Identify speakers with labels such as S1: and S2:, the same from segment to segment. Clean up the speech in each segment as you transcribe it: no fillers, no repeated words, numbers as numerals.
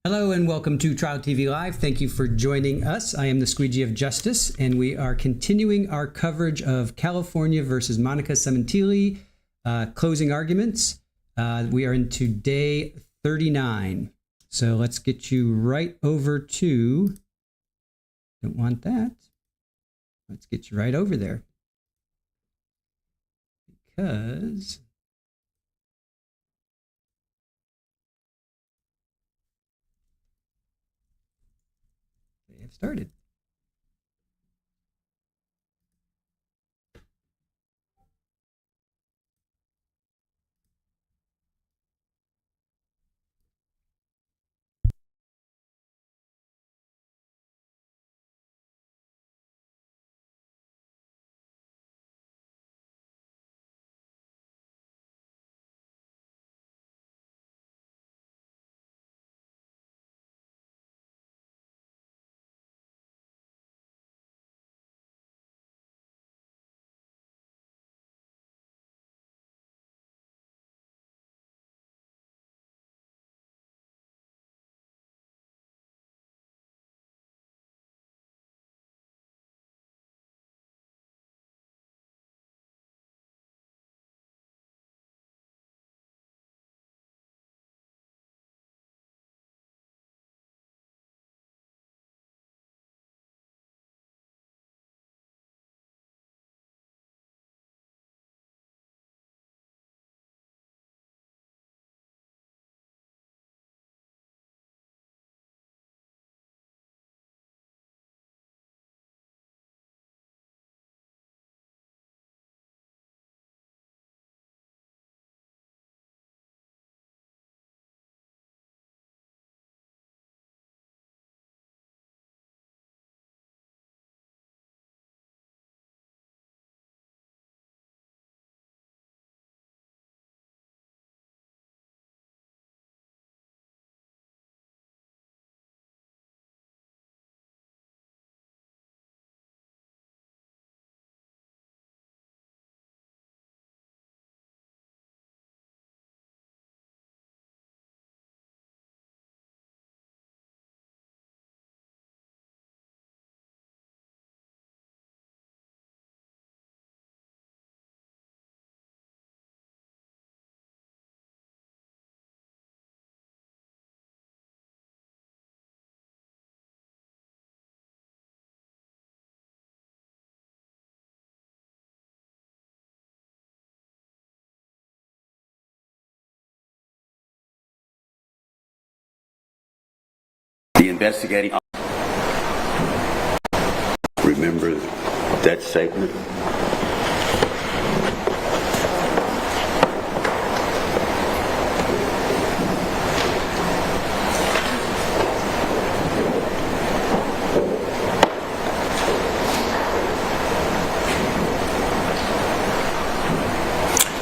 S1: Hello and welcome to Trial TV Live. Thank you for joining us. I am the Squeegee of Justice, and we are continuing our coverage of California versus Monica Sementilli, closing arguments. We are into day 39. So let's get you right over to, don't want that. Let's get you right over there. Because they have started.
S2: The investigating remember that statement?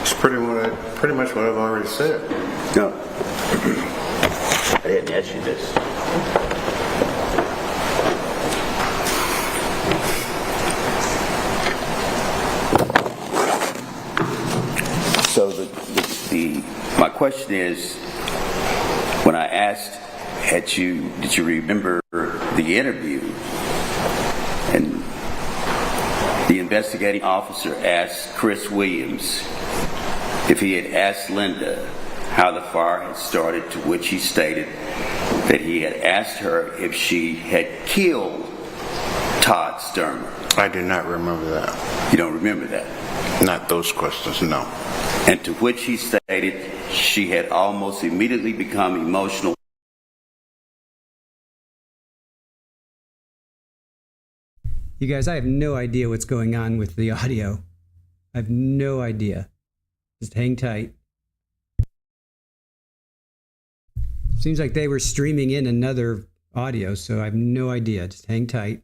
S3: It's pretty much what I've already said.
S2: No. I didn't ask you this. So my question is, when I asked, did you remember the interview? And the investigating officer asked Chris Williams if he had asked Linda how the fire had started, to which he stated that he had asked her if she had killed Todd Sturmer.
S3: I do not remember that.
S2: You don't remember that?
S3: Not those questions, no.
S2: And to which he stated she had almost immediately become emotional.
S1: You guys, I have no idea what's going on with the audio. I have no idea. Just hang tight. Seems like they were streaming in another audio, so I have no idea. Just hang tight.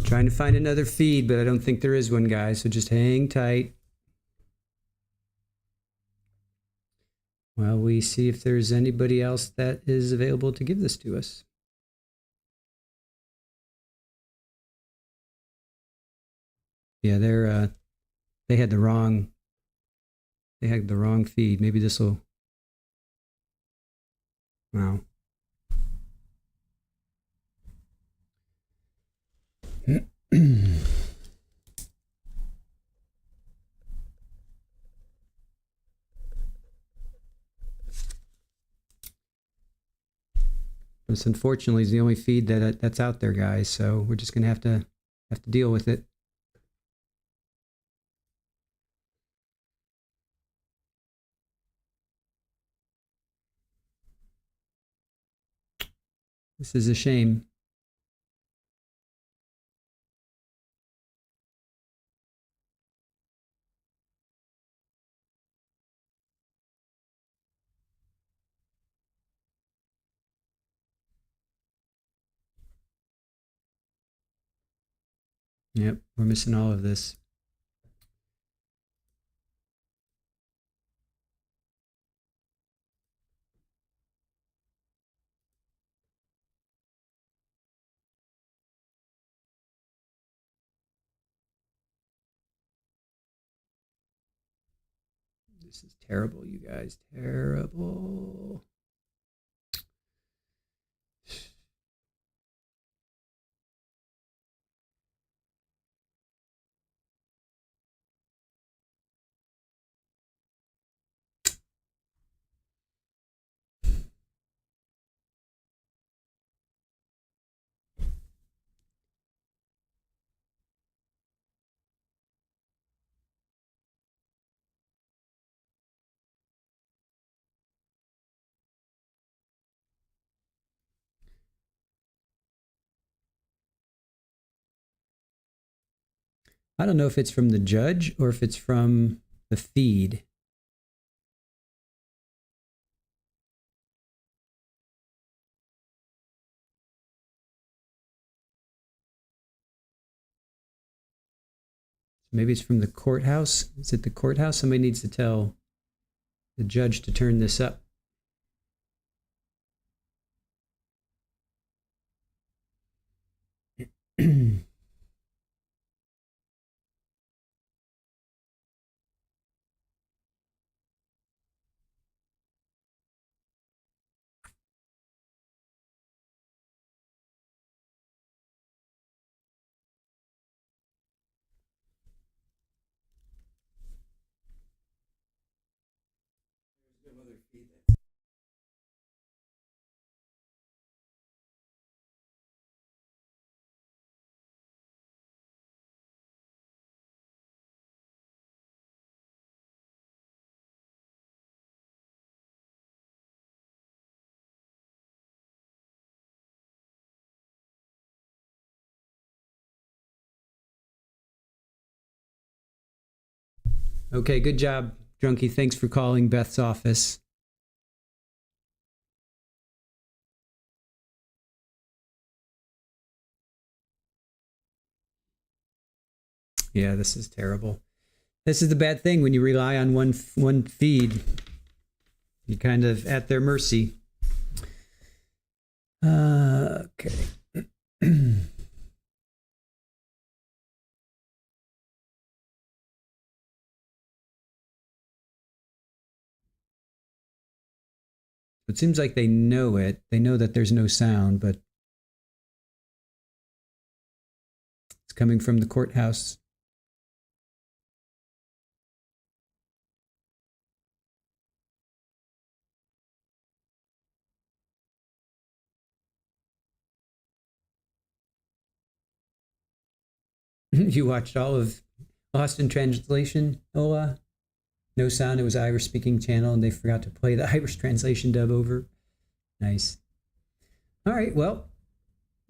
S1: Trying to find another feed, but I don't think there is one, guys. So just hang tight while we see if there's anybody else that is available to give this to us. Yeah, they had the wrong feed. Maybe this will. Wow. This unfortunately is the only feed that's out there, guys. So we're just gonna have to deal with it. This is a shame. Yep, we're missing all of this. This is terrible, you guys. Terrible. I don't know if it's from the judge or if it's from the feed. Maybe it's from the courthouse. Is it the courthouse? Somebody needs to tell the judge to turn this up. Okay, good job, Drunky. Thanks for calling Beth's office. Yeah, this is terrible. This is the bad thing when you rely on one feed. You're kind of at their mercy. Okay. It seems like they know it. They know that there's no sound, but it's coming from the courthouse. You watched all of Lost in Translation, Ola? No sound. It was Irish speaking channel, and they forgot to play the Irish translation dub over. Nice. All right. Well,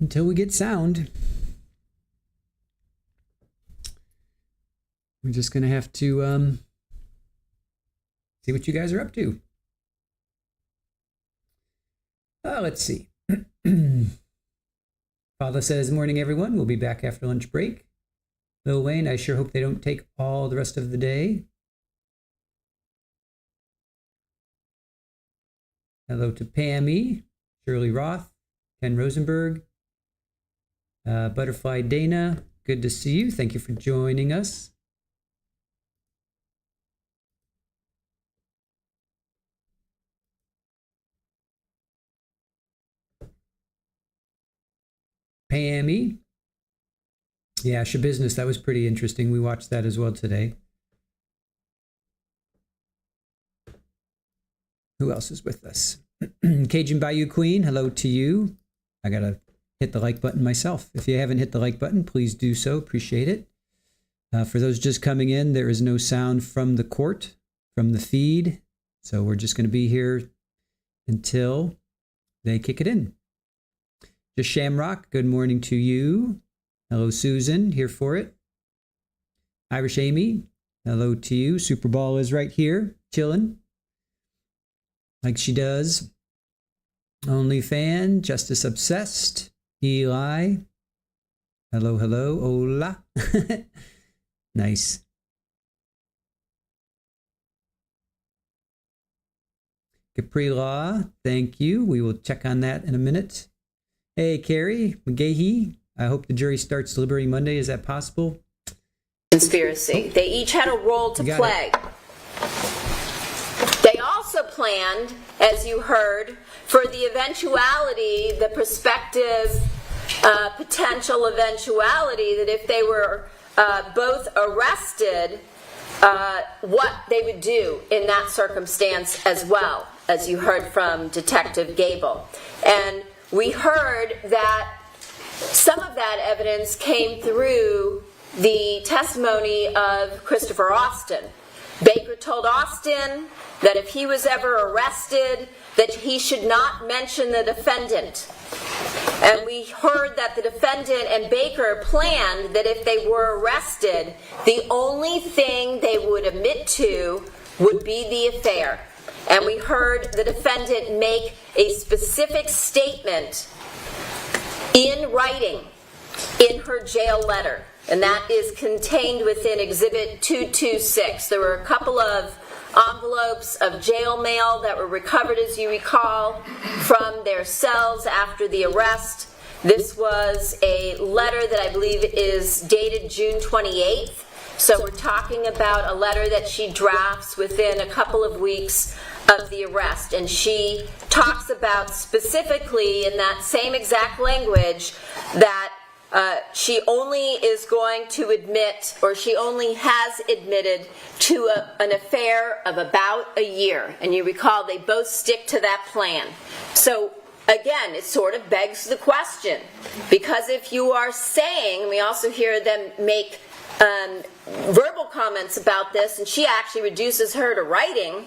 S1: until we get sound, we're just gonna have to see what you guys are up to. Let's see. Paula says, morning, everyone. We'll be back after lunch break. Lil Wayne, I sure hope they don't take all the rest of the day. Hello to Pam E., Shirley Roth, Ken Rosenberg, Butterfly Dana. Good to see you. Thank you for joining us. Pam E. Yeah, Shabusiness, that was pretty interesting. We watched that as well today. Who else is with us? Cajun Bayou Queen, hello to you. I got to hit the like button myself. If you haven't hit the like button, please do so. Appreciate it. For those just coming in, there is no sound from the court, from the feed. So we're just going to be here until they kick it in. Just Shamrock, good morning to you. Hello, Susan, here for it. Irish Amy, hello to you. Super Ball is right here, chilling, like she does. Only Fan, Justice Obsessed, Eli. Hello, hello, hola. Nice. Capri Law, thank you. We will check on that in a minute. Hey, Carrie McGahee. I hope the jury starts deliberating Monday. Is that possible?
S4: Conspiracy. They each had a role to play. They also planned, as you heard, for the eventuality, the prospective potential eventuality that if they were both arrested, what they would do in that circumstance as well, as you heard from Detective Gable. And we heard that some of that evidence came through the testimony of Christopher Austin. Baker told Austin that if he was ever arrested, that he should not mention the defendant. And we heard that the defendant and Baker planned that if they were arrested, the only thing they would admit to would be the affair. And we heard the defendant make a specific statement in writing in her jail letter, and that is contained within Exhibit 226. There were a couple of envelopes of jail mail that were recovered, as you recall, from their cells after the arrest. This was a letter that I believe is dated June 28th. So we're talking about a letter that she drafts within a couple of weeks of the arrest. And she talks about specifically in that same exact language that she only is going to admit, or she only has admitted to an affair of about a year. And you recall they both stick to that plan. So again, it sort of begs the question, because if you are saying, we also hear them make verbal comments about this, and she actually reduces her to writing.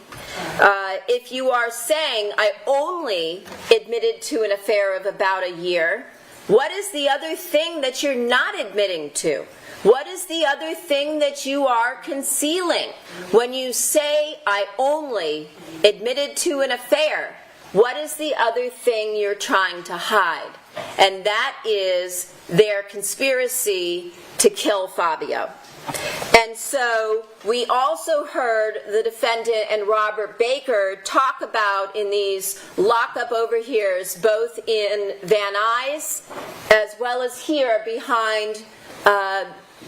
S4: If you are saying, I only admitted to an affair of about a year, what is the other thing that you're not admitting to? What is the other thing that you are concealing? When you say, I only admitted to an affair, what is the other thing you're trying to hide? And that is their conspiracy to kill Fabio. And so we also heard the defendant and Robert Baker talk about in these lockup overhears, both in Van Nuys as well as here behind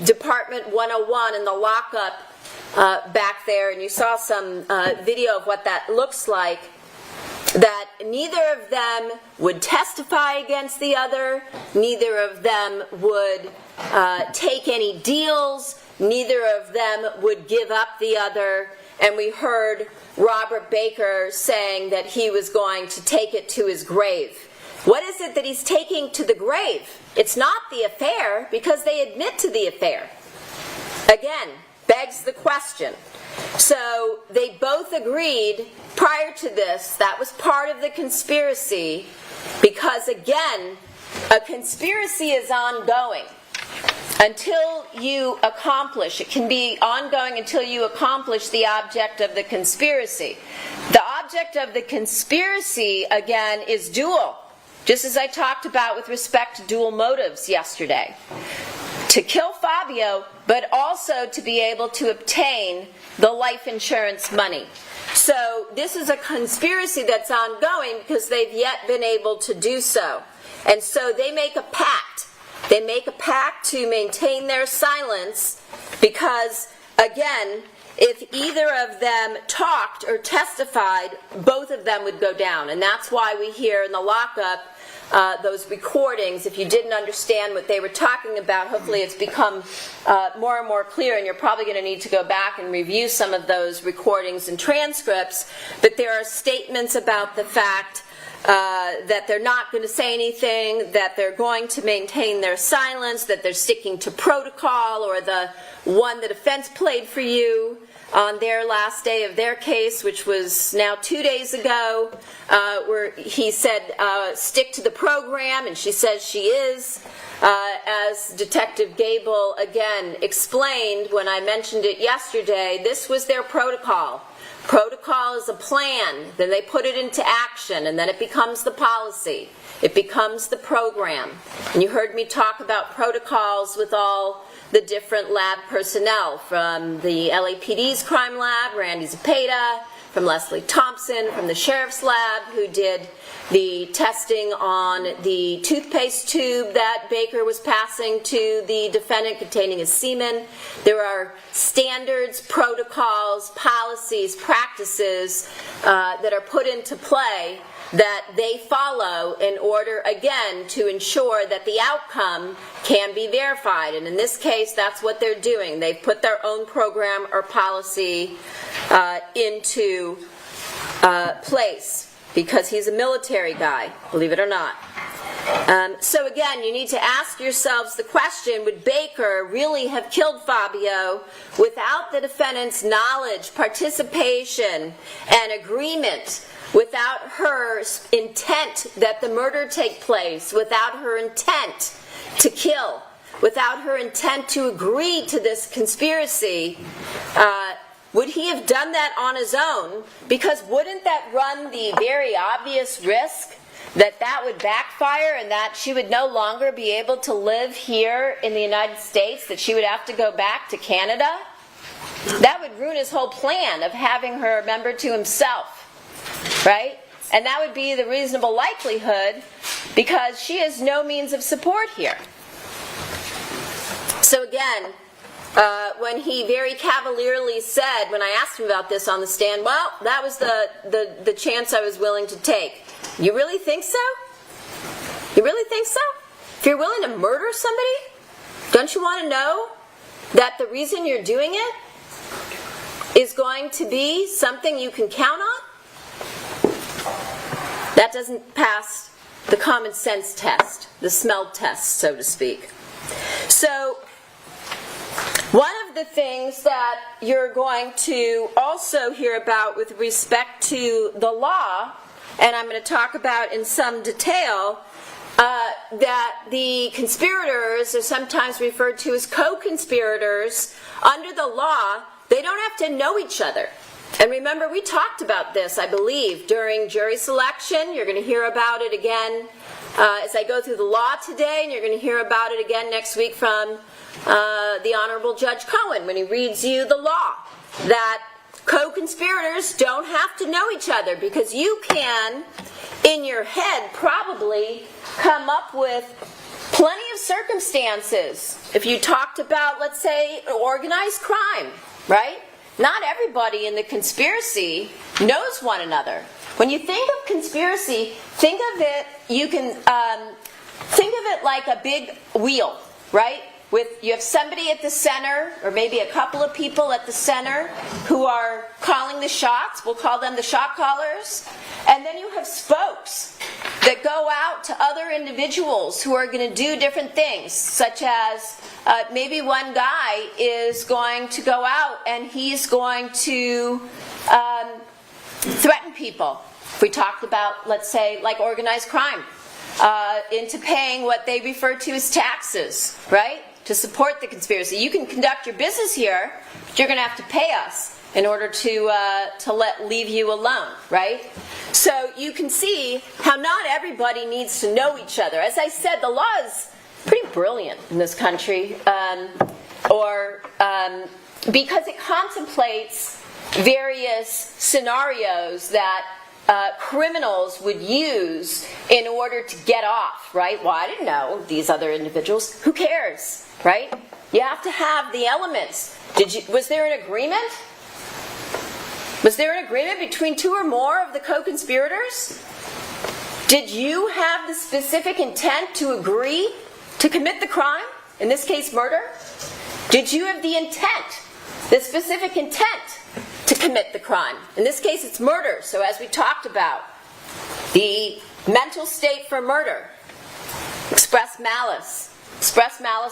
S4: Department 101 in the lockup back there. And you saw some video of what that looks like. That neither of them would testify against the other, neither of them would take any deals, neither of them would give up the other, and we heard Robert Baker saying that he was going to take it to his grave. What is it that he's taking to the grave? It's not the affair, because they admit to the affair. Again, begs the question. So they both agreed prior to this, that was part of the conspiracy, because again, a conspiracy is ongoing until you accomplish. It can be ongoing until you accomplish the object of the conspiracy. The object of the conspiracy, again, is dual. just as I talked about with respect to dual motives yesterday. To kill Fabio, but also to be able to obtain the life insurance money. So this is a conspiracy that's ongoing because they've yet been able to do so. And so they make a pact. They make a pact to maintain their silence because, again, if either of them talked or testified, both of them would go down. And that's why we hear in the lockup those recordings. If you didn't understand what they were talking about, hopefully it's become more and more clear, and you're probably going to need to go back and review some of those recordings and transcripts. But there are statements about the fact that they're not going to say anything, that they're going to maintain their silence, that they're sticking to protocol, or the one the defense played for you on their last day of their case, which was now 2 days ago, where he said, stick to the program, and she says she is. As Detective Gable, again, explained when I mentioned it yesterday, this was their protocol. Protocol is a plan, then they put it into action, and then it becomes the policy. It becomes the program. And you heard me talk about protocols with all the different lab personnel, from the LAPD's crime lab, Randy Zepeda, from Leslie Thompson, from the sheriff's lab, who did the testing on the toothpaste tube that Baker was passing to the defendant containing his semen. There are standards, protocols, policies, practices that are put into play that they follow in order, again, to ensure that the outcome can be verified. And in this case, that's what they're doing. They've put their own program or policy into place because he's a military guy, believe it or not. So again, you need to ask yourselves the question, would Baker really have killed Fabio without the defendant's knowledge, participation, and agreement, without her intent that the murder take place, without her intent to kill, without her intent to agree to this conspiracy? Would he have done that on his own? Because wouldn't that run the very obvious risk that that would backfire and that she would no longer be able to live here in the United States, that she would have to go back to Canada? That would ruin his whole plan of having her a member to himself, right? And that would be the reasonable likelihood because she has no means of support here. So again, when he very cavalierly said, when I asked him about this on the stand, well, that was the chance I was willing to take. You really think so? You really think so? If you're willing to murder somebody, don't you want to know that the reason you're doing it is going to be something you can count on? That doesn't pass the common sense test, the smell test, so to speak. So, one of the things that you're going to also hear about with respect to the law, and I'm going to talk about in some detail, that the conspirators are sometimes referred to as co-conspirators. Under the law, they don't have to know each other. And remember, we talked about this, I believe, during jury selection. You're going to hear about it again as I go through the law today, and you're going to hear about it again next week from the Honorable Judge Cohen when he reads you the law, that co-conspirators don't have to know each other, because you can, in your head, probably come up with plenty of circumstances. If you talked about, let's say, organized crime, right? Not everybody in the conspiracy knows one another. When you think of conspiracy, think of it, you can think of it like a big wheel, right? You have somebody at the center, or maybe a couple of people at the center who are calling the shots. We'll call them the shot callers. And then you have spokes that go out to other individuals who are going to do different things, such as maybe one guy is going to go out and he's going to threaten people. If we talked about, let's say, like organized crime, into paying what they refer to as taxes, right? To support the conspiracy. You can conduct your business here, but you're going to have to pay us. in order to leave you alone, right? So you can see how not everybody needs to know each other. As I said, the law is pretty brilliant in this country, because it contemplates various scenarios that criminals would use in order to get off, right? Well, I didn't know these other individuals. Who cares, right? You have to have the elements. Was there an agreement? Was there an agreement between two or more of the co-conspirators? Did you have the specific intent to agree to commit the crime? In this case, murder? Did you have the intent, the specific intent to commit the crime? In this case, it's murder. So as we talked about, the mental state for murder, express malice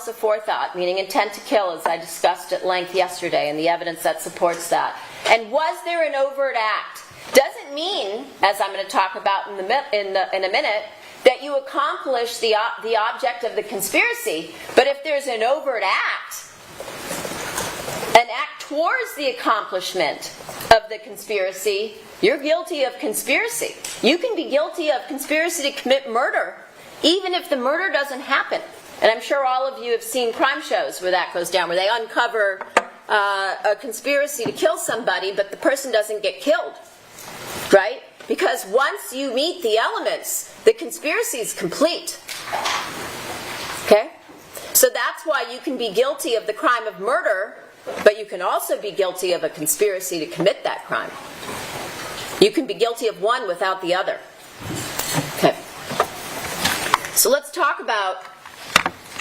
S4: of forethought, meaning intent to kill, as I discussed at length yesterday, and the evidence that supports that. And was there an overt act? Doesn't mean, as I'm going to talk about in a minute, that you accomplish the object of the conspiracy. But if there's an overt act, an act towards the accomplishment of the conspiracy, you're guilty of conspiracy. You can be guilty of conspiracy to commit murder, even if the murder doesn't happen. And I'm sure all of you have seen crime shows where that goes down, where they uncover a conspiracy to kill somebody, but the person doesn't get killed, right? Because once you meet the elements, the conspiracy is complete. Okay? So that's why you can be guilty of the crime of murder, but you can also be guilty of a conspiracy to commit that crime. You can be guilty of one without the other. Okay. So let's talk about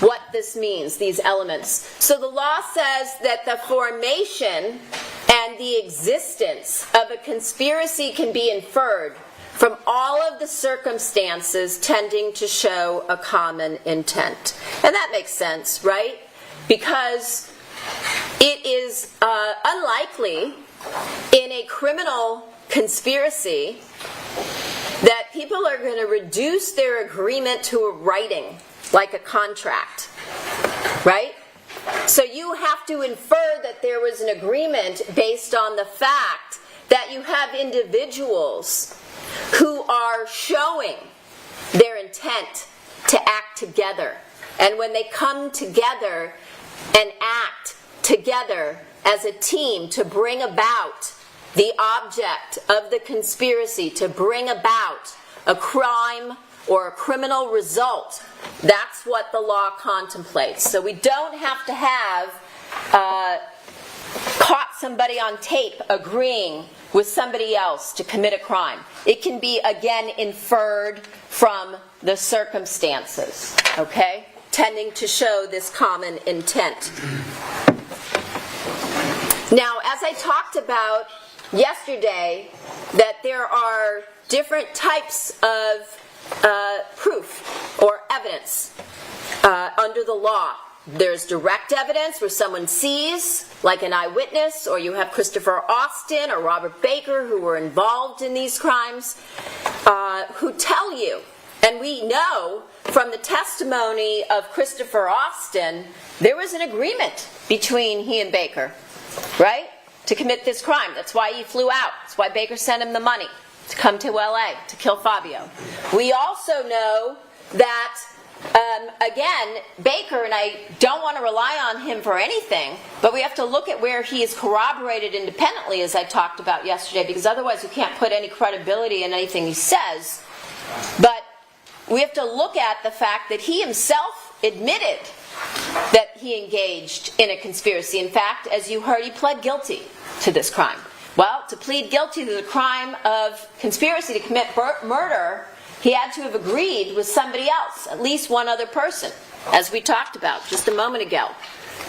S4: what this means, these elements. So the law says that the formation and the existence of a conspiracy can be inferred from all of the circumstances tending to show a common intent. And that makes sense, right? Because it is unlikely in a criminal conspiracy that people are going to reduce their agreement to a writing, like a contract, right? So you have to infer that there was an agreement based on the fact that you have individuals who are showing their intent to act together. And when they come together and act together as a team to bring about the object of the conspiracy, to bring about a crime or a criminal result, that's what the law contemplates. So we don't have to have caught somebody on tape agreeing with somebody else to commit a crime. It can be, again, inferred from the circumstances, okay, tending to show this common intent. Now, as I talked about yesterday, that there are different types of proof or evidence under the law. There's direct evidence where someone sees, like an eyewitness, or you have Christopher Austin or Robert Baker who were involved in these crimes, who tell you. And we know from the testimony of Christopher Austin, there was an agreement between he and Baker, right, to commit this crime. That's why he flew out. That's why Baker sent him the money to come to LA to kill Fabio. We also know that, again, Baker, and I don't want to rely on him for anything, but we have to look at where he is corroborated independently, as I talked about yesterday, because otherwise you can't put any credibility in anything he says. But we have to look at the fact that he himself admitted that he engaged in a conspiracy. In fact, as you heard, he pled guilty to this crime. Well, to plead guilty to the crime of conspiracy to commit murder, he had to have agreed with somebody else, at least one other person, as we talked about just a moment ago.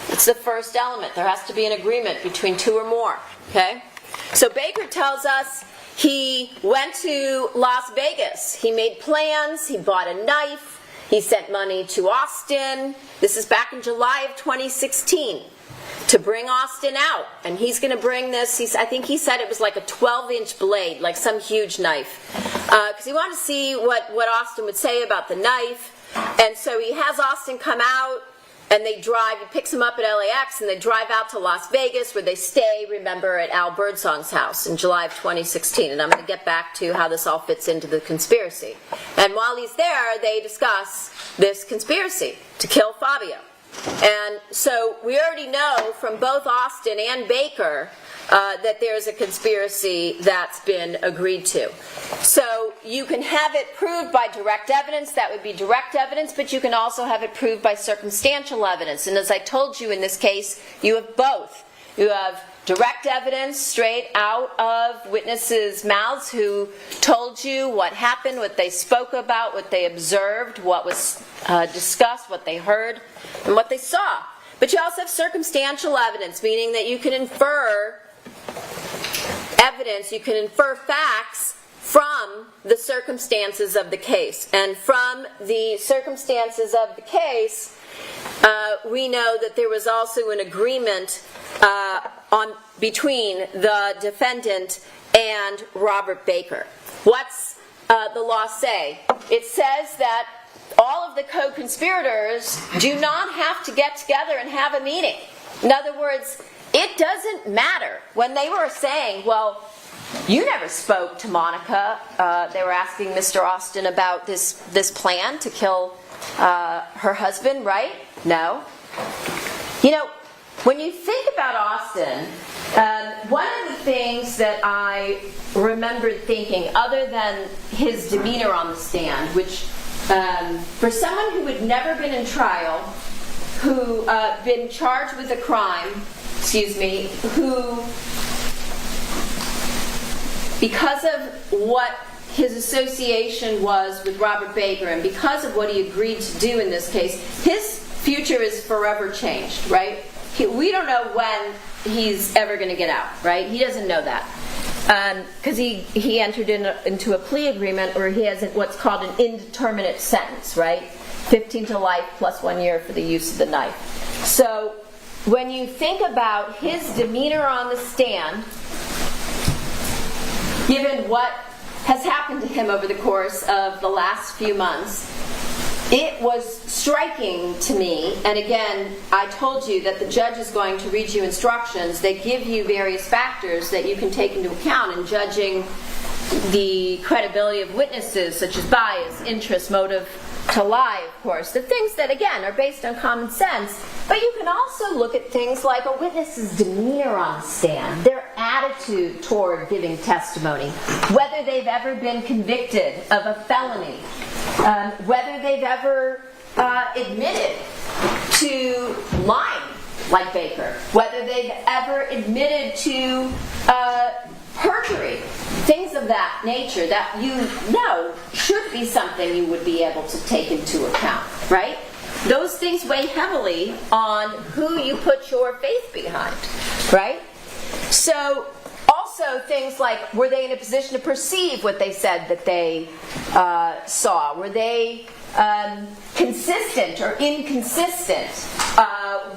S4: It's the first element. There has to be an agreement between two or more. Okay? So Baker tells us he went to Las Vegas. He made plans. He bought a knife. He sent money to Austin. This is back in July of 2016. To bring Austin out. And he's going to bring this, I think he said it was like a 12-inch blade, like some huge knife. Because he wanted to see what Austin would say about the knife. And so he has Austin come out, and he picks them up at LAX, and they drive out to Las Vegas, where they stay, remember, at Al Birdsong's house in July of 2016. And I'm going to get back to how this all fits into the conspiracy. And while he's there, they discuss this conspiracy to kill Fabio. And so we already know from both Austin and Baker that there's a conspiracy that's been agreed to. So you can have it proved by direct evidence, that would be direct evidence, but you can also have it proved by circumstantial evidence. And as I told you in this case, you have both. You have direct evidence straight out of witnesses' mouths who told you what happened, what they spoke about, what they observed, what was discussed, what they heard, and what they saw. But you also have circumstantial evidence, meaning that you can infer evidence, you can infer facts from the circumstances of the case. And from the circumstances of the case, we know that there was also an agreement between the defendant and Robert Baker. What's the law say? It says that all of the co-conspirators do not have to get together and have a meeting. In other words, it doesn't matter. When they were saying, well, you never spoke to Monica, they were asking Mr. Austin about this plan to kill her husband, right? No. You know, when you think about Austin, one of the things that I remembered thinking, other than his demeanor on the stand, which for someone who had never been in trial, who been charged with a crime, who, because of what his association was with Robert Baker and because of what he agreed to do in this case, his future is forever changed, right? We don't know when he's ever going to get out, right? He doesn't know that. Because he entered into a plea agreement where he has what's called an indeterminate sentence, right? 15 to life plus 1 year for the use of the knife. So when you think about his demeanor on the stand, given what has happened to him over the course of the last few months, it was striking to me, and again, I told you that the judge is going to read you instructions that give you various factors that you can take into account in judging the credibility of witnesses, such as bias, interest, motive to lie, of course. The things that, again, are based on common sense, but you can also look at things like a witness's demeanor on the stand, their attitude toward giving testimony, whether they've ever been convicted of a felony, whether they've ever admitted to lying like Baker, whether they've ever admitted to perjury, things of that nature that you know should be something you would be able to take into account, right? Those things weigh heavily on who you put your faith behind, right? So also things like, were they in a position to perceive what they said that they saw? Were they consistent or inconsistent?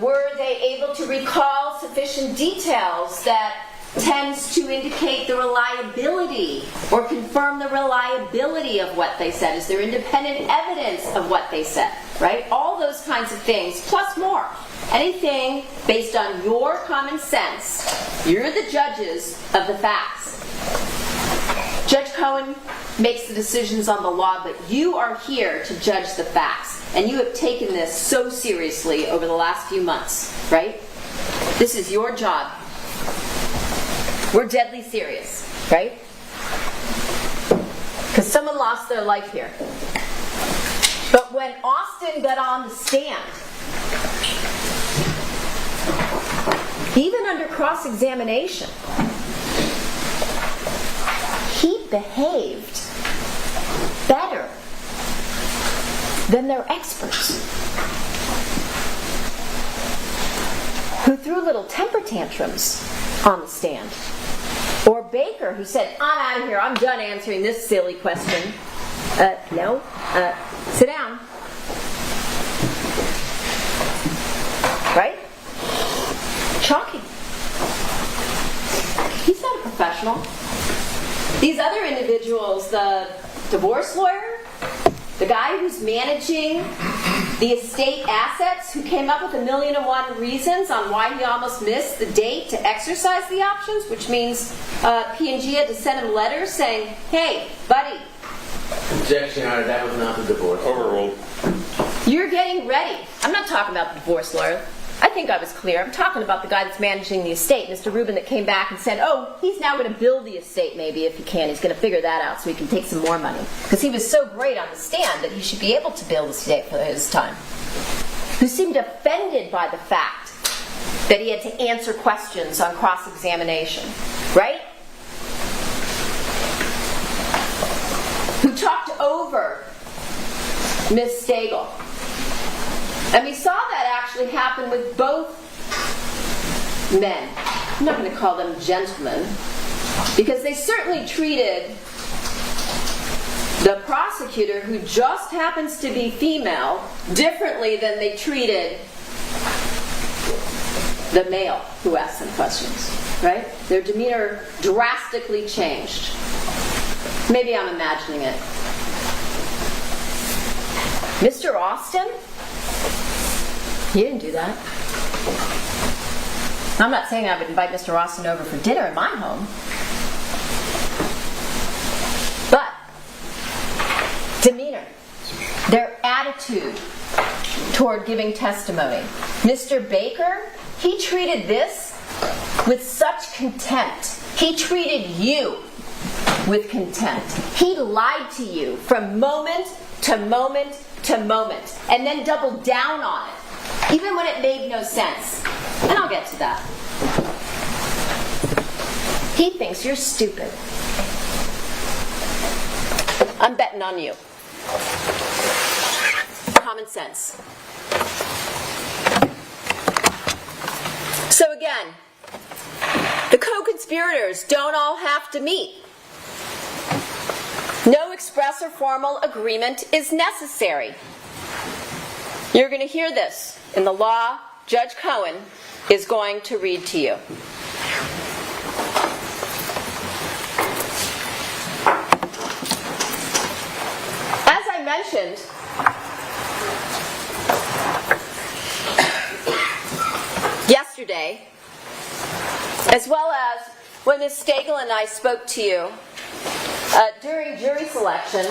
S4: Were they able to recall sufficient details that tends to indicate the reliability or confirm the reliability of what they said? Is there independent evidence of what they said, right? All those kinds of things, plus more. Anything based on your common sense. You're the judges of the facts. Judge Cohen makes the decisions on the law, but you are here to judge the facts. And you have taken this so seriously over the last few months, right? This is your job. We're deadly serious, right? Because someone lost their life here. But when Austin got on the stand, even under cross-examination, he behaved better than their experts, who threw little temper tantrums on the stand. Or Baker, who said, I'm out of here, I'm done answering this silly question. No, sit down. Right? Shocking. He's not a professional. These other individuals, the divorce lawyer, the guy who's managing the estate assets, who came up with 1,000,001 reasons on why he almost missed the date to exercise the options, which means P&G had to send him letters saying, hey, buddy.
S5: Objection, Your Honor, that was not the divorce.
S3: Overruled.
S4: You're getting ready. I'm not talking about the divorce lawyer. I think I was clear. I'm talking about the guy that's managing the estate, Mr. Rubin, that came back and said, oh, he's now going to build the estate maybe if he can. He's going to figure that out so he can take some more money. Because he was so great on the stand that he should be able to build the estate for his time. Who seemed offended by the fact that he had to answer questions on cross-examination. Right? Who talked over Miss Stagel. And we saw that actually happen with both men. I'm not going to call them gentlemen, because they certainly treated the prosecutor, who just happens to be female, differently than they treated the male who asked them questions. Right? Their demeanor drastically changed. Maybe I'm imagining it. Mr. Austin? He didn't do that. I'm not saying I would invite Mr. Austin over for dinner in my home. But demeanor, their attitude toward giving testimony. Mr. Baker, he treated this with such contempt. He treated you with contempt. He lied to you from moment to moment to moment, and then doubled down on it, even when it made no sense. And I'll get to that. He thinks you're stupid. I'm betting on you. Common sense. So again, the co-conspirators don't all have to meet. No express or formal agreement is necessary. You're going to hear this in the law Judge Cohen is going to read to you. As I mentioned, yesterday, as well as when Ms. Stagel and I spoke to you during jury selection,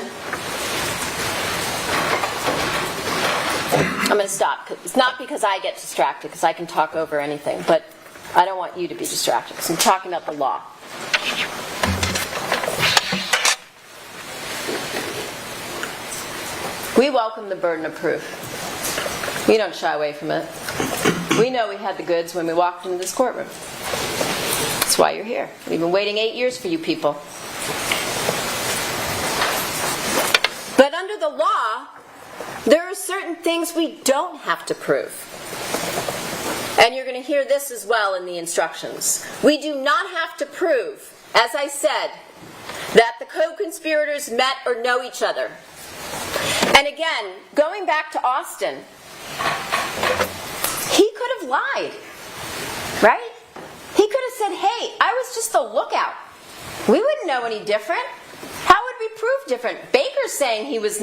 S4: I'm going to stop. It's not because I get distracted, because I can talk over anything, but I don't want you to be distracted, because I'm talking about the law. We welcome the burden of proof. We don't shy away from it. We know we had the goods when we walked into this courtroom. That's why you're here. We've been waiting 8 years for you people. But under the law, there are certain things we don't have to prove. And you're going to hear this as well in the instructions. We do not have to prove, as I said, that the co-conspirators met or know each other. And again, going back to Austin, he could have lied, right? He could have said, hey, I was just the lookout. We wouldn't know any different. How would we prove different? Baker's saying he was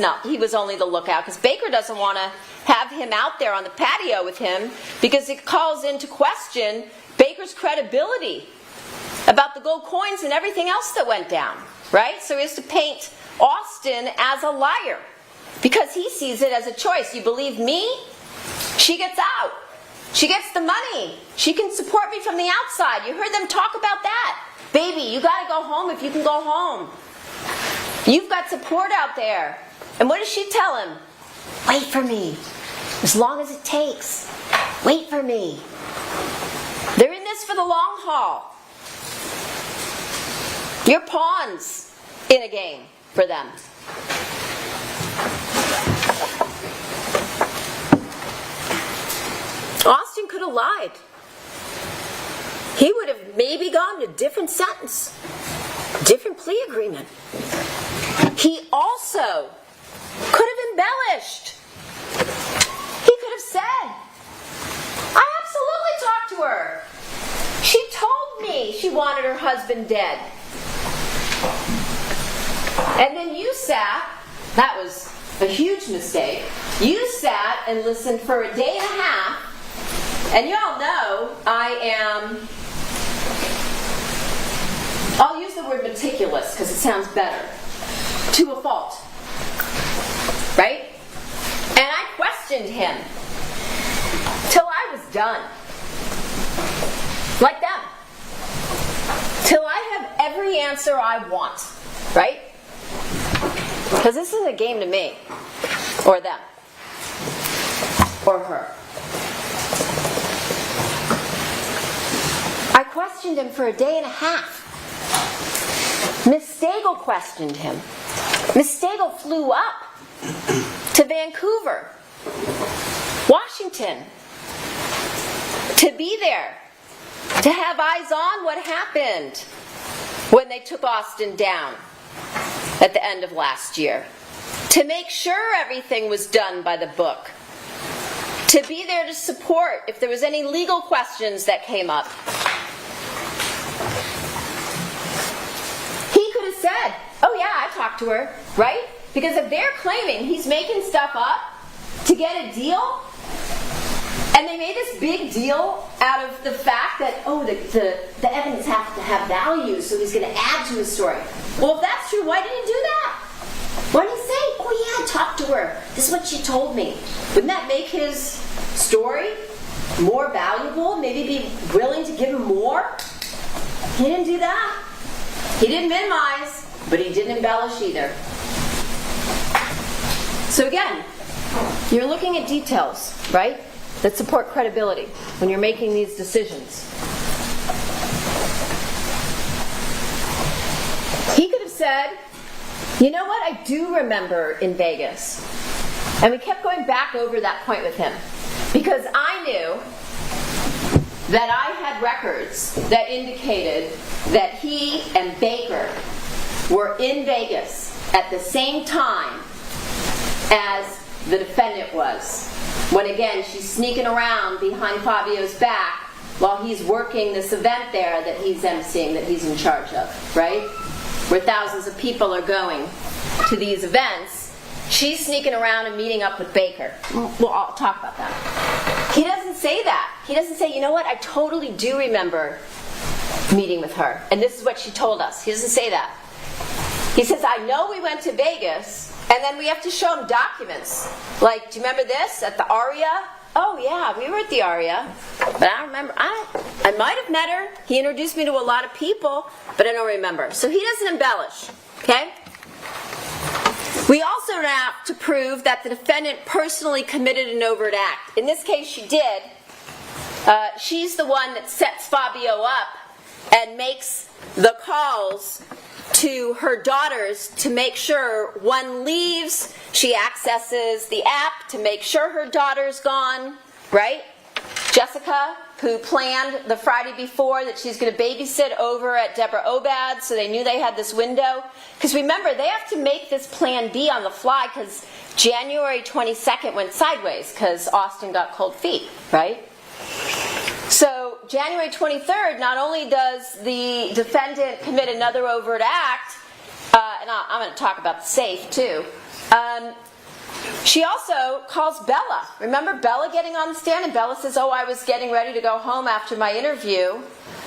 S4: only the lookout, because Baker doesn't want to have him out there on the patio with him, because it calls into question Baker's credibility about the gold coins and everything else that went down, right? So he has to paint Austin as a liar, because he sees it as a choice. You believe me? She gets out. She gets the money. She can support me from the outside. You heard them talk about that. Baby, you got to go home if you can go home. You've got support out there. And what does she tell him? Wait for me. As long as it takes. Wait for me. They're in this for the long haul. You're pawns in a game for them. Austin could have lied. He would have maybe gotten a different sentence, different plea agreement. He also could have embellished. He could have said, I absolutely talked to her. She told me she wanted her husband dead. And then you sat, that was a huge mistake. You sat and listened for a day and a half, and you all know I'll use the word meticulous because it sounds better, to a fault. Right? And I questioned him till I was done. Like them. Till I have every answer I want. Right? Because this isn't a game to me. Or them. Or her. I questioned him for a day and a half. Miss Stagel questioned him. Miss Stagel flew up to Vancouver, Washington, to be there, to have eyes on what happened when they took Austin down at the end of last year, to make sure everything was done by the book, to be there to support if there was any legal questions that came up. He could have said, oh yeah, I talked to her, right? Because if they're claiming he's making stuff up to get a deal, and they made this big deal out of the fact that, oh, the evidence has to have value, so he's going to add to his story. Well, if that's true, why didn't he do that? Why didn't he say, oh yeah, I talked to her, this is what she told me? Wouldn't that make his story more valuable? Maybe be willing to give him more? He didn't do that. He didn't minimize, but he didn't embellish either. So again, you're looking at details, right, that support credibility when you're making these decisions. He could have said, you know what, I do remember in Vegas. And we kept going back over that point with him because I knew that I had records that indicated that he and Baker were in Vegas at the same time as the defendant was. When again, she's sneaking around behind Fabio's back while he's working this event there that he's emceeing, that he's in charge of, right? Where thousands of people are going to these events. She's sneaking around and meeting up with Baker. Well, I'll talk about that. He doesn't say that. He doesn't say, you know what, I totally do remember meeting with her. And this is what she told us. He doesn't say that. He says, I know we went to Vegas, and then we have to show him documents. Like, do you remember this at the Aria? Oh yeah, we were at the Aria, but I don't remember. I might have met her. He introduced me to a lot of people, but I don't remember. So he doesn't embellish, okay? We also have to prove that the defendant personally committed an overt act. In this case, she did. She's the one that sets Fabio up and makes the calls to her daughters to make sure one leaves. She accesses the app to make sure her daughter's gone, right? Jessica, who planned the Friday before that she's going to babysit over at Deborah Obad's, so they knew they had this window. Because remember, they have to make this plan B on the fly because January 22nd went sideways because Austin got cold feet, right? So January 23rd, not only does the defendant commit another overt act, and I'm going to talk about the safe too, she also calls Bella. Remember Bella getting on the stand? And Bella says, oh, I was getting ready to go home after my interview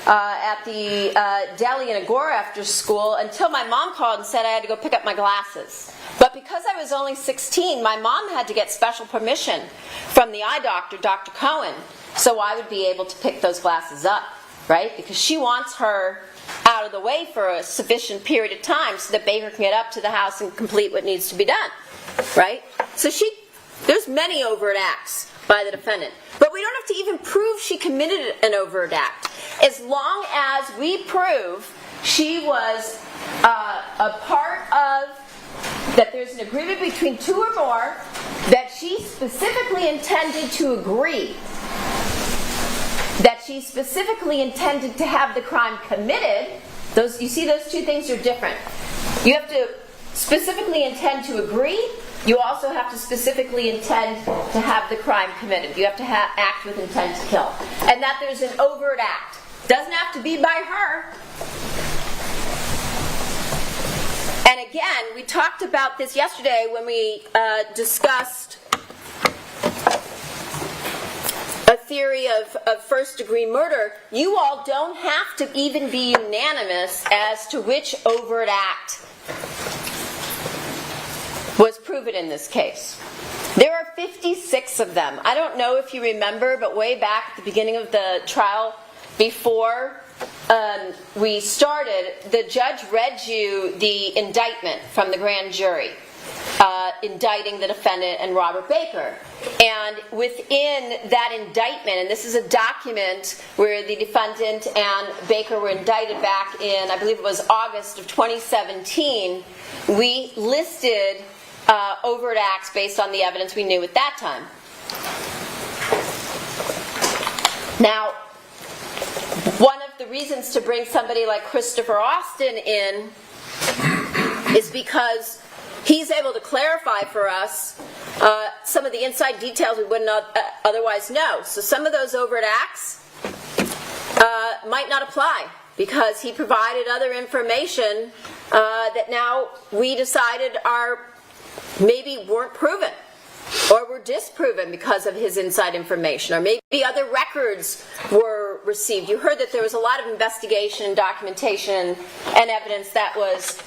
S4: at the deli in Agora after school until my mom called and said I had to go pick up my glasses. But because I was only 16, my mom had to get special permission from the eye doctor, Dr. Cohen, so I would be able to pick those glasses up, right? Because she wants her out of the way for a sufficient period of time so that Baker can get up to the house and complete what needs to be done, right? So there's many overt acts by the defendant. But we don't have to even prove she committed an overt act. As long as we prove she was a part of, that there's an agreement between two or more, that she specifically intended to agree, that she specifically intended to have the crime committed. You see those two things are different. You have to specifically intend to agree. You also have to specifically intend to have the crime committed. You have to act with intent to kill. And that there's an overt act. Doesn't have to be by her. And again, we talked about this yesterday when we discussed a theory of first-degree murder. You all don't have to even be unanimous as to which overt act was proven in this case. There are 56 of them. I don't know if you remember, but way back at the beginning of the trial, before we started, the judge read you the indictment from the grand jury, indicting the defendant and Robert Baker. And within that indictment, and this is a document where the defendant and Baker were indicted back in, I believe it was August of 2017, we listed overt acts based on the evidence we knew at that time. Now, one of the reasons to bring somebody like Christopher Austin in is because he's able to clarify for us some of the inside details we wouldn't otherwise know. So some of those overt acts might not apply because he provided other information that now we decided maybe weren't proven or were disproven because of his inside information, or maybe other records were received. You heard that there was a lot of investigation, documentation, and evidence that was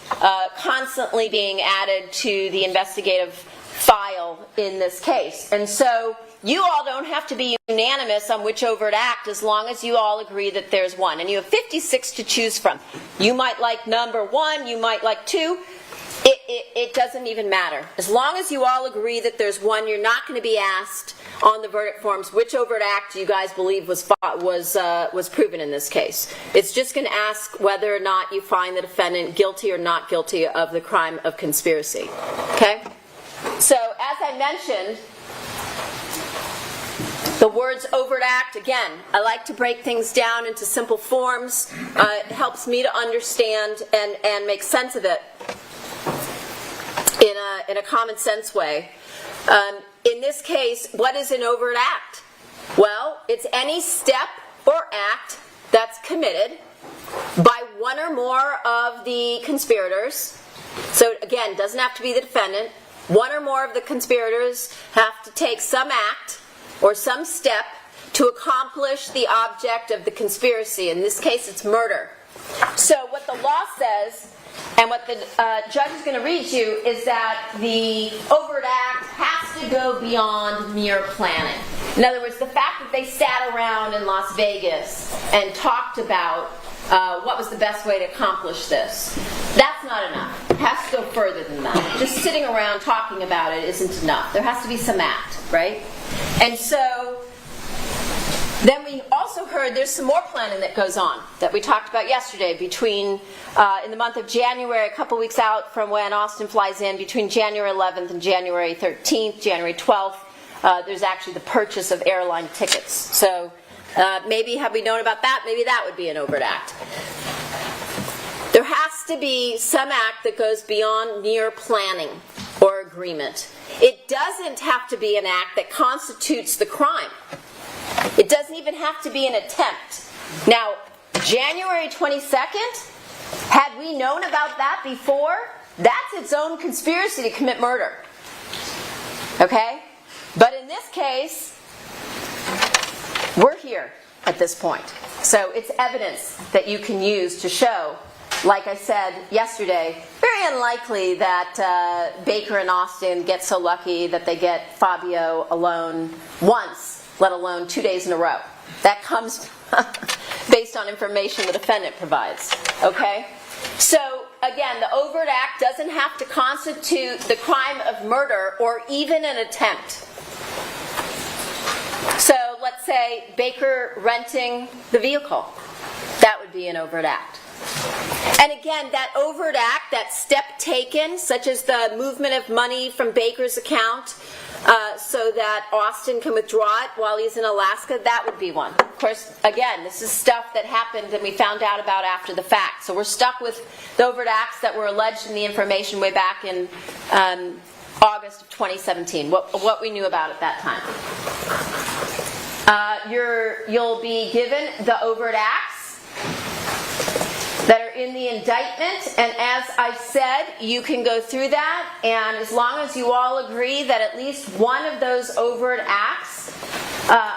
S4: constantly being added to the investigative file in this case. And so you all don't have to be unanimous on which overt act as long as you all agree that there's one. And you have 56 to choose from. You might like number 1, you might like 2. It doesn't even matter. As long as you all agree that there's one, you're not going to be asked on the verdict forms which overt act you guys believe was proven in this case. It's just going to ask whether or not you find the defendant guilty or not guilty of the crime of conspiracy. Okay? So, as I mentioned, the words overt act, again, I like to break things down into simple forms. It helps me to understand and make sense of it in a common sense way. In this case, what is an overt act? Well, it's any step or act that's committed by one or more of the conspirators. So again, doesn't have to be the defendant. One or more of the conspirators have to take some act or some step to accomplish the object of the conspiracy. In this case, it's murder. So what the law says, and what the judge is going to read you, is that the overt act has to go beyond mere planning. In other words, the fact that they sat around in Las Vegas and talked about what was the best way to accomplish this, that's not enough. It has to go further than that. Just sitting around talking about it isn't enough. There has to be some act, right? And so then we also heard there's some more planning that goes on that we talked about yesterday between, in the month of January, a couple weeks out from when Austin flies in, between January 11th and January 13th, January 12th, there's actually the purchase of airline tickets. So maybe had we known about that, maybe that would be an overt act. There has to be some act that goes beyond mere planning or agreement. It doesn't have to be an act that constitutes the crime. It doesn't even have to be an attempt. Now, January 22nd, had we known about that before, that's its own conspiracy to commit murder. Okay? But in this case, we're here at this point. So it's evidence that you can use to show, like I said yesterday, very unlikely that Baker and Austin get so lucky that they get Fabio alone once, let alone 2 days in a row. That comes based on information the defendant provides. Okay? So, again, the overt act doesn't have to constitute the crime of murder or even an attempt. So, let's say Baker renting the vehicle. That would be an overt act. And again, that overt act, that step taken, such as the movement of money from Baker's account so that Austin can withdraw it while he's in Alaska, that would be one. Of course, again, this is stuff that happened and we found out about after the fact. So we're stuck with the overt acts that were alleged in the information way back in August of 2017, what we knew about at that time. You'll be given the overt acts that are in the indictment, and as I said, you can go through that, and as long as you all agree that at least one of those overt acts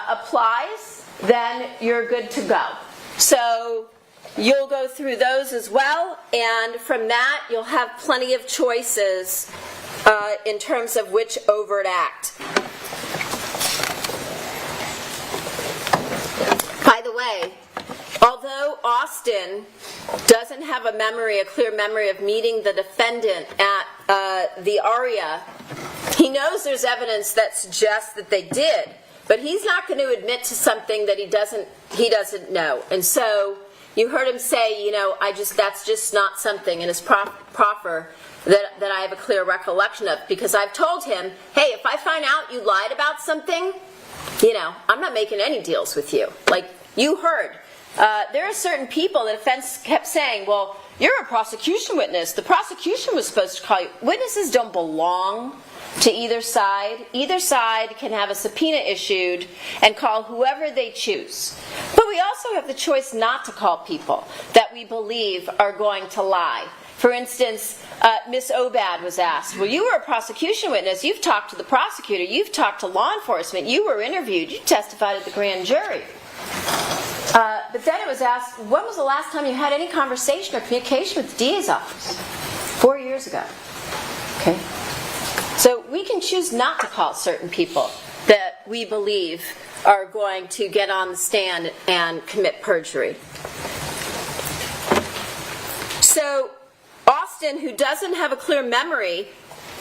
S4: applies, then you're good to go. So you'll go through those as well, and from that you'll have plenty of choices in terms of which overt act. By the way, although Austin doesn't have a clear memory of meeting the defendant at the ARIA, he knows there's evidence that suggests that they did, but he's not going to admit to something that he doesn't know. And so you heard him say, that's just not something in his proffer that I have a clear recollection of, because I've told him, hey, if I find out you lied about something, I'm not making any deals with you. Like you heard. There are certain people, the defense kept saying, well, you're a prosecution witness. The prosecution was supposed to call you. Witnesses don't belong to either side. Either side can have a subpoena issued and call whoever they choose. But we also have the choice not to call people that we believe are going to lie. For instance, Miss Obad was asked, well, you were a prosecution witness. You've talked to the prosecutor. You've talked to law enforcement. You were interviewed. You testified at the grand jury. But then it was asked, when was the last time you had any conversation or communication with the DA's office? 4 years ago. Okay. So we can choose not to call certain people that we believe are going to get on the stand and commit perjury. So Austin, who doesn't have a clear memory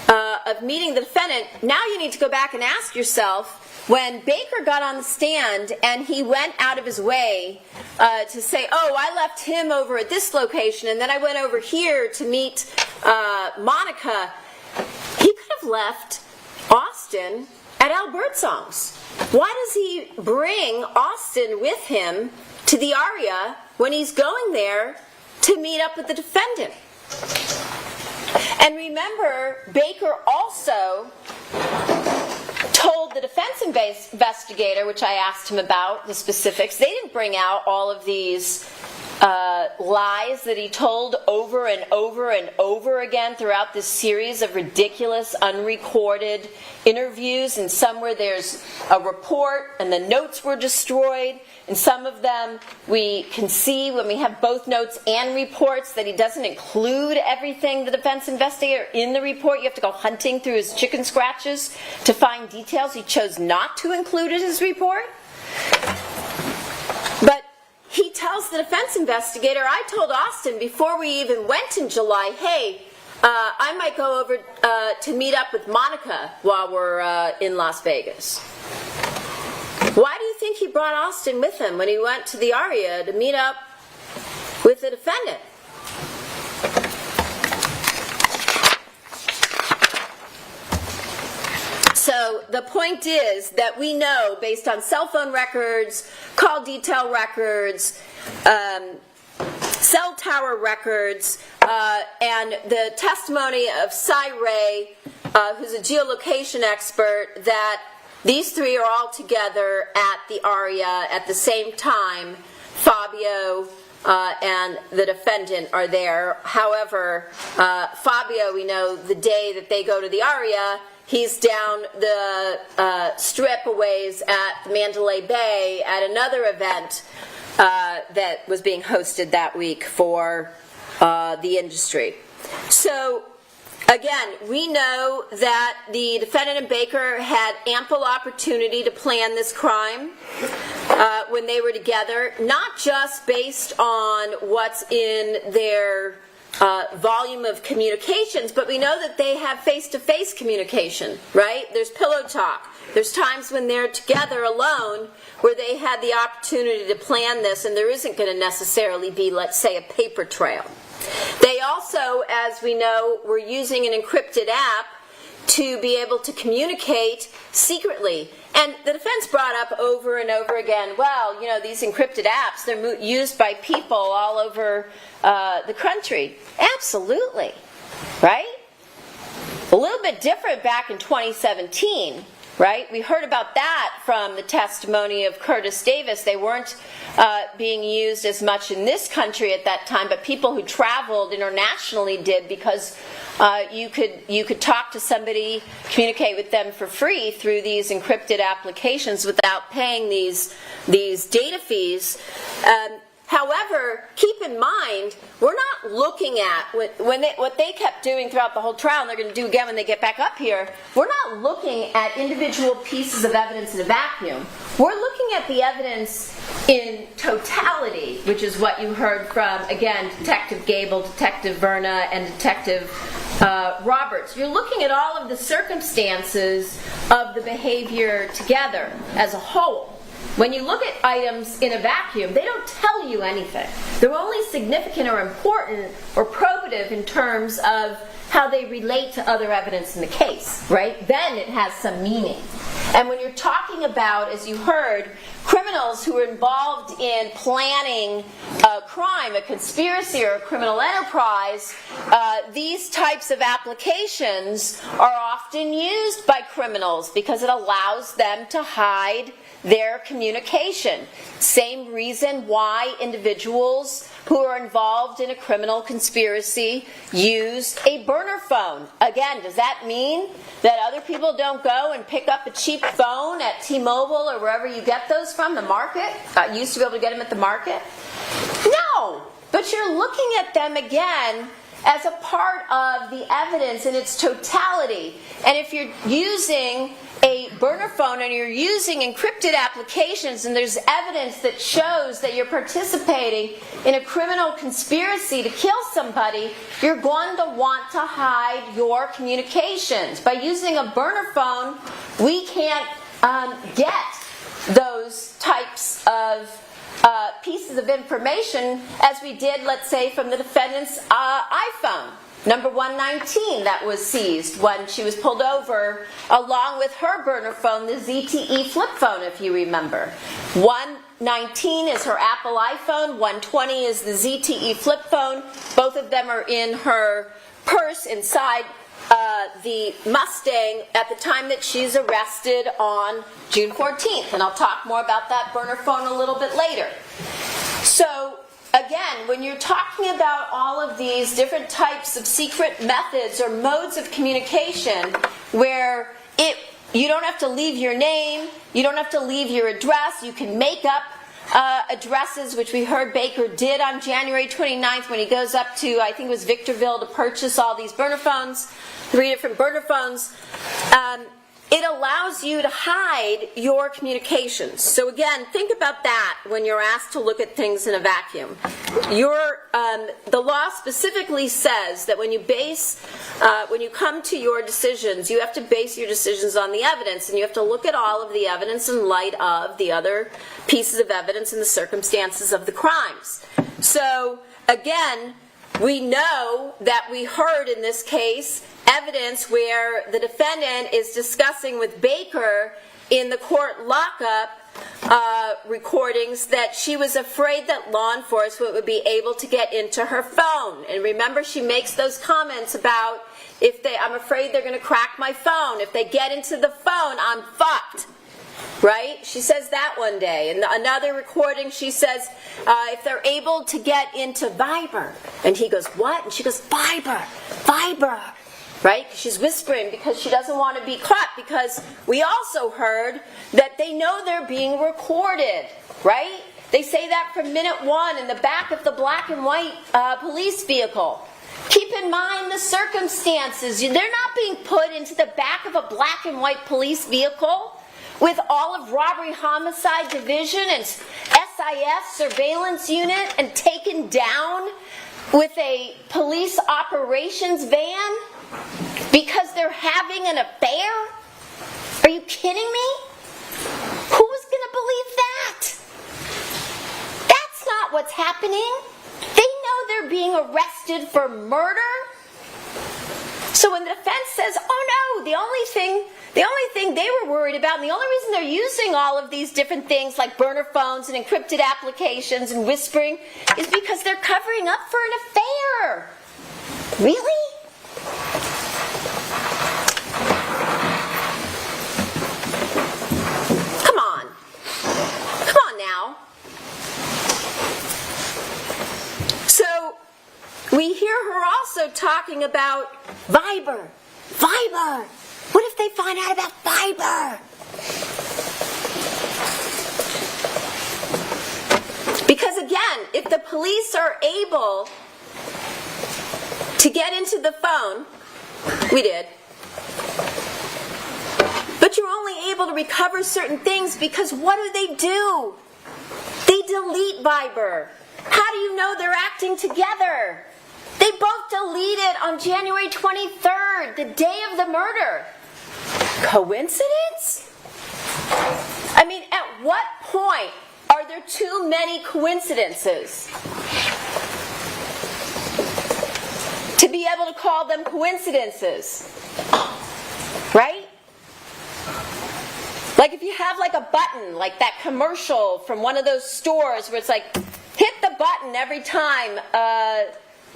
S4: of meeting the defendant, now you need to go back and ask yourself, when Baker got on the stand and he went out of his way to say, oh, I left him over at this location and then I went over here to meet Monica, he could have left Austin at Al Birdsong's. Why does he bring Austin with him to the ARIA when he's going there to meet up with the defendant? And remember, Baker also told the defense investigator, which I asked him about, the specifics, they didn't bring out all of these lies that he told over and over and over again throughout this series of ridiculous, unrecorded interviews, and some where there's a report and the notes were destroyed, and some of them we can see when we have both notes and reports that he doesn't include everything, the defense investigator, in the report. You have to go hunting through his chicken scratches to find details he chose not to include in his report. But he tells the defense investigator, I told Austin before we even went in July, hey, I might go over to meet up with Monica while we're in Las Vegas. Why do you think he brought Austin with him when he went to the ARIA to meet up with the defendant? So the point is that we know, based on cell phone records, call detail records, cell tower records, and the testimony of Cy Ray, who's a geolocation expert, that these three are all together at the ARIA at the same time. Fabio and the defendant are there. However, Fabio, we know the day that they go to the ARIA, he's down the strip a ways at the Mandalay Bay at another event that was being hosted that week for the industry. So, again, we know that the defendant and Baker had ample opportunity to plan this crime when they were together, not just based on what's in their volume of communications, but we know that they have face-to-face communication, right? There's pillow talk. There's times when they're together alone where they had the opportunity to plan this, and there isn't going to necessarily be, let's say, a paper trail. They also, as we know, were using an encrypted app to be able to communicate secretly. And the defense brought up over and over again, well, these encrypted apps, they're used by people all over the country. Absolutely, right? A little bit different back in 2017 right? We heard about that from the testimony of Curtis Davis. They weren't being used as much in this country at that time, but people who traveled internationally did, because you could talk to somebody, communicate with them for free through these encrypted applications without paying these data fees. However, keep in mind, we're not looking at what they kept doing throughout the whole trial, and they're going to do again when they get back up here. We're not looking at individual pieces of evidence in a vacuum. We're looking at the evidence in totality, which is what you heard from, again, Detective Gable, Detective Verna, and Detective Roberts. You're looking at all of the circumstances of the behavior together as a whole. When you look at items in a vacuum, they don't tell you anything. They're only significant or important or probative in terms of how they relate to other evidence in the case, right? Then it has some meaning. And when you're talking about, as you heard, criminals who are involved in planning a crime, a conspiracy, or a criminal enterprise, these types of applications are often used by criminals because it allows them to hide their communication. Same reason why individuals who are involved in a criminal conspiracy use a burner phone. Again, does that mean that other people don't go and pick up a cheap phone at T-Mobile or wherever you get those from, the market? You used to be able to get them at the market? No, but you're looking at them again as a part of the evidence in its totality. And if you're using a burner phone and you're using encrypted applications and there's evidence that shows that you're participating in a criminal conspiracy to kill somebody, you're going to want to hide your communications. By using a burner phone, we can't get those types of pieces of information as we did, let's say, from the defendant's iPhone. Number 119 that was seized when she was pulled over, along with her burner phone, the ZTE flip phone, if you remember. 119 is her Apple iPhone, 120 is the ZTE flip phone. Both of them are in her purse inside the Mustang at the time that she's arrested on June 14th. And I'll talk more about that burner phone a little bit later. So, again, when you're talking about all of these different types of secret methods or modes of communication where you don't have to leave your name, you don't have to leave your address, you can make up addresses, which we heard Baker did on January 29th when he goes up to, I think it was Victorville, to purchase all these burner phones, 3 different burner phones. It allows you to hide your communications. So again, think about that when you're asked to look at things in a vacuum. The law specifically says that when you come to your decisions, you have to base your decisions on the evidence, and you have to look at all of the evidence in light of the other pieces of evidence and the circumstances of the crimes. So again, we know that we heard in this case evidence where the defendant is discussing with Baker in the court lockup recordings that she was afraid that law enforcement would be able to get into her phone. And remember, she makes those comments about, I'm afraid they're going to crack my phone. If they get into the phone, I'm fucked. Right? She says that one day. And another recording, she says, if they're able to get into Viber. And he goes, what? And she goes, Viber. Right? She's whispering because she doesn't want to be caught, because we also heard that they know they're being recorded. Right? They say that from minute 1 in the back of the black and white police vehicle. Keep in mind the circumstances. They're not being put into the back of a black and white police vehicle with all of Robbery Homicide Division and SIS surveillance unit and taken down with a police operations van because they're having an affair? Are you kidding me? Who's going to believe that? That's not what's happening. They know they're being arrested for murder. So when the defense says, oh no, the only thing they were worried about, and the only reason they're using all of these different things like burner phones and encrypted applications and whispering is because they're covering up for an affair. Really? also talking about Viber. Viber! What if they find out about Viber? Because again, if the police are able to get into the phone, we did, but you're only able to recover certain things because what do? They delete Viber. How do you know they're acting together? They both deleted on January 23rd, the day of the murder. Coincidence? I mean, at what point are there too many coincidences to be able to call them coincidences? Right? Like if you have like a button, like that commercial from one of those stores where it's like, hit the button every time,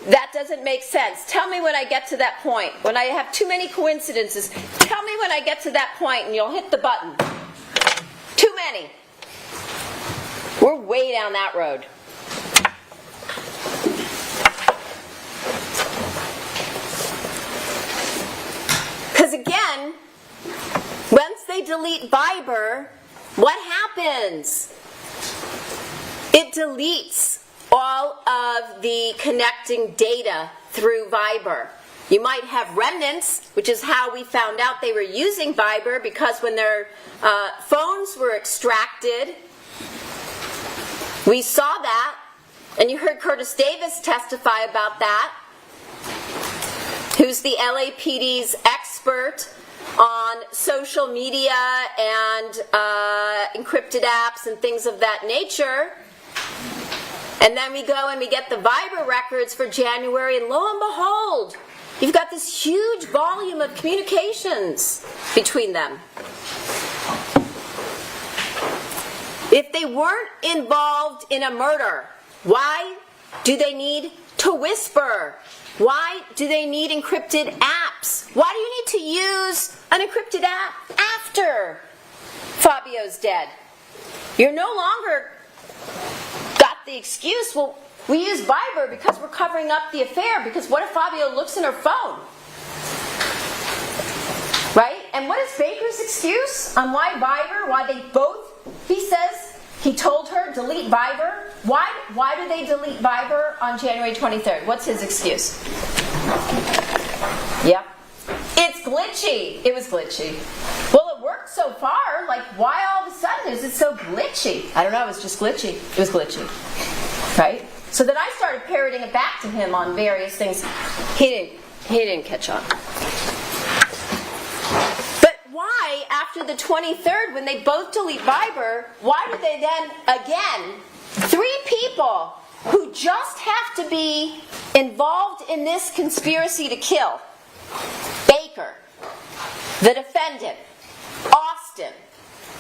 S4: that doesn't make sense. Tell me when I get to that point. When I have too many coincidences, tell me when I get to that point and you'll hit the button. Too many. We're way down that road. Because again, once they delete Viber, what happens? It deletes all of the connecting data through Viber. You might have remnants, which is how we found out they were using Viber, because when their phones were extracted, we saw that, and you heard Curtis Davis testify about that, who's the LAPD's expert on social media and encrypted apps and things of that nature. And then we go and we get the Viber records for January, and lo and behold, you've got this huge volume of communications between them. If they weren't involved in a murder, why do they need to whisper? Why do they need encrypted apps? Why do you need to use an encrypted app after Fabio's dead? You're no longer got the excuse, well, we use Viber because we're covering up the affair, because what if Fabio looks in her phone? Right? And what is Baker's excuse on why Viber, why they both, he says, he told her, delete Viber. Why do they delete Viber on January 23rd? What's his excuse? Yep. It's glitchy. It was glitchy. Well, it worked so far. Like, why all of a sudden is it so glitchy? I don't know. It was just glitchy. It was glitchy. Right? So then I started parroting it back to him on various things. He didn't catch on. But why, after the 23rd, when they both delete Viber, why do they then, again, 3 people who just have to be involved in this conspiracy to kill, Baker, the defendant, Austin,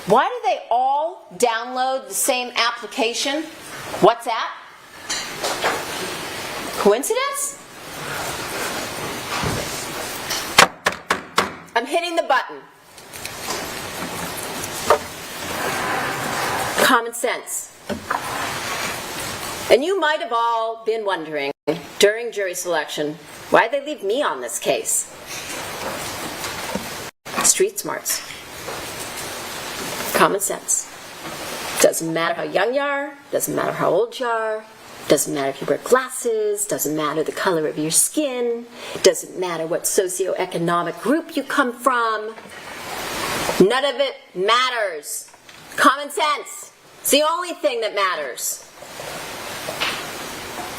S4: why do they all download the same application, WhatsApp? Coincidence? I'm hitting the button. Common sense. And you might have all been wondering during jury selection, why'd they leave me on this case? Street smarts. Common sense. Doesn't matter how young you are, doesn't matter how old you are, doesn't matter if you wear glasses, doesn't matter the color of your skin, doesn't matter what socioeconomic group you come from. None of it matters. Common sense. It's the only thing that matters.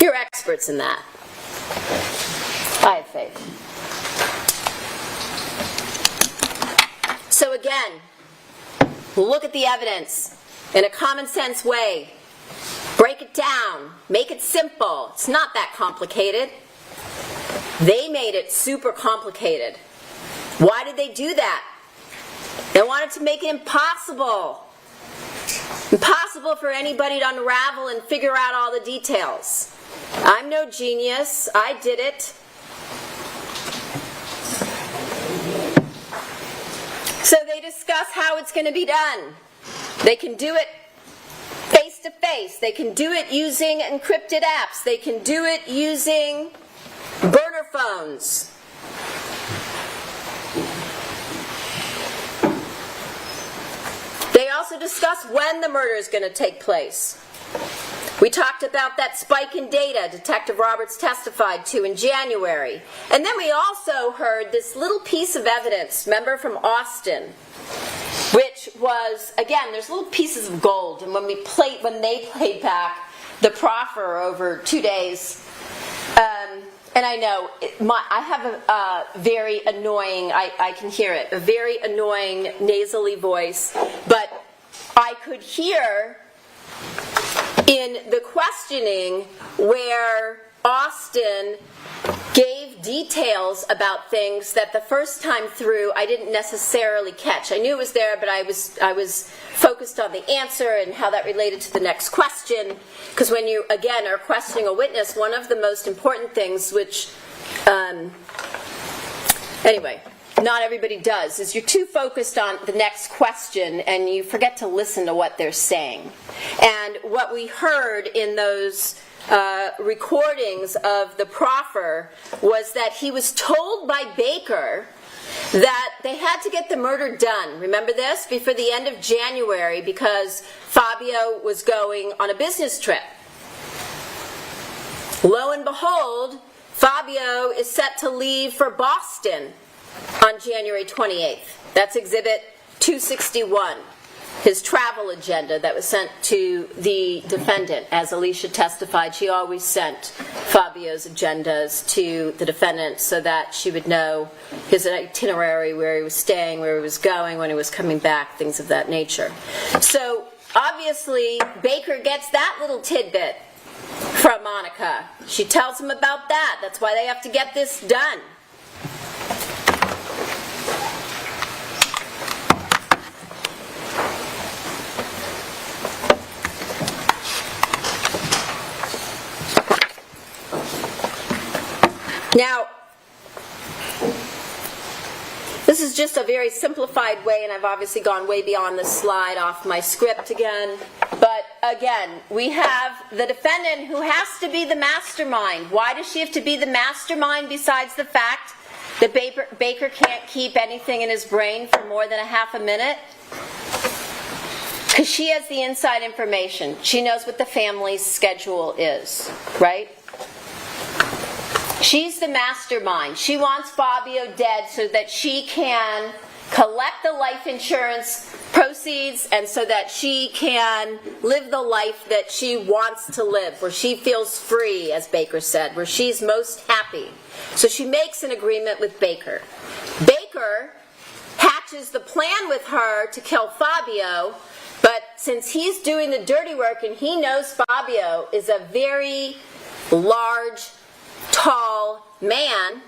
S4: You're experts in that. I have faith. So again, look at the evidence in a common sense way. Break it down. Make it simple. It's not that complicated. They made it super complicated. Why did they do that? They wanted to make it impossible. Impossible for anybody to unravel and figure out all the details. I'm no genius. I did it. So they discuss how it's going to be done. They can do it face to face. They can do it using encrypted apps. They can do it using burner burner phones. They also discuss when the murder is going to take place. We talked about that spike in data Detective Roberts testified to in January. And then we also heard this little piece of evidence, remember, from Austin, which was, again, there's little pieces of gold. And when they played back the proffer over 2 days, and I know, I have a very annoying, I can hear it, a very annoying nasally voice, but I could hear in the questioning where Austin gave details about things that the first time through I didn't necessarily catch. I knew it was there, but I was focused on the answer and how that related to the next question. Because when you, again, are questioning a witness, one of the most important things, which, anyway, not everybody does, is you're too focused on the next question and you forget to listen to what they're saying. And what we heard in those recordings of the proffer was that he was told by Baker that they had to get the murder done. Remember this? Before the end of January, because Fabio was going on a business trip. Lo and behold, Fabio is set to leave for Boston on January 28th. That's Exhibit 261, his travel agenda that was sent to the defendant. As Alicia testified, she always sent Fabio's agendas to the defendant so that she would know his itinerary, where he was staying, where he was going, when he was coming back, things of that nature. So obviously Baker gets that little tidbit from Monica. She tells him about that. That's why they have to get this done. Now, this is just a very simplified way, and I've obviously gone way beyond the slide off my script again. But again, we have the defendant who has to be the mastermind. Why does she have to be the mastermind besides the fact that Baker can't keep anything in his brain for more than a half a minute? Because she has the inside information. She knows what the family's schedule is, right? She's the mastermind. She wants Fabio dead so that she can collect the life insurance proceeds and so that she can live the life that she wants to live, where she feels free, as Baker said, where she's most happy. So she makes an agreement with Baker. Baker hatches the plan with her to kill Fabio, but since he's doing the dirty work and he knows Fabio is a very large, tall man,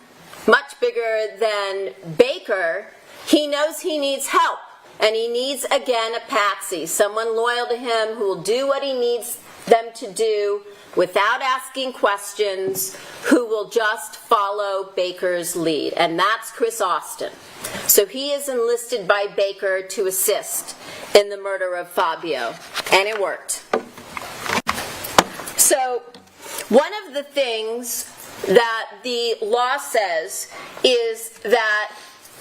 S4: much bigger than Baker, he knows he needs help. And he needs, again, a patsy, someone loyal to him who will do what he needs them to do without asking questions, who will just follow Baker's lead. And that's Chris Austin. So he is enlisted by Baker to assist in the murder of Fabio. And it worked. So one of the things that the law says is that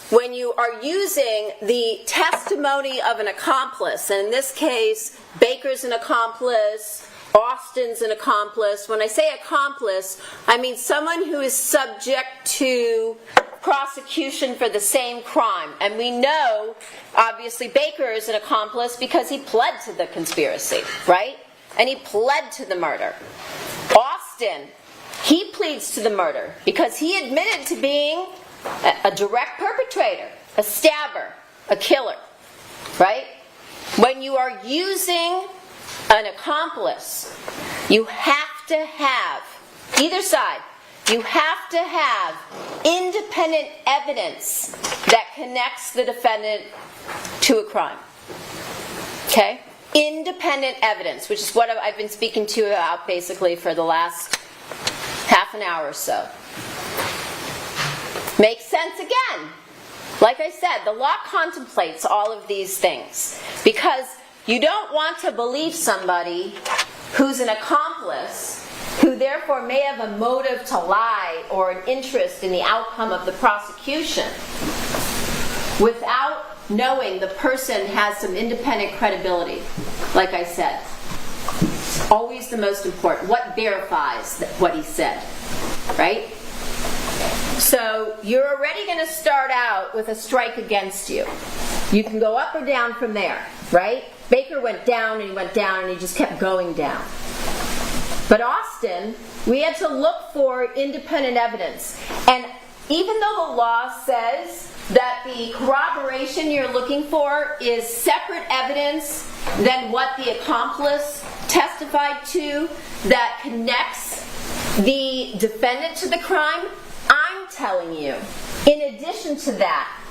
S4: when you are using the testimony of an accomplice, and in this case, Baker's an accomplice, Austin's an accomplice. When I say accomplice, I mean someone who is subject to prosecution for the same crime. And we know, obviously, Baker is an accomplice because he pled to the conspiracy, right? And he pled to the murder. Austin, he pleads to the murder because he admitted to being a direct perpetrator, a stabber, a killer, right? When you are using an accomplice, you have to have, either side, you have to have independent evidence that connects the defendant to a crime. Okay? Independent evidence, which is what I've been speaking to you about basically for the last half an hour or so. Makes sense again. Like I said, the law contemplates all of these things because you don't want to believe somebody who's an accomplice who therefore may have a motive to lie or an interest in the outcome of the prosecution, without knowing the person has some independent credibility, like I said. It's always the most important. What verifies what he said, right? So you're already going to start out with a strike against you. You can go up or down from there, right? Baker went down and he went down and he just kept going down. But Austin, we had to look for independent evidence. And even though the law says that the corroboration you're looking for is separate evidence than what the accomplice testified to that connects the defendant to the crime, I'm telling you, in addition to that,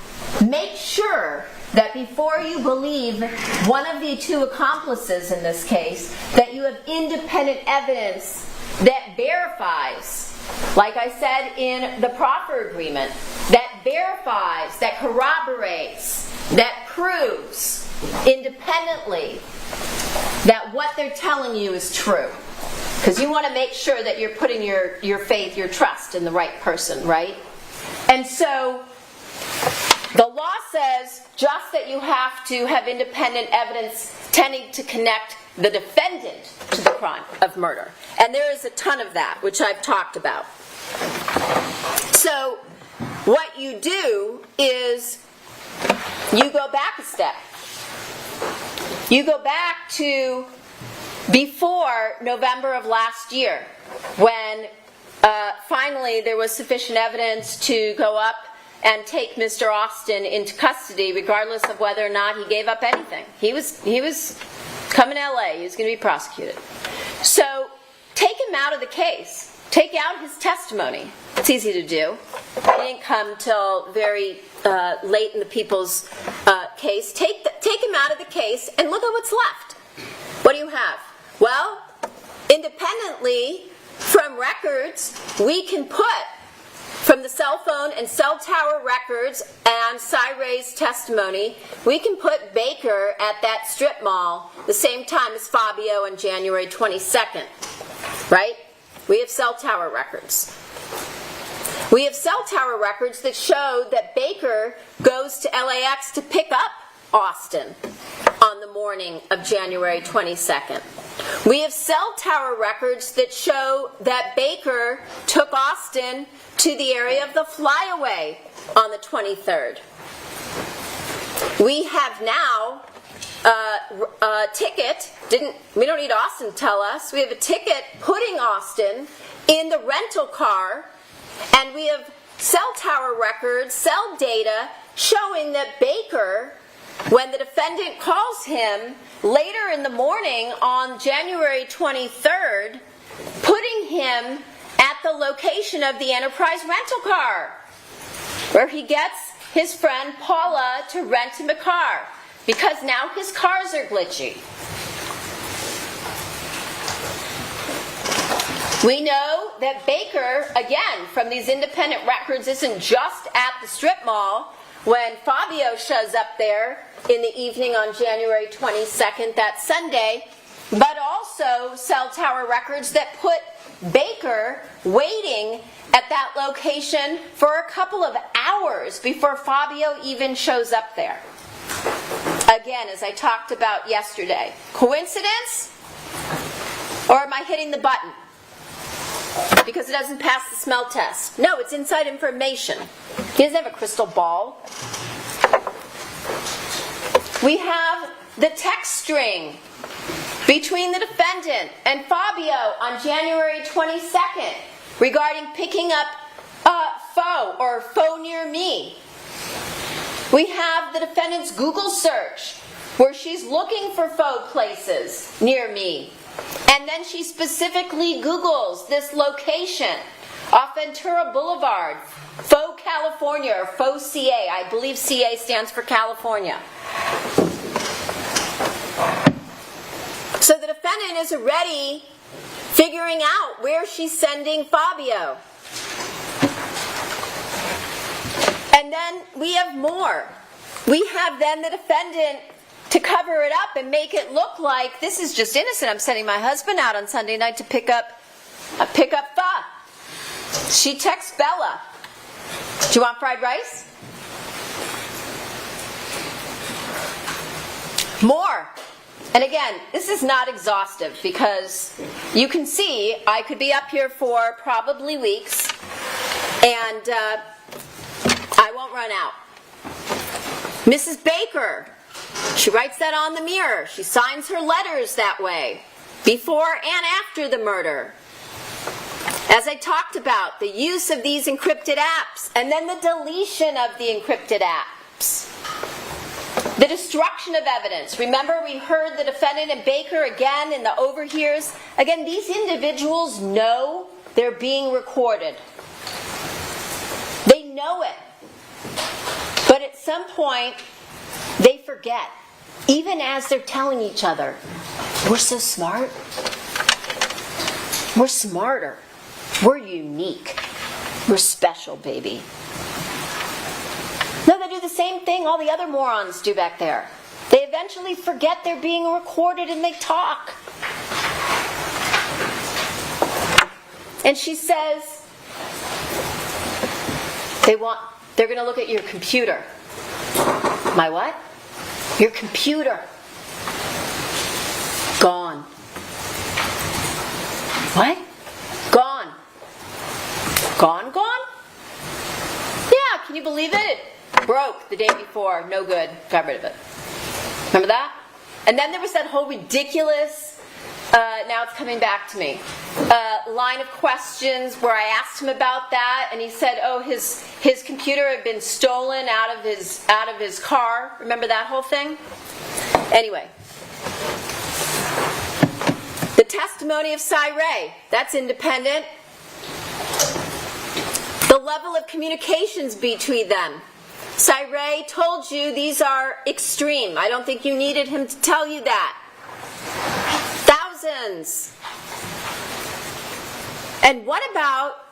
S4: make sure that before you believe one of the two accomplices in this case, that you have independent evidence that verifies, like I said in the proffer agreement, that verifies, that corroborates, that proves independently that what they're telling you is true. Because you want to make sure that you're putting your faith, your trust in the right person, right? And so the law says just that you have to have independent evidence tending to connect the defendant to the crime of murder. And there is a ton of that, which I've talked about. So what you do is you go back a step. You go back to before November of last year, when finally there was sufficient evidence to go up and take Mr. Austin into custody, regardless of whether or not he gave up anything. He was coming to LA. He was going to be prosecuted. So take him out of the case. Take out his testimony. It's easy to do. He didn't come till very late in the people's case. Take him out of the case and look at what's left. What do you have? Well, independently from records, we can put from the cell phone and cell tower records and Cyray's testimony, we can put Baker at that strip mall the same time as Fabio on January 22nd, right? We have cell tower records. We have cell tower records that show that Baker goes to LAX to pick up Austin on the morning of January 22nd. We have cell tower records that show that Baker took Austin to the area of the flyaway on the 23rd. We have now a ticket, we don't need Austin to tell us, we have a ticket putting Austin in the rental car, and we have cell tower records, cell data, showing that Baker, when the defendant calls him later in the morning on January 23rd, putting him at the location of the Enterprise rental car, where he gets his friend Paula to rent him a car, because now his cars are glitchy. We know that Baker, again, from these independent records, isn't just at the strip mall when Fabio shows up there in the evening on January 22nd, that Sunday, but also cell tower records that put Baker waiting at that location for a couple of hours before Fabio even shows up there. Again, as I talked about yesterday, coincidence? Or am I hitting the button because it doesn't pass the smell test? No, it's inside information. He doesn't have a crystal ball. We have the text string between the defendant and Fabio on January 22nd regarding picking up faux or faux near me. We have the defendant's Google search where she's looking for faux places near me. And then she specifically Googles this location off Ventura Boulevard, faux California or faux CA. I believe CA stands for California. So the defendant is already figuring out where she's sending Fabio. And then we have more. We have then the defendant to cover it up and make it look like this is just innocent. I'm sending my husband out on Sunday night to pick up I pick up Fa. She texts Bella. Do you want fried rice? More. And again, this is not exhaustive because you can see I could be up here for probably weeks and I won't run out. Mrs. Baker, she writes that on the mirror. She signs her letters that way, before and after the murder. As I talked about, the use of these encrypted apps and then the deletion of the encrypted apps. The destruction of evidence. Remember, we heard the defendant and Baker again in the overhears. Again, these individuals know they're being recorded. They know it. But at some point, they forget. Even as they're telling each other, we're so smart. We're smarter. We're unique. We're special, baby. No, they do the same thing all the other morons do back there. They eventually forget they're being recorded and they talk. And she says, they're going to look at your computer. My what? Your computer. Gone. What? Gone. Gone? Yeah, can you believe it? It broke the day before. No good. Got rid of it. Remember that? And then there was that whole ridiculous, now it's coming back to me, line of questions where I asked him about that, and he said, oh, his computer had been stolen out of his car. Remember that whole thing? Anyway. The testimony of Cyree, that's independent. The level of communications between them. Cyree told you these are extreme. I don't think you needed him to tell you that. Thousands. And what about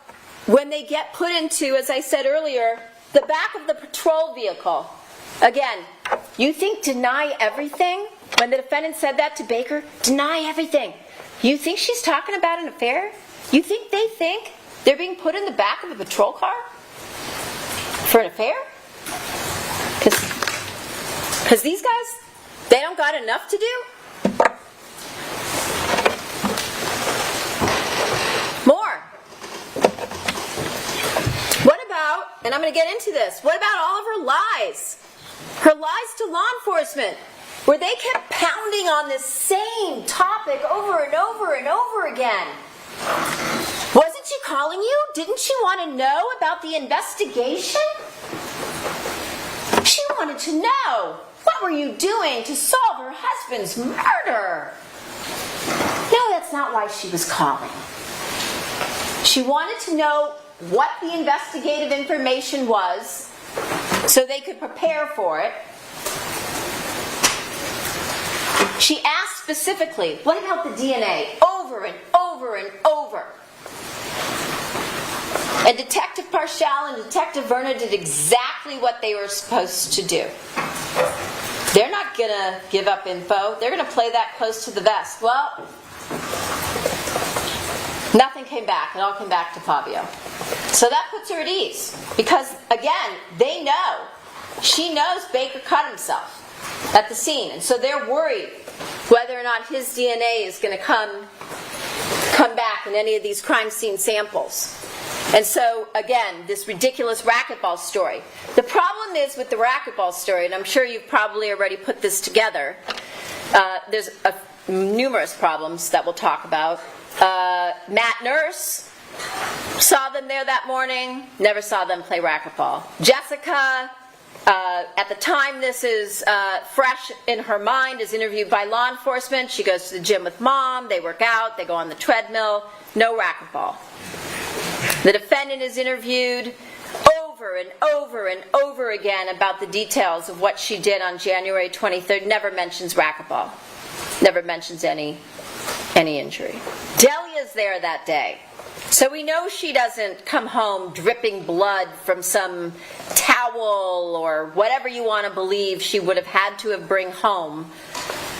S4: when they get put into, as I said earlier, the back of the patrol vehicle? Again, you think deny everything? When the defendant said that to Baker, deny everything. You think she's talking about an affair? You think they think they're being put in the back of a patrol car for an affair? Because these guys, they don't got enough to do? More. What about, and I'm going to get into this, what about all of her lies? Her lies to law enforcement, where they kept pounding on this same topic over and over and over again. Wasn't she calling you? Didn't she want to know about the investigation? She wanted to know, what were you doing to solve her husband's murder? No, that's not why she was calling. She wanted to know what the investigative information was so they could prepare for it. She asked specifically, what about the DNA? Over and over and over. And Detective Parshall and Detective Verna did exactly what they were supposed to do. They're not going to give up info. They're going to play that close to the vest. Well, nothing came back. It all came back to Fabio. So that puts her at ease. Because, again, they know. She knows Baker cut himself at the scene. And so they're worried whether or not his DNA is going to come back in any of these crime scene samples. And so, again, this ridiculous racquetball story. The problem is with the racquetball story, and I'm sure you've probably already put this together, there's numerous problems that we'll talk about. Matt Nurse saw them there that morning, never saw them play racquetball. Jessica, at the time this is fresh in her mind, is interviewed by law enforcement. She goes to the gym with mom, they work out, they go on the treadmill, no racquetball. The defendant is interviewed over and over and over again about the details of what she did on January 23rd. Never mentions racquetball. Never mentions any injury. Delia's there that day. So we know she doesn't come home dripping blood from some towel or whatever you want to believe she would have had to have bring home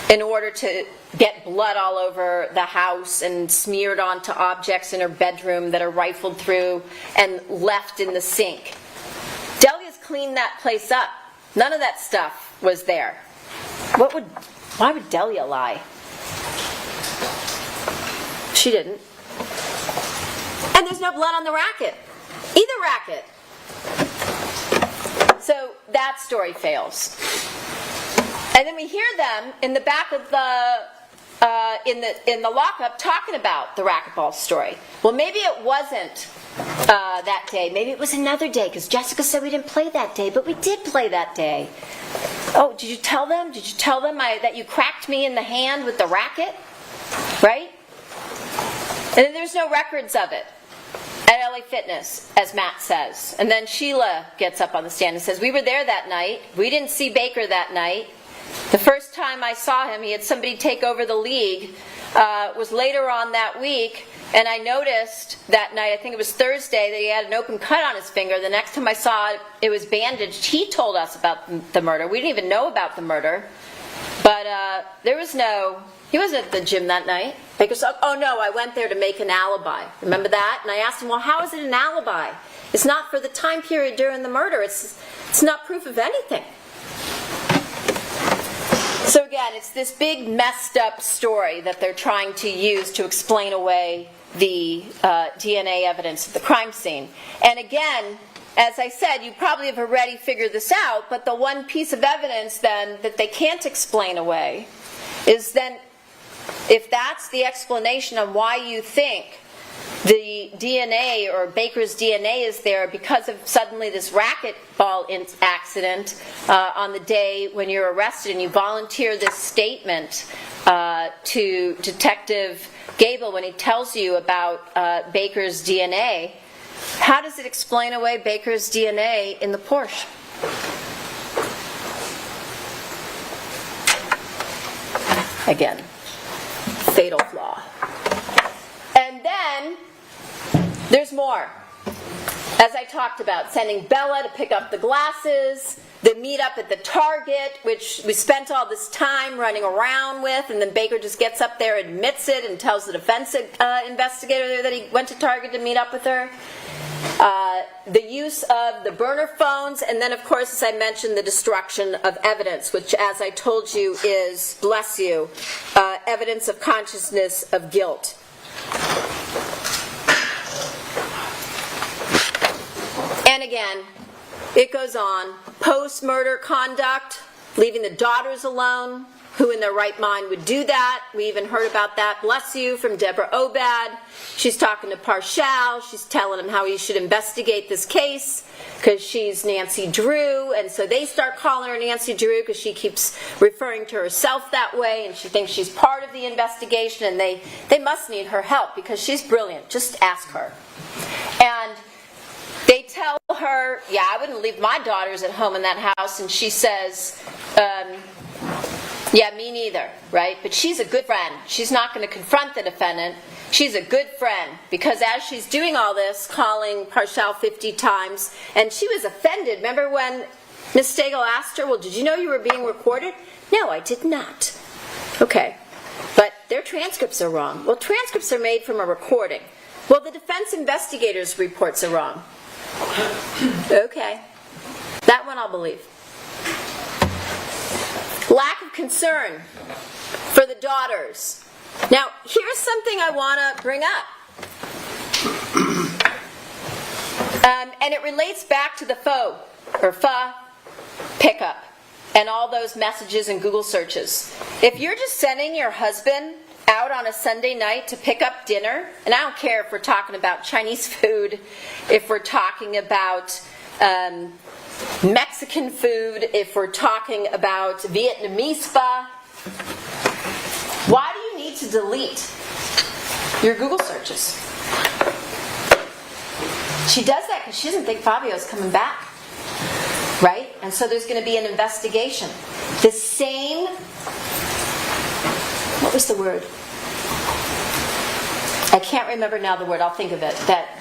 S4: in order to get blood all over the house and smeared onto objects in her bedroom that are rifled through and left in the sink. Delia's cleaned that place up. None of that stuff was there. Why would Delia lie? She didn't. And there's no blood on the racket. Either racket. So that story fails. And then we hear them in the back of in the lockup talking about the racquetball story. Well, maybe it wasn't that day. Maybe it was another day, because Jessica said we didn't play that day, but we did play that day. Oh, did you tell them? Did you tell them that you cracked me in the hand with the racket? Right? And then there's no records of it at LA Fitness, as Matt says. And then Sheila gets up on the stand and says, we were there that night. We didn't see Baker that night. The first time I saw him, he had somebody take over the league. Was later on that week, and I noticed that night, I think it was Thursday, that he had an open cut on his finger. The next time I saw it, it was bandaged. He told us about the murder. We didn't even know about the murder. But there was he wasn't at the gym that night. Baker said, oh no, I went there to make an alibi. Remember that? And I asked him, well, how is it an alibi? It's not for the time period during the murder. It's not proof of anything. So again, it's this big messed up story that they're trying to use to explain away the DNA evidence of the crime scene. And again, as I said, you probably have already figured this out, but the one piece of evidence then that they can't explain away is then, if that's the explanation on why you think the DNA or Baker's DNA is there because of suddenly this racquetball accident on the day when you're arrested, and you volunteer this statement to Detective Gable when he tells you about Baker's DNA, how does it explain away Baker's DNA in the Porsche? Again, fatal flaw. And then there's more. As I talked about, sending Bella to pick up the glasses, the meet up at the Target, which we spent all this time running around with, and then Baker just gets up there, admits it, and tells the defense investigator there that he went to Target to meet up with her. The use of the burner phones, and then of course, as I mentioned, the destruction of evidence, which, as I told you, is, bless you, evidence of consciousness of guilt. And again, it goes on. Post-murder conduct, leaving the daughters alone. Who in their right mind would do that? We even heard about that, bless you, from Deborah Obad. She's talking to Parshall. She's telling him how he should investigate this case because she's Nancy Drew. And so they start calling her Nancy Drew because she keeps referring to herself that way, and she thinks she's part of the investigation, and they must need her help because she's brilliant. Just ask her. And they tell her, yeah, I wouldn't leave my daughters at home in that house. And she says, yeah, me neither, right? But she's a good friend. She's not going to confront the defendant. She's a good friend because as she's doing all this, calling Parshall 50 times, and she was offended. Remember when Ms. Stagel asked her, well, did you know you were being recorded? No, I did not. Okay, but their transcripts are wrong. Well, transcripts are made from a recording. Well, the defense investigator's reports are wrong. Okay, that one I'll believe. Lack of concern for the daughters. Now, here's something I want to bring up. And it relates back to the FA pickup and all those messages and Google searches. If you're just sending your husband out on a Sunday night to pick up dinner, and I don't care if we're talking about Chinese food, if we're talking about Mexican food, if we're talking about Vietnamese pho, why do you need to delete your Google searches? She does that because she doesn't think Fabio's coming back, right? And so there's going to be an investigation. The same, what was the word? I can't remember now the word, I'll think of it, that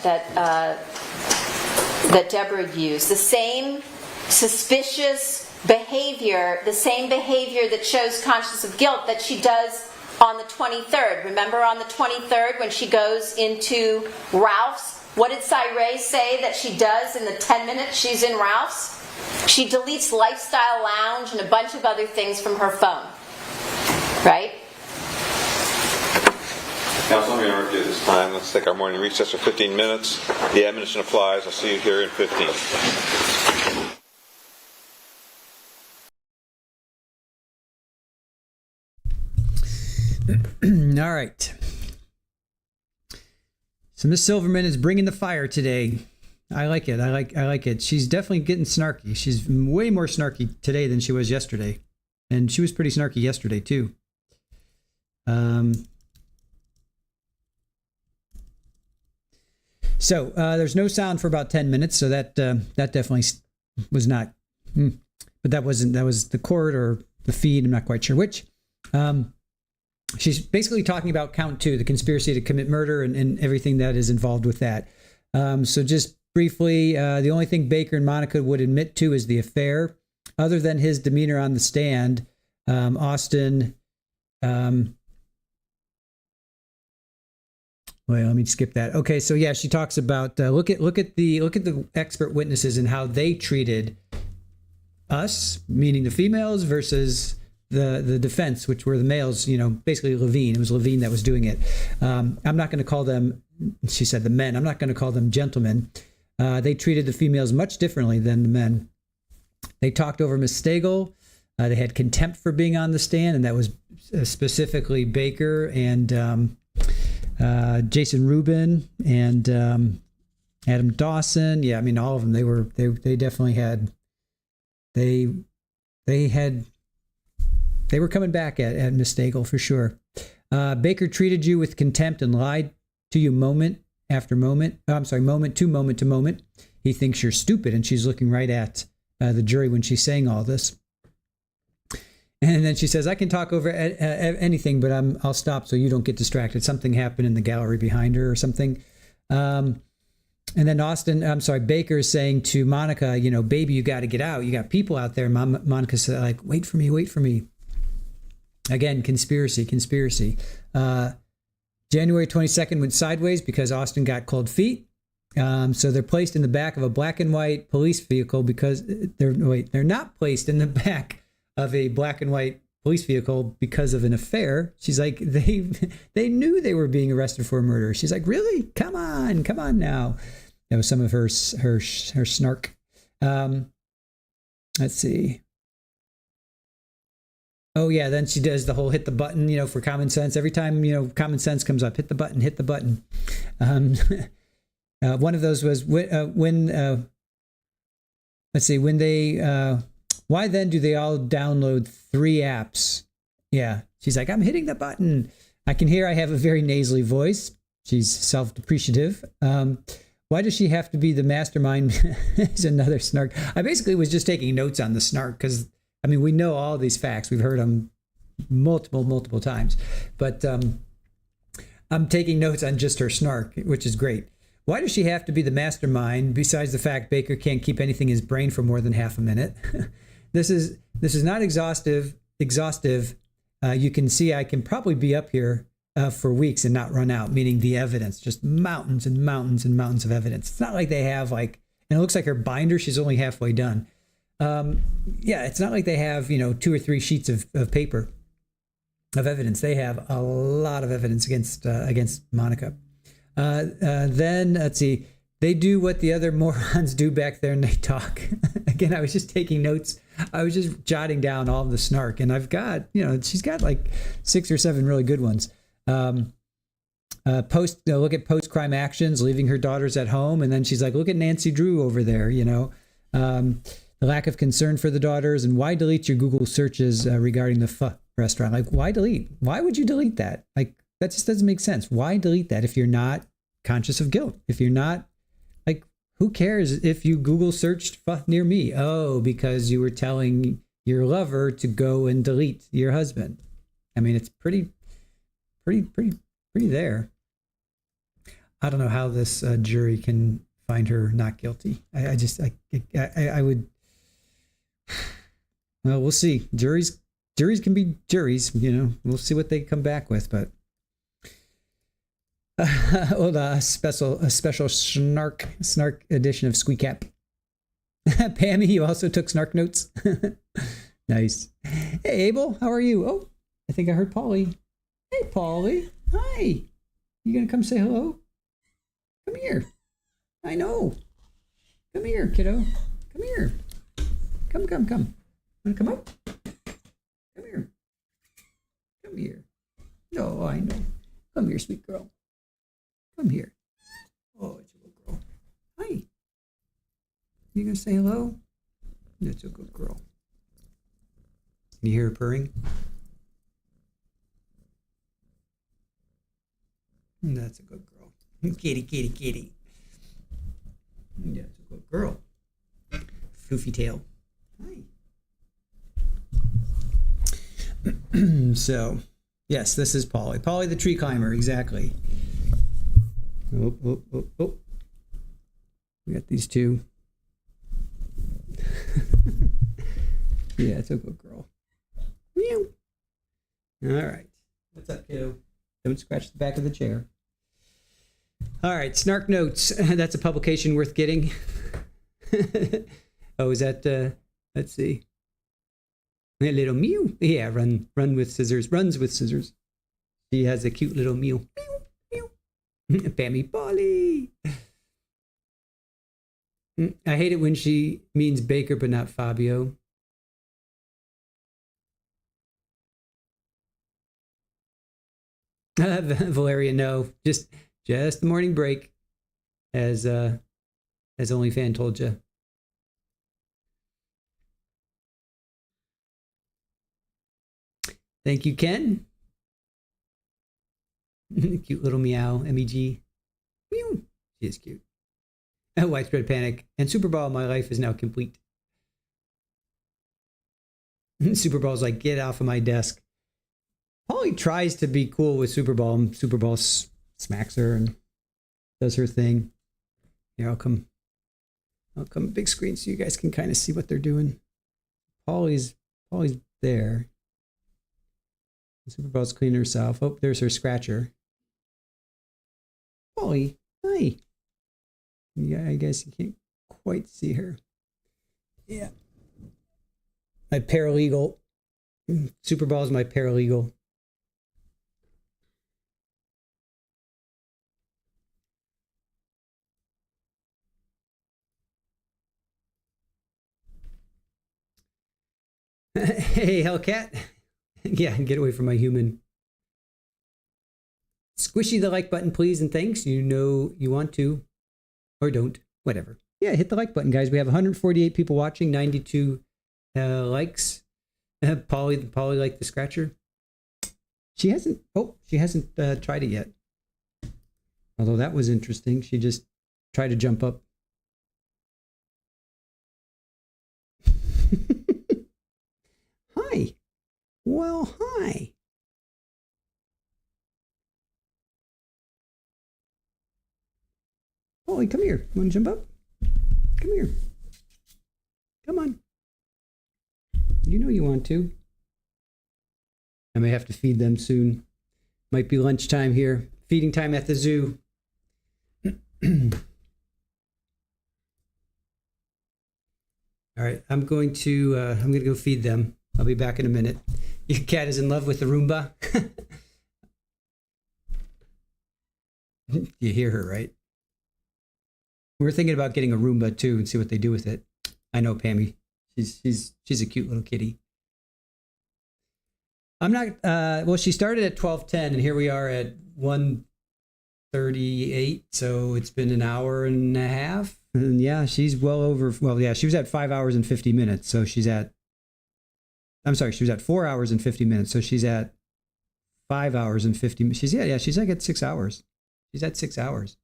S4: Deborah used. The same suspicious behavior, the same behavior that shows consciousness of guilt that she does on the 23rd. Remember on the 23rd when she goes into Ralph's? What did Cyree say that she does in the 10 minutes she's in Ralph's? She deletes Lifestyle Lounge and a bunch of other things from her phone. Right?
S6: Council, let me interrupt you at this time. Let's take our morning recess for 15 minutes. The admonition applies. I'll see you here in 15.
S1: All right. So Miss Silverman is bringing the fire today. I like it. I like it. She's definitely getting snarky. She's way more snarky today than she was yesterday. And she was pretty snarky yesterday too. So there's no sound for about 10 minutes. So that definitely was not, but that was the cord or the feed. I'm not quite sure which. She's basically talking about count 2, the conspiracy to commit murder and everything that is involved with that. So just briefly, the only thing Baker and Monica would admit to is the affair. Other than his demeanor on the stand, Austin... Wait, let me skip that. Okay, so yeah, she talks about look at the expert witnesses and how they treated us, meaning the females, versus the defense, which were the males. You know, basically Levine. It was Levine that was doing it. I'm not going to call them. She said the men. I'm not going to call them gentlemen. They treated the females much differently than the men. They talked over Miss Stagel. They had contempt for being on the stand, and that was specifically Baker and. Jason Rubin and Adam Dawson. Yeah, I mean all of them. They definitely had they were coming back at Miss Stagel for sure. Baker treated you with contempt and lied to you moment after moment. Moment to moment to moment. He thinks you're stupid, and she's looking right at the jury when she's saying all this. And then she says, I can talk over anything, but I'll stop so you don't get distracted. Something happened in the gallery behind her or something. And then Baker is saying to Monica, you know, baby, you got to get out. You got people out there. Monica said, like, wait for me. Again, conspiracy. January 22nd went sideways because Austin got cold feet. So they're placed in the back of a black and white police vehicle because they're not placed in the back of a black and white police vehicle because of an affair. She's like, they knew they were being arrested for murder. She's like, really? Come on now. That was some of her snark. Let's see. Oh yeah, then she does the whole hit the button, you know, for common sense. Every time, you know, common sense comes up, hit the button. One of those was when they why then do they all download 3 apps? Yeah. She's like, I'm hitting the button. I can hear I have a very nasally voice. She's self-depreciative. Why does she have to be the mastermind? Is another snark. I basically was just taking notes on the snark because, I mean, we know all these facts. We've heard them multiple times. But I'm taking notes on just her snark, which is great. Why does she have to be the mastermind besides the fact Baker can't keep anything in his brain for more than half a minute? This is not exhaustive. You can see I can probably be up here for weeks and not run out, meaning the evidence, just mountains and mountains and mountains of evidence. It's not like they have and it looks like her binder, she's only halfway done. It's not like they have, 2 or 3 sheets of paper of evidence. They have a lot of evidence against Monica. Then let's see. They do what the other morons do back there and they talk. Again, I was just taking notes. I was just jotting down all of the snark. And I've got, she's got like 6 or 7 really good ones. Look at post-crime actions, leaving her daughters at home. And then she's like, look at Nancy Drew over there, the lack of concern for the daughters. And why delete your Google searches regarding the pho restaurant? Like, why delete? Why would you delete that? Like, that just doesn't make sense. Why delete that if you're not conscious of guilt? If you're not, who cares if you Google searched pho near me? Oh, because you were telling your lover to go and delete your husband. I mean, it's pretty there. I don't know how this jury can find her not guilty. I would. Well, we'll see. Jury's juries can be juries, you know. We'll see what they come back with, but a special snark edition of Squeak Cap. Pammy, you also took snark notes. Nice. Hey, Abel, how are you? Oh, I think I heard Polly. Hey, Polly. Hi. You gonna come say hello? Come here. I know. Come here, kiddo. Come here. Come. Wanna come up? Come here. Come here. Oh, I know. Come here, sweet girl. Come here. Oh, it's a good girl. Hi. You gonna say hello? That's a good girl. Can you hear her purring? That's a good girl. Kitty. That's a good girl. Floofy tail. Hi. So, yes, this is Polly. Polly the tree climber, exactly. Oh. We got these two. Yeah, it's a good girl. Meow. All right. What's up, kiddo? Don't scratch the back of the chair. All right, Snark Notes. That's a publication worth getting. Oh, is that, let's see. A little mew. Yeah, run with scissors. Runs with scissors. She has a cute little mew. Mew. Pammy Polly. I hate it when she means Baker, but not Fabio. Valeria, no, just the morning break, as OnlyFan told you. Thank you, Ken. Cute little meow, MEG. Meow. She is cute. Widespread panic and Super Ball. My life is now complete. Super Ball's like, get off of my desk. Polly tries to be cool with Super Ball, and Super Ball smacks her and does her thing. Here, I'll come big screen so you guys can kind of see what they're doing. Polly's there. Super Ball's cleaning herself. Oh, there's her scratcher. Polly, hi. Yeah, I guess you can't quite see her. Yeah. My paralegal. Super Ball's my paralegal. Hey, Hellcat. Yeah, get away from my human. Squishy the like button, please, and thanks. You know you want to, or don't, whatever. Yeah, hit the like button, guys. We have 148 people watching, 92 likes. Polly liked the scratcher. She hasn't tried it yet. Although that was interesting. She just tried to jump up. Hi. Well, hi. Polly, come here. You want to jump up? Come here. Come on. You know you want to. I may have to feed them soon. Might be lunchtime here. Feeding time at the zoo. All right, I'm going to go feed them. I'll be back in a minute. Your cat is in love with the Roomba. You hear her, right? We're thinking about getting a Roomba too and see what they do with it. I know Pammy. She's a cute little kitty. I'm not. Well, she started at 12:10, and here we are at 1:38. So it's been an hour and a half. And yeah, she's well over. Well, yeah, she was at 5 hours and 50 minutes. So she's at. I'm sorry, she was at 4 hours and 50 minutes. So she's at 5 hours and 50. She's like at 6 hours. She's at 6 hours.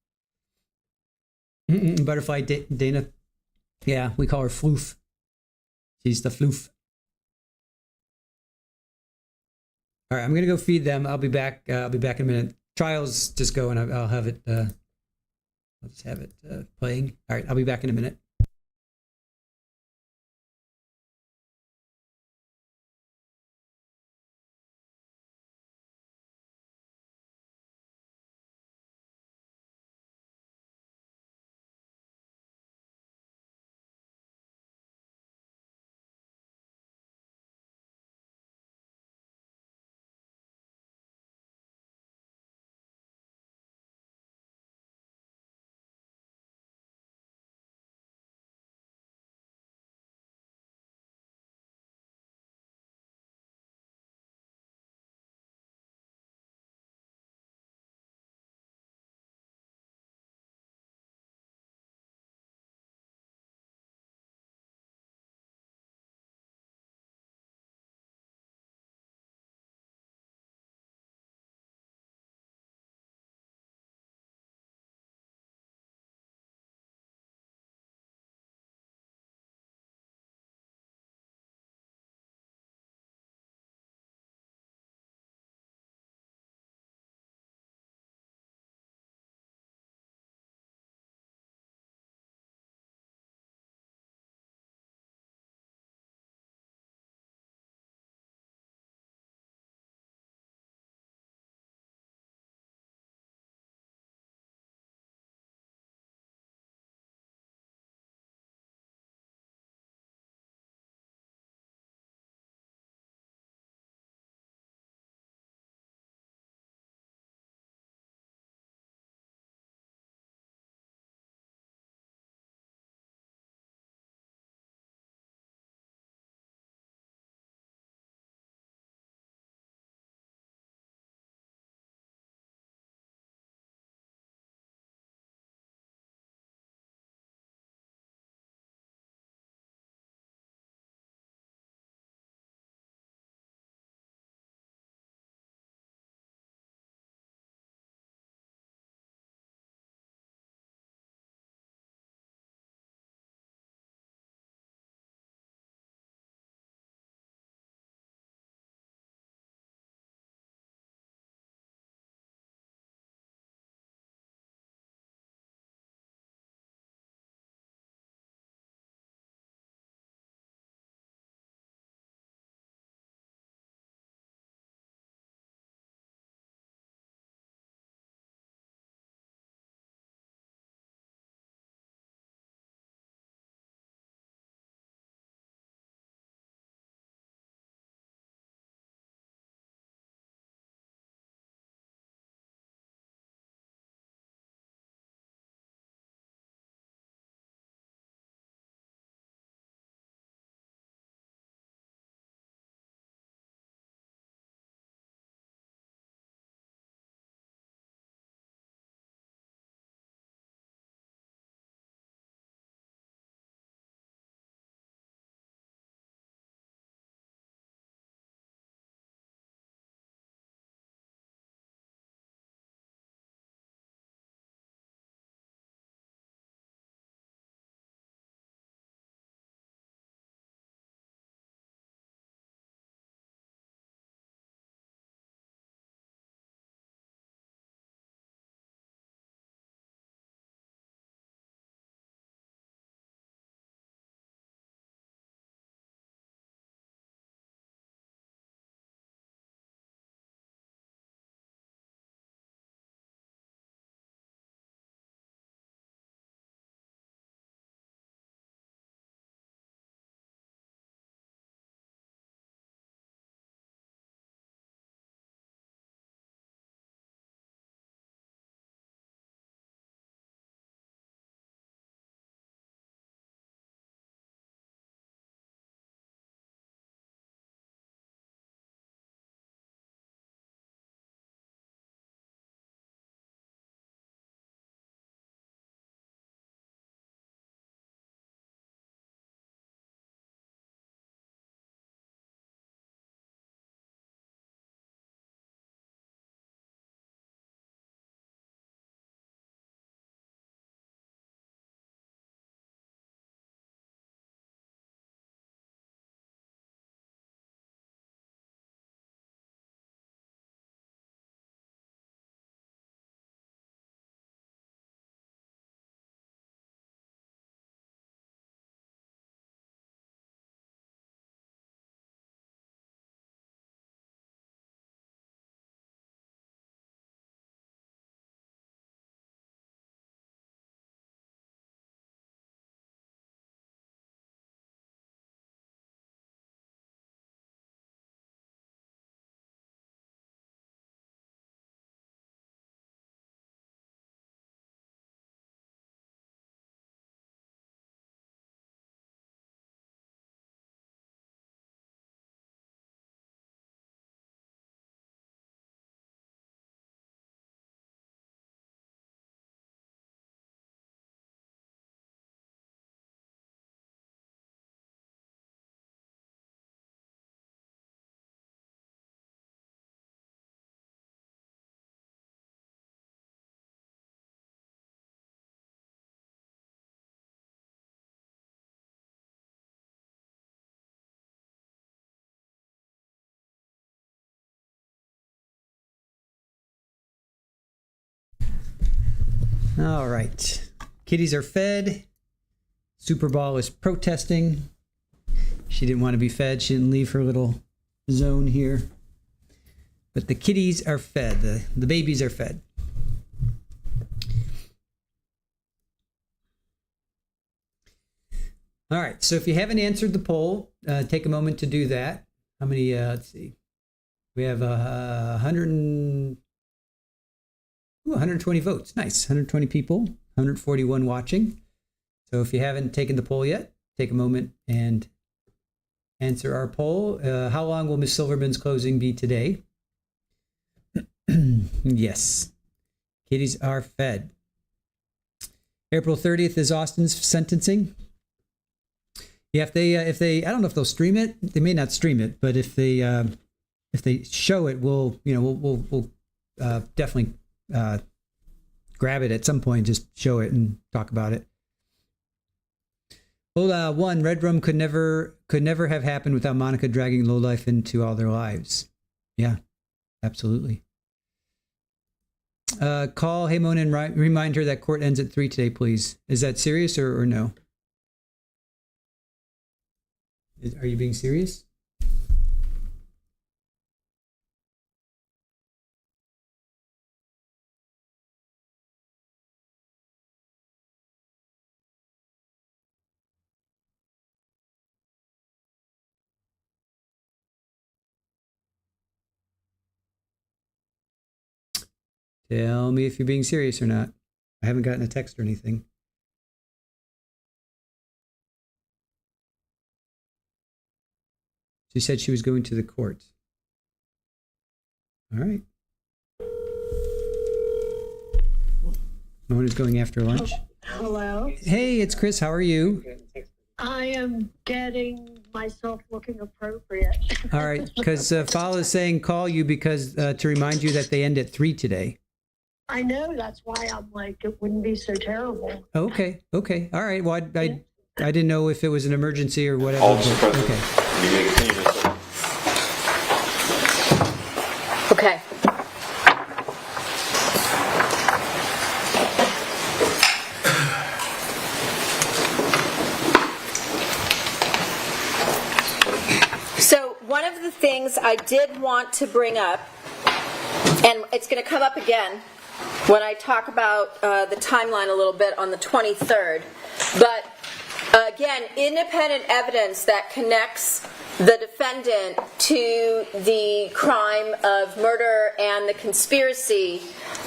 S1: Butterfly Dana. Yeah, we call her Floof. She's the Floof. All right, I'm gonna go feed them. I'll be back. I'll be back in a minute. Trials just go, and I'll have it. I'll just have it playing. All right, I'll be back in a minute. All right. Kitties are fed. Superball is protesting. She didn't want to be fed. She didn't leave her little zone here. But the kitties are fed. The babies are fed. All right. So if you haven't answered the poll, take a moment to do that. How many? Let's see. We have 120 votes. Nice. 120 people. 141 watching. So if you haven't taken the poll yet, take a moment and answer our poll. How long will Ms. Silverman's closing be today? Yes. Kitties are fed. April 30th is Austin's sentencing. Yeah, if they, I don't know if they'll stream it. They may not stream it, but if they show it, we'll definitely grab it at some point. Just show it and talk about it. Well, one, Red Room could never have happened without Monica dragging lowlife into all their lives. Yeah, absolutely. Call Haymon and remind her that court ends at 3 today, please. Is that serious or no? Are you being serious? Tell me if you're being serious or not. I haven't gotten a text or anything. She said she was going to the court. All right. Mona's going after lunch.
S7: Hello.
S1: Hey, it's Chris. How are you?
S7: I am getting myself looking appropriate.
S1: All right, because Fala is saying call you because to remind you that they end at 3 today.
S7: I know, that's why I'm like, it wouldn't be so terrible.
S1: Okay. All right. Well, I didn't know if it was an emergency or whatever.
S6: Officer
S1: But,
S6: President,
S1: okay.
S6: you make a payment.
S4: Okay. So one of the things I did want to bring up, and it's going to come up again when I talk about the timeline a little bit on the 23rd, but again, independent evidence that connects the defendant to the crime of murder and the conspiracy.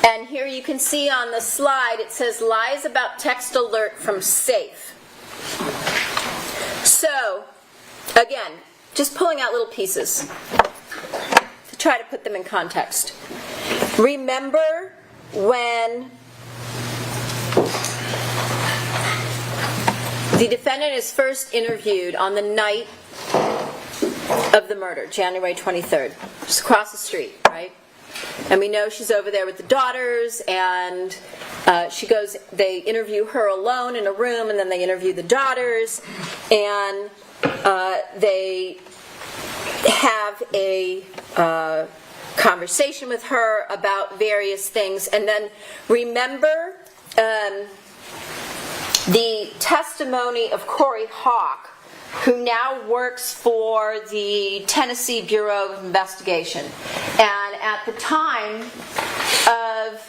S4: And here you can see on the slide, it says lies about text alert from safe. So, again, just pulling out little pieces to try to put them in context. Remember when the defendant is first interviewed on the night of the murder, January 23rd, just across the street, right? And we know she's over there with the daughters, and she goes, they interview her alone in a room, and then they interview the daughters, and they have a conversation with her about various things. And then remember the testimony of Corey Hawk, who now works for the Tennessee Bureau of Investigation. And at the time of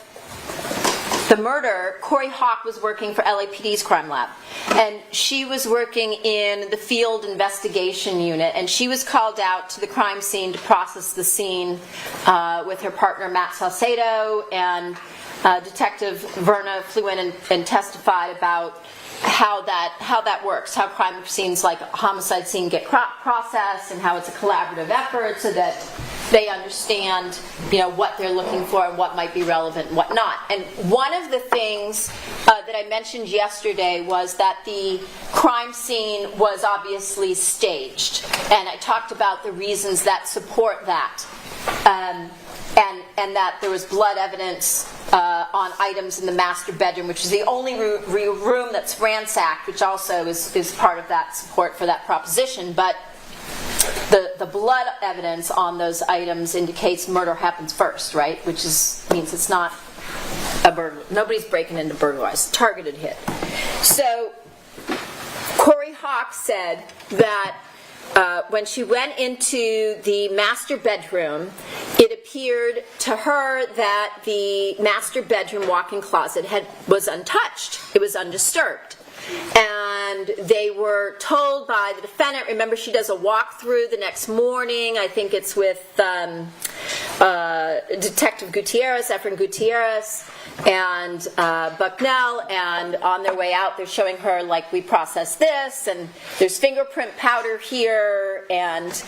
S4: the murder, Corey Hawk was working for LAPD's crime lab. And she was working in the field investigation unit. And she was called out to the crime scene to process the scene with her partner, Matt Salcedo. And Detective Verna flew in and testified about how that works, how crime scenes like a homicide scene get processed, and how it's a collaborative effort so that they understand, what they're looking for and what might be relevant and what not. And one of the things that I mentioned yesterday was that the crime scene was obviously staged, and I talked about the reasons that support that. And that there was blood evidence on items in the master bedroom, which is the only room that's ransacked, which also is part of that support for that proposition. But the blood evidence on those items indicates murder happens first, right? Which means it's not Nobody's breaking into burglarized. Targeted hit. So Corey Hawk said that when she went into the master bedroom, it appeared to her that the master bedroom walk-in closet was untouched. It was undisturbed. And they were told by the defendant, remember she does a walkthrough the next morning, I think it's with Detective Gutierrez, Efren Gutierrez, and Bucknell, and on their way out they're showing her, like, we processed this, and there's fingerprint powder here, and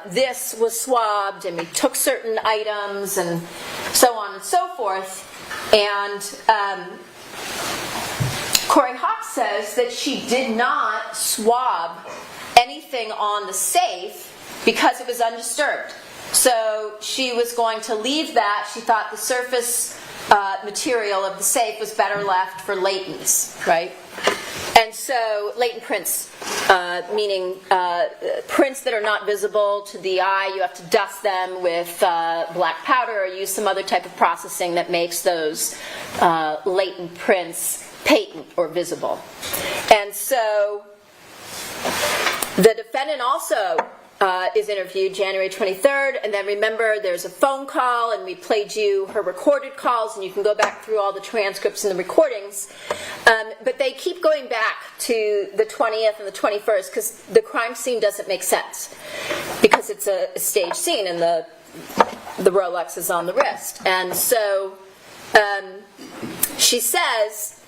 S4: this was swabbed, and we took certain items, and so on and so forth. And Corey Hawk says that she did not swab anything on the safe because it was undisturbed. So she was going to leave that. She thought the surface material of the safe was better left for latents, right? And so latent prints, meaning prints that are not visible to the eye, you have to dust them with black powder or use some other type of processing that makes those latent prints patent or visible. And so the defendant also is interviewed January 23rd, and then remember there's a phone call, and we played you her recorded calls, and you can go back through all the transcripts and the recordings. But they keep going back to the 20th and the 21st because the crime scene doesn't make sense because it's a staged scene and the Rolex is on the wrist. And so she says,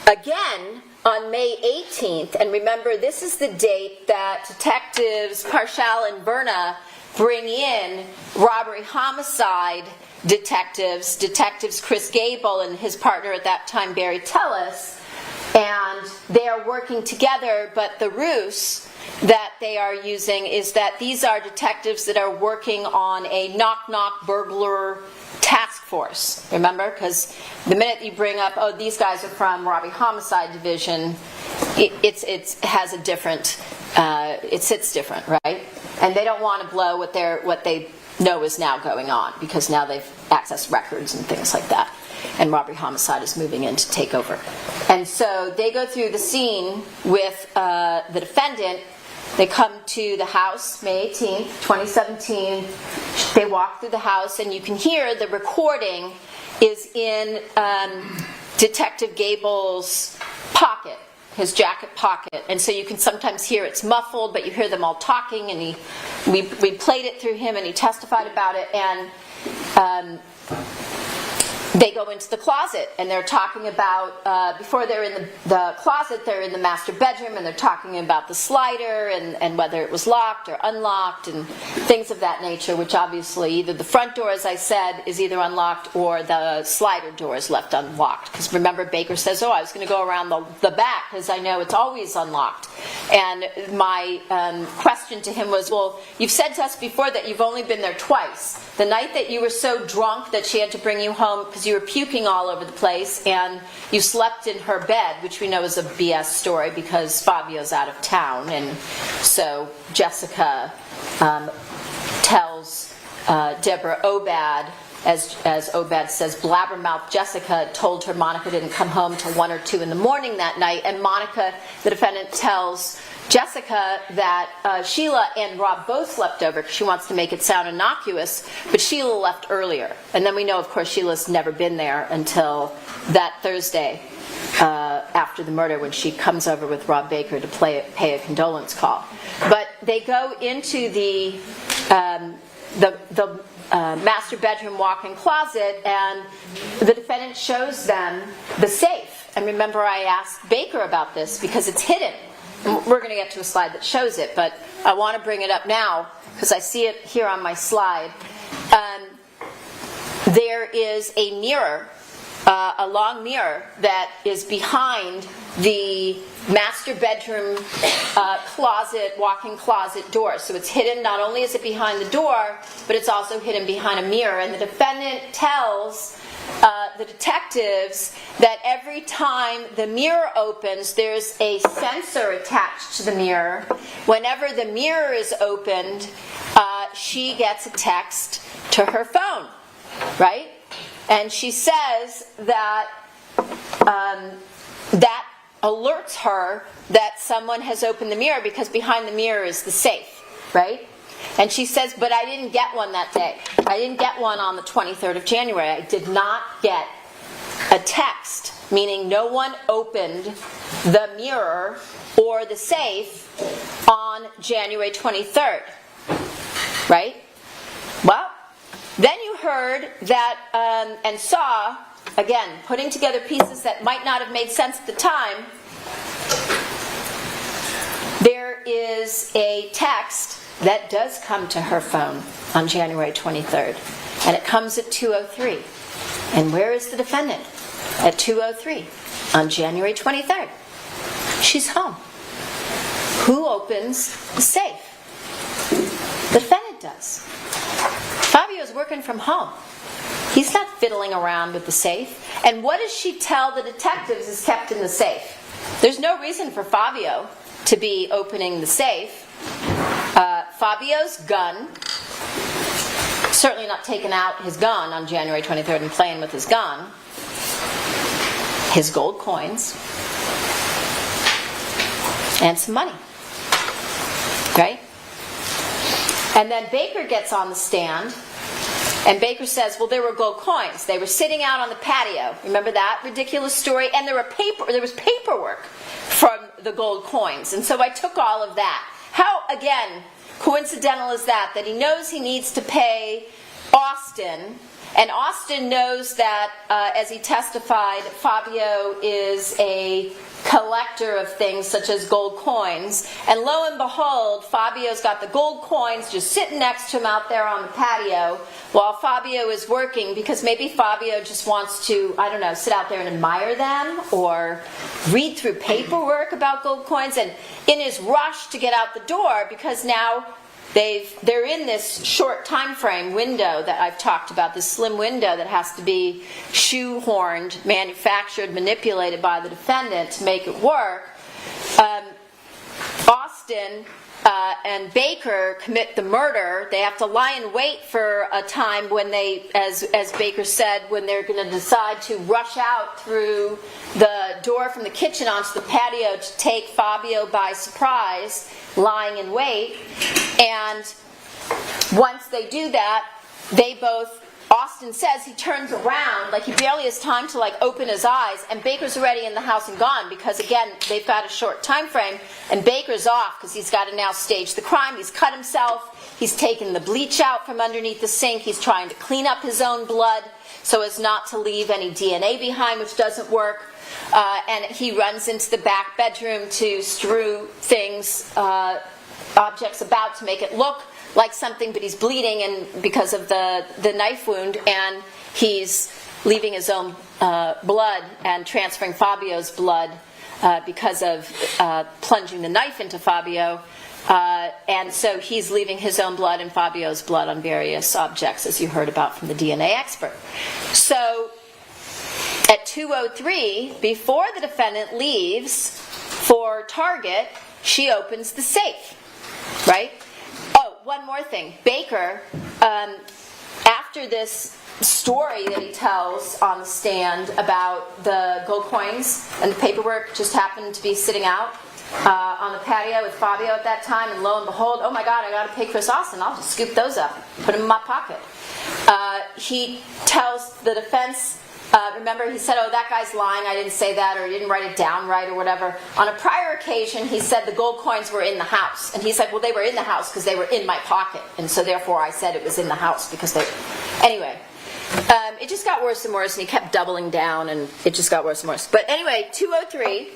S4: again, on May 18th, and remember this is the date that detectives Parshall and Berna bring in robbery homicide detectives Chris Gable and his partner at that time Barry Tellis, and they are working together, but the ruse that they are using is that these are detectives that are working on a knock-knock burglar task force, remember? Because the minute you bring up, oh, these guys are from robbery homicide division, it has a different, it sits different, right? And they don't want to blow what they know is now going on because now they've accessed records and things like that. And robbery homicide is moving in to take over. And so they go through the scene with the defendant. They come to the house, May 18th, 2017. They walk through the house, and you can hear the recording is in Detective Gable's pocket, his jacket pocket. And so you can sometimes hear it's muffled, but you hear them all talking, and we played it through him, and he testified about it. And they go into the closet, and they're talking about, before they're in the closet, they're in the master bedroom, and they're talking about the slider and whether it was locked or unlocked and things of that nature, which obviously either the front door, as I said, is either unlocked or the slider door is left unlocked. Because remember, Baker says, oh, I was going to go around the back because I know it's always unlocked. And my question to him was, well, you've said to us before that you've only been there twice. The night that you were so drunk that she had to bring you home because you were puking all over the place, and you slept in her bed, which we know is a BS story because Fabio's out of town, and so Jessica tells Deborah Obad, as Obad says, blabbermouth Jessica told her Monica didn't come home till 1 or 2 in the morning that night, and Monica, the defendant, tells Jessica that Sheila and Rob both slept over because she wants to make it sound innocuous, but Sheila left earlier. And then we know, of course, Sheila's never been there until that Thursday after the murder when she comes over with Rob Baker to pay a condolence call. But they go into the master bedroom walk-in closet, and the defendant shows them the safe. And remember, I asked Baker about this because it's hidden. We're going to get to a slide that shows it, but I want to bring it up now because I see it here on my slide. There is a mirror, a long mirror that is behind the master bedroom closet, walk-in closet door. So it's hidden. Not only is it behind the door, but it's also hidden behind a mirror. And the defendant tells the detectives that every time the mirror opens, there's a sensor attached to the mirror. Whenever the mirror is opened, she gets a text to her phone, right? And she says that that alerts her that someone has opened the mirror because behind the mirror is the safe, right? And she says, but I didn't get one that day. I didn't get one on the 23rd of January. I did not get a text, meaning no one opened the mirror or the safe on January 23rd, right? Well, then you heard that and saw, again, putting together pieces that might not have made sense at the time, there is a text that does come to her phone on January 23rd. And it comes at 2:03. And where is the defendant? At 2:03 on January 23rd. She's home. Who opens the safe? The defendant does. Fabio's working from home. He's not fiddling around with the safe. And what does she tell the detectives is kept in the safe? There's no reason for Fabio to be opening the safe. Fabio's gun, certainly not taking out his gun on January 23rd and playing with his gun. His gold coins. And some money. Right? And then Baker gets on the stand, and Baker says, well, there were gold coins. They were sitting out on the patio. Remember that ridiculous story? And there was paperwork from the gold coins. And so I took all of that. How, again, coincidental is that he knows he needs to pay Austin, and Austin knows that, as he testified, Fabio is a collector of things such as gold coins. And lo and behold, Fabio's got the gold coins just sitting next to him out there on the patio while Fabio is working, because maybe Fabio just wants to, I don't know, sit out there and admire them or read through paperwork about gold coins. And in his rush to get out the door, because now they're in this short time frame window that I've talked about, this slim window that has to be shoehorned, manufactured, manipulated by the defendant to make it work. Austin and Baker commit the murder. They have to lie in wait for a time when they, as Baker said, when they're going to decide to rush out through the door from the kitchen onto the patio to take Fabio by surprise, lying in wait. And once they do that, they both, Austin says he turns around, like he barely has time to open his eyes, and Baker's already in the house and gone, because again, they've got a short time frame, and Baker's off because he's got to now stage the crime. He's cut himself, he's taken the bleach out from underneath the sink, he's trying to clean up his own blood so as not to leave any DNA behind, which doesn't work. And he runs into the back bedroom to strew things, objects about to make it look like something, but he's bleeding and because of the knife wound, and he's leaving his own blood and transferring Fabio's blood because of plunging the knife into Fabio. And so he's leaving his own blood and Fabio's blood on various objects, as you heard about from the DNA expert. So at 2:03, before the defendant leaves for Target, she opens the safe, right? Oh, one more thing. Baker, after this story that he tells on the stand about the gold coins and the paperwork just happened to be sitting out on the patio with Fabio at that time, and lo and behold, oh my God, I got to pay Chris Austin. I'll just scoop those up, put them in my pocket. He tells the defense, remember he said, oh, that guy's lying, I didn't say that, or he didn't write it down right, or whatever. On a prior occasion, he said the gold coins were in the house. And he's like, well, they were in the house because they were in my pocket. And so therefore I said it was in the house because they... Anyway, it just got worse and worse, and he kept doubling down, and it just got worse and worse. But anyway, 2:03,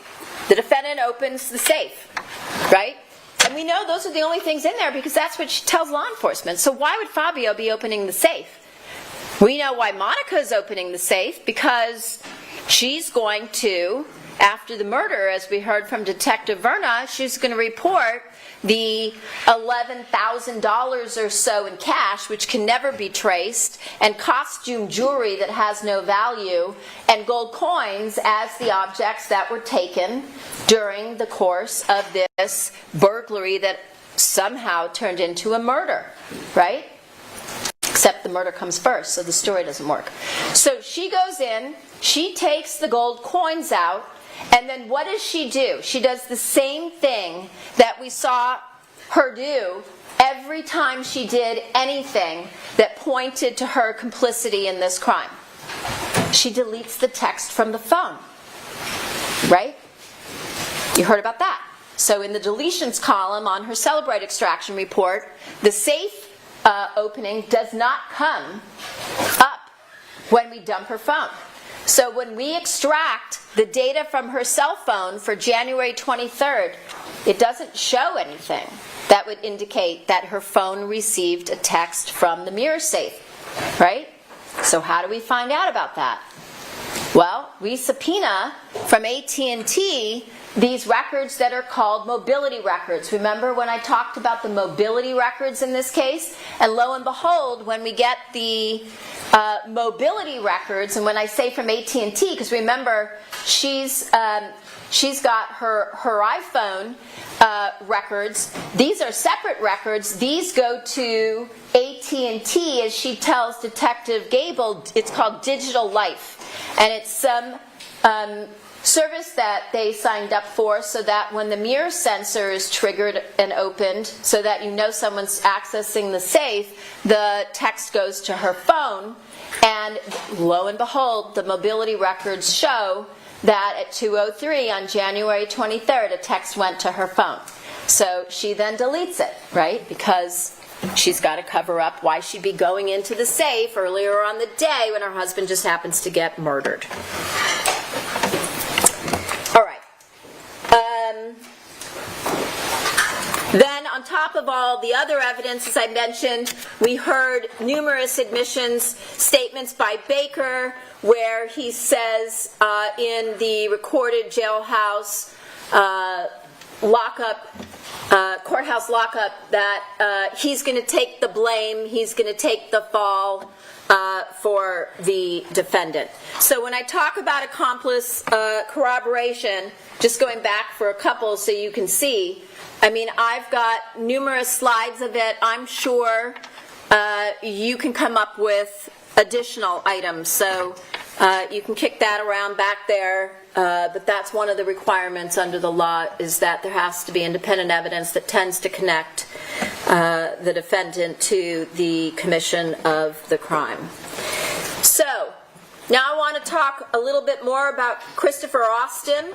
S4: the defendant opens the safe, right? And we know those are the only things in there because that's what she tells law enforcement. So why would Fabio be opening the safe? We know why Monica is opening the safe, because she's going to, after the murder, as we heard from Detective Verna, she's going to report the $11,000 or so in cash, which can never be traced, and costume jewelry that has no value, and gold coins as the objects that were taken during the course of this burglary that somehow turned into a murder, right? except the murder comes first, so the story doesn't work. So she goes in, she takes the gold coins out, and then what does she do? She does the same thing that we saw her do every time she did anything that pointed to her complicity in this crime. She deletes the text from the phone, right? You heard about that. So in the deletions column on her Celebrate extraction report, the safe opening does not come up when we dump her phone. So when we extract the data from her cell phone for January 23rd, it doesn't show anything that would indicate that her phone received a text from the mirror safe, right? So how do we find out about that? Well, we subpoena from AT&T these records that are called mobility records. Remember when I talked about the mobility records in this case? And lo and behold, when we get the mobility records, and when I say from AT&T, because remember, she's got her iPhone records. These are separate records. These go to AT&T, as she tells Detective Gable. It's called Digital Life, and it's some service that they signed up for so that when the mirror sensor is triggered and opened, so that you know someone's accessing the safe, the text goes to her phone, and lo and behold, the mobility records show that at 2:03 on January 23rd, a text went to her phone. So she then deletes it, right? Because she's got to cover up why she'd be going into the safe earlier on the day when her husband just happens to get murdered. All right. Then on top of all the other evidence, as I mentioned, we heard numerous admissions, statements by Baker, where he says in the recorded jailhouse courthouse lockup, that he's going to take the blame, he's going to take the fall for the defendant. So when I talk about accomplice corroboration, just going back for a couple so you can see, I mean, I've got numerous slides of it. I'm sure you can come up with additional items, so you can kick that around back there, but that's one of the requirements under the law, is that there has to be independent evidence that tends to connect the defendant to the commission of the crime. So, now I want to talk a little bit more about Christopher Austin.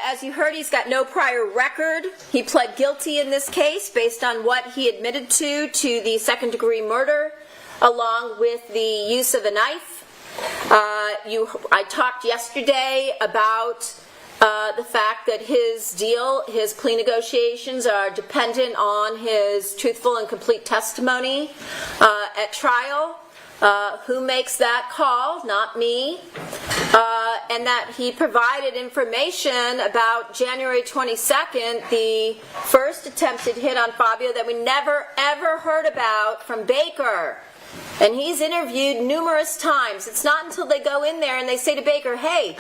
S4: As you heard, he's got no prior record. He pled guilty in this case based on what he admitted to the second-degree murder, along with the use of a knife. I talked yesterday about the fact that his plea negotiations are dependent on his truthful and complete testimony at trial. Who makes that call? Not me. And that he provided information about January 22nd, the first attempted hit on Fabio that we never ever heard about from Baker. And he's interviewed numerous times. It's not until they go in there and they say to Baker, hey,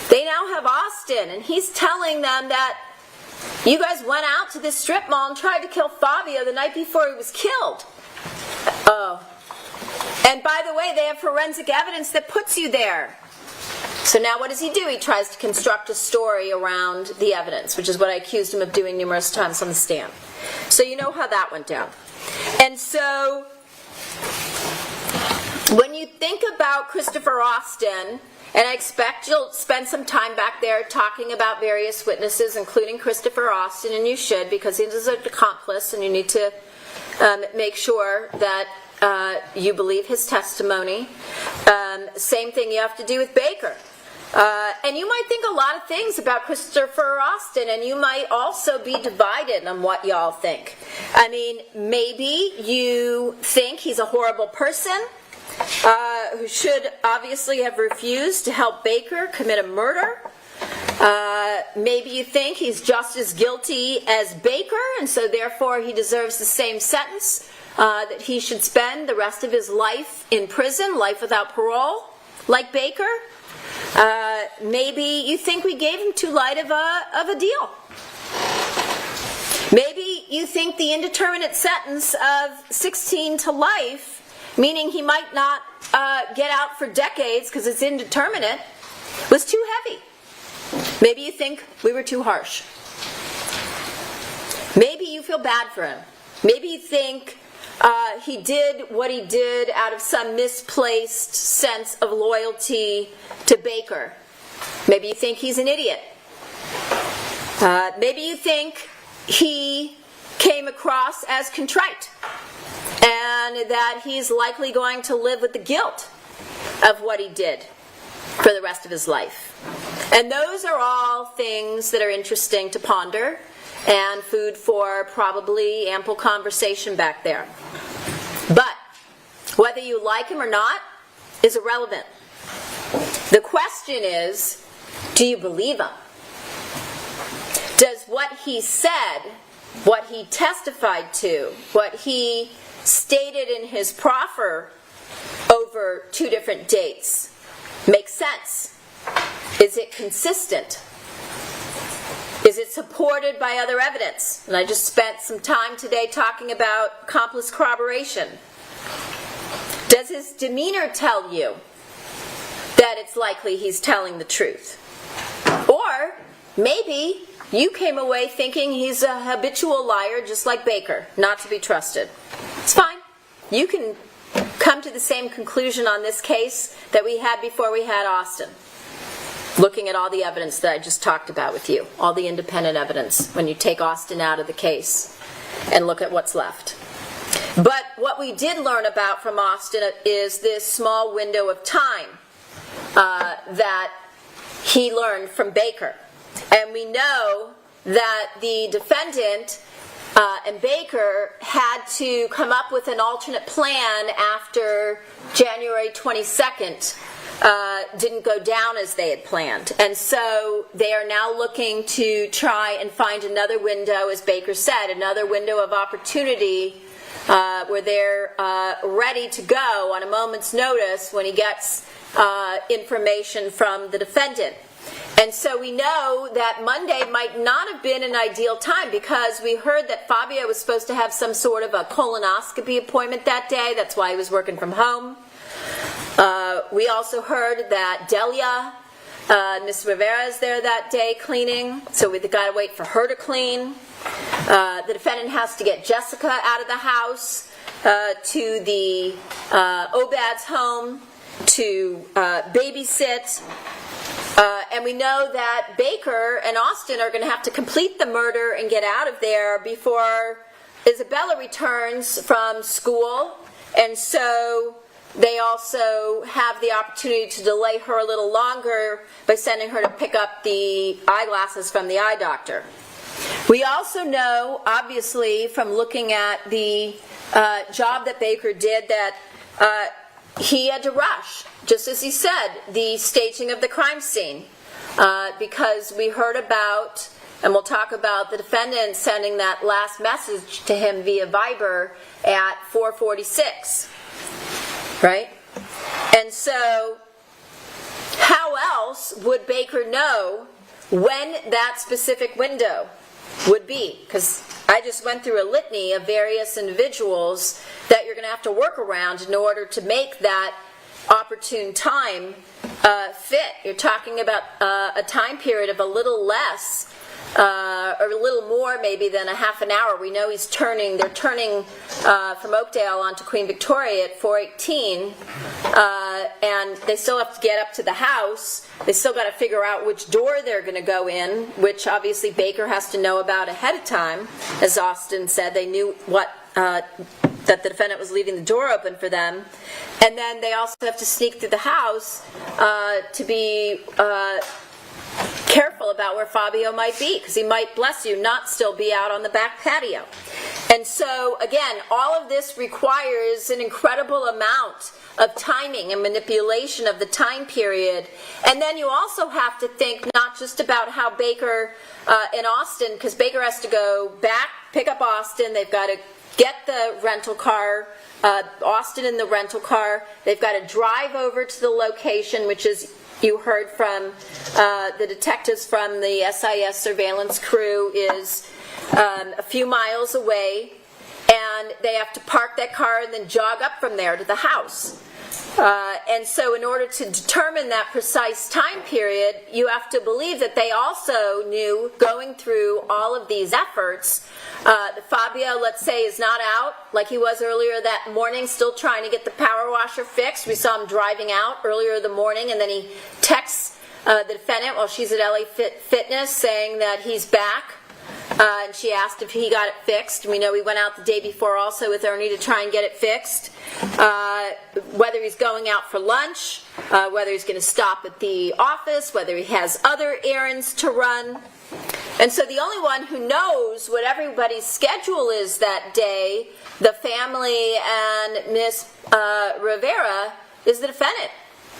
S4: they now have Austin, and he's telling them that you guys went out to this strip mall and tried to kill Fabio the night before he was killed. Oh. And by the way, they have forensic evidence that puts you there. So now what does he do? He tries to construct a story around the evidence, which is what I accused him of doing numerous times on the stand. So you know how that went down. And so when you think about Christopher Austin, and I expect you'll spend some time back there talking about various witnesses, including Christopher Austin, and you should, because he is an accomplice, and you need to make sure that you believe his testimony. Same thing you have to do with Baker. And you might think a lot of things about Christopher Austin, and you might also be divided on what y'all think. I mean, maybe you think he's a horrible person who should obviously have refused to help Baker commit a murder. Maybe you think he's just as guilty as Baker, and so therefore he deserves the same sentence, that he should spend the rest of his life in prison, life without parole, like Baker. Maybe you think we gave him too light of a deal. Maybe you think the indeterminate sentence of 16 to life, meaning he might not get out for decades because it's indeterminate, was too heavy. Maybe you think we were too harsh. Maybe you feel bad for him. Maybe you think he did what he did out of some misplaced sense of loyalty to Baker. Maybe you think he's an idiot. Maybe you think he came across as contrite and that he's likely going to live with the guilt of what he did for the rest of his life. And those are all things that are interesting to ponder and food for probably ample conversation back there. But whether you like him or not is irrelevant. The question is, do you believe him? Does what he said, what he testified to, what he stated in his proffer over 2 different dates make sense? Is it consistent? Is it supported by other evidence? And I just spent some time today talking about accomplice corroboration. Does his demeanor tell you that it's likely he's telling the truth? Or maybe you came away thinking he's a habitual liar just like Baker, not to be trusted. It's fine. You can come to the same conclusion on this case that we had before we had Austin. Looking at all the evidence that I just talked about with you, all the independent evidence, when you take Austin out of the case and look at what's left. But what we did learn about from Austin is this small window of time that he learned from Baker. And we know that the defendant and Baker had to come up with an alternate plan after January 22nd didn't go down as they had planned. And so they are now looking to try and find another window, as Baker said, another window of opportunity where they're ready to go on a moment's notice when he gets information from the defendant. And so we know that Monday might not have been an ideal time because we heard that Fabio was supposed to have some sort of a colonoscopy appointment that day. That's why he was working from home. We also heard that Delia, Miss Rivera, is there that day cleaning, so we've got to wait for her to clean. The defendant has to get Jessica out of the house to the Obad's home to babysit. And we know that Baker and Austin are going to have to complete the murder and get out of there before Isabella returns from school. And so they also have the opportunity to delay her a little longer by sending her to pick up the eyeglasses from the eye doctor. We also know, obviously, from looking at the job that Baker did, that he had to rush, just as he said, the staging of the crime scene, because we heard about, and we'll talk about, the defendant sending that last message to him via Viber at 4:46, right? And so how else would Baker know when that specific window would be? Because I just went through a litany of various individuals that you're going to have to work around in order to make that opportune time fit. You're talking about a time period of a little less or a little more maybe than a half an hour. We know they're turning from Oakdale onto Queen Victoria at 4:18, and they still have to get up to the house. They still got to figure out which door they're going to go in, which obviously Baker has to know about ahead of time. As Austin said, they knew that the defendant was leaving the door open for them. And then they also have to sneak through the house to be careful about where Fabio might be, because he might, bless you, not still be out on the back patio. And so, again, all of this requires an incredible amount of timing and manipulation of the time period. And then you also have to think not just about how Baker and Austin, because Baker has to go back, pick up Austin, they've got to get the rental car, Austin in the rental car, they've got to drive over to the location, which is, you heard from the detectives from the SIS surveillance crew, is a few miles away, and they have to park that car and then jog up from there to the house. And so in order to determine that precise time period, you have to believe that they also knew, going through all of these efforts, that Fabio, let's say, is not out like he was earlier that morning, still trying to get the power washer fixed. We saw him driving out earlier in the morning, and then he texts the defendant while she's at LA Fitness saying that he's back. And she asked if he got it fixed. We know he went out the day before also with Ernie to try and get it fixed. Whether he's going out for lunch, whether he's going to stop at the office, whether he has other errands to run. And so the only one who knows what everybody's schedule is that day, the family and Miss Rivera, is the defendant.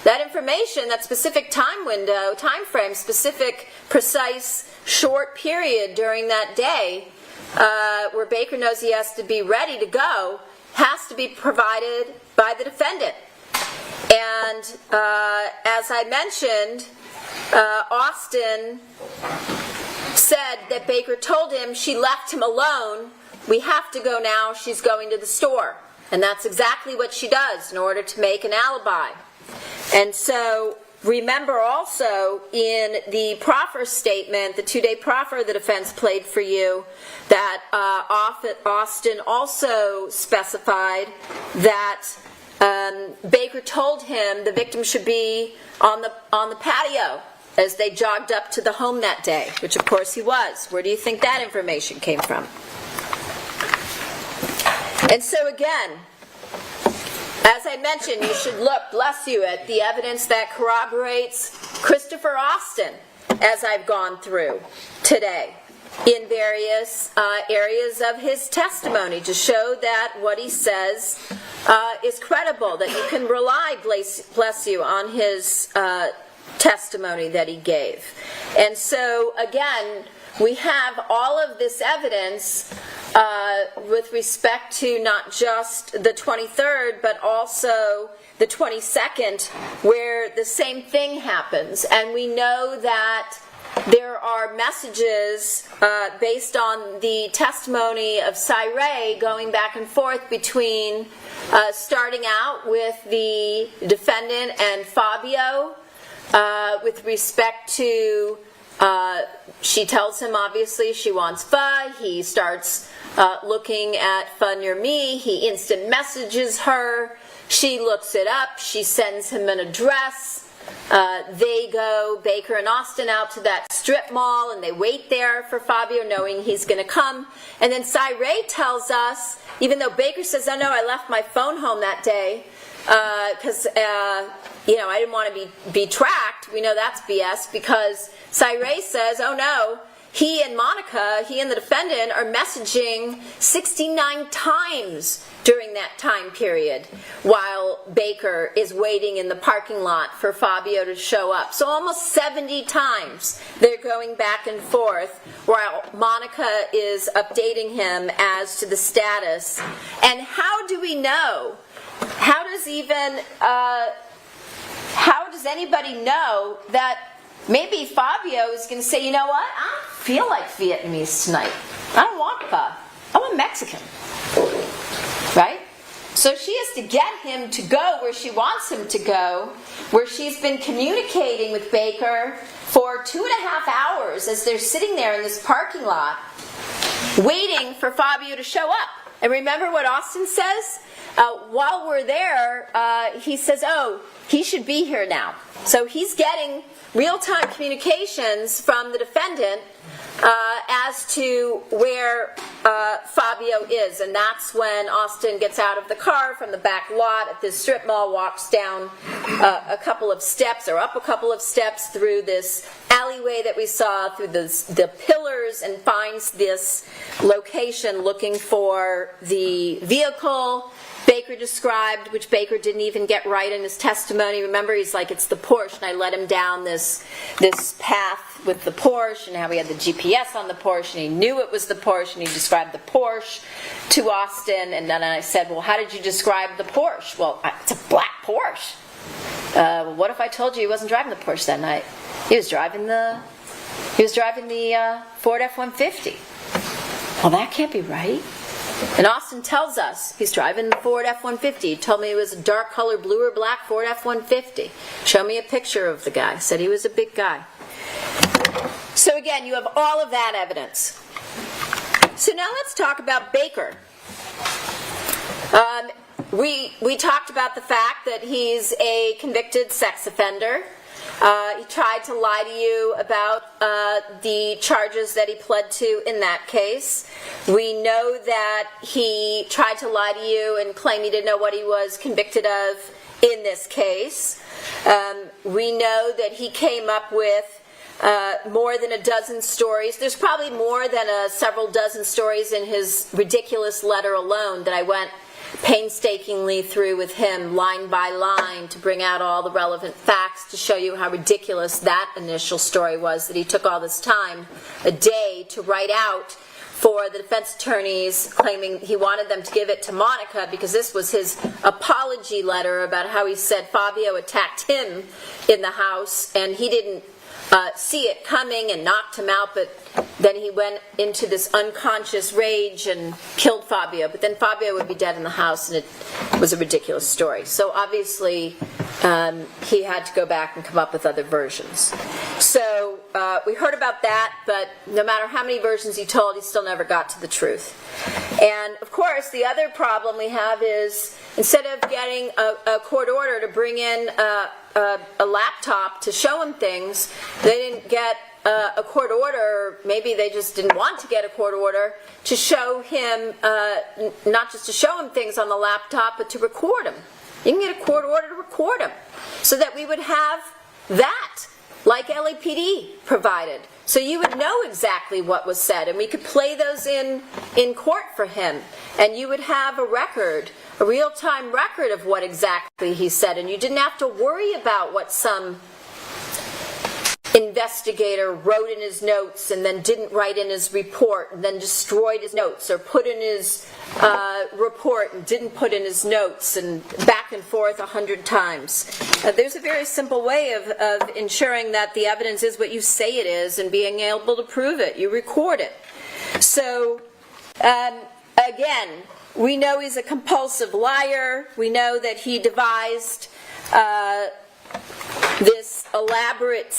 S4: That information, that specific time window, time frame, specific, precise, short period during that day where Baker knows he has to be ready to go, has to be provided by the defendant. And as I mentioned, Austin said that Baker told him she left him alone. We have to go now. She's going to the store. And that's exactly what she does in order to make an alibi. And so remember also in the proffer statement, the 2-day proffer the defense played for you, that Austin also specified that Baker told him the victim should be on the patio as they jogged up to the home that day, which of course he was. Where do you think that information came from? And so again, as I mentioned, you should look, bless you, at the evidence that corroborates Christopher Austin, as I've gone through today, in various areas of his testimony to show that what he says is credible, that you can rely, bless you, on his testimony that he gave. And so, again, we have all of this evidence with respect to not just the 23rd, but also the 22nd, where the same thing happens. And we know that there are messages based on the testimony of Cyree going back and forth between starting out with the defendant and Fabio with respect to she tells him obviously she wants pho. He starts looking at pho near me. He instant messages her. She looks it up. She sends him an address. They go, Baker and Austin, out to that strip mall, and they wait there for Fabio, knowing he's going to come. And then Cyree tells us, even though Baker says, oh no, I left my phone home that day because I didn't want to be tracked. We know that's BS, because Cyree says, oh no, he and the defendant, are messaging 69 times during that time period while Baker is waiting in the parking lot for Fabio to show up. So almost 70 times they're going back and forth while Monica is updating him as to the status. And how do we know? How does anybody know that maybe Fabio is going to say, you know what, I don't feel like Vietnamese tonight. I don't want pho. I want Mexican. Right? So she has to get him to go where she wants him to go, where she's been communicating with Baker for 2.5 hours as they're sitting there in this parking lot waiting for Fabio to show up. And remember what Austin says? While we're there, he says, oh, he should be here now. So he's getting real-time communications from the defendant as to where Fabio is. And that's when Austin gets out of the car from the back lot at this strip mall, walks down a couple of steps, or up a couple of steps through this alleyway that we saw, through the pillars, and finds this location looking for the vehicle Baker described, which Baker didn't even get right in his testimony. Remember, he's like, it's the Porsche, and I led him down this path with the Porsche, and how he had the GPS on the Porsche, and he knew it was the Porsche, and he described the Porsche to Austin. And then I said, well, how did you describe the Porsche? Well, it's a black Porsche. Well, what if I told you he wasn't driving the Porsche that night? He was driving the Ford F-150. Well, that can't be right. And Austin tells us he's driving the Ford F-150. He told me it was a dark color, blue or black Ford F-150. Showed me a picture of the guy. Said he was a big guy. So again, you have all of that evidence. So now let's talk about Baker. We talked about the fact that he's a convicted sex offender. He tried to lie to you about the charges that he pled to in that case. We know that he tried to lie to you and claim he didn't know what he was convicted of in this case. We know that he came up with more than a dozen stories. There's probably more than several dozen stories in his ridiculous letter alone that I went painstakingly through with him line by line to bring out all the relevant facts to show you how ridiculous that initial story was, that he took all this time, a day, to write out for the defense attorneys, claiming he wanted them to give it to Monica because this was his apology letter about how he said Fabio attacked him in the house and he didn't see it coming and knocked him out, but then he went into this unconscious rage and killed Fabio. But then Fabio would be dead in the house, and it was a ridiculous story. So obviously, he had to go back and come up with other versions. So we heard about that, but no matter how many versions he told, he still never got to the truth. And of course, the other problem we have is instead of getting a court order to bring in a laptop to show him things, they didn't get a court order. Maybe they just didn't want to get a court order to show him, not just to show him things on the laptop, but to record him. You can get a court order to record him so that we would have that, like LAPD provided. So you would know exactly what was said, and we could play those in court for him, and you would have a record, a real-time record of what exactly he said, and you didn't have to worry about what some investigator wrote in his notes and then didn't write in his report and then destroyed his notes, or put in his report and didn't put in his notes, and back and forth 100 times. There's a very simple way of ensuring that the evidence is what you say it is and being able to prove it. You record it. So again, we know he's a compulsive liar. We know that he devised this elaborate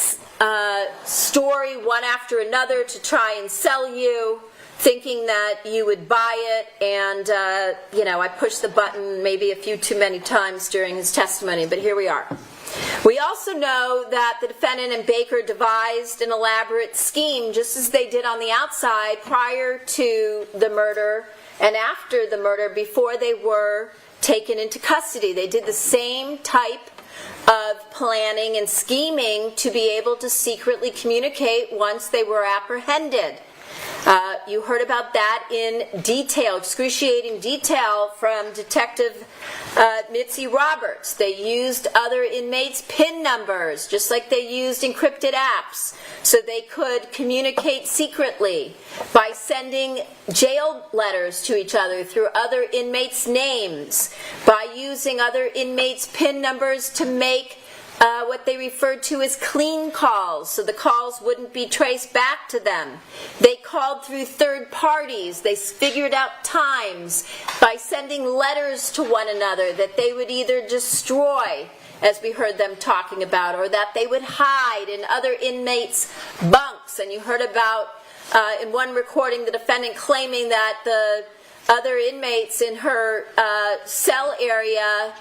S4: story one after another to try and sell you, thinking that you would buy it, and I pushed the button maybe a few too many times during his testimony, but here we are. We also know that the defendant and Baker devised an elaborate scheme, just as they did on the outside prior to the murder and after the murder, before they were taken into custody. They did the same type of planning and scheming to be able to secretly communicate once they were apprehended. You heard about that in detail, excruciating detail, from Detective Mitzi Roberts. They used other inmates' PIN numbers, just like they used encrypted apps, so they could communicate secretly by sending jail letters to each other through other inmates' names, by using other inmates' PIN numbers to make what they referred to as clean calls, so the calls wouldn't be traced back to them. They called through third parties. They figured out times by sending letters to one another that they would either destroy, as we heard them talking about, or that they would hide in other inmates' bunks. And you heard about, in one recording, the defendant claiming that the other inmates in her cell area,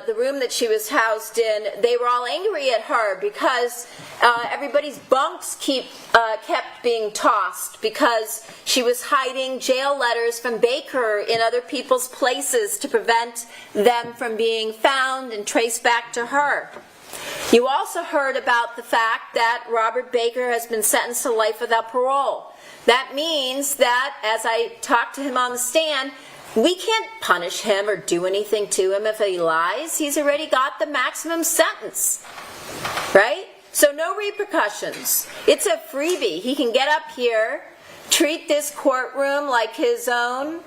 S4: the room that she was housed in, they were all angry at her because everybody's bunks kept being tossed because she was hiding jail letters from Baker in other people's places to prevent them from being found and traced back to her. You also heard about the fact that Robert Baker has been sentenced to life without parole. That means that, as I talked to him on the stand, we can't punish him or do anything to him if he lies. He's already got the maximum sentence, right? So no repercussions. It's a freebie. He can get up here, treat this courtroom like his own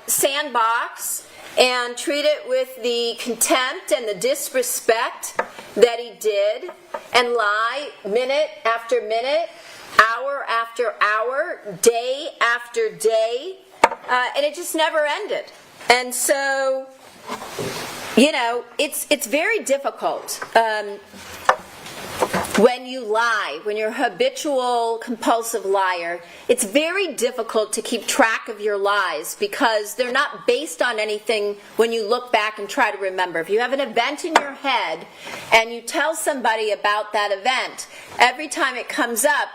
S4: sandbox, and treat it with the contempt and the disrespect that he did, and lie minute after minute, hour after after hour, day after day, and it just never ended. And so, you know, it's very difficult when you lie, when you're a habitual, compulsive liar. It's very difficult to keep track of your lies because they're not based on anything when you look back and try to remember. If you have an event in your head and you tell somebody about that event, every time it comes up,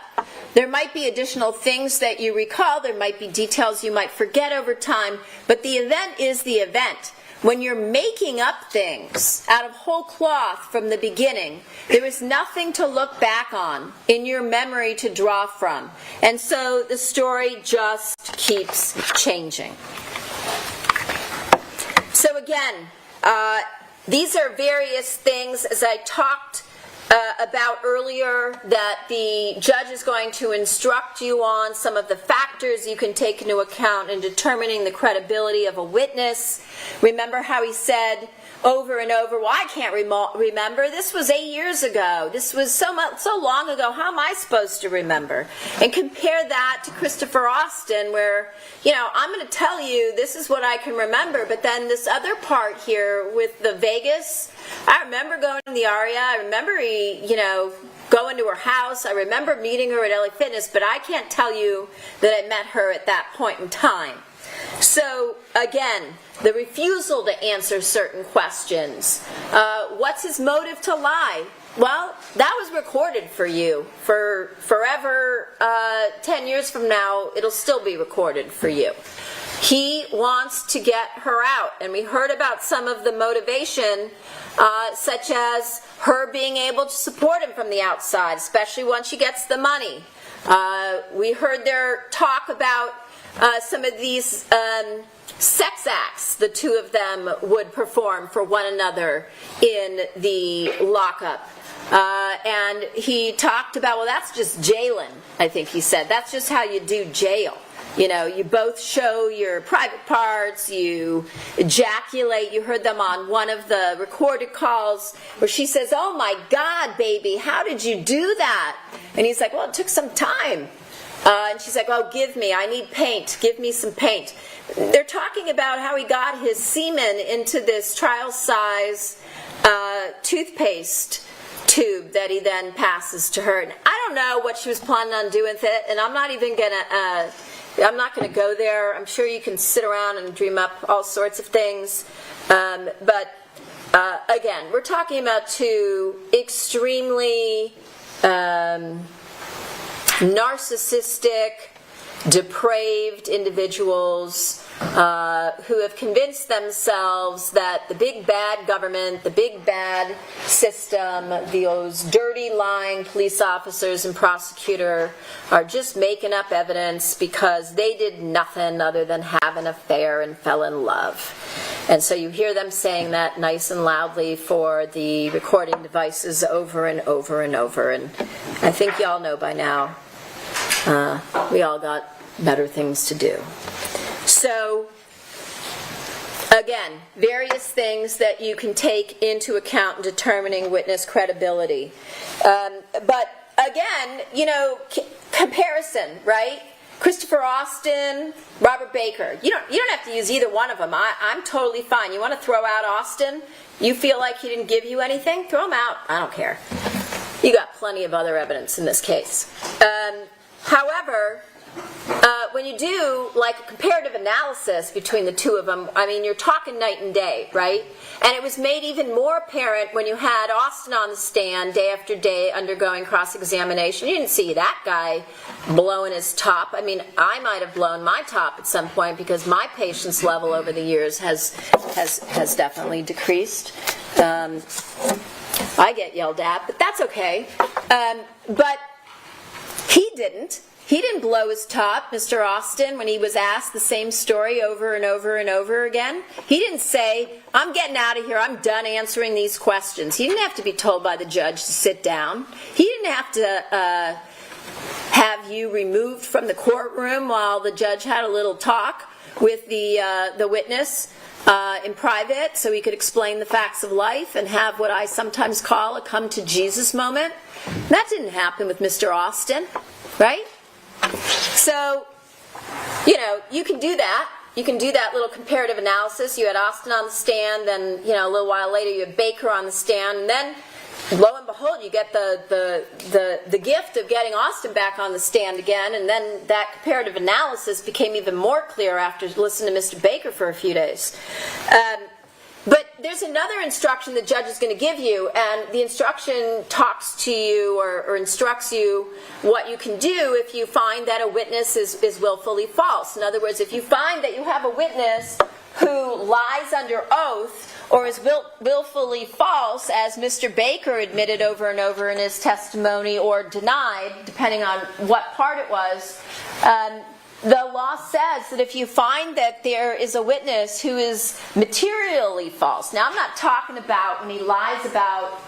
S4: there might be additional things that you recall, there might be details you might forget over time, but the event is the event. When you're making up things out of whole cloth from the beginning, there is nothing to look back on in your memory to draw from. And so the story just keeps changing. So again, these are various things, as I talked about earlier, that the judge is going to instruct you on some of the factors you can take into account in determining the credibility of a witness. Remember how he said over and over, well, I can't remember. This was 8 years ago. This was so long ago. How am I supposed to remember? And compare that to Christopher Austin, where, you know, I'm going to tell you this is what I can remember, but then this other part here with the Vegas, I remember going to the Aria. I remember, going to her house. I remember meeting her at LA Fitness, but I can't tell you that I met her at that point in time. So, again, the refusal to answer certain questions. What's his motive to lie? Well, that was recorded for you. For forever, 10 years from now, it'll still be recorded for you. He wants to get her out. And we heard about some of the motivation, such as her being able to support him from the outside, especially once she gets the money. We heard their talk about some of these sex acts the two of them would perform for one another in the lockup. And he talked about, well, that's just jailing, I think he said. That's just how you do jail. You know, you both show your private parts, you ejaculate. You heard them on one of the recorded calls where she says, oh my God, baby, how did you do that? And he's like, well, it took some time. And she's like, oh, I need paint. Give me some paint. They're talking about how he got his semen into this trial-size toothpaste tube that he then passes to her. And I don't know what she was planning on doing with it, and I'm not going to go there. I'm sure you can sit around and dream up all sorts of things. But again, we're talking about two extremely narcissistic, depraved individuals who have convinced themselves that the big bad government, the big bad system, those dirty, lying police officers and prosecutor are just making up evidence because they did nothing other than have an affair and fell in love. And so you hear them saying that nice and loudly for the recording devices over and over and over. And I think y'all know by now, we all got better things to do. So, again, various things that you can take into account in determining witness credibility. But again, comparison, right? Christopher Austin, Robert Baker. You don't have to use either one of them. I'm totally fine. You want to throw out Austin? You feel like he didn't give you anything? Throw him out. I don't care. You got plenty of other evidence in this case. However, when you do like a comparative analysis between the two of them, I mean, you're talking night and day, right? And it was made even more apparent when you had Austin on the stand day after day undergoing cross-examination. You didn't see that guy blowing his top. I mean, I might have blown my top at some point because my patience level over the years has definitely decreased. I get yelled at, but that's okay. But he didn't. He didn't blow his top, Mr. Austin, when he was asked the same story over and over and over again. He didn't say, I'm getting out of here, I'm done answering these questions. He didn't have to be told by the judge to sit down. He didn't have to have you removed from the courtroom while the judge had a little talk with the witness in private so he could explain the facts of life and have what I sometimes call a come to Jesus moment. That didn't happen with Mr. Austin, right? So, you know, you can do that. You can do that little comparative analysis. You had Austin on the stand, then, you know, a little while later you had Baker on the stand, and then lo and behold, you get the gift of getting Austin back on the stand again, and then that comparative analysis became even more clear after listening to Mr. Baker for a few days. But there's another instruction the judge is going to give you, and the instruction talks to you or instructs you what you can do if you find that a witness is willfully false. In other words, if you find that you have a witness who lies under oath or is willfully false, as Mr. Baker admitted over and over in his testimony or denied, depending on what part it was, the law says that if you find that there is a witness who is materially false, now I'm not talking about when he lies about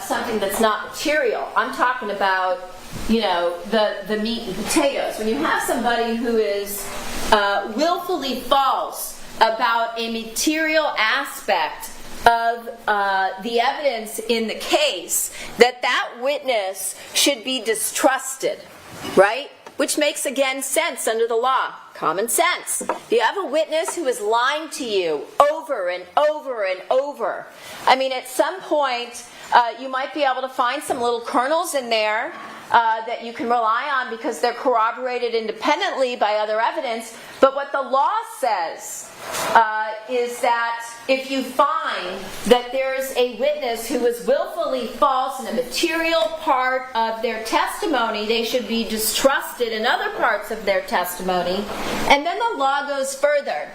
S4: something that's not material. I'm talking about, you know, the meat and potatoes. When you have somebody who is willfully false about a material aspect of the evidence in the case, that witness should be distrusted, right? Which makes, again, sense under the law. Common sense. If you have a witness who is lying to you over and over and over, I mean, at some point, you might be able to find some little kernels in there that you can rely on because they're corroborated independently by other evidence. But what the law says is that if you find that there's a witness who is willfully false in a material part of their testimony, they should be distrusted in other parts of their testimony. And then the law goes further.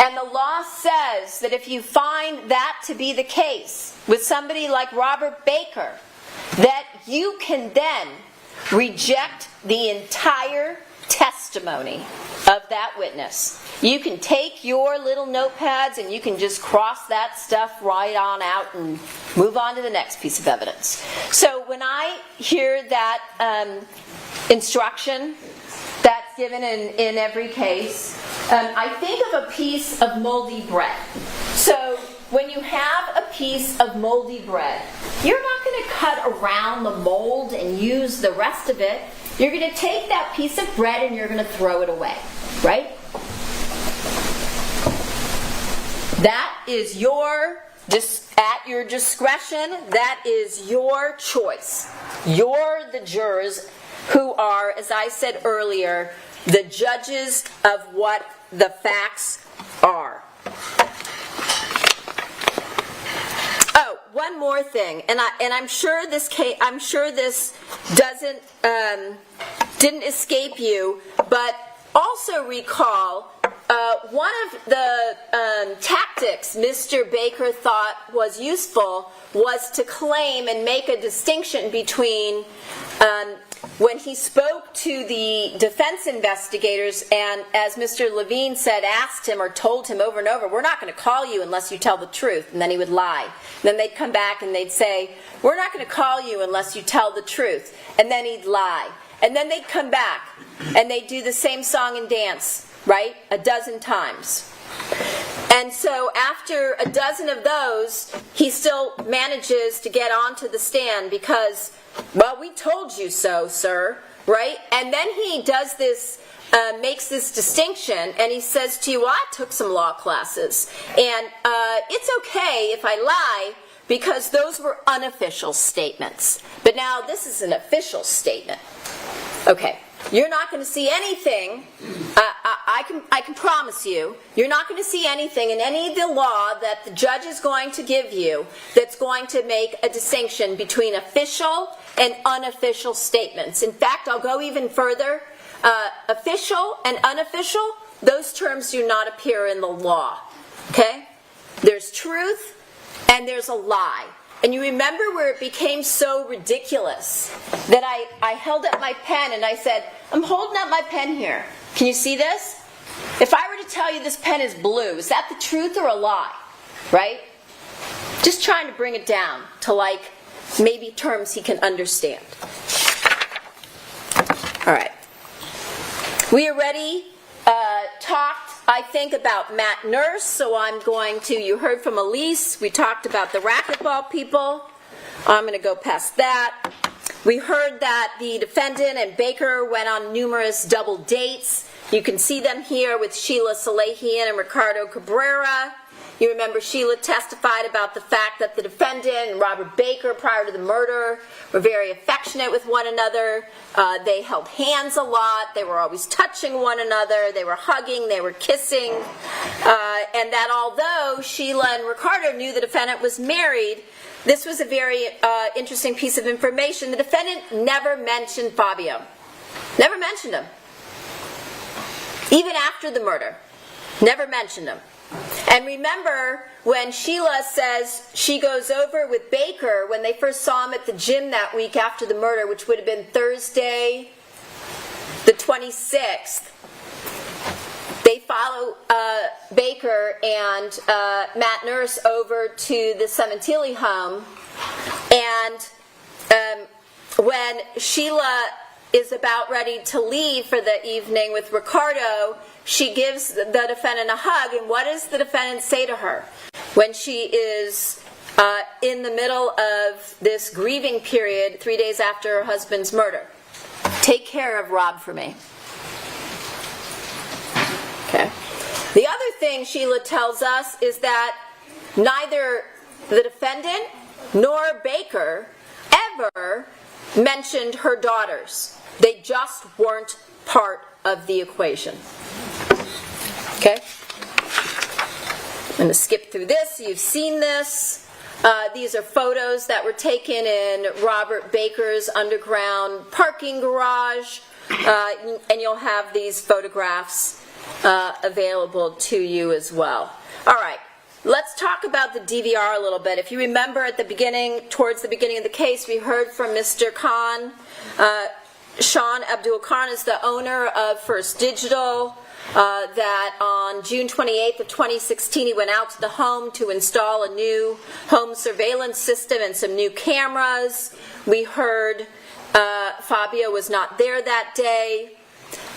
S4: And the law says that if you find that to be the case with somebody like Robert Baker, that you can then reject the entire testimony of that witness. You can take your little notepads and you can just cross that stuff right on out and move on to the next piece of evidence. So when I hear that instruction that's given in every case, I think of a piece of moldy bread. So when you have a piece of moldy bread, you're not going to cut around the mold and use the rest of it. You're going to take that piece of bread and you're going to throw it away, right? That is at your discretion. That is your choice. You're the jurors who are, as I said earlier, the judges of what the facts are. Oh, one more thing, and I'm sure this didn't escape you, but also recall one of the tactics Mr. Baker thought was useful was to claim and make a distinction between when he spoke to the defense investigators and, as Mr. Levine said, asked him or told him over and over, we're not going to call you unless you tell the truth, and then he would lie. And then they'd come back and they'd say, we're not going to call you unless you tell the truth, and then he'd lie. And then they'd come back and they'd do the same song and dance, right, 12 times. And so after 12 of those, he still manages to get onto the stand because, well, we told you so, sir, right? And then he does this, makes this distinction, and he says to you, well, I took some law classes, and it's okay if I lie because those were unofficial statements. But now this is an official statement. Okay. You're not going to see anything, I can promise you, you're not going to see anything in any of the law that the judge is going to give you that's going to make a distinction between official and unofficial statements. In fact, I'll go even further. Official and unofficial, those terms do not appear in the law. Okay? There's truth and there's a lie. And you remember where it became so ridiculous that I held up my pen and I said, I'm holding up my pen here. Can you see this? If I were to tell you this pen is blue, is that the truth or a lie? Right? Just trying to bring it down to like maybe terms he can understand. All right. We already talked, I think, about Matt Nurse, so I'm going to, you heard from Elise, we talked about the racquetball people. I'm going to go past that. We heard that the defendant and Baker went on numerous double dates. You can see them here with Sheila Salehian and Ricardo Cabrera. You remember Sheila testified about the fact that the defendant and Robert Baker, prior to the murder, were very affectionate with one another. They held hands a lot. They were always touching one another. They were hugging. They were kissing. And that although Sheila and Ricardo knew the defendant was married, this was a very interesting piece of information. The defendant never mentioned Fabio. Never mentioned him. Even after the murder. Never mentioned him. And remember, when Sheila says she goes over with Baker, when they first saw him at the gym that week after the murder, which would have been Thursday the 26th, they follow Baker and Matt Nurse over to the Sementilli home. And when Sheila is about ready to leave for the evening with Ricardo, she gives the defendant a hug, and what does the defendant say to her when she is in the middle of this grieving period 3 days after her husband's murder? Take care of Rob for me. Okay. The other thing Sheila tells us is that neither the defendant nor Baker ever mentioned her daughters. They just weren't part of the equation. Okay? I'm going to skip through this. You've seen this. These are photos that were taken in Robert Baker's underground parking garage. And you'll have these photographs available to you as well. All right. Let's talk about the DVR a little bit. If you remember at the beginning, towards the beginning of the case, we heard from Mr. Khan. Sean Abdul Khan is the owner of First Digital. That on June 28th of 2016, he went out to the home to install a new home surveillance system and some new cameras. We heard Fabio was not there that day.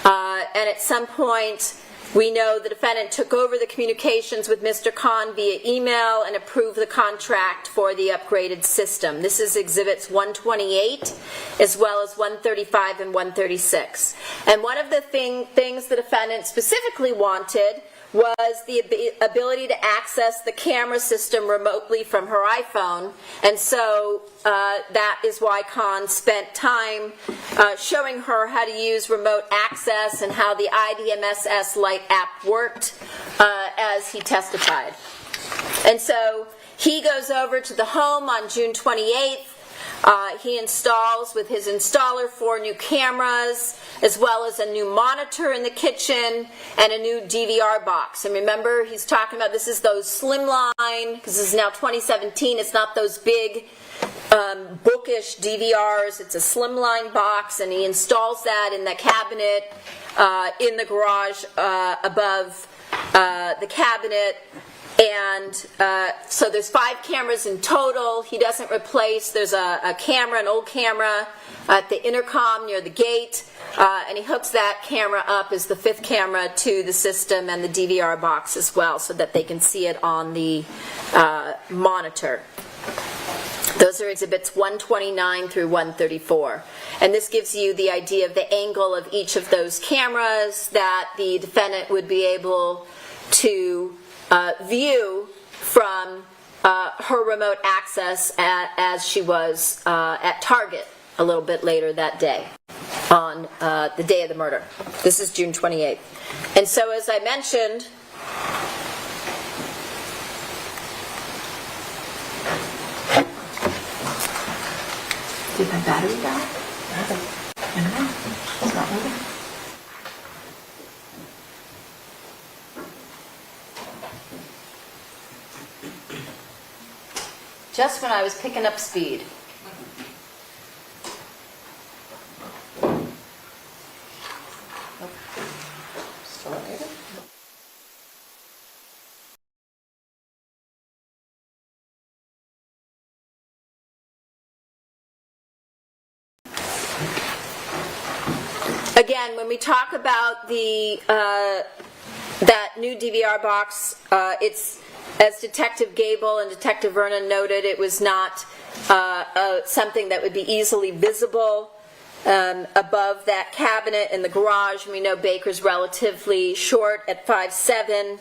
S4: And at some point, we know the defendant took over the communications with Mr. Khan via email and approved the contract for the upgraded system. This is Exhibits 128 as well as 135 and 136. And one of the things the defendant specifically wanted was the ability to access the camera system remotely from her iPhone. And so that is why Khan spent time showing her how to use remote access and how the IDMSS Lite app worked as he testified. And so he goes over to the home on June 28th. He installs with his installer 4 new cameras, as well as a new monitor in the kitchen and a new DVR box. And remember, he's talking about this is those slimline, because this is now 2017, it's not those big bookish DVRs, it's a slimline box, and he installs that in the cabinet in the garage above the cabinet. And so there's 5 cameras in total. He doesn't replace, there's a camera, an old camera at the intercom near the gate, and he hooks that camera up as the 5th camera to the system and the DVR box as well, so that they can see it on the monitor. Those are Exhibits 129 through 134. And this gives you the idea of the angle of each of those cameras that the defendant would be able to view from her remote access as she was at Target a little bit later that day, on the day of the murder. This is June 28th. And so as I mentioned, did my battery die? I don't know. It's not moving. Just when I was picking up speed. Again, when we talk about the that new DVR box, it's As Detective Gable and Detective Vernon noted, it was not something that would be easily visible above that cabinet in the garage. We know Baker's relatively short at 5'7",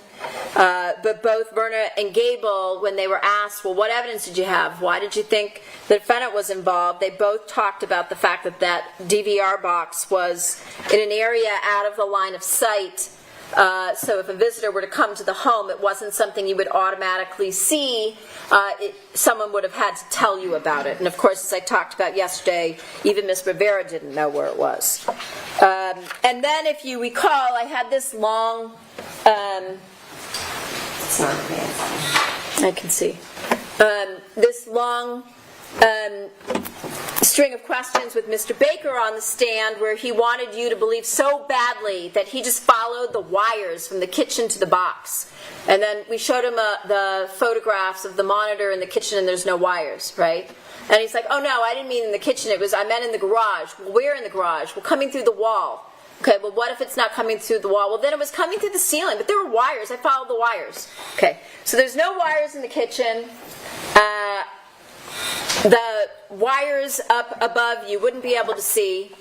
S4: but both Verna and Gable, when they were asked, well, what evidence did you have? Why did you think the defendant was involved? They both talked about the fact that that DVR box was in an area out of the line of sight. So if a visitor were to come to the home, it wasn't something you would automatically see. Someone would have had to tell you about it. And of course, as I talked about yesterday, even Ms. Rivera didn't know where it was. And then if you recall, I had this long, I can see, this long string of questions with Mr. Baker on the stand where he wanted you to believe so badly that he just followed the wires from the kitchen to the box. And then we showed him the photographs of the monitor in the kitchen and there's no wires, right? And he's like, oh no, I didn't mean in the kitchen, I meant in the garage. Well, where in the garage? Well, coming through the wall. Okay, well, what if it's not coming through the wall? Well, then it was coming through the ceiling, but there were wires. I followed the wires. Okay, so there's no wires in the kitchen. The wires up above you wouldn't be able to see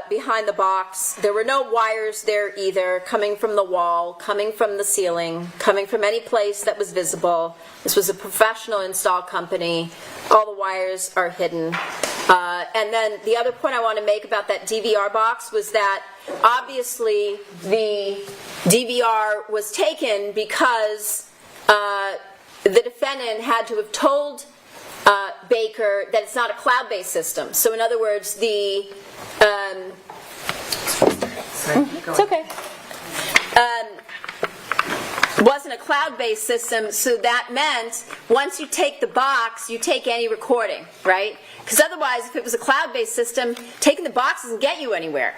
S4: behind the box. There were no wires there either, coming from the wall, coming from the ceiling, coming from any place that was visible. This was a professional install company. All the wires are hidden. And then the other point I want to make about that DVR box was that obviously the DVR was taken because the defendant had to have told Baker that it's not a cloud-based system. So in other words, the it's okay. Wasn't a cloud-based system, so that meant once you take the box, you take any recording, right? Because otherwise, if it was a cloud-based system, taking the box doesn't get you anywhere,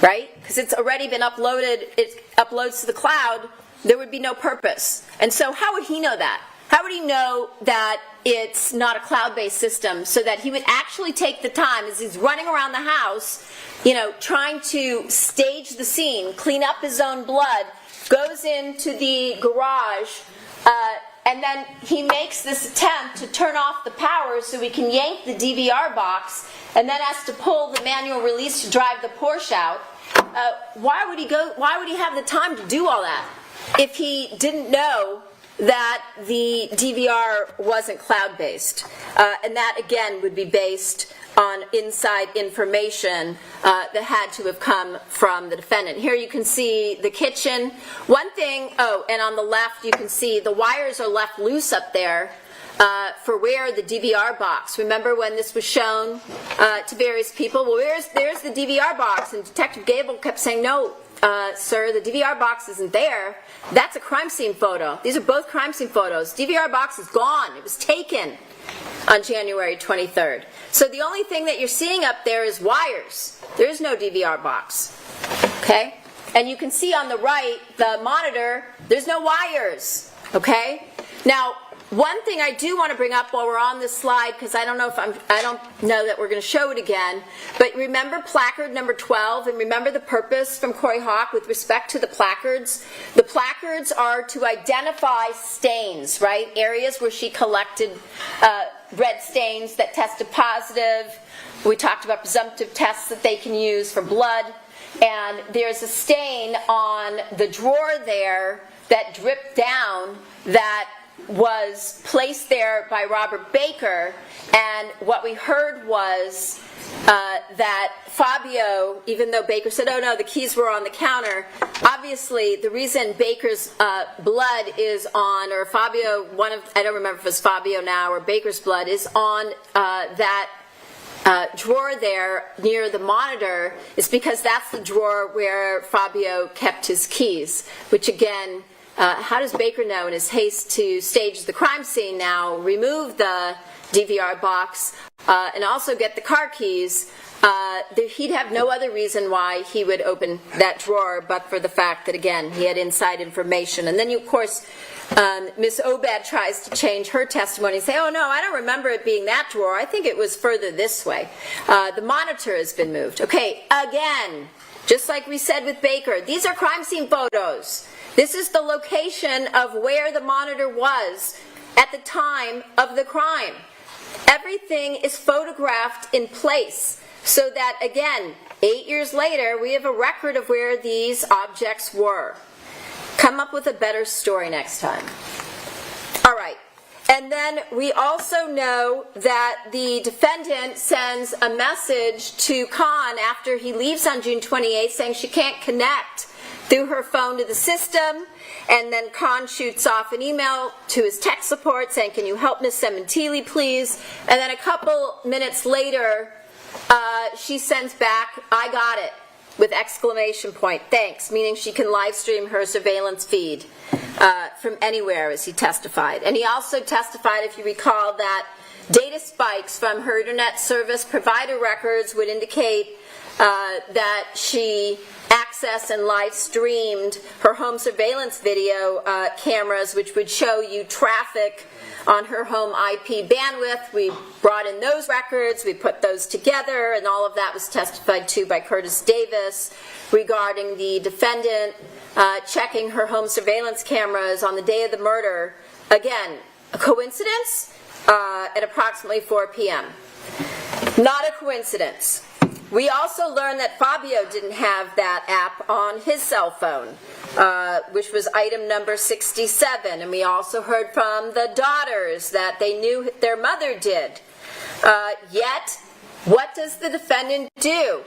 S4: right? Because it's already been uploaded, it uploads to the cloud, there would be no purpose. And so how would he know that? How would he know that it's not a cloud-based system so that he would actually take the time as he's running around the house, you know, trying to stage the scene, clean up his own blood, goes into the garage, and then he makes this attempt to turn off the power so he can yank the DVR box and then has to pull the manual release to drive the Porsche out. Why would he have the time to do all that if he didn't know that the DVR wasn't cloud-based? And that, again, would be based on inside information that had to have come from the defendant. Here you can see the kitchen. One thing, and on the left you can see the wires are left loose up there for where the DVR box. Remember when this was shown to various people? Well, there's the DVR box, and Detective Gable kept saying, no, sir, the DVR box isn't there. That's a crime scene photo. These are both crime scene photos. DVR box is gone. It was taken on January 23rd. So the only thing that you're seeing up there is wires. There is no DVR box. Okay? And you can see on the right, the monitor, there's no wires. Okay? Now, one thing I do want to bring up while we're on this slide, because I don't know that we're going to show it again, but remember placard number 12, and remember the purpose from Corey Hawk with respect to the placards? The placards are to identify stains, right? Areas where she collected red stains that tested positive. We talked about presumptive tests that they can use for blood, and there's a stain on the drawer there that dripped down that was placed there by Robert Baker, and what we heard was that Fabio, even though Baker said, oh no, the keys were on the counter, obviously the reason Baker's blood is on, or Fabio, I don't remember if it's Fabio now, or Baker's blood is on that drawer there near the monitor, is because that's the drawer where Fabio kept his keys, which again, how does Baker know in his haste to stage the crime scene now, remove the DVR box, and also get the car keys? He'd have no other reason why he would open that drawer but for the fact that, again, he had inside information. And then, of course, Miss Overt tries to change her testimony and say, oh no, I don't remember it being that drawer. I think it was further this way. The monitor has been moved. Okay, again, just like we said with Baker, these are crime scene photos. This is the location of where the monitor was at the time of the crime. Everything is photographed in place so that, again, 8 years later, we have a record of where these objects were. Come up with a better story next time. All right. And then we also know that the defendant sends a message to Khan after he leaves on June 28th saying she can't connect through her phone to the system. And then Khan shoots off an email to his tech support saying, can you help Ms. Sementilli, please? And then a couple minutes later, she sends back, I got it, with exclamation point, thanks, meaning she can live stream her surveillance feed from anywhere, as he testified. And he also testified, if you recall, that data spikes from her internet service provider records would indicate that she accessed and live streamed her home surveillance video cameras, which would show you traffic on her home IP bandwidth. We brought in those records, we put those together, and all of that was testified to by Curtis Davis regarding the defendant checking her home surveillance cameras on the day of the murder. Again, a coincidence? At approximately 4 p.m. Not a coincidence. We also learned that Fabio didn't have that app on his cell phone, which was item number 67. And we also heard from the daughters that they knew their mother did. Yet, what does the defendant do?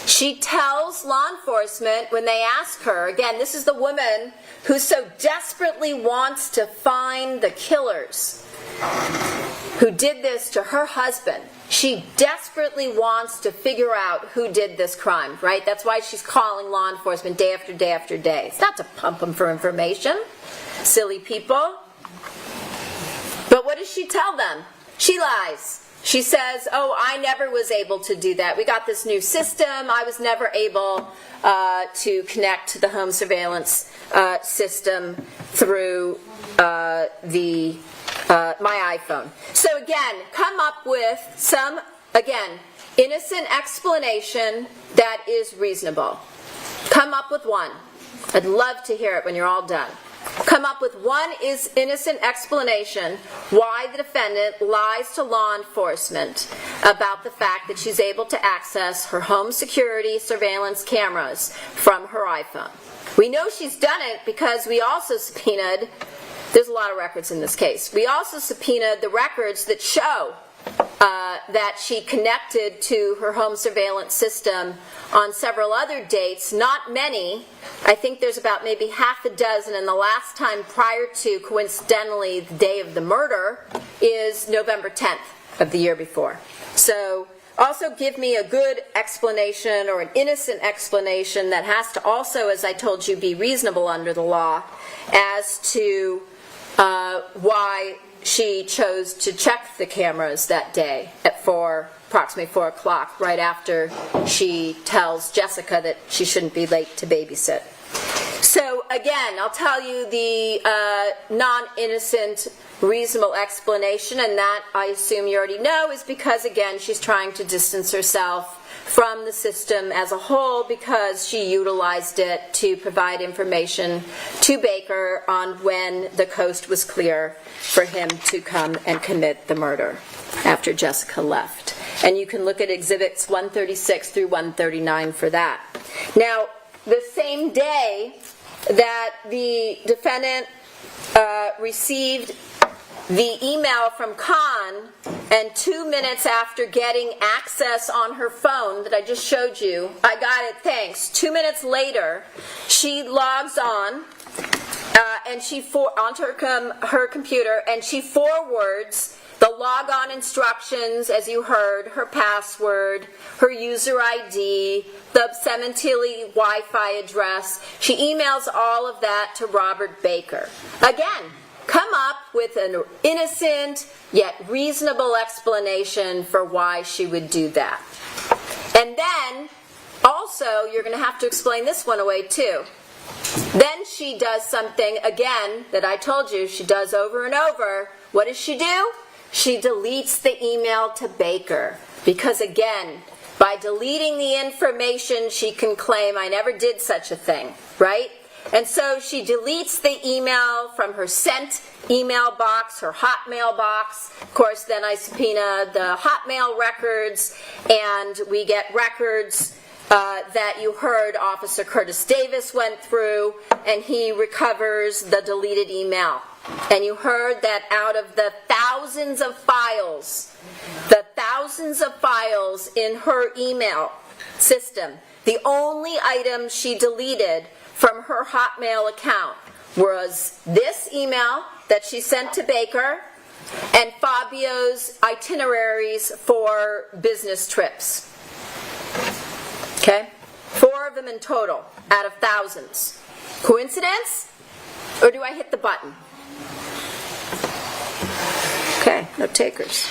S4: She tells law enforcement when they ask her, again, this is the woman who so desperately wants to find the killers who did this to her husband. She desperately wants to figure out who did this crime, right? That's why she's calling law enforcement day after day after day. It's not to pump them for information, silly people. But what does she tell them? She lies. She says, oh, I never was able to do that. We got this new system. I was never able to connect to the home surveillance system through my iPhone. So again, come up with some, again, innocent explanation that is reasonable. Come up with one. I'd love to hear it when you're all done. Come up with one innocent explanation why the defendant lies to law enforcement about the fact that she's able to access her home security surveillance cameras from her iPhone. We know she's done it because we also subpoenaed, there's a lot of records in this case, we also subpoenaed the records that show that she connected to her home surveillance system on several other dates, not many. I think there's about maybe half a dozen, and the last time prior to, coincidentally, the day of the murder is November 10th of the year before. So also give me a good explanation or an innocent explanation that has to also, as I told you, be reasonable under the law as to why she chose to check the cameras that day at approximately 4 o'clock, right after she tells Jessica that she shouldn't be late to babysit. So again, I'll tell you the non-innocent, reasonable explanation, and that I assume you already know is because, again, she's trying to distance herself from the system as a whole because she utilized it to provide information to Baker on when the coast was clear for him to come and commit the murder after Jessica left. And you can look at exhibits 136 through 139 for that. Now, the same day that the defendant received the email from Khan, and 2 minutes after getting access on her phone that I just showed you, I got it, thanks. 2 minutes later, she logs on and onto her computer, and she forwards the logon instructions, as you heard, her password, her user ID, the Sementilli Wi-Fi address. She emails all of that to Robert Baker. Again, come up with an innocent yet reasonable explanation for why she would do that. And then, also, you're going to have to explain this one away too. Then she does something, again, that I told you she does over and over. What does she do? She deletes the email to Baker. Because again, by deleting the information, she can claim, I never did such a thing, right? And so she deletes the email from her sent email box, her Hotmail box. Of course, then I subpoena the Hotmail records, and we get records that you heard Officer Curtis Davis went through, and he recovers the deleted email. And you heard that out of the thousands of files in her email system, the only item she deleted from her Hotmail account was this email that she sent to Baker and Fabio's itineraries for business trips. Okay? 4 of them in total out of thousands. Coincidence? Or do I hit the button? Okay, no takers.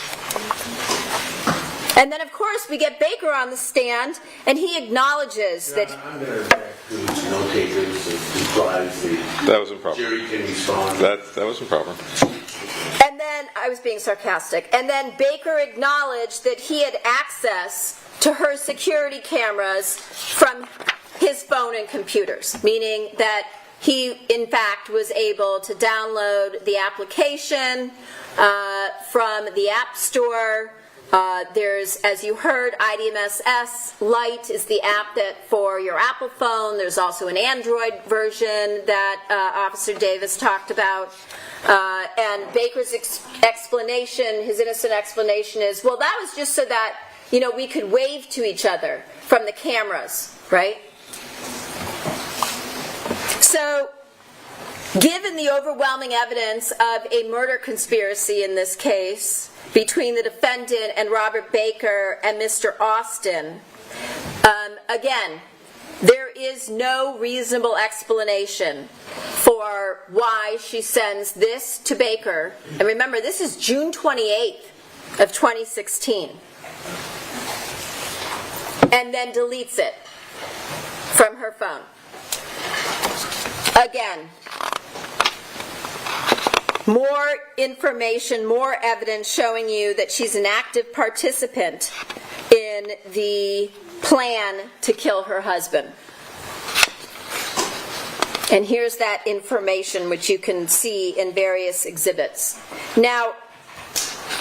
S4: And then, of course, we get Baker on the stand, and he acknowledges that...
S5: I'm going to object to no takers and describes the
S6: That was improper.
S5: jury can respond.
S6: That was improper.
S4: And then, I was being sarcastic, and then Baker acknowledged that he had access to her security cameras from his phone and computers, meaning that he, in fact, was able to download the application from the App Store. There's, as you heard, IDMSS Lite is the app that for your Apple phone. There's also an Android version that Officer Davis talked about. And Baker's explanation, his innocent explanation is, well, that was just so that, you know, we could wave to each other from the cameras, right? So, given the overwhelming evidence of a murder conspiracy in this case between the defendant and Robert Baker and Mr. Austin, again, there is no reasonable explanation for why she sends this to Baker. And remember, this is June 28th of 2016. And then deletes it from her phone. Again, more information, more evidence showing you that she's an active participant in the plan to kill her husband. And here's that information which you can see in various exhibits. Now,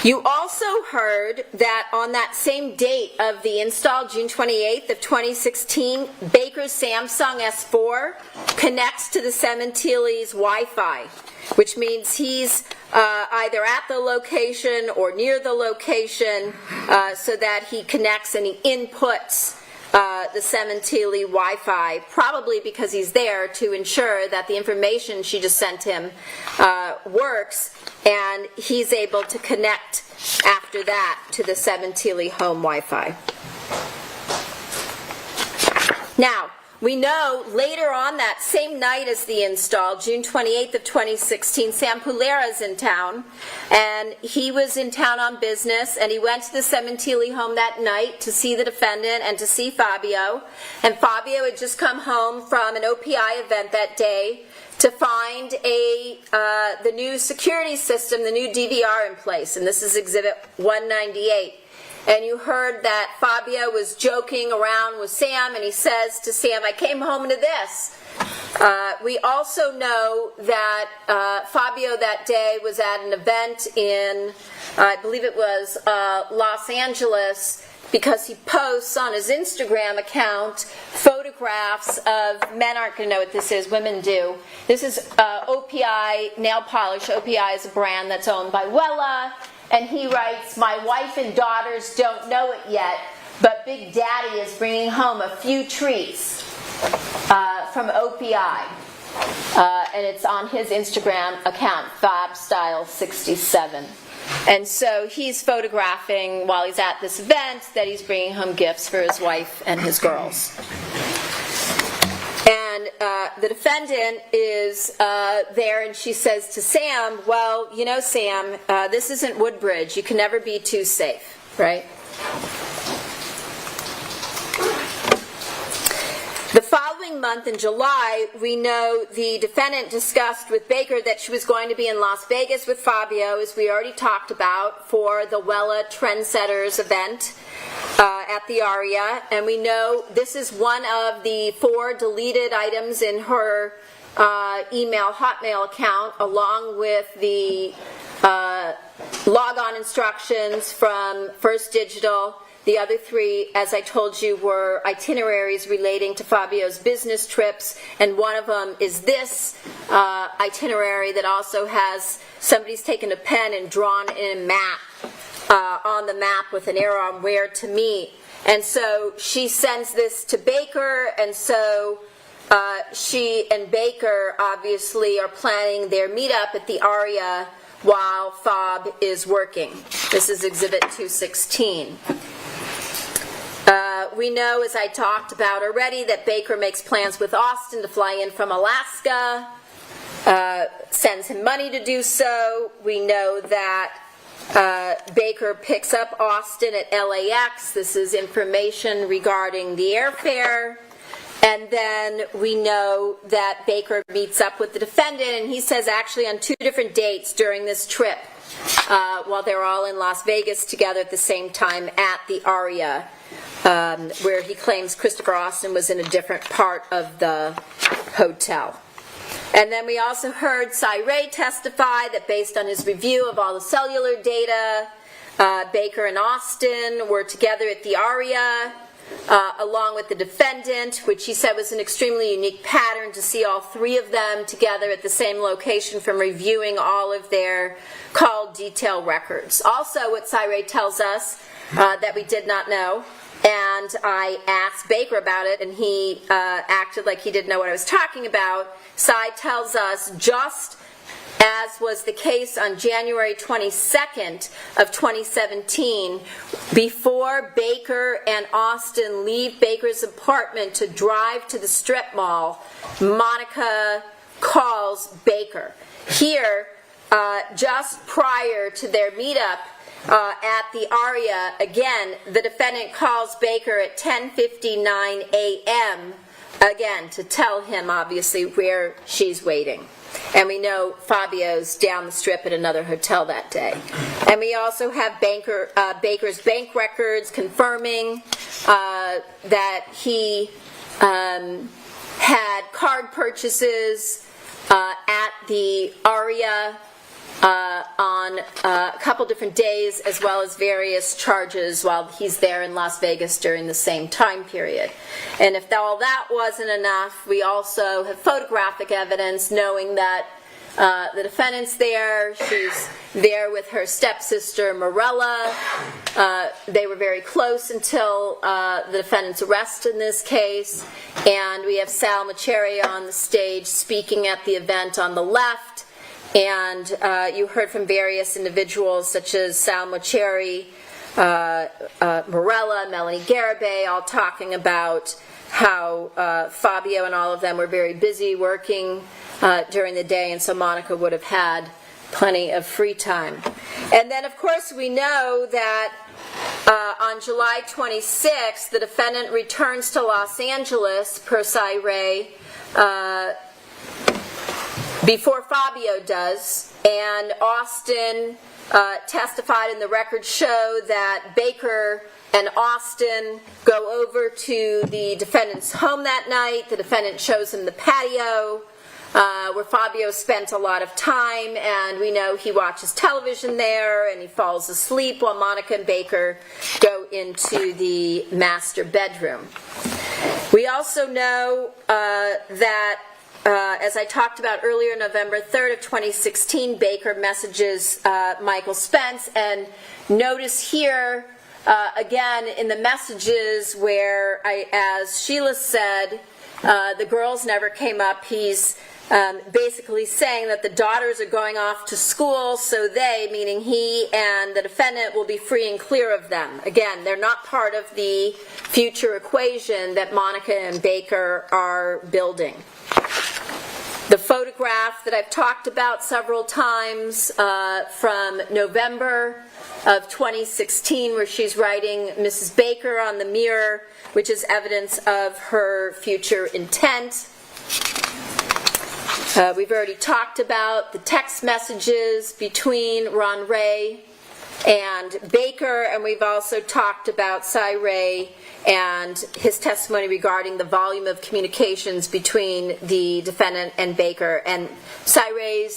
S4: you also heard that on that same date of the install, June 28th of 2016, Baker's Samsung S4 connects to the Sementilli's Wi-Fi, which means he's either at the location or near the location so that he connects and he inputs the Sementilli Wi-Fi, probably because he's there to ensure that the information she just sent him works, and he's able to connect after that to the Sementilli home Wi-Fi. Now, we know later on that same night as the install, June 28th of 2016, Sam Pulera's in town, and he was in town on business, and he went to the Sementilli home that night to see the defendant and to see Fabio, and Fabio had just come home from an OPI event that day to find the new security system, the new DVR in place, and this is Exhibit 198. And you heard that Fabio was joking around with Sam, and he says to Sam, I came home to this. We also know that Fabio that day was at an event in, I believe it was Los Angeles, because he posts on his Instagram account photographs of, men aren't going to know what this is, women do. This is OPI nail polish. OPI is a brand that's owned by Wella. And he writes, my wife and daughters don't know it yet, but Big Daddy is bringing home a few treats from OPI. And it's on his Instagram account, FabStyle67. And so he's photographing while he's at this event that he's bringing home gifts for his wife and his girls. And the defendant is there, and she says to Sam, well, you know, Sam, this isn't Woodbridge. You can never be too safe, right? The following month in July, we know the defendant discussed with Baker that she was going to be in Las Vegas with Fabio, as we already talked about, for the Wella Trendsetters event. at the Aria, and we know this is one of the 4 deleted items in her email Hotmail account, along with the logon instructions from First Digital. The other 3, as I told you, were itineraries relating to Fabio's business trips, and one of them is this itinerary that also has somebody's taken a pen and drawn in a map on the map with an arrow on where to meet. And so she sends this to Baker, and so she and Baker obviously are planning their meetup at the Aria while Fob is working. This is Exhibit 216. We know, as I talked about already, that Baker makes plans with Austin to fly in from Alaska, sends him money to do so. We know that Baker picks up Austin at LAX. This is information regarding the airfare. And then we know that Baker meets up with the defendant, and he says actually on 2 different dates during this trip, while they're all in Las Vegas together at the same time at the Aria, where he claims Christopher Austin was in a different part of the hotel. And then we also heard Cy Ray testify that based on his review of all the cellular data, Baker and Austin were together at the Aria, along with the defendant, which he said was an extremely unique pattern to see all 3 of them together at the same location from reviewing all of their call detail records. Also, what Cy Ray tells us that we did not know, and I asked Baker about it, and he acted like he didn't know what I was talking about. Cy tells us, just as was the case on January 22nd of 2017, before Baker and Austin leave Baker's apartment to drive to the strip mall, Monica calls Baker. Here, just prior to their meetup at the Aria, again, the defendant calls Baker at 10:59 a.m., again, to tell him, obviously, where she's waiting. And we know Fabio's down the strip at another hotel that day. And we also have Baker's bank records confirming that he had card purchases at the Aria on a couple different days, as well as various charges while he's there in Las Vegas during the same time period. And if all that wasn't enough, we also have photographic evidence knowing that the defendant's there. She's there with her stepsister, Morella. They were very close until the defendant's arrest in this case. And we have Sal Macheri on the stage speaking at the event on the left. And you heard from various individuals such as Sal Macheri, Morella, Melanie Garibay, all talking about how Fabio and all of them were very busy working during the day, and so Monica would have had plenty of free time. And then, of course, we know that on July 26th, the defendant returns to Los Angeles, per Cy Ray, before Fabio does, and Austin testified, and the records show that Baker and Austin go over to the defendant's home that night. The defendant shows him the patio where Fabio spent a lot of time, and we know he watches television there, and he falls asleep while Monica and Baker go into the master bedroom. We also know that as I talked about earlier, November 3rd of 2016, Baker messages Michael Spence, and notice here, again, in the messages where, as Sheila said, the girls never came up, he's basically saying that the daughters are going off to school, so they, meaning he and the defendant, will be free and clear of them. Again, they're not part of the future equation that Monica and Baker are building. The photograph that I've talked about several times from November of 2016, where she's writing Mrs. Baker on the mirror, which is evidence of her future intent. We've already talked about the text messages between Ron Ray and Baker, and we've also talked about Cy and his testimony regarding the volume of communications between the defendant and Baker, and Cy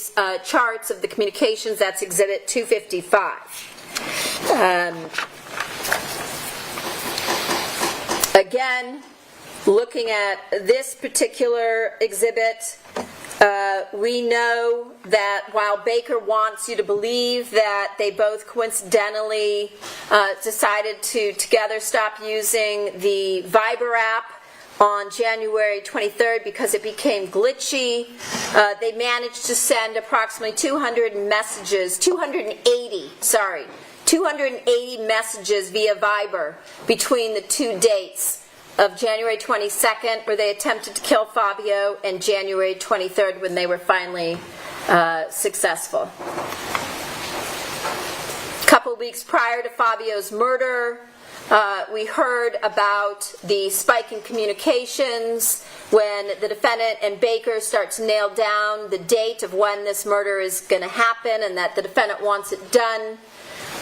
S4: charts of the communications, that's Exhibit 255. Again, looking at this particular exhibit, we know that while Baker wants you to believe that they both coincidentally decided to together stop using the Viber app on January 23rd because it became glitchy, they managed to send approximately 280 messages via Viber between the two dates of January 22nd, where they attempted to kill Fabio, and January 23rd, when they were finally successful. A couple weeks prior to Fabio's murder, we heard about the spike in communications when the defendant and Baker start to nail down the date of when this murder is going to happen, and that the defendant wants it done.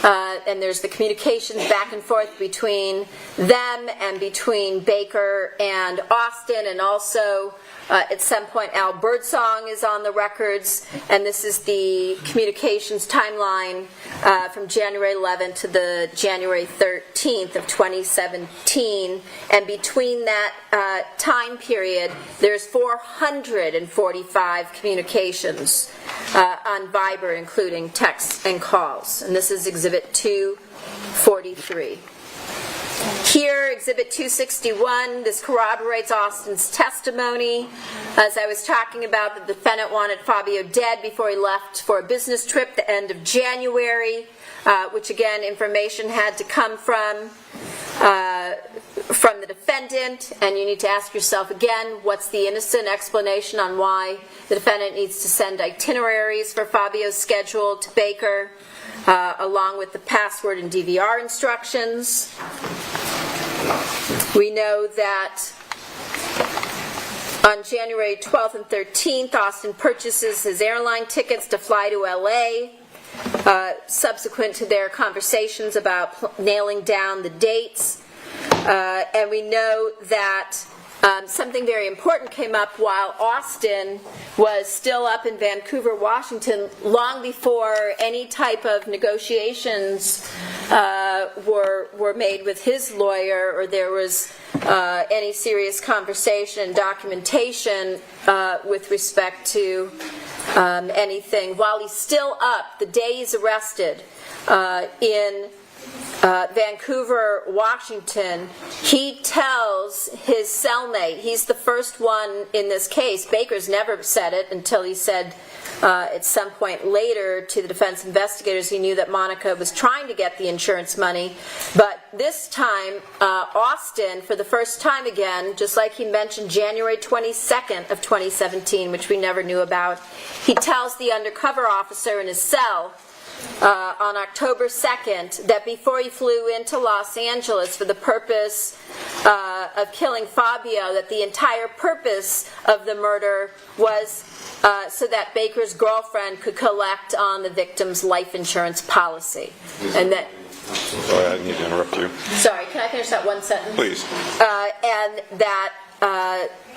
S4: And there's the communications back and forth between them and between Baker and Austin, and also at some point Al Birdsong is on the records, and this is the communications timeline from January 11th to the January 13th of 2017, and between that time period there's 445 communications on Viber, including texts and calls, and this is Exhibit 243. Here, Exhibit 261, this corroborates Austin's testimony. As I was talking about, the defendant wanted Fabio dead before he left for a business trip the end of January, which again, information had to come from the defendant, and you need to ask yourself again, what's the innocent explanation on why the defendant needs to send itineraries for Fabio's schedule to Baker, along with the password and DVR instructions. We know that on January 12th and 13th, Austin purchases his airline tickets to fly to LA, subsequent to their conversations about nailing down the dates. And we know that something very important came up while Austin was still up in Vancouver, Washington, long before any type of negotiations were made with his lawyer, or there was any serious conversation and documentation with respect to anything. While he's still up, the day he's arrested in Vancouver, Washington, he tells his cellmate, he's the first one in this case, Baker's never said it until he said at some point later to the defense investigators he knew that Monica was trying to get the insurance money, but this time Austin, for the first time again, just like he mentioned January 22nd of 2017, which we never knew about, he tells the undercover officer in his cell on October 2nd that before he flew into Los Angeles for the purpose of killing Fabio, that the entire purpose of the murder was so that Baker's girlfriend could collect on the victim's life insurance policy. And that...
S6: Sorry, I need to interrupt you.
S4: Sorry, can I finish that one sentence?
S6: Please.
S4: And that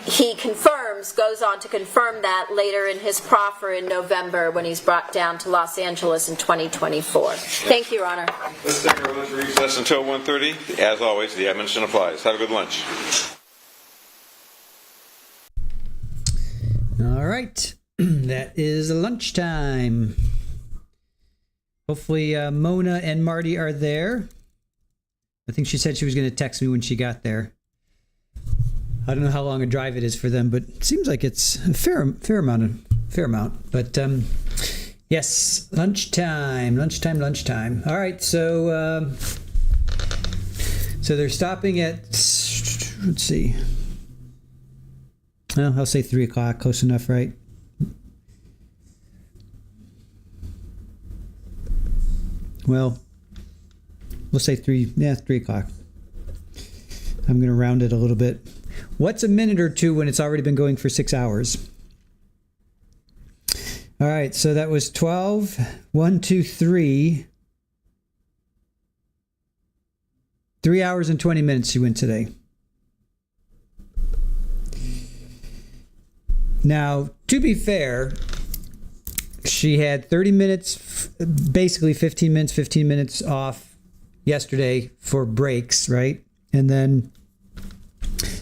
S4: he goes on to confirm that later in his proffer in November when he's brought down to Los Angeles in 2024. Thank you, Your Honor.
S6: Let's take our recess until 1:30. As always, the admonition applies. Have a good lunch.
S1: All right. That is lunchtime. Hopefully Mona and Marty are there. I think she said she was going to text me when she got there. I don't know how long a drive it is for them, but it seems like it's a fair amount. But yes, lunchtime. All right, so they're stopping at, let's see. Well, I'll say 3 o'clock, close enough, right? Well, we'll say 3 o'clock. I'm going to round it a little bit. What's a minute or two when it's already been going for 6 hours? All right, so that was 12, 1, 2, 3. 3 hours and 20 minutes she went today. Now, to be fair, she had 30 minutes, basically 15 minutes off yesterday for breaks, right? And then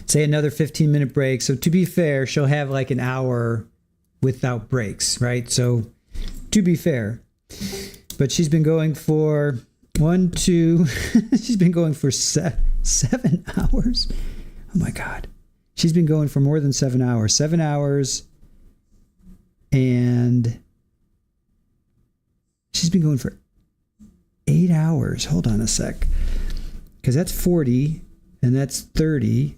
S1: say another 15-minute break. So to be fair, she'll have like an hour without breaks, right? So to be fair, but she's been going for she's been going for 7 hours. Oh my God. She's been going for more than 7 hours. 7 hours. And she's been going for 8 hours. Hold on a sec. Because that's 40 and that's 30.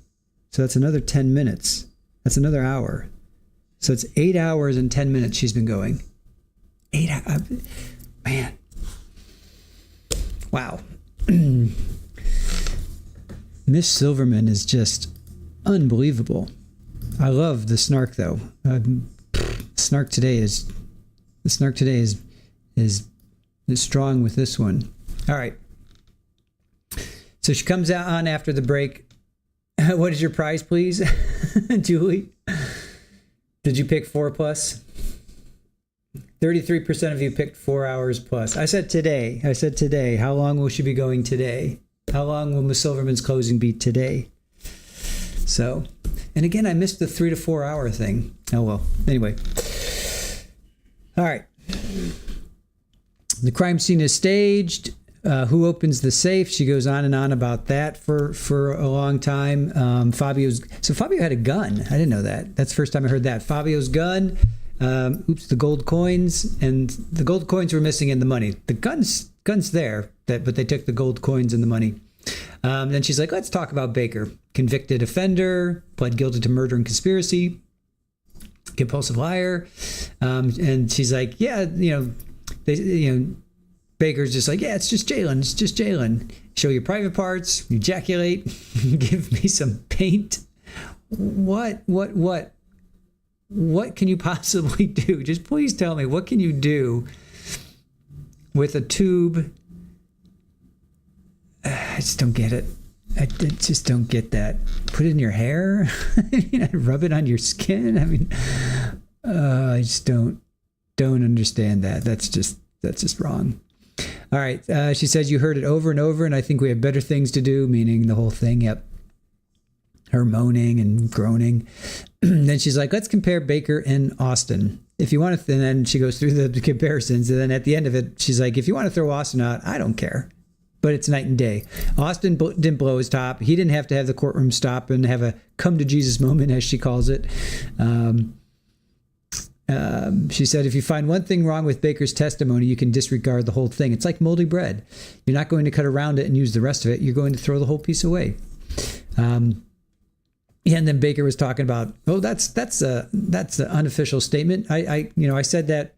S1: So that's another 10 minutes. That's another hour. So it's 8 hours and 10 minutes she's been going. 8 hours. Man. Wow. Miss Silverman is just unbelievable. I love the snark though. The snark today is strong with this one. All right. So she comes out on after the break. What is your prize, please, Julie? Did you pick 4 plus? 33% of you picked 4 hours plus. I said today. How long will she be going today? How long will Miss Silverman's closing be today? So, and again, I missed the 3 to 4 hour thing. Oh, well. Anyway. All right. The crime scene is staged. Who opens the safe? She goes on and on about that for a long time. Fabio had a gun. I didn't know that. That's the first time I heard that. Fabio's gun. The gold coins, and the gold coins were missing in the money. The gun's there, but they took the gold coins and the money. Then she's like, let's talk about Baker. Convicted offender, pled guilty to murder and conspiracy, compulsive liar. And she's like, yeah, Baker's just like, yeah, it's just Jalen. Show your private parts, ejaculate, give me some paint. What can you possibly do? Just please tell me, what can you do with a tube? I just don't get it. I just don't get that. Put it in your hair? Rub it on your skin? I mean, I just don't understand that. That's just wrong. All right. She says you heard it over and over, and I think we have better things to do, meaning the whole thing. Yep. Her moaning and groaning. Then she's like, let's compare Baker and Austin. If you want to, and then she goes through the comparisons. And then at the end of it, she's like, if you want to throw Austin out, I don't care. But it's night and day. Austin didn't blow his top. He didn't have to have the courtroom stop and have a come to Jesus moment, as she calls it. She said, if you find one thing wrong with Baker's testimony, you can disregard the whole thing. It's like moldy bread. You're not going to cut around it and use the rest of it. You're going to throw the whole piece away. And then Baker was talking about, that's an unofficial statement. I said that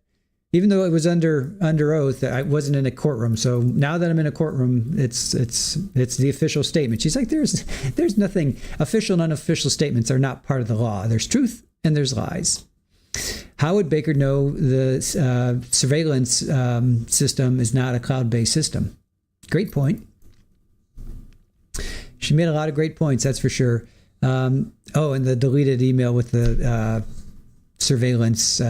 S1: even though it was under oath, I wasn't in a courtroom. So now that I'm in a courtroom, it's the official statement. She's like, there's nothing. Official and unofficial statements are not part of the law. There's truth and there's lies. How would Baker know the surveillance system is not a cloud-based system? Great point. She made a lot of great points, that's for sure. And the deleted email with the surveillance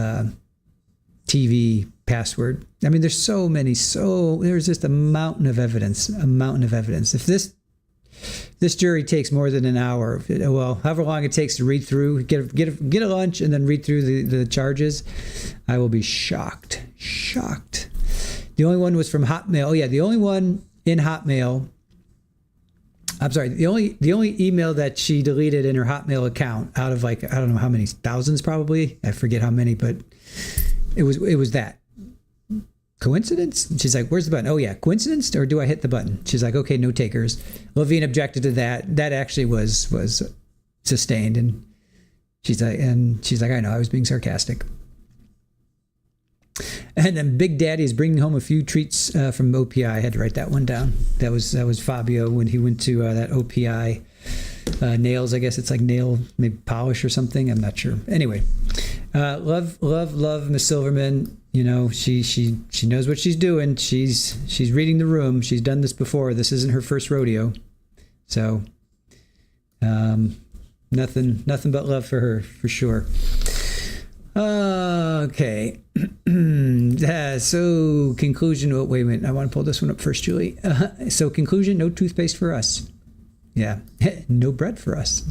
S1: TV password. I mean, there's there's just a mountain of evidence. If this jury takes more than an hour, however long it takes to read through, get a lunch and then read through the charges, I will be shocked. The only one was from Hotmail. Oh yeah, the only one in Hotmail. I'm sorry. The only email that she deleted in her Hotmail account out of I don't know how many, thousands probably. I forget how many, but it was that. Coincidence? She's like, where's the button? Oh yeah, coincidence, or do I hit the button? She's like, okay, no takers. Levine objected to that. That actually was sustained, and she's like, I know, I was being sarcastic. And then Big Daddy is bringing home a few treats from OPI. I had to write that one down. That was Fabio when he went to that OPI nails. I guess it's like nail maybe polish or something. I'm not sure. Anyway, love Miss Silverman. She knows what she's doing. She's reading the room. She's done this before. This isn't her first rodeo. So, nothing but love for her, for sure. Okay. So conclusion. Oh, wait a minute. I want to pull this one up first, Julie. So conclusion, no toothpaste for us. Yeah. No bread for us.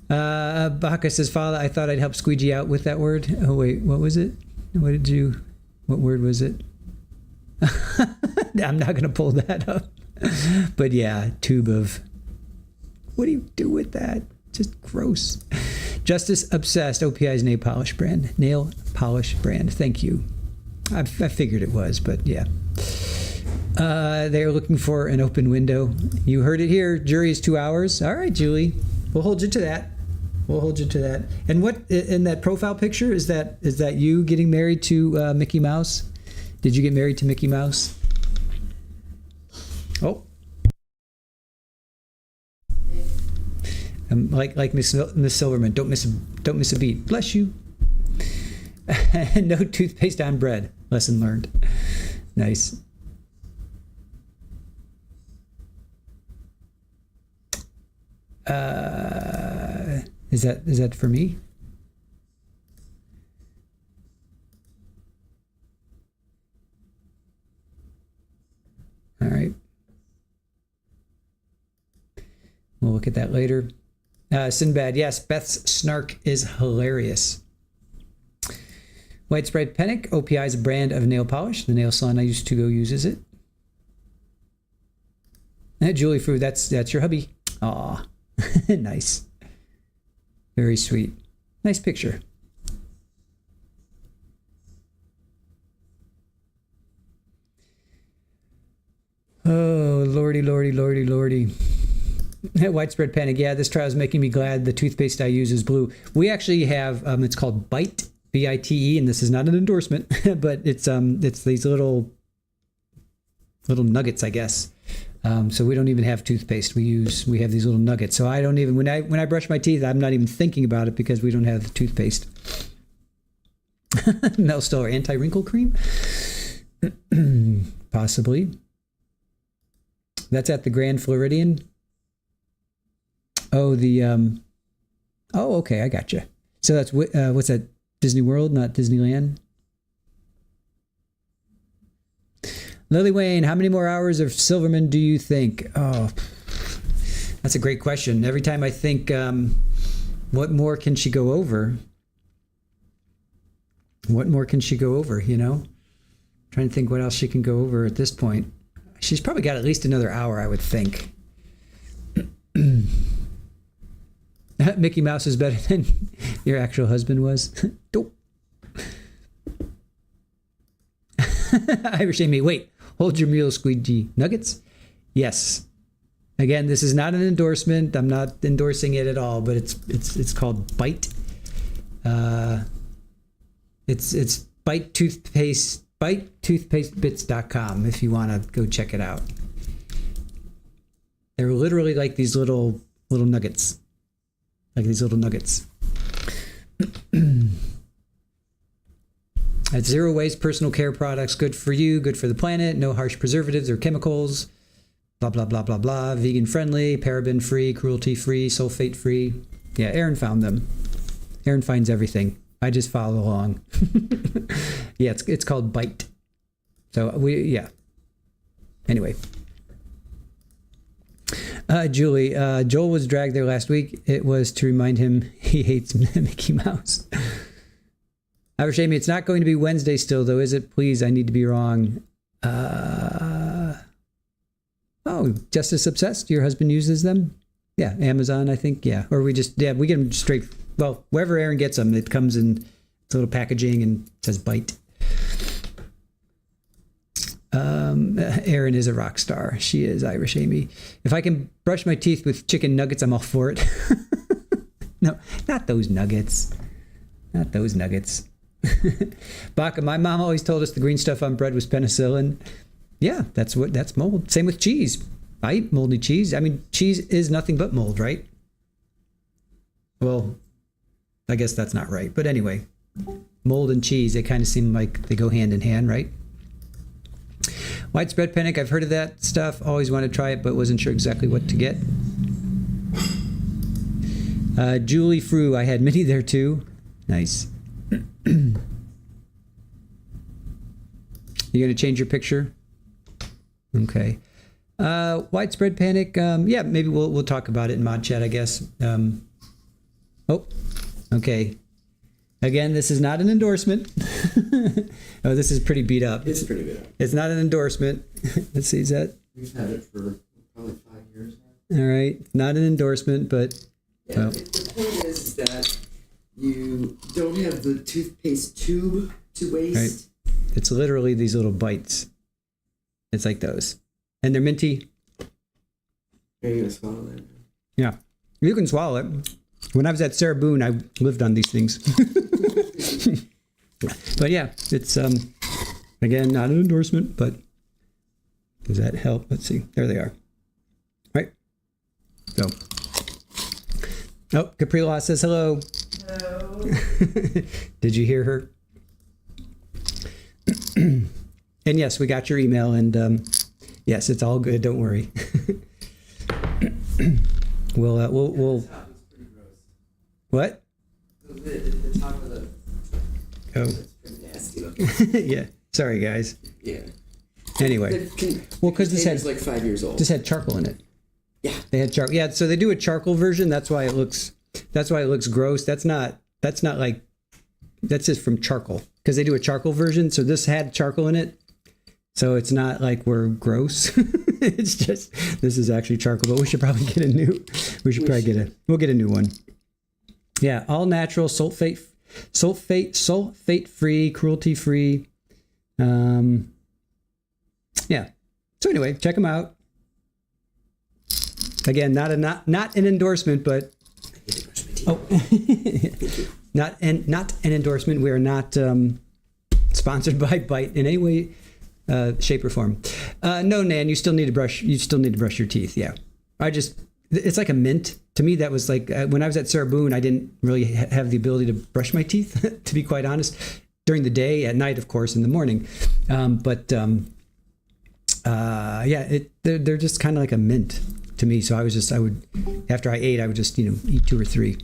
S1: Baka says, Father, I thought I'd help squeegee out with that word. Oh, wait. What was it? What word was it? I'm not going to pull that up. But yeah, tube of... What do you do with that? Just gross. Justice Obsessed, OPI's nail polish brand. Nail polish brand. Thank you. I figured it was, but yeah. They're looking for an open window. You heard it here. Jury is 2 hours. All right, Julie. We'll hold you to that. And what in that profile picture is that you getting married to Mickey Mouse? Did you get married to Mickey Mouse? Oh. Like Miss Silverman, don't miss a beat. Bless you. No toothpaste on bread. Lesson learned. Nice. Is that for me? All right. We'll look at that later. Sinbad, yes, Beth's snark is hilarious. Widespread Panic, OPI is a brand of nail polish. The nail salon I used to go uses it. Julie Fu, that's your hubby. Aw, nice. Very sweet. Nice picture. Oh, lordy. Widespread Panic. Yeah, this trial is making me glad the toothpaste I use is blue. We actually have, it's called Bite, B-I-T-E, and this is not an endorsement, but it's these little nuggets, I guess. So we don't even have toothpaste. We have these little nuggets. So I don't even, when I brush my teeth, I'm not even thinking about it because we don't have toothpaste. Mel Stoller, anti-wrinkle cream? Possibly. That's at the Grand Floridian. Oh, okay, I gotcha. So that's, what's that, Disney World, not Disneyland? Lily Wayne, how many more hours of Silverman do you think? Oh, that's a great question. Every time I think, what more can she go over? What more can she go over, you know? Trying to think what else she can go over at this point. She's probably got at least another hour, I would think. Mickey Mouse is better than your actual husband was. Dope. Irish Amy, wait. Hold your mule, squeegee. Nuggets? Yes. Again, this is not an endorsement. I'm not endorsing it at all, but it's called Bite. It's Bite Toothpaste, BiteToothpasteBits.com if you want to go check it out. They're literally like these little nuggets. Like these little nuggets. At zero waste personal care products, good for you, good for the planet, no harsh preservatives or chemicals, blah, blah, blah, blah, blah, vegan friendly, paraben free, cruelty free, sulfate free. Yeah, Aaron found them. Aaron finds everything. I just follow along. Yeah, it's called Bite. So Anyway. Julie, Joel was dragged there last week. It was to remind him he hates Mickey Mouse. Irish Amy, it's not going to be Wednesday still, though, is it? Please, I need to be wrong. Justice Obsessed, your husband uses them? Yeah, Amazon, I think, yeah. Or we get them straight, well, wherever Aaron gets them, it comes in a little packaging and it says Bite. Erin is a rock star. She is, Irish Amy. If I can brush my teeth with chicken nuggets, I'm all for it. No, not those nuggets. Not those nuggets. Baka, my mom always told us the green stuff on bread was penicillin. Yeah, that's mold. Same with cheese. I eat moldy cheese. I mean, cheese is nothing but mold, right? Well, I guess that's not right. But anyway, mold and cheese, they kind of seem like they go hand in hand, right? Widespread panic, I've heard of that stuff. Always wanted to try it, but wasn't sure exactly what to get. Julie Frew, I had many there too. Nice. You gonna change your picture? Okay. Widespread panic. Yeah, maybe we'll talk about it in mod chat, I guess. Oh, okay. Again, this is not an endorsement. Oh, this is pretty beat up.
S8: It's pretty beat up.
S1: It's not an endorsement. Let's see, is that?
S8: We've had it for probably 5 years now.
S1: All right. Not an endorsement, but.
S8: Yeah, the point is that you don't have the toothpaste tube to waste.
S1: Right. It's literally these little bites. It's like those. And they're minty.
S8: Are you going to swallow that?
S1: Yeah. You can swallow it. When I was at Sarah Boone, I lived on these things. But yeah, it's, again, not an endorsement, but does that help? Let's see. There they are. Right. So. Oh, Capri Law says hello.
S8: No.
S1: Did you hear her? And yes, we got your email, and yes, it's all good. Don't worry. We'll. What?
S8: The top of the.
S1: Oh.
S8: It's pretty nasty looking.
S1: Yeah. Sorry, guys.
S8: Yeah.
S1: Anyway. Well, because this had
S8: like 5 years old.
S1: This had charcoal in it.
S8: Yeah.
S1: They had charcoal. Yeah. So they do a charcoal version. That's why it looks gross. That's not like. That's just from charcoal, because they do a charcoal version. So this had charcoal in it. So it's not like we're gross. It's just, this is actually charcoal, but we should probably get a new, we'll get a new one. Yeah. All natural, sulfate free, cruelty free. Yeah. So anyway, check them out. Again, not an endorsement, but not an endorsement. We are not sponsored by Bite in any way, shape, or form. No, Nan, you still need to brush your teeth. Yeah, it's like a mint. To me, that was like when I was at Sarah Boone, I didn't really have the ability to brush my teeth, to be quite honest. During the day, at night, of course, in the morning. Yeah, they're just kind of like a mint to me. So I would after I ate, I would just eat 2 or 3.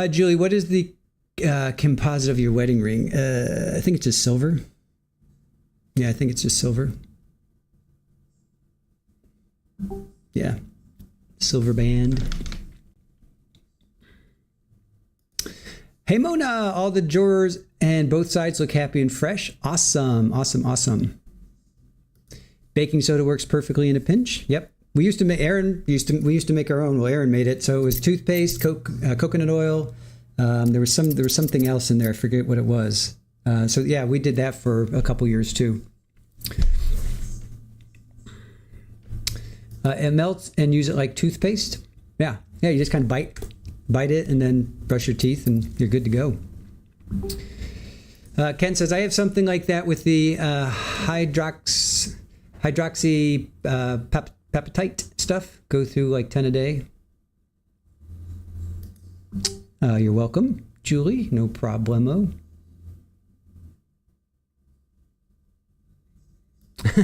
S1: Julie, what is the composite of your wedding ring? I think it's just silver. Yeah, I think it's just silver. Yeah, silver band. Hey Mona, all the jurors and both sides look happy and fresh. Awesome, awesome, awesome. Baking soda works perfectly in a pinch. Yep. We used to make we used to make our own. Well, Aaron made it. So it was toothpaste, coconut oil. There was something else in there. I forget what it was. So yeah, we did that for a couple years too. It melts and use it like toothpaste. Yeah. Yeah. You just kind of bite it and then brush your teeth and you're good to go. Ken says, I have something like that with the hydroxypeptide stuff. Go through like 10 a day. You're welcome, Julie. No problemo.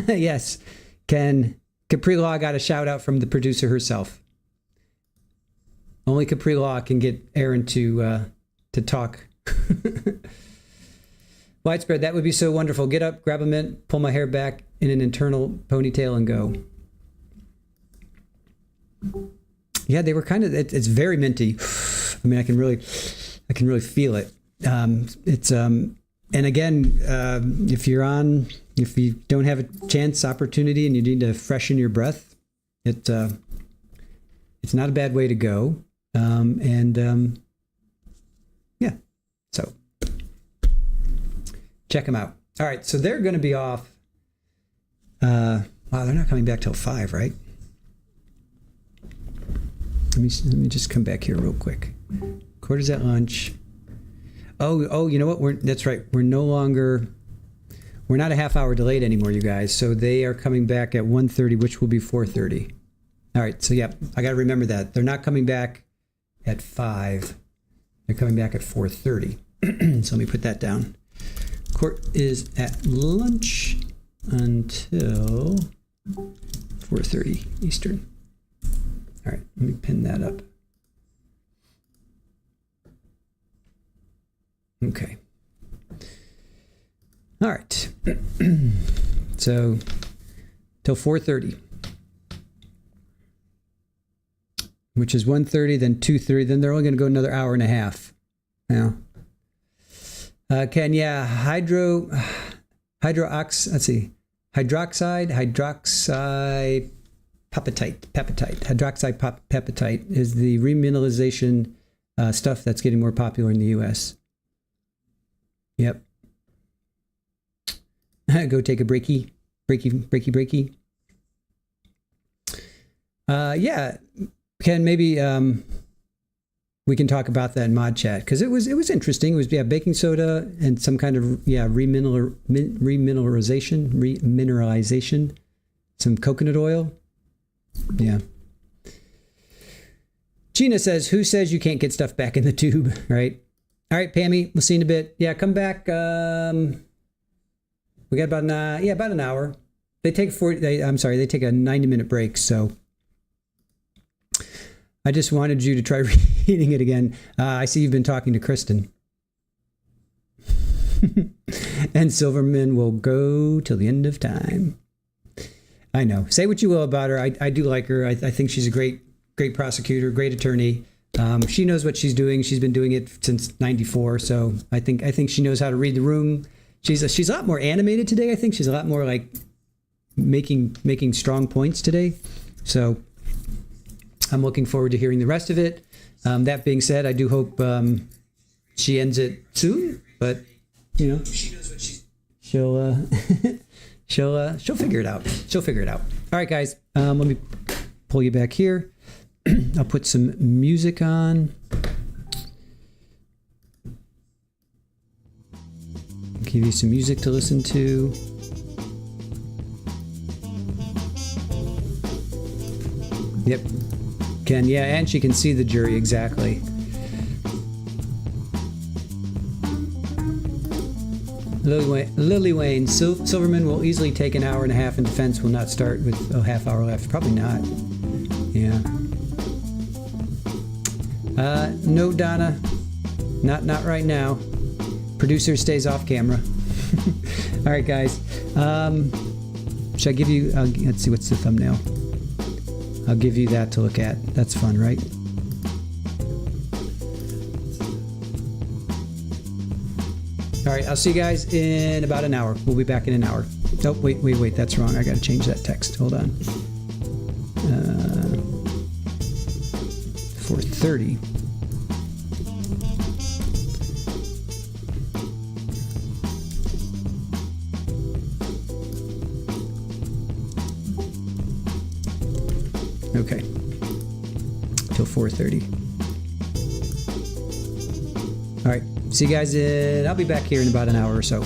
S1: Yes, Ken. Capri Law got a shout out from the producer herself. Only Capri Law can get Aaron to talk. Widespread, that would be so wonderful. Get up, grab a mint, pull my hair back in an internal ponytail and go. Yeah, they were kind of, it's very minty. I mean, I can really feel it. It's, and again, if you don't have a chance, opportunity, and you need to freshen your breath, it's not a bad way to go. Yeah, so check them out. All right, so they're going to be off. Wow, they're not coming back till 5, right? Let me just come back here real quick. Quarters at lunch. Oh, you know what? That's right. We're not a half hour delayed anymore, you guys. So they are coming back at 1:30, which will be 4:30. All right. So yeah, I got to remember that they're not coming back at 5. They're coming back at 4:30. So let me put that down. Court is at lunch until 4:30 Eastern. All right, let me pin that up. Okay. All right. So till 4:30, which is 1:30, then 2:30, then they're only going to go another hour and a half. Now, hydroxide, hydroxypeptide is the remineralization stuff that's getting more popular in the U.S. Yep. Go take a breaky. Yeah, Ken, maybe we can talk about that in mod chat, because it was interesting. It was baking soda and some kind of remineralization, some coconut oil. Yeah. Gina says, "Who says you can't get stuff back in the tube?" Right. All right, Pammy, we'll see you in a bit. Yeah, come back. We got about an hour. They take a 90-minute break. So I just wanted you to try reading it again. I see you've been talking to Kristen. And Silverman will go till the end of time. I know. Say what you will about her. I do like her. I think she's a great prosecutor, great attorney. She knows what she's doing. She's been doing it since '94. So I think she knows how to read the room. She's a lot more animated today. I think she's a lot more like making strong points today. So I'm looking forward to hearing the rest of it. That being said, I do hope she ends it soon. But she knows what she'll figure it out. She'll figure it out. All right, guys. Let me pull you back here. I'll put some music on. Give you some music to listen to. Yep. And she can see the jury exactly. Lily Wayne, Silverman will easily take an hour and a half, and defense will not start with a half hour left. Probably not. Yeah. No, Donna, not right now. Producer stays off camera. All right, guys. Should I give you? Let's see. What's the thumbnail? I'll give you that to look at. That's fun, right? All right. I'll see you guys in about an hour. We'll be back in an hour. Oh, wait. That's wrong. I got to change that text. Hold on. 4:30. Okay. Till 4:30. All right. See you guys I'll be back here in about an hour or so.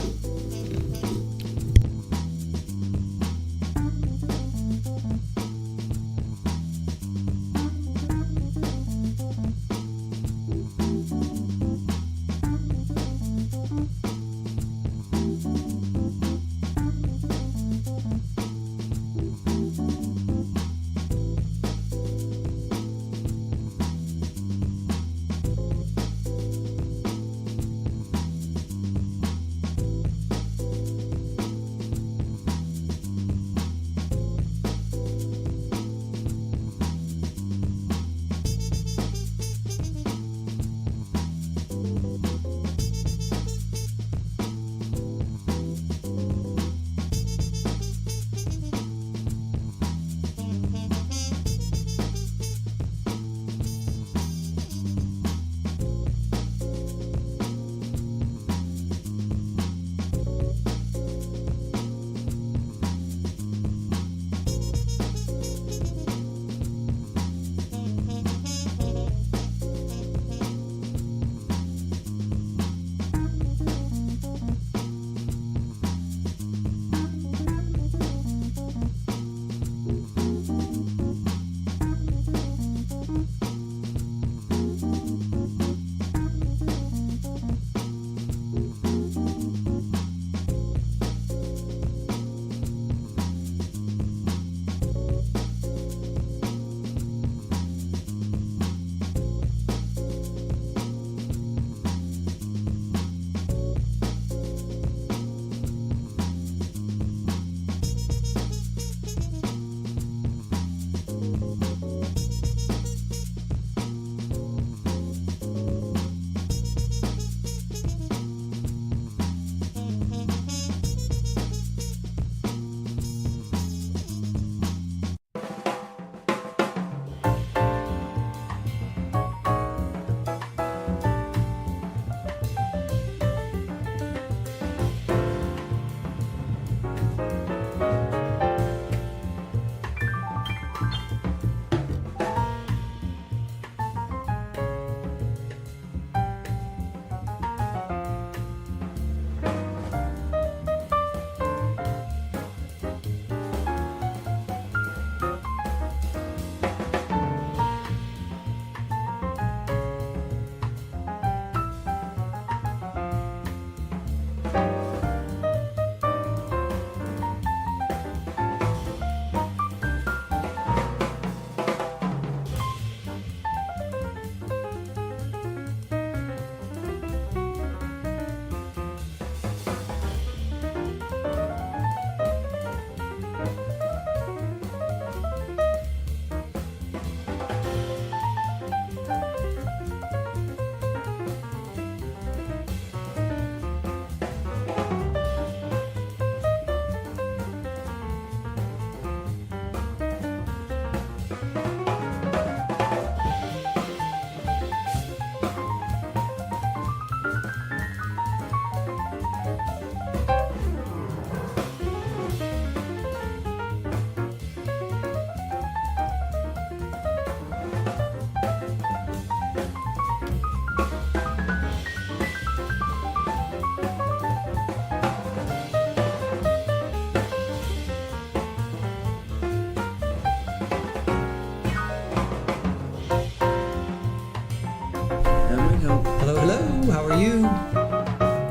S8: help.
S1: Hello, hello. How are you?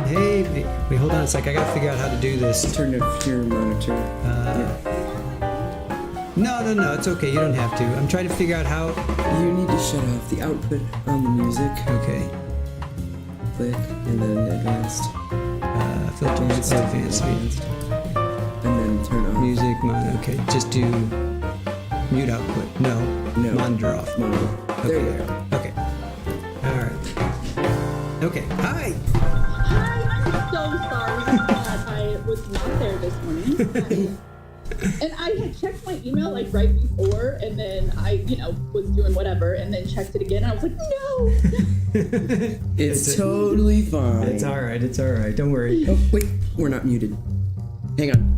S1: Hey, wait, hold on a sec. I gotta figure out how to do this.
S8: Turn off your monitor.
S1: No, it's okay. You don't have to. I'm trying to figure out how.
S8: You need to shut off the output on the music.
S1: Okay.
S8: Click, and then advanced.
S1: Filters, advanced,
S8: And then turn off.
S1: music, okay. Just do mute output. No. Monitor off.
S8: Monitor. There
S1: Okay.
S8: you go.
S1: Okay. All right. Okay. Hi.
S9: Hi, I'm so sorry that I was not there this morning. And I had checked my email like right before, and then I, was doing whatever, and then checked it again, and I was like, no!
S8: It's totally fine.
S1: It's all right. It's all right. Don't worry.
S8: Oh, wait. We're not muted. Hang on.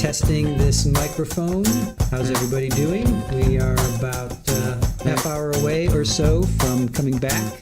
S1: testing this microphone. How's everybody doing? We are about half hour away or so from coming back.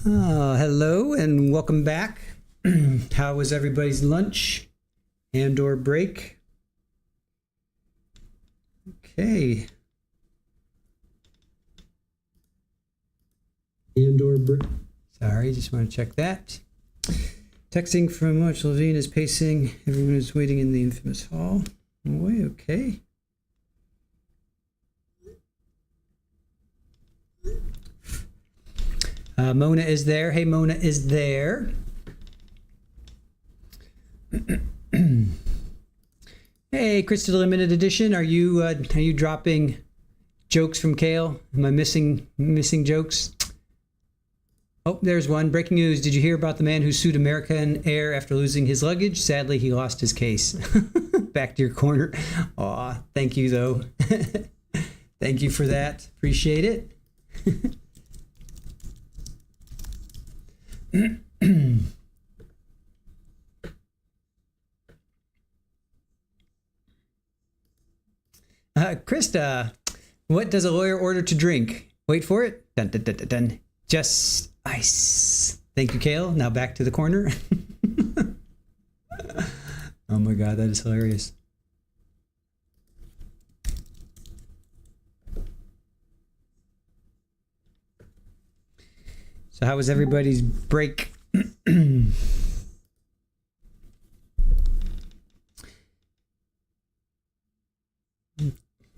S1: Hello and welcome back. How was everybody's lunch and or break? Okay. And or break. Sorry, just want to check that. Texting from March Levine is pacing. Everyone is waiting in the infamous hall. Boy, okay. Mona is there. Hey, Mona is there. Hey, Krista Limited Edition. Are you dropping jokes from Kale? Am I missing jokes? Oh, there's one. Breaking news. Did you hear about the man who sued American Air after losing his luggage? Sadly, he lost his case. Back to your corner. Aw, thank you, though. Thank you for that. Appreciate it. Krista, what does a lawyer order to drink? Wait for it. Dun, dun, dun, dun, dun. Just ice. Thank you, Kale. Now back to the corner. Oh my God, that is hilarious. So how was everybody's break?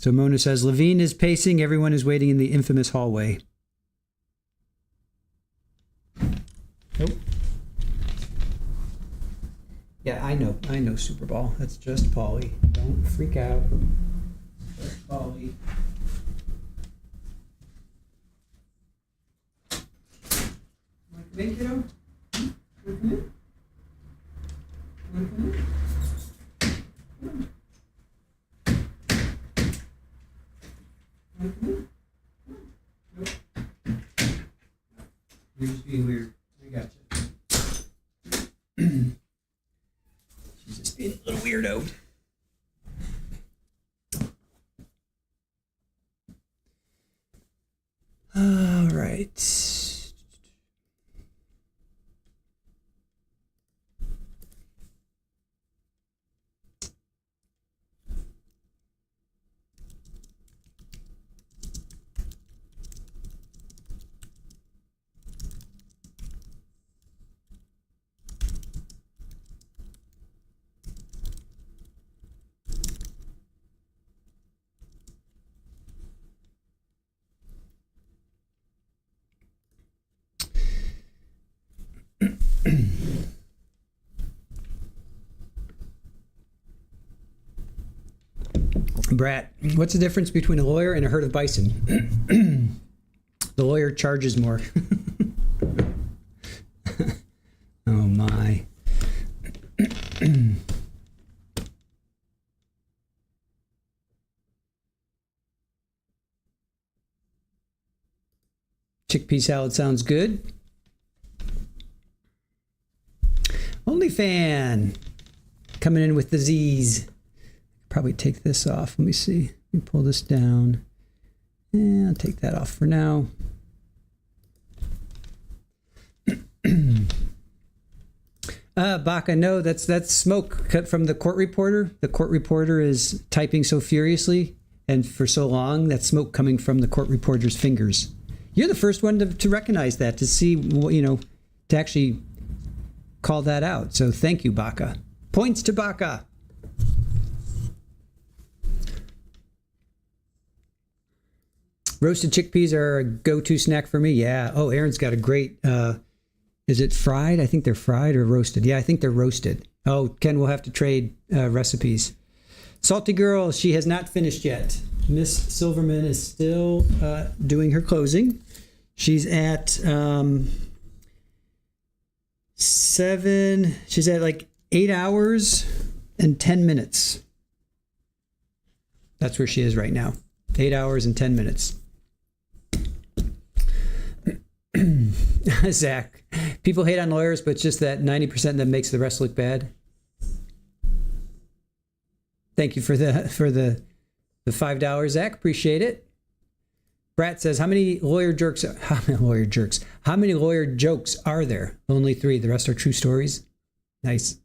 S1: So Mona says, Levine is pacing. Everyone is waiting in the infamous hallway. Nope. Yeah, I know Super Bowl. That's just Polly. Don't freak out. Just Polly. Want to come in, kiddo? Want to come in? Want to come in? Come on. Want to come in? Nope. You're just being weird. I got you. She's just being a little weirdo. All right. Brat, what's the difference between a lawyer and a herd of bison? The lawyer charges more. Oh my. Chickpea salad sounds good. OnlyFan coming in with the Z's. Probably take this off. Let me see. Let me pull this down. Yeah, I'll take that off for now. Baca, no, that's smoke cut from the court reporter. The court reporter is typing so furiously and for so long. That's smoke coming from the court reporter's fingers. You're the first one to recognize that, to see, to actually call that out. So thank you, Baca. Points to Baca. Roasted chickpeas are a go-to snack for me. Yeah. Oh, Aaron's got a great, is it fried? I think they're fried or roasted. Yeah, I think they're roasted. Oh, Ken, we'll have to trade recipes. Salty Girl, she has not finished yet. Miss Silverman is still doing her closing. She's at 7, she's at like 8 hours and 10 minutes. That's where she is right now. 8 hours and 10 minutes. Zach, people hate on lawyers, but it's just that 90% that makes the rest look bad. Thank you for the $5, Zach. Appreciate it. Brat says, how many lawyer jokes are there? Only 3. The rest are true stories. Nice.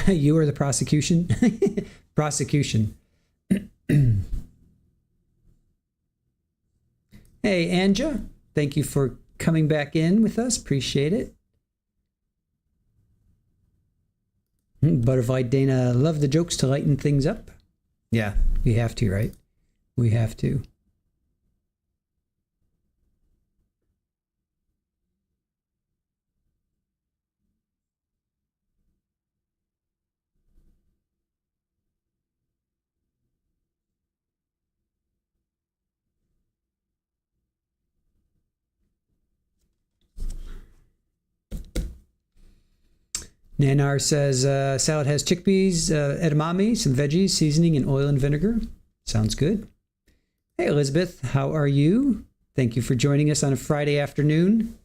S1: You are the prosecution? Prosecution. Hey, Anja. Thank you for coming back in with us. Appreciate it. Butterfly Dana, love the jokes to lighten things up. Yeah, we have to, right? We have to. Nanar says, salad has chickpeas, edamame, some veggies, seasoning, and oil and vinegar. Sounds good. Hey, Elizabeth, how are you? Thank you for joining us on a Friday afternoon.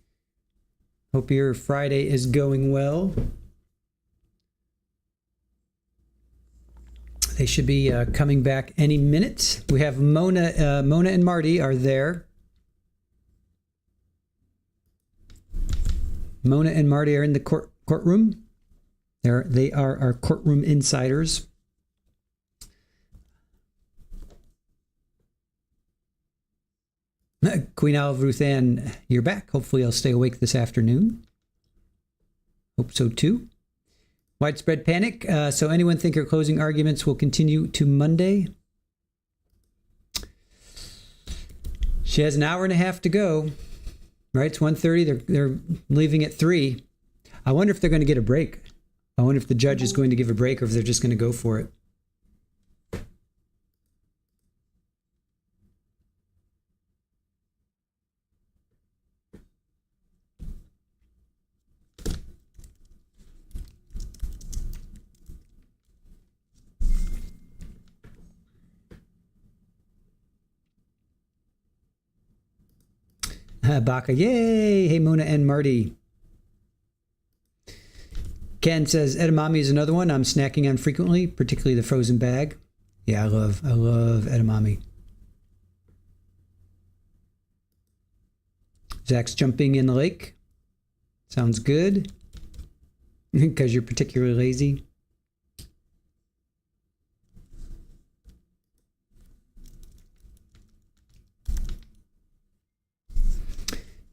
S1: Hope your Friday is going well. They should be coming back any minute. We have Mona. Mona and Marty are there. Mona and Marty are in the courtroom. They are our courtroom insiders. Queen Olive Ruth Ann, you're back. Hopefully I'll stay awake this afternoon. Hope so too. Widespread panic. So anyone think her closing arguments will continue to Monday? She has an hour and a half to go. Right? It's 1:30. They're leaving at 3. I wonder if they're going to get a break. I wonder if the judge is going to give a break or if they're just going to go for it. Baka, yay! Hey, Mona and Marty. Ken says, edamame is another one I'm snacking on frequently, particularly the frozen bag. Yeah, I love edamame. Zach's jumping in the lake. Sounds good. Because you're particularly lazy.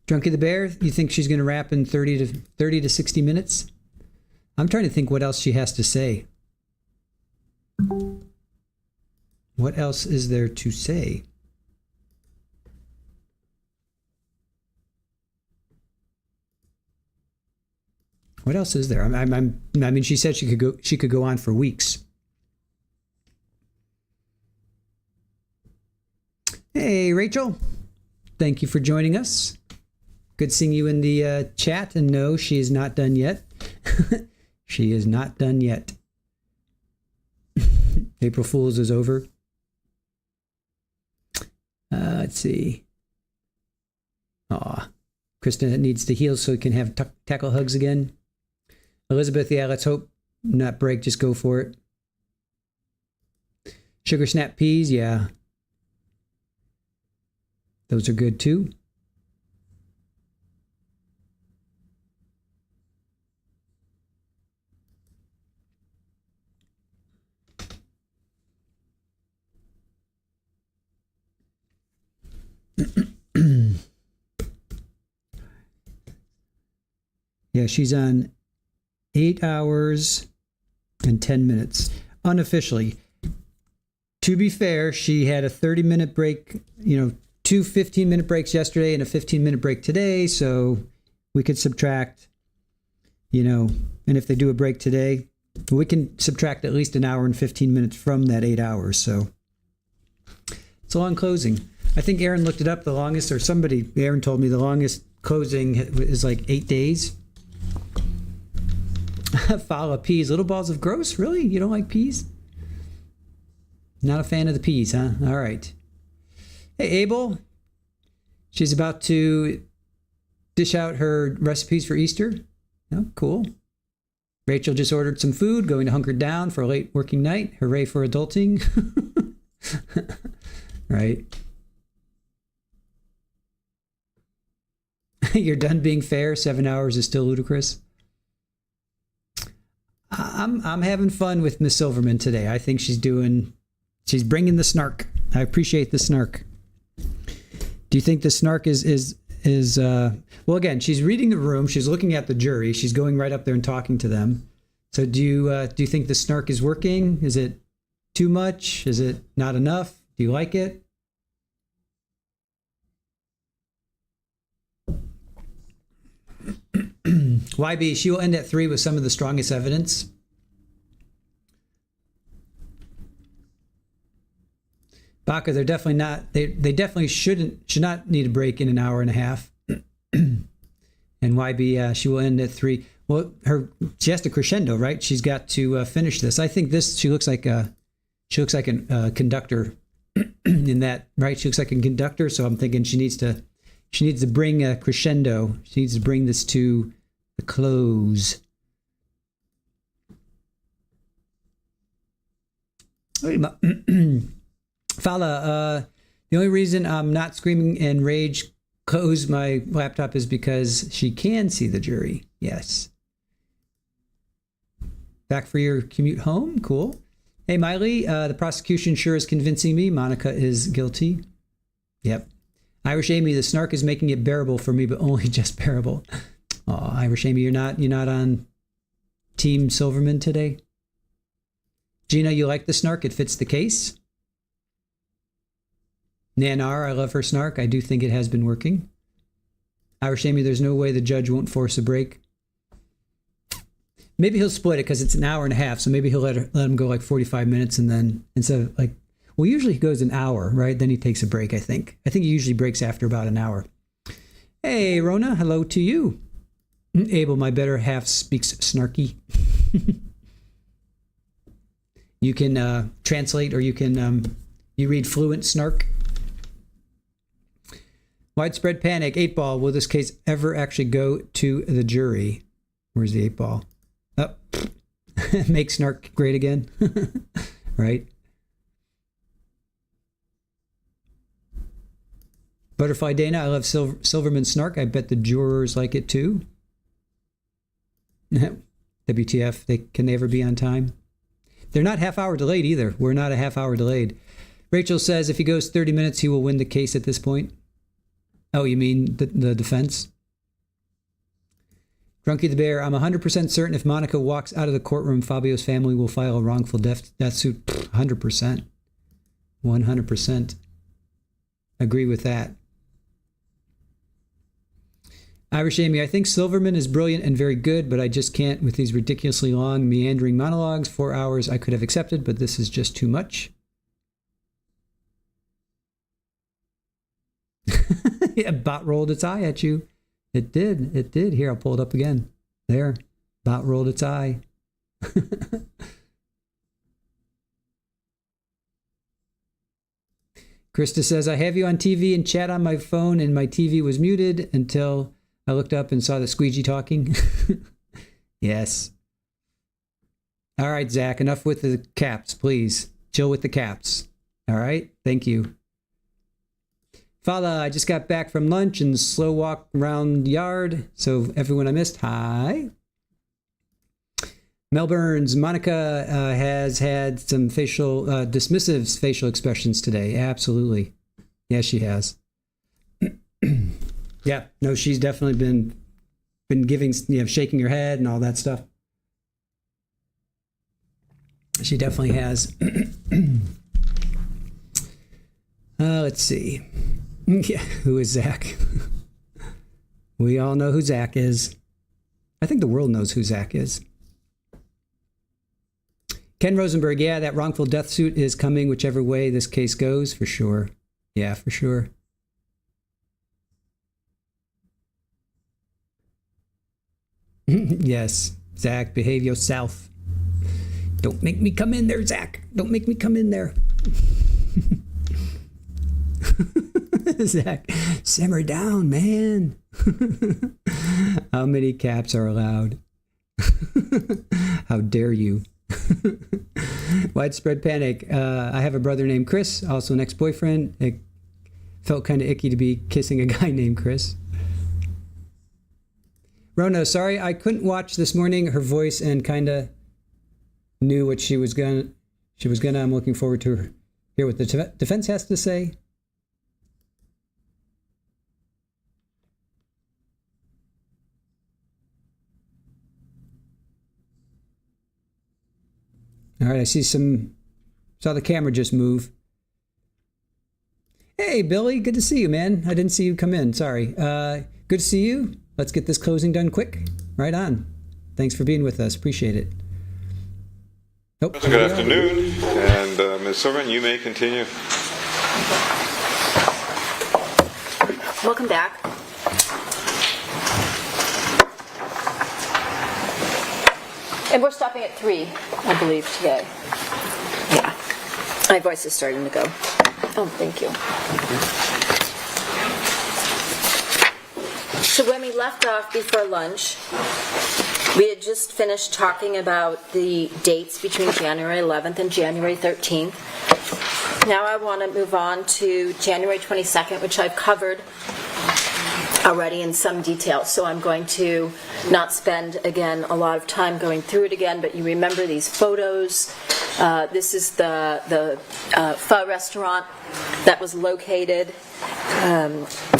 S1: Drunky the Bear, you think she's going to wrap in 30 to 60 minutes? I'm trying to think what else she has to say. What else is there to say? What else is there? I mean, she said she could go on for weeks. Hey, Rachel. Thank you for joining us. Good seeing you in the chat. And no, she is not done yet. She is not done yet. April Fool's is over. Let's see. Aw. Krista needs to heal so he can have tackle hugs again. Elizabeth, yeah, let's hope not break. Just go for it. Sugar snap peas, yeah. Those are good too. Yeah, she's on 8 hours and 10 minutes unofficially. To be fair, she had a 30-minute break, 2 15-minute breaks yesterday and a 15-minute break today. So we could subtract, and if they do a break today, we can subtract at least an hour and 15 minutes from that 8 hours. So it's a long closing. I think Aaron looked it up. The longest, or Aaron told me the longest closing is like 8 days. Fala peas, little balls of gross. Really? You don't like peas? Not a fan of the peas, huh? All right. Hey, Abel. She's about to dish out her recipes for Easter. Oh, cool. Rachel just ordered some food, going to hunker down for a late working night. Hooray for adulting. Right. You're done being fair. 7 hours is still ludicrous. I'm having fun with Miss Silverman today. I think she's bringing the snark. I appreciate the snark. Do you think the snark is well, again, she's reading the room. She's looking at the jury. She's going right up there and talking to them. So do you think the snark is working? Is it too much? Is it not enough? Do you like it? YB, she will end at 3 with some of the strongest evidence. Baca, they're definitely not. They definitely should not need a break in an hour and a half. And YB, she will end at 3. Well, she has to crescendo, right? She's got to finish this. I think she looks like a conductor in that, right? She looks like a conductor, so I'm thinking she needs to bring a crescendo. She needs to bring this to the close. Fala, the only reason I'm not screaming and rage close my laptop is because she can see the jury. Yes. Back for your commute home? Cool. Hey, Miley, the prosecution sure is convincing me Monica is guilty. Yep. Irish Amy, the snark is making it bearable for me, but only just bearable. Oh, Irish Amy, you're not on Team Silverman today? Gina, you like the snark? It fits the case. Nanar, I love her snark. I do think it has been working. Irish Amy, there's no way the judge won't force a break. Maybe he'll split it because it's an hour and a half, so maybe he'll let him go like 45 minutes, and then instead of like, well, usually he goes an hour, right? Then he takes a break, I think. I think he usually breaks after about an hour. Hey, Rona, hello to you. Abel, my better half speaks snarky. You can translate, or you can you read fluent snark. Widespread panic. 8-ball. Will this case ever actually go to the jury? Where's the 8-ball? Oh, make snark great again. Right? Butterfly Dana. I love Silverman snark. I bet the jurors like it too. WTF. Can they ever be on time? They're not half-hour delayed either. We're not a half-hour delayed. Rachel says if he goes 30 minutes, he will win the case at this point. Oh, you mean the defense? Drunky the Bear, I'm 100% certain if Monica walks out of the courtroom, Fabio's family will file a wrongful death suit. 100%. 100%. Agree with that. Irish Amy, I think Silverman is brilliant and very good, but I just can't with these ridiculously long, meandering monologues. 4 hours I could have accepted, but this is just too much. Yeah, bot rolled its eye at you. It did. It did. Here, I'll pull it up again. There. Bot rolled its eye. Krista says, I have you on TV and chat on my phone, and my TV was muted until I looked up and saw the squeegee talking. Yes. All right, Zach, enough with the caps, please. Chill with the caps. All right? Thank you. Fala, I just got back from lunch and slow walk around the yard. So everyone I missed, hi. Mel Burns, Monica has had some dismissive facial expressions today. Absolutely. Yes, she has. Yeah, no, she's definitely been giving, shaking her head and all that stuff. She definitely has. Let's see. Yeah, who is Zach? We all know who Zach is. I think the world knows who Zach is. Ken Rosenberg, yeah, that wrongful death suit is coming whichever way this case goes, for sure. Yeah, for sure. Yes, Zach, behave yourself. Don't make me come in there, Zach. Don't make me come in there. Zach, simmer down, man. How many caps are allowed? How dare you? Widespread panic. I have a brother named Chris, also an ex-boyfriend. It felt kind of icky to be kissing a guy named Chris. Rona, sorry, I couldn't watch this morning. Her voice and kind of knew what she was gonna. I'm looking forward to hear what the defense has to say. All right, I saw the camera just move. Hey, Billy, good to see you, man. I didn't see you come in, sorry. Good to see you. Let's get this closing done quick. Right on. Thanks for being with us, appreciate it. Oh,
S6: Good afternoon, and Ms. Silverman, you may continue.
S4: Welcome back. And we're stopping at 3, I believe, today. Yeah. My voice is starting to go. Oh, thank you. So when we left off before lunch, we had just finished talking about the dates between January 11th and January 13th. Now I want to move on to January 22nd, which I've covered already in some detail, so I'm going to not spend, again, a lot of time going through it again, but you remember these photos. This is the pho restaurant that was located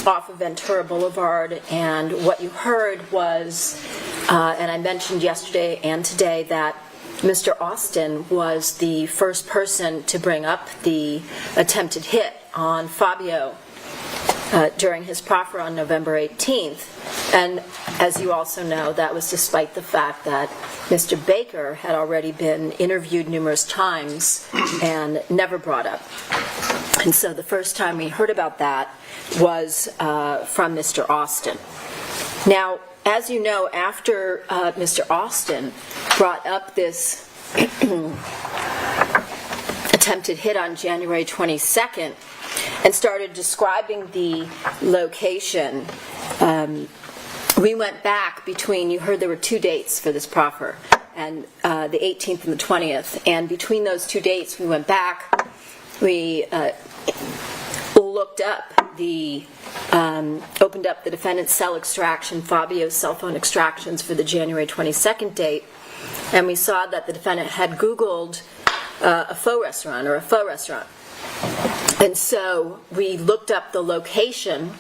S4: off of Ventura Boulevard, and what you heard was, and I mentioned yesterday and today, that Mr. Austin was the first person to bring up the attempted hit on Fabio during his proffer on November 18th. And as you also know, that was despite the fact that Mr. Baker had already been interviewed numerous times and never brought up. And so the first time we heard about that was from Mr. Austin. Now, as you know, after Mr. Austin brought up this attempted hit on January 22nd, and started describing the location, we went back between, you heard there were 2 dates for this proffer, and the 18th and the 20th, and between those 2 dates we went back, we looked up opened up the defendant's cell extraction, Fabio's cell phone extractions for the January 22nd date, and we saw that the defendant had Googled a pho restaurant, or a pho restaurant. And so we looked up the location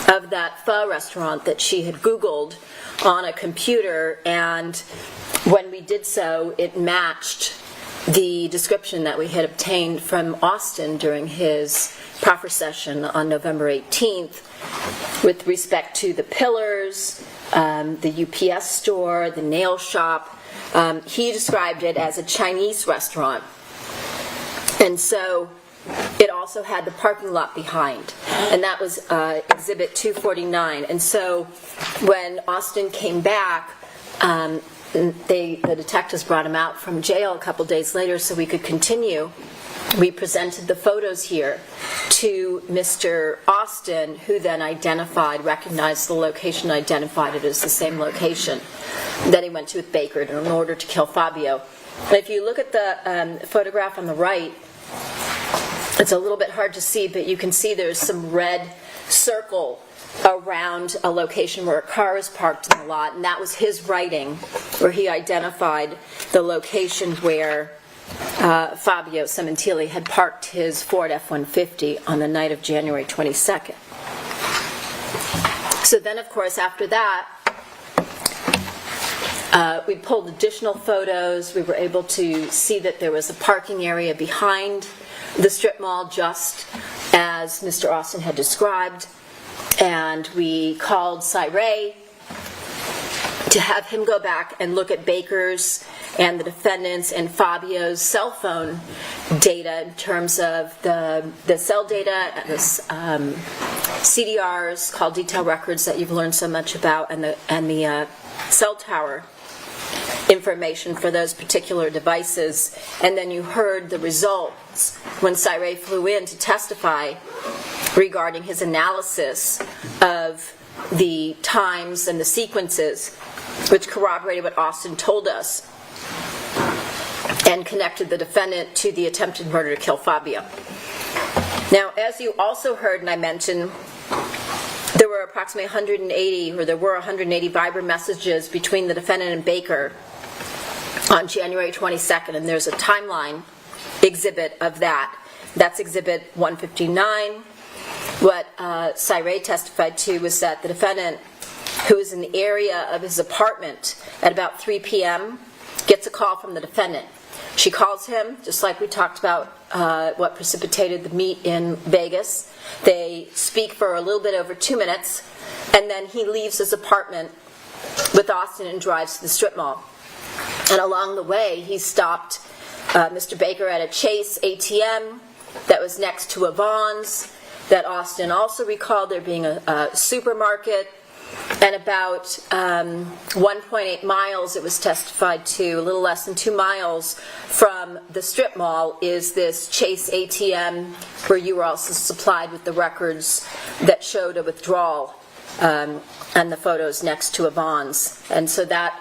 S4: of that pho restaurant that she had Googled on a computer, and when we did so, it matched the description that we had obtained from Austin during his proffer session on November 18th with respect to the pillars, the UPS store, the nail shop. He described it as a Chinese restaurant. And so it also had the parking lot behind, and that was Exhibit 249. And so when Austin came back, the detectives brought him out from jail a couple days later so we could continue. We presented the photos here to Mr. Austin, who then recognized the location, identified it as the same location that he went to with Baker in order to kill Fabio. And if you look at the photograph on the right, it's a little bit hard to see, but you can see there's some red circle around a location where a car is parked in the lot, and that was his writing where he identified the location where Fabio Sementilli had parked his Ford F-150 on the night of January 22nd. So then, of course, after that, we pulled additional photos. We were able to see that there was a parking area behind the strip mall, just as Mr. Austin had described. And we called Cyrey to have him go back and look at Baker's and the defendant's and Fabio's cell phone data in terms of the cell data, the CDRs, call detail records that you've learned so much about, and the cell tower information for those particular devices. And then you heard the results when Cyrey flew in to testify regarding his analysis of the times and the sequences which corroborated what Austin told us and connected the defendant to the attempted murder to kill Fabio. Now, as you also heard and I mentioned, there were approximately 180 Viber messages between the defendant and Baker on January 22nd, and there's a timeline exhibit of that. That's exhibit 159. What Cyree testified to was that the defendant, who was in the area of his apartment at about 3 p.m., gets a call from the defendant. She calls him, just like we talked about what precipitated the meet in Vegas. They speak for a little bit over 2 minutes, and then he leaves his apartment with Austin and drives to the strip mall. And along the way, he stopped Mr. Baker at a Chase ATM that was next to a Vons, that Austin also recalled there being a supermarket. And about 1.8 miles, it was testified to, a little less than 2 miles from the strip mall, is this Chase ATM where you were also supplied with the records that showed a withdrawal and the photos next to a Vons. And so that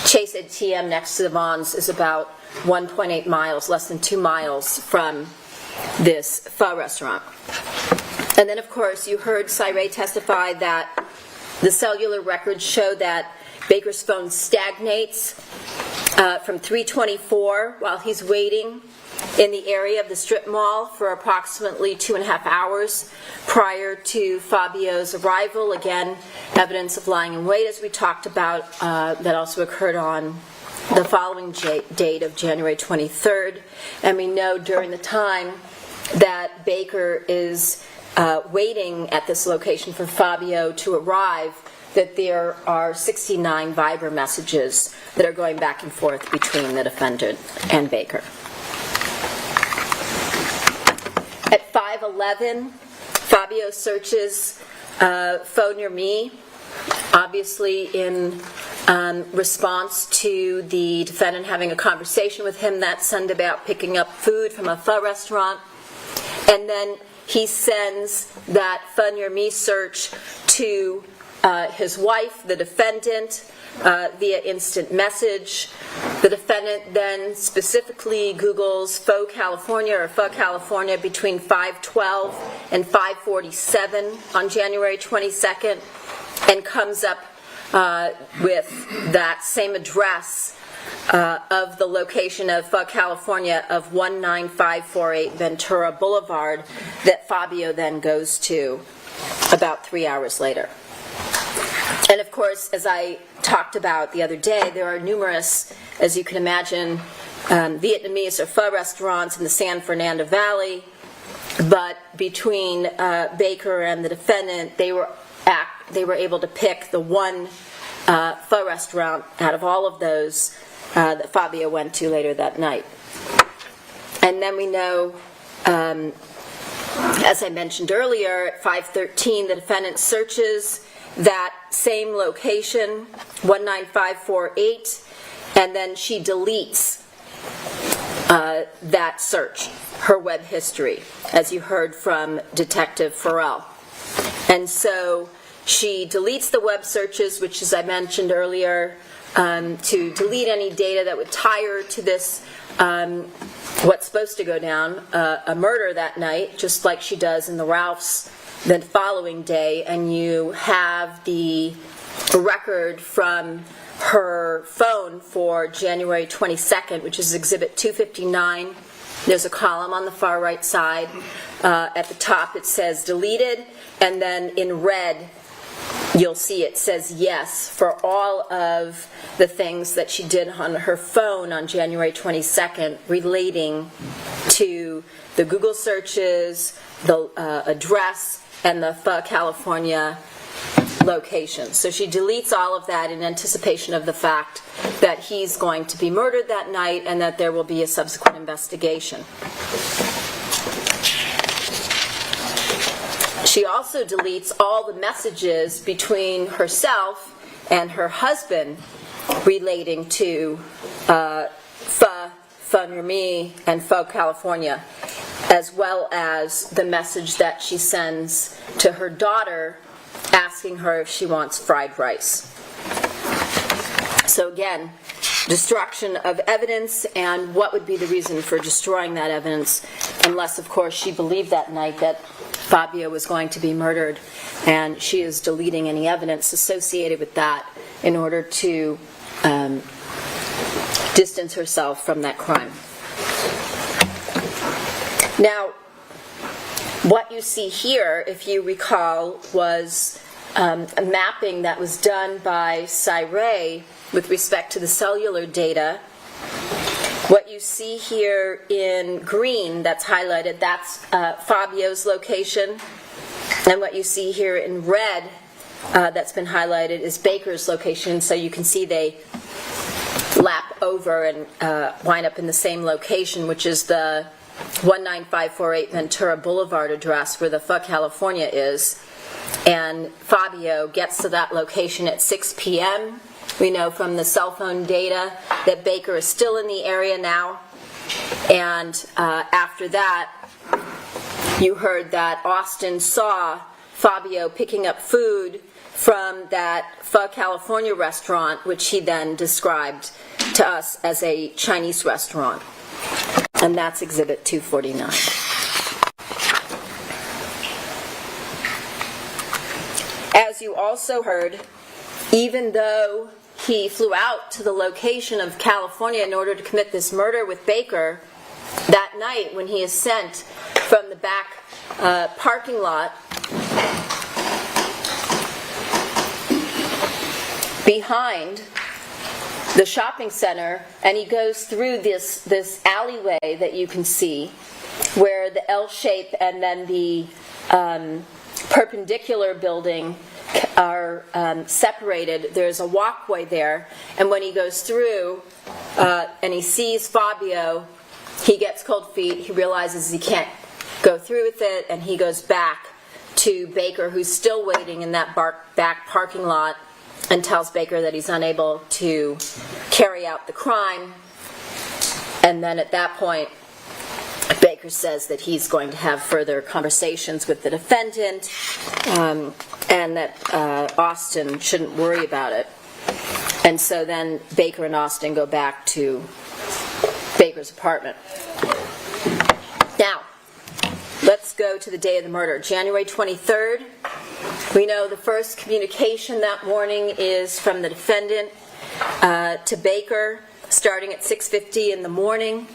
S4: Chase ATM next to the Vons is about 1.8 miles, less than 2 miles from this pho restaurant. And then, of course, you heard Cyree testify that the cellular records show that Baker's phone stagnates from 3:24 while he's waiting in the area of the strip mall for approximately 2.5 hours prior to Fabio's arrival. Again, evidence of lying in wait, as we talked about, that also occurred on the following date of January 23rd. And we know during the time that Baker is waiting at this location for Fabio to arrive, that there are 69 Viber messages that are going back and forth between the defendant and Baker. At 5:11, Fabio searches phone near me, obviously in response to the defendant having a conversation with him that Sunday about picking up food from a pho restaurant. And then he sends that pho near me search to his wife, the defendant, via instant message. The defendant then specifically Googles pho California between 5:12 and 5:47 on January 22nd and comes up with that same address of the location of pho California of 19548 Ventura Boulevard that Fabio then goes to about 3 hours later. And of course, as I talked about the other day, there are numerous, as you can imagine, Vietnamese or pho restaurants in the San Fernando Valley, but between Baker and the defendant, they were able to pick the one pho restaurant out of all of those that Fabio went to later that night. And then we know, as I mentioned earlier, at 5:13, the defendant searches that same location, 19548, and then she deletes that search, her web history, as you heard from Detective Farrell. And so she deletes the web searches, which, as I mentioned earlier, to delete any data that would tie her to this, what's supposed to go down, a murder that night, just like she does in the Ralphs the following day. And you have the record from her phone for January 22nd, which is Exhibit 259. There's a column on the far right side. At the top it says deleted, and then in red you'll see it says yes for all of the things that she did on her phone on January 22nd relating to the Google searches, the address, and the pho California location. So she deletes all of that in anticipation of the fact that he's going to be murdered that night and that there will be a subsequent investigation. She also deletes all the messages between herself and her husband relating to pho near me and pho California, as well as the message that she sends to her daughter asking her if she wants fried rice. So again, destruction of evidence, and what would be the reason for destroying that evidence, unless, of course, she believed that night that Fabio was going to be murdered, and she is deleting any evidence associated with that in order to distance herself from that crime. Now, what you see here, if you recall, was a mapping that was done by Cyray with respect to the cellular data. What you see here in green that's highlighted, that's Fabio's location. And what you see here in red that's been highlighted is Baker's location. So you can see they lap over and wind up in the same location, which is the 19548 Ventura Boulevard address where the California is. And Fabio gets to that location at 6 p.m. We know from the cell phone data that Baker is still in the area now. And after that, you heard that Austin saw Fabio picking up food from that California restaurant, which he then described to us as a Chinese restaurant. And that's Exhibit 249. As you also heard, even though he flew out to the location of California in order to commit this murder with Baker, that night when he is sent from the back parking lot behind the shopping center, and he goes through this alleyway that you can see where the L shape and then the perpendicular building are separated. There's a walkway there, and when he goes through and he sees Fabio, he gets cold feet. He realizes he can't go through with it, and he goes back to Baker, who's still waiting in that back parking lot, and tells Baker that he's unable to carry out the crime. And then at that point, Baker says that he's going to have further conversations with the defendant, and that Austin shouldn't worry about it. And so then Baker and Austin go back to Baker's apartment. Now, let's go to the day of the murder, January 23rd. We know the first communication that morning is from the defendant to Baker, starting at 6:50 in the morning.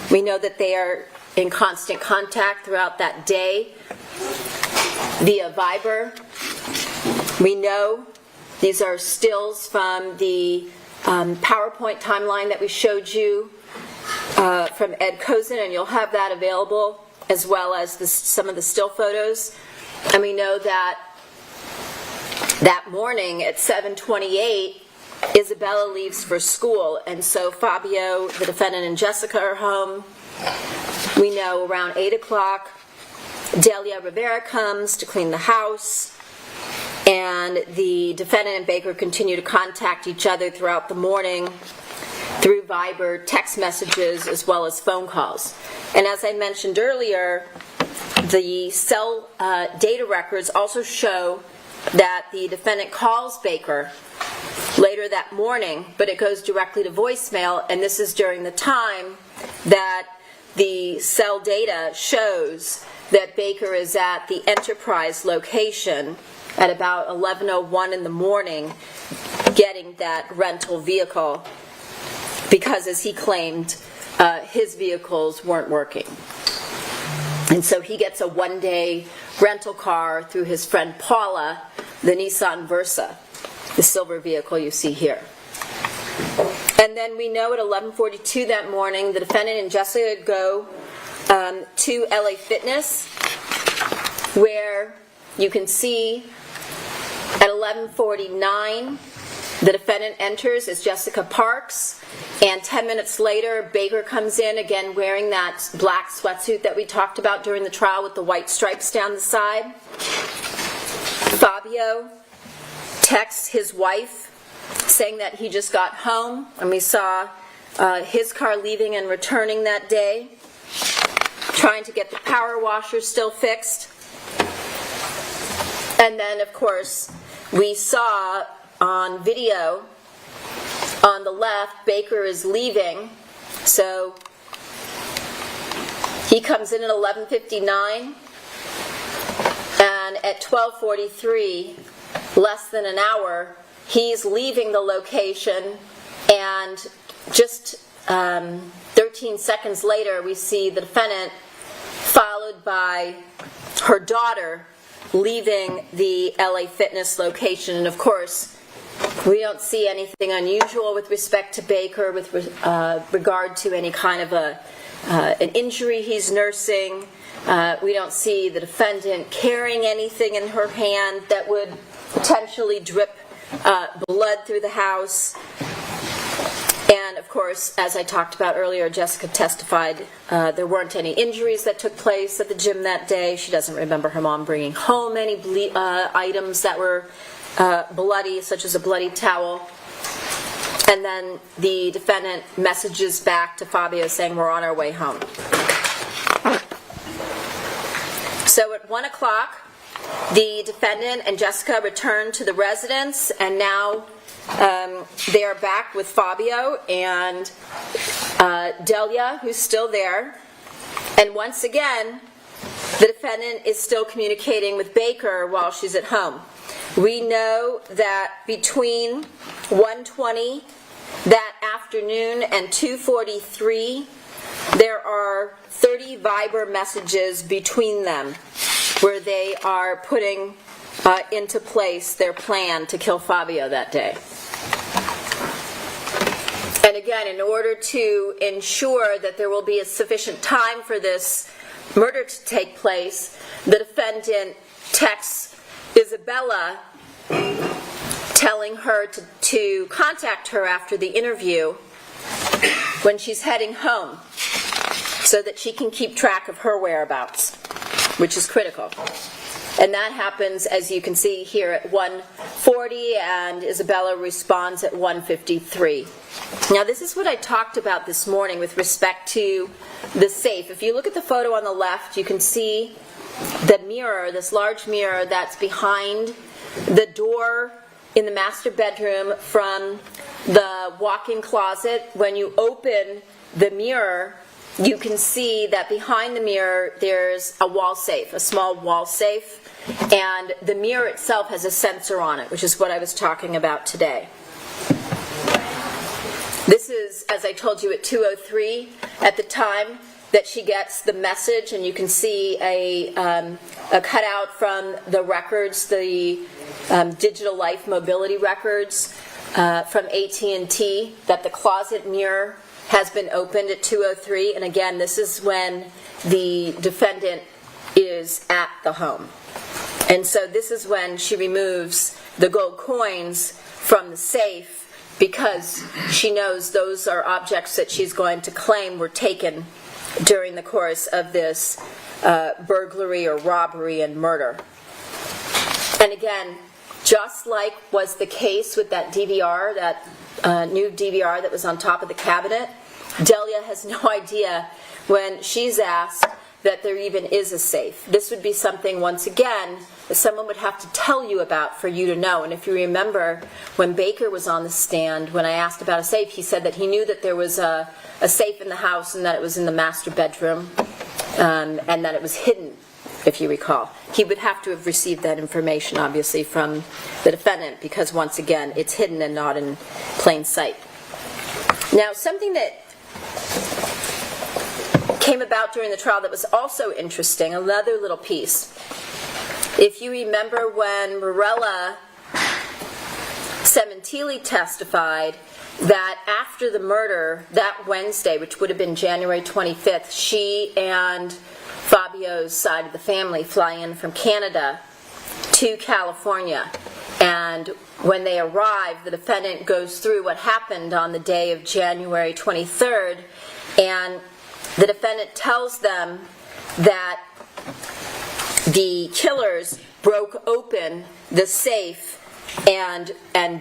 S4: We know that they are in constant contact throughout that day via Viber. We know these are stills from the PowerPoint timeline that we showed you from Ed Kozin, and you'll have that available, as well as some of the still photos. And we know that morning at 7:28, Isabella leaves for school, and so Fabio, the defendant, and Jessica are home. We know around 8 o'clock, Delia Rivera comes to clean the house, and the defendant and Baker continue to contact each other throughout the morning through Viber, text messages, as well as phone calls. And as I mentioned earlier, the cell data records also show that the defendant calls Baker later that morning, but it goes directly to voicemail, and this is during the time that the cell data shows that Baker is at the Enterprise location at about 11:01 in the morning getting that rental vehicle, because, as he claimed, his vehicles weren't working. And so he gets a one-day rental car through his friend Paula, the Nissan Versa, the silver vehicle you see here. And then we know at 11:42 that morning, the defendant and Jessica go to LA Fitness, where you can see at 11:49, the defendant enters as Jessica Parks, and 10 minutes later, Baker comes in, again wearing that black sweatsuit that we talked about during the trial with the white stripes down the side. Fabio texts his wife saying that he just got home, and we saw his car leaving and returning that day, trying to get the power washer still fixed. And then, of course, we saw on video On the left, Baker is leaving, so he comes in at 11:59, and at 12:43, less than an hour, he's leaving the location, and just 13 seconds later, we see the defendant followed by her daughter leaving the LA Fitness location. And of course, we don't see anything unusual with respect to Baker with regard to any kind of an injury he's nursing. We don't see the defendant carrying anything in her hand that would potentially drip blood through the house. And of course, as I talked about earlier, Jessica testified there weren't any injuries that took place at the gym that day. She doesn't remember her mom bringing home any items that were bloody, such as a bloody towel. And then the defendant messages back to Fabio saying, "We're on our way home." So at 1 o'clock, the defendant and Jessica return to the residence, and now they are back with Fabio and Delia, who's still there. And once again, the defendant is still communicating with Baker while she's at home. We know that between 1:20 that afternoon and 2:43, there are 30 Viber messages between them where they are putting into place their plan to kill Fabio that day. And again, in order to ensure that there will be a sufficient time for this murder to take place, the defendant texts Isabella telling her to contact her after the interview when she's heading home so that she can keep track of her whereabouts, which is critical. And that happens, as you can see here, at 1:40, and Isabella responds at 1:53. Now, this is what I talked about this morning with respect to the safe. If you look at the photo on the left, you can see the mirror, this large mirror that's behind the door in the master bedroom from the walk-in closet. When you open the mirror, you can see that behind the mirror there's a wall safe, a small wall safe, and the mirror itself has a sensor on it, which is what I was talking about today. This is, as I told you, at 2:03 at the time that she gets the message, and you can see a cutout from the records, the Digital Life Mobility records from AT&T, that the closet mirror has been opened at 2:03, and again, this is when the defendant is at the home. And so this is when she removes the gold coins from the safe, because she knows those are objects that she's going to claim were taken during the course of this burglary or robbery and murder. And again, just like was the case with that DVR, that new DVR that was on top of the cabinet, Delia has no idea when she's asked that there even is a safe. This would be something, once again, that someone would have to tell you about for you to know. And if you remember, when Baker was on the stand, when I asked about a safe, he said that he knew that there was a safe in the house and that it was in the master bedroom, and that it was hidden, if you recall. He would have to have received that information, obviously, from the defendant, because, once again, it's hidden and not in plain sight. Now, something that came about during the trial that was also interesting, another little piece. If you remember when Mirella Sementilli testified that after the murder, that Wednesday, which would have been January 25th, she and Fabio's side of the family fly in from Canada to California. And when they arrive, the defendant goes through what happened on the day of January 23rd, and the defendant tells them that the killers broke open the safe and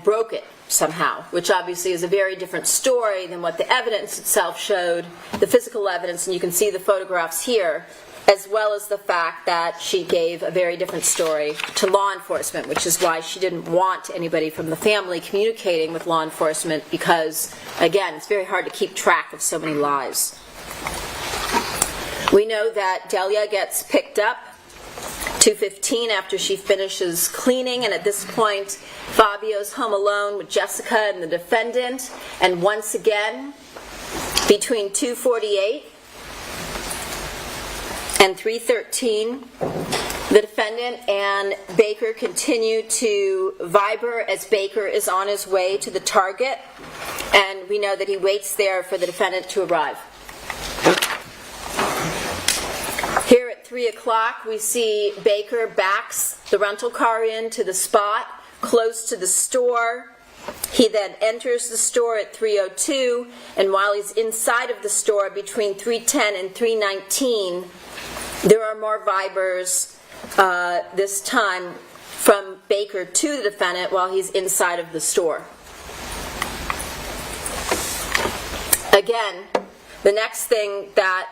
S4: broke it somehow, which obviously is a very different story than what the evidence itself showed, the physical evidence, and you can see the photographs here. as well as the fact that she gave a very different story to law enforcement, which is why she didn't want anybody from the family communicating with law enforcement because, again, it's very hard to keep track of so many lies. We know that Delia gets picked up 2:15 after she finishes cleaning, and at this point Fabio's home alone with Jessica and the defendant, and once again between 2:48 and 3:13 the defendant and Baker continue to viber as Baker is on his way to the target, and we know that he waits there for the defendant to arrive. Here at 3 o'clock, we see Baker backs the rental car into the spot close to the store. He then enters the store at 3:02, and while he's inside of the store between 3:10 and 3:19, there are more vibers, this time from Baker to the defendant while he's inside of the store. Again, the next thing that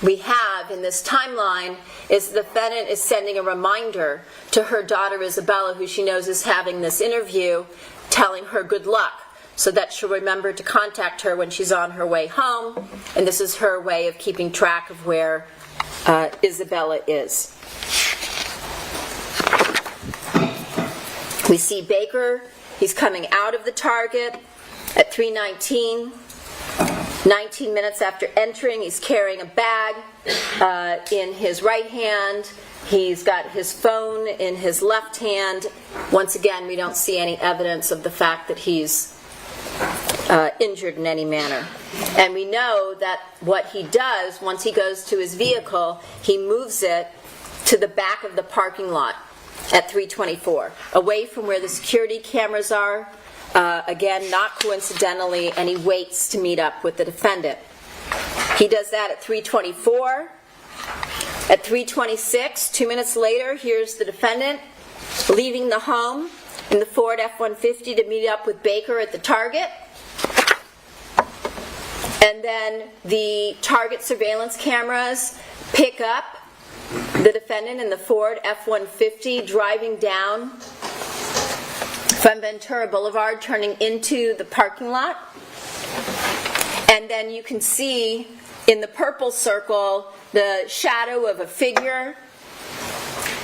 S4: we have in this timeline is the defendant is sending a reminder to her daughter Isabella, who she knows is having this interview, telling her good luck so that she'll remember to contact her when she's on her way home, and this is her way of keeping track of where Isabella is. We see Baker, he's coming out of the target at 3:19. 19 minutes after entering, he's carrying a bag in his right hand. He's got his phone in his left hand. Once again, we don't see any evidence of the fact that he's injured in any manner. And we know that what he does, once he goes to his vehicle, he moves it to the back of the parking lot at 3:24, away from where the security cameras are. Again, not coincidentally, and he waits to meet up with the defendant. He does that at 3:24. At 3:26, 2 minutes later, here's the defendant leaving the home in the Ford F-150 to meet up with Baker at the target. And then the target surveillance cameras pick up the defendant in the Ford F-150 driving down from Ventura Boulevard, turning into the parking lot. And then you can see in the purple circle the shadow of a figure.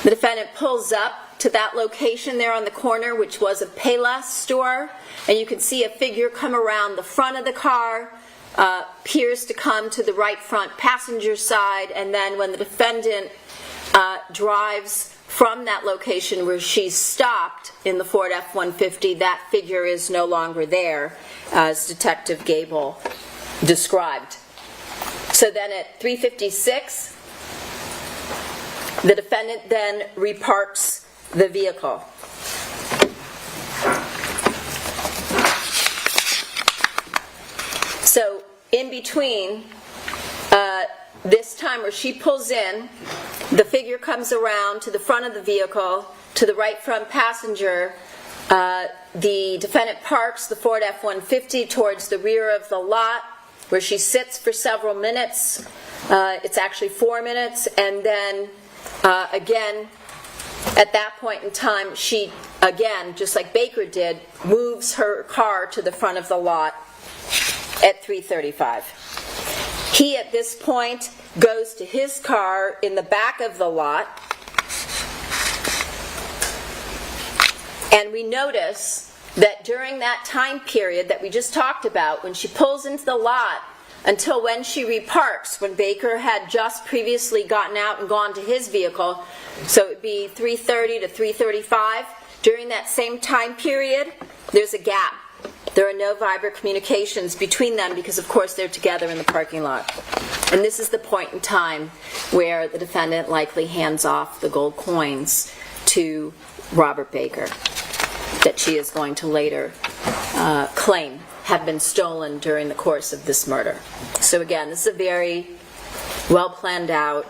S4: The defendant pulls up to that location there on the corner, which was a Payless store, and you can see a figure come around the front of the car, appears to come to the right front passenger side, and then when the defendant drives from that location where she stopped in the Ford F-150, that figure is no longer there, as Detective Gable described. So then at 3:56, the defendant then reparks the vehicle. So in between this time where she pulls in, the figure comes around to the front of the vehicle, to the right front passenger. The defendant parks the Ford F-150 towards the rear of the lot, where she sits for several minutes. It's actually 4 minutes, and then again, at that point in time, she, again, just like Baker did, moves her car to the front of the lot at 3:35. He, at this point, goes to his car in the back of the lot, and we notice that during that time period that we just talked about, when she pulls into the lot until when she reparks, when Baker had just previously gotten out and gone to his vehicle, so it would be 3:30 to 3:35, during that same time period, there's a gap. There are no Viber communications between them because, of course, they're together in the parking lot. And this is the point in time where the defendant likely hands off the gold coins to Robert Baker that she is going to later claim have been stolen during the course of this murder. So again, this is a very well planned out,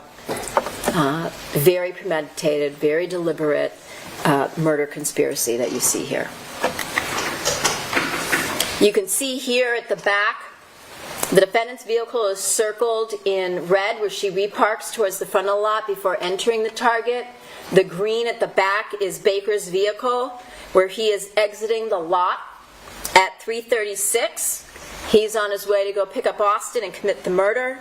S4: very premeditated, very deliberate murder conspiracy that you see here. You can see here at the back The defendant's vehicle is circled in red where she reparks towards the front of the lot before entering the target. The green at the back is Baker's vehicle where he is exiting the lot at 3:36. He's on his way to go pick up Austin and commit the murder.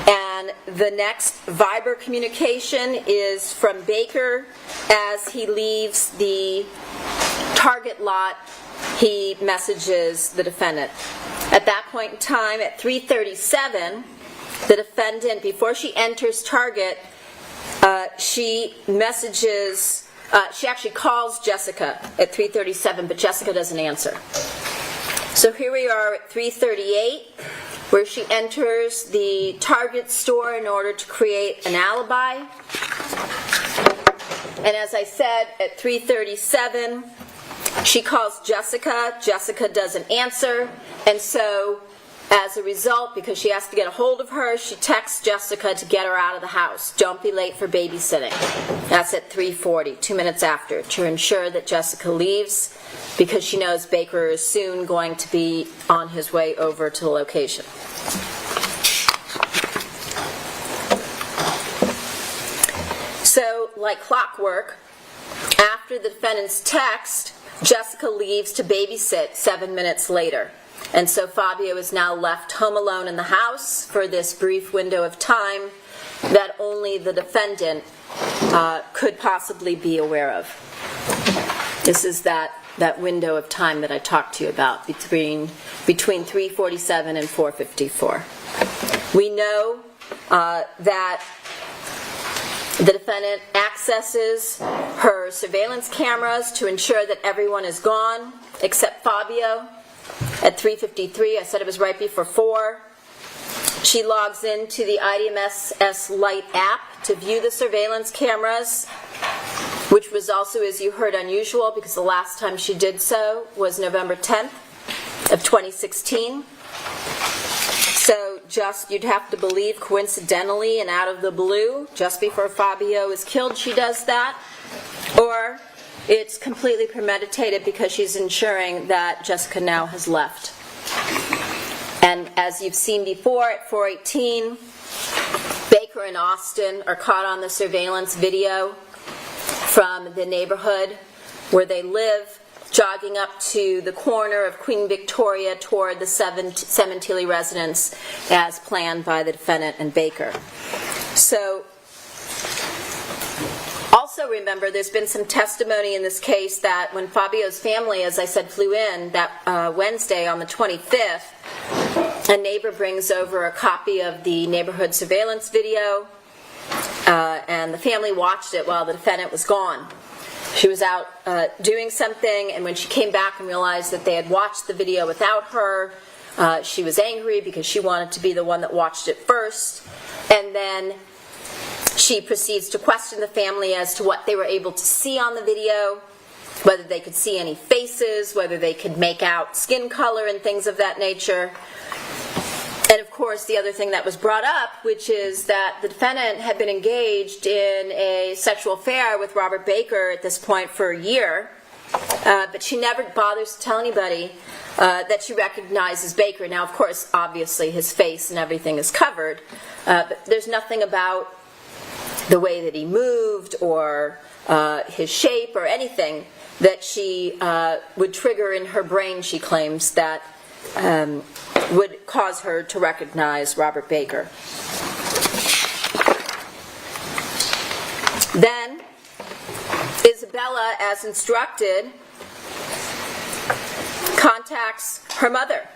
S4: And the next Viber communication is from Baker as he leaves the target lot. He messages the defendant. At that point in time, at 3:37, the defendant, before she enters target, she messages, she actually calls Jessica at 3:37, but Jessica doesn't answer. So here we are at 3:38, where she enters the Target store in order to create an alibi. And as I said, at 3:37, she calls Jessica. Jessica doesn't answer. And so, as a result, because she has to get a hold of her, she texts Jessica to get her out of the house. Don't be late for babysitting. That's at 3:40, 2 minutes after, to ensure that Jessica leaves because she knows Baker is soon going to be on his way over to the location. So, like clockwork, after the defendant's text, Jessica leaves to babysit 7 minutes later. And so Fabio is now left home alone in the house for this brief window of time that only the defendant could possibly be aware of. This is that window of time that I talked to you about between 3:47 and 4:54. We know that the defendant accesses her surveillance cameras to ensure that everyone is gone except Fabio at 3:53. I said it was right before 4. She logs into the IDMSS Lite app to view the surveillance cameras, which was also, as you heard, unusual because the last time she did so was November 10th of 2016. So just, you'd have to believe coincidentally and out of the blue, just before Fabio is killed, she does that. Or it's completely premeditated because she's ensuring that Jessica now has left. And as you've seen before, at 4:18, Baker and Austin are caught on the surveillance video from the neighborhood where they live, jogging up to the corner of Queen Victoria toward the Sementilli residence as planned by the defendant and Baker. So, also remember, there's been some testimony in this case that when Fabio's family, as I said, flew in that Wednesday on the 25th, a neighbor brings over a copy of the neighborhood surveillance video, and the family watched it while the defendant was gone. She was out doing something, and when she came back and realized that they had watched the video without her, she was angry because she wanted to be the one that watched it first. And then she proceeds to question the family as to what they were able to see on the video, whether they could see any faces, whether they could make out skin color and things of that nature. And of course, the other thing that was brought up, which is that the defendant had been engaged in a sexual affair with Robert Baker at this point for a year, but she never bothers to tell anybody that she recognizes Baker. Now, of course, obviously his face and everything is covered, but there's nothing about the way that he moved or his shape or anything that she would trigger in her brain, she claims, that would cause her to recognize Robert Baker. Then, Isabella, as instructed, contacts her mother.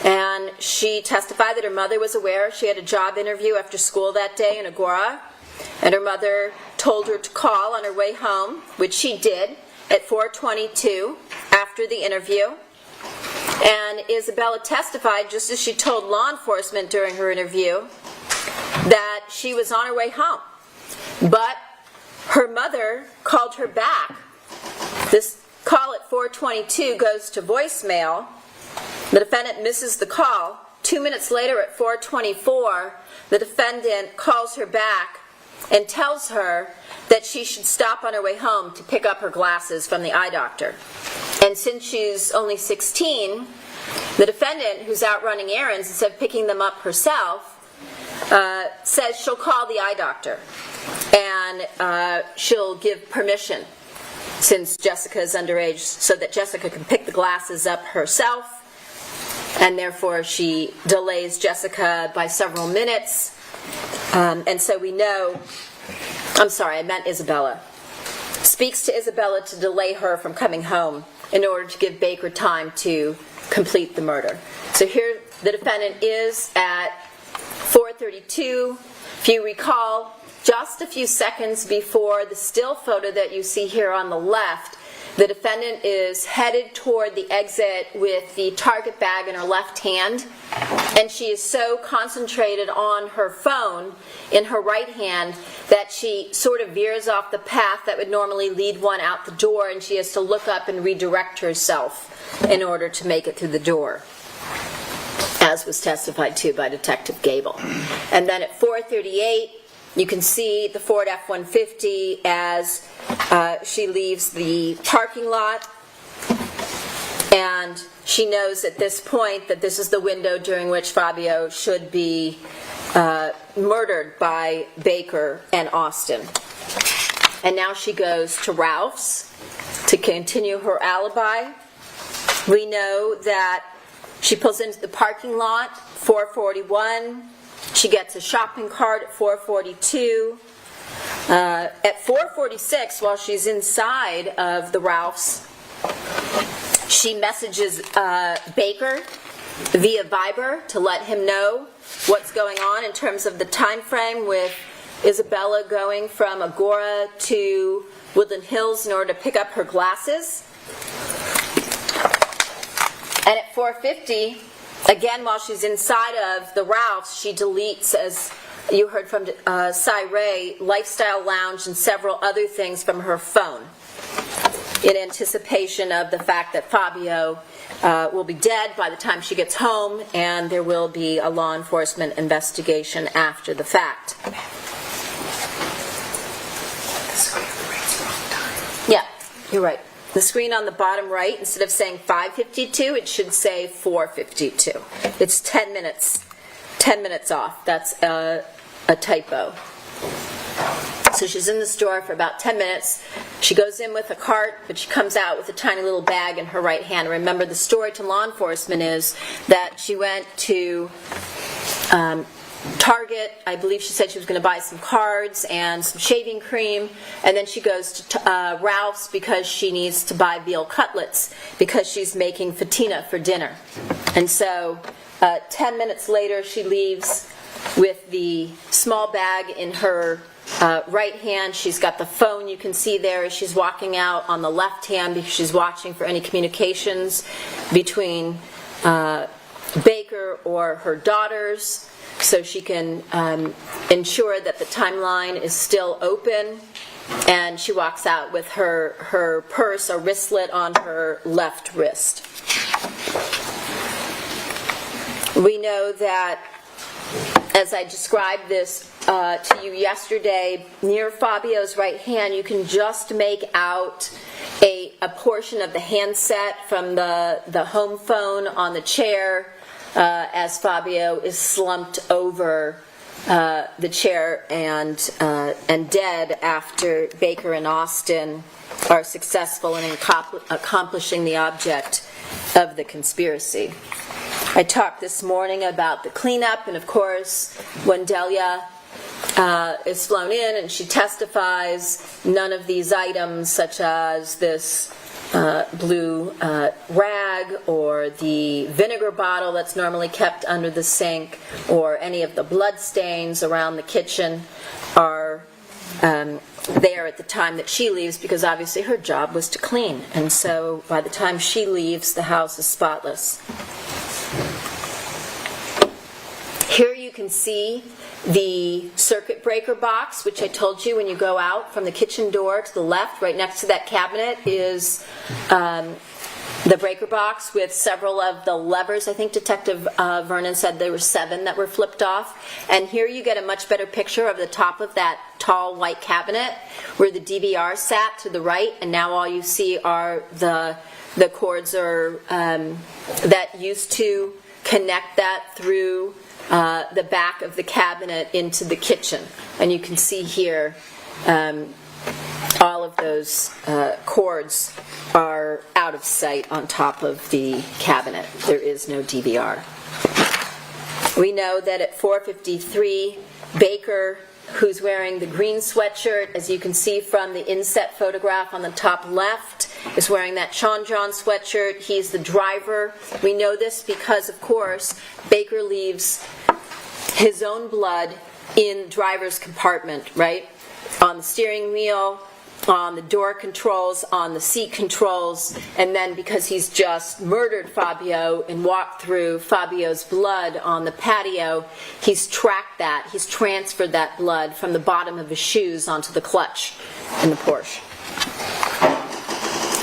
S4: And she testified that her mother was aware she had a job interview after school that day in Agora. And her mother told her to call on her way home, which she did at 4:22 after the interview. And Isabella testified, just as she told law enforcement during her interview, that she was on her way home. But her mother called her back. This call at 4:22 goes to voicemail. The defendant misses the call. 2 minutes later at 4:24, the defendant calls her back and tells her that she should stop on her way home to pick up her glasses from the eye doctor. And since she's only 16, The defendant, who's out running errands instead of picking them up herself, says she'll call the eye doctor and she'll give permission, since Jessica is underage, so that Jessica can pick the glasses up herself, and therefore she delays Jessica by several minutes. And so we know, I'm sorry, I meant Isabella. Speaks to Isabella to delay her from coming home in order to give Baker time to complete the murder. So here the defendant is at 4:32. If you recall, just a few seconds before the still photo that you see here on the left, the defendant is headed toward the exit with the target bag in her left hand, and she is so concentrated on her phone in her right hand that she sort of veers off the path that would normally lead one out the door, and she has to look up and redirect herself in order to make it through the door, as was testified to by Detective Gable. And then at 4:38, you can see the Ford F-150 as she leaves the parking lot, and she knows at this point that this is the window during which Fabio should be murdered by Baker and Austin. And now she goes to Ralph's to continue her alibi. We know that she pulls into the parking lot 4:41. She gets a shopping cart at 4:42. At 4:46, while she's inside of the Ralph's, she messages Baker via Viber to let him know what's going on in terms of the time frame, with Isabella going from Agora to Woodland Hills in order to pick up her glasses. And at 4:50, again, while she's inside of the Ralph's, she deletes, as you heard from Cy Ray, Lifestyle Lounge and several other things from her phone, in anticipation of the fact that Fabio will be dead by the time she gets home, and there will be a law enforcement investigation after the fact. Yeah, you're right. The screen on the bottom right, instead of saying 5:52, it should say 4:52. It's 10 minutes off. That's a typo. So she's in the store for about 10 minutes. She goes in with a cart, but she comes out with a tiny little bag in her right hand. Remember, the story to law enforcement is that she went to Target. I believe she said she was going to buy some cards and some shaving cream, and then she goes to Ralph's because she needs to buy veal cutlets because she's making fatina for dinner. And so 10 minutes later, she leaves with the small bag in her right hand. She's got the phone, you can see there, as she's walking out on the left hand, because she's watching for any communications between Baker or her daughters, so she can ensure that the timeline is still open. And she walks out with her purse or wristlet on her left wrist. We know that, as I described this to you yesterday, near Fabio's right hand, you can just make out a portion of the handset from the home phone on the chair, as Fabio is slumped over the chair and dead after Baker and Austin are successful in accomplishing the object of the conspiracy. I talked this morning about the cleanup, and of course, when Delia is flown in and she testifies, none of these items, such as this blue rag or the vinegar bottle that's normally kept under the sink, or any of the blood stains around the kitchen, are there at the time that she leaves, because obviously her job was to clean. And so by the time she leaves, the house is spotless. Here you can see the circuit breaker box, which I told you when you go out from the kitchen door to the left, right next to that cabinet is the breaker box with several of the levers. I think Detective Vernon said there were 7 that were flipped off. And here you get a much better picture of the top of that tall white cabinet where the DVR sat to the right, and now all you see are the the cords are that used to connect that through the back of the cabinet into the kitchen. And you can see here all of those cords are out of sight on top of the cabinet. There is no DVR. We know that at 4:53, Baker, who's wearing the green sweatshirt, as you can see from the inset photograph on the top left, is wearing that Sean John sweatshirt. He's the driver. We know this because, of course, Baker leaves his own blood in the driver's compartment, right? On the steering wheel, on the door controls, on the seat controls, and then because he's just murdered Fabio and walked through Fabio's blood on the patio, he's tracked that, he's transferred that blood from the bottom of his shoes onto the clutch in the Porsche.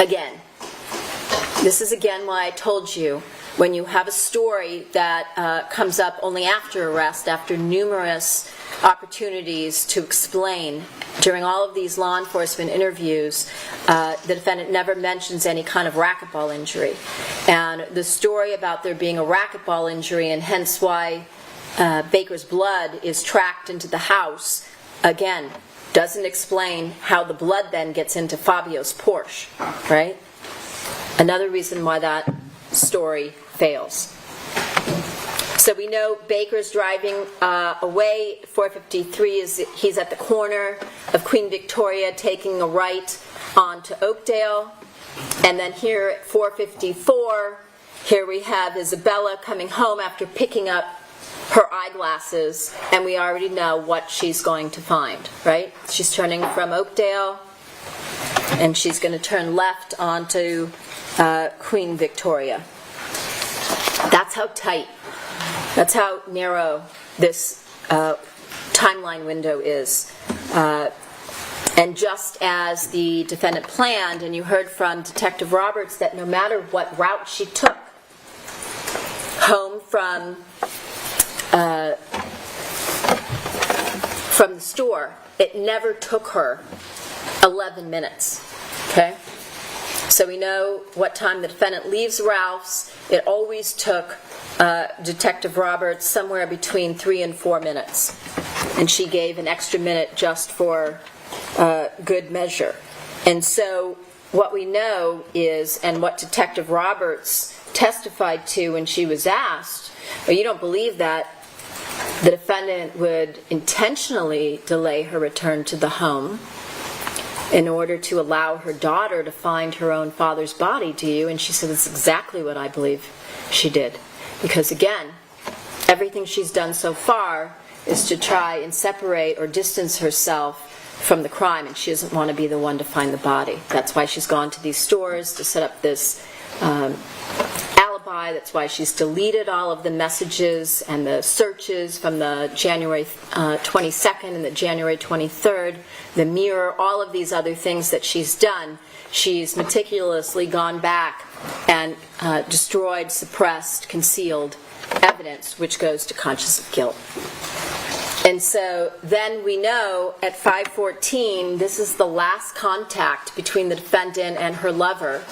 S4: Again, this is again why I told you, when you have a story that comes up only after arrest, after numerous opportunities to explain, during all of these law enforcement interviews, the defendant never mentions any kind of racquetball injury. And the story about there being a racquetball injury, and hence why Baker's blood is tracked into the house, again, doesn't explain how the blood then gets into Fabio's Porsche, right? Another reason why that story fails. So we know Baker's driving away. 4:53 is he's at the corner of Queen Victoria, taking a right onto Oakdale, and then here at 4:54, here we have Isabella coming home after picking up her eyeglasses, and we already know what she's going to find, right? She's turning from Oakdale, and she's going to turn left onto Queen Victoria. That's how tight, that's how narrow this timeline window is. And just as the defendant planned, and you heard from Detective Roberts that no matter what route she took home from the store, it never took her 11 minutes. Okay? So we know what time the defendant leaves Ralph's. It always took Detective Roberts somewhere between 3 and 4 minutes. And she gave an extra minute just for good measure. And so what we know is, and what Detective Roberts testified to when she was asked, well, you don't believe that the defendant would intentionally delay her return to the home in order to allow her daughter to find her own father's body, do you? And she said, that's exactly what I believe she did. Because again, everything she's done so far is to try and separate or distance herself from the crime, and she doesn't want to be the one to find the body. That's why she's gone to these stores to set up this alibi. That's why she's deleted all of the messages and the searches from the January 22nd and the January 23rd, the mirror, all of these other things that she's done. She's meticulously gone back and destroyed, suppressed, concealed evidence, which goes to conscience of guilt. And so then we know at 5:14, this is the last contact between the defendant and her lover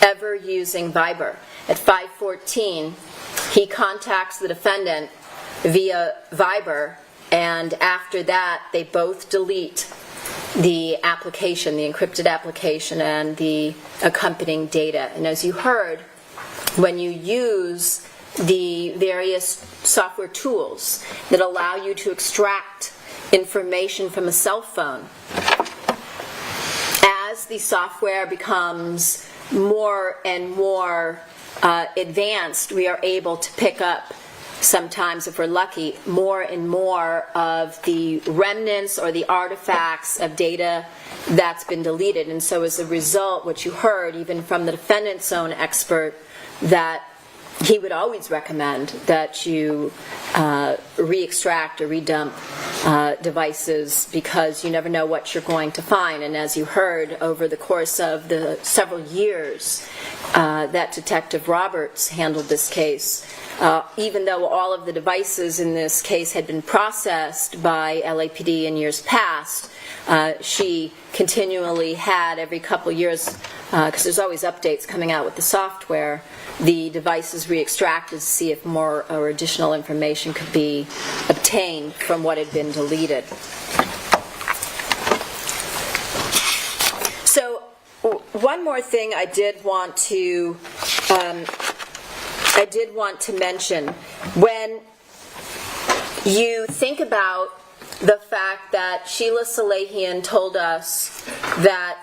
S4: ever using Viber. At 5:14, he contacts the defendant via Viber, and after that, they both delete the application, the encrypted application, and the accompanying data. And as you heard, when you use the various software tools that allow you to extract information from a cell phone, as the software becomes more and more advanced, we are able to pick up, sometimes if we're lucky, more and more of the remnants or the artifacts of data that's been deleted. And so as a result, what you heard even from the defendant's own expert, that he would always recommend that you re-extract or redump devices, because you never know what you're going to find. And as you heard over the course of the several years that Detective Roberts handled this case, even though all of the devices in this case had been processed by LAPD in years past, she continually had, every couple years, because there's always updates coming out with the software, the device is re-extracted to see if more or additional information could be obtained from what had been deleted. So one more thing I did want to mention. When you think about the fact that Sheila Salehian told us that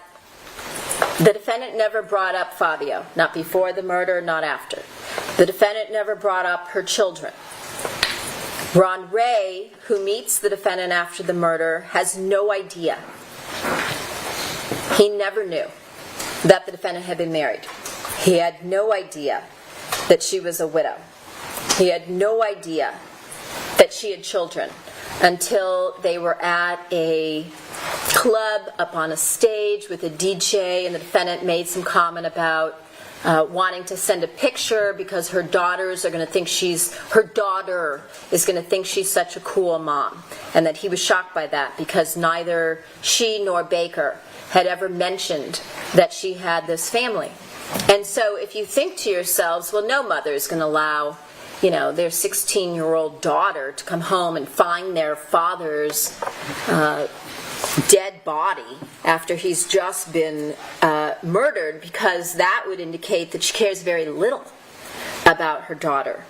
S4: the defendant never brought up Fabio, not before the murder, not after. The defendant never brought up her children. Ron Ray, who meets the defendant after the murder, has no idea. He never knew that the defendant had been married. He had no idea that she was a widow. He had no idea that she had children until they were at a club up on a stage with a DJ, and the defendant made some comment about wanting to send a picture because her daughter is going to think she's such a cool mom, and that he was shocked by that because neither she nor Baker had ever mentioned that she had this family. And so if you think to yourselves, well, no mother is going to allow their 16-year-old daughter to come home and find their father's dead body after he's just been murdered, because that would indicate that she cares very little about her daughter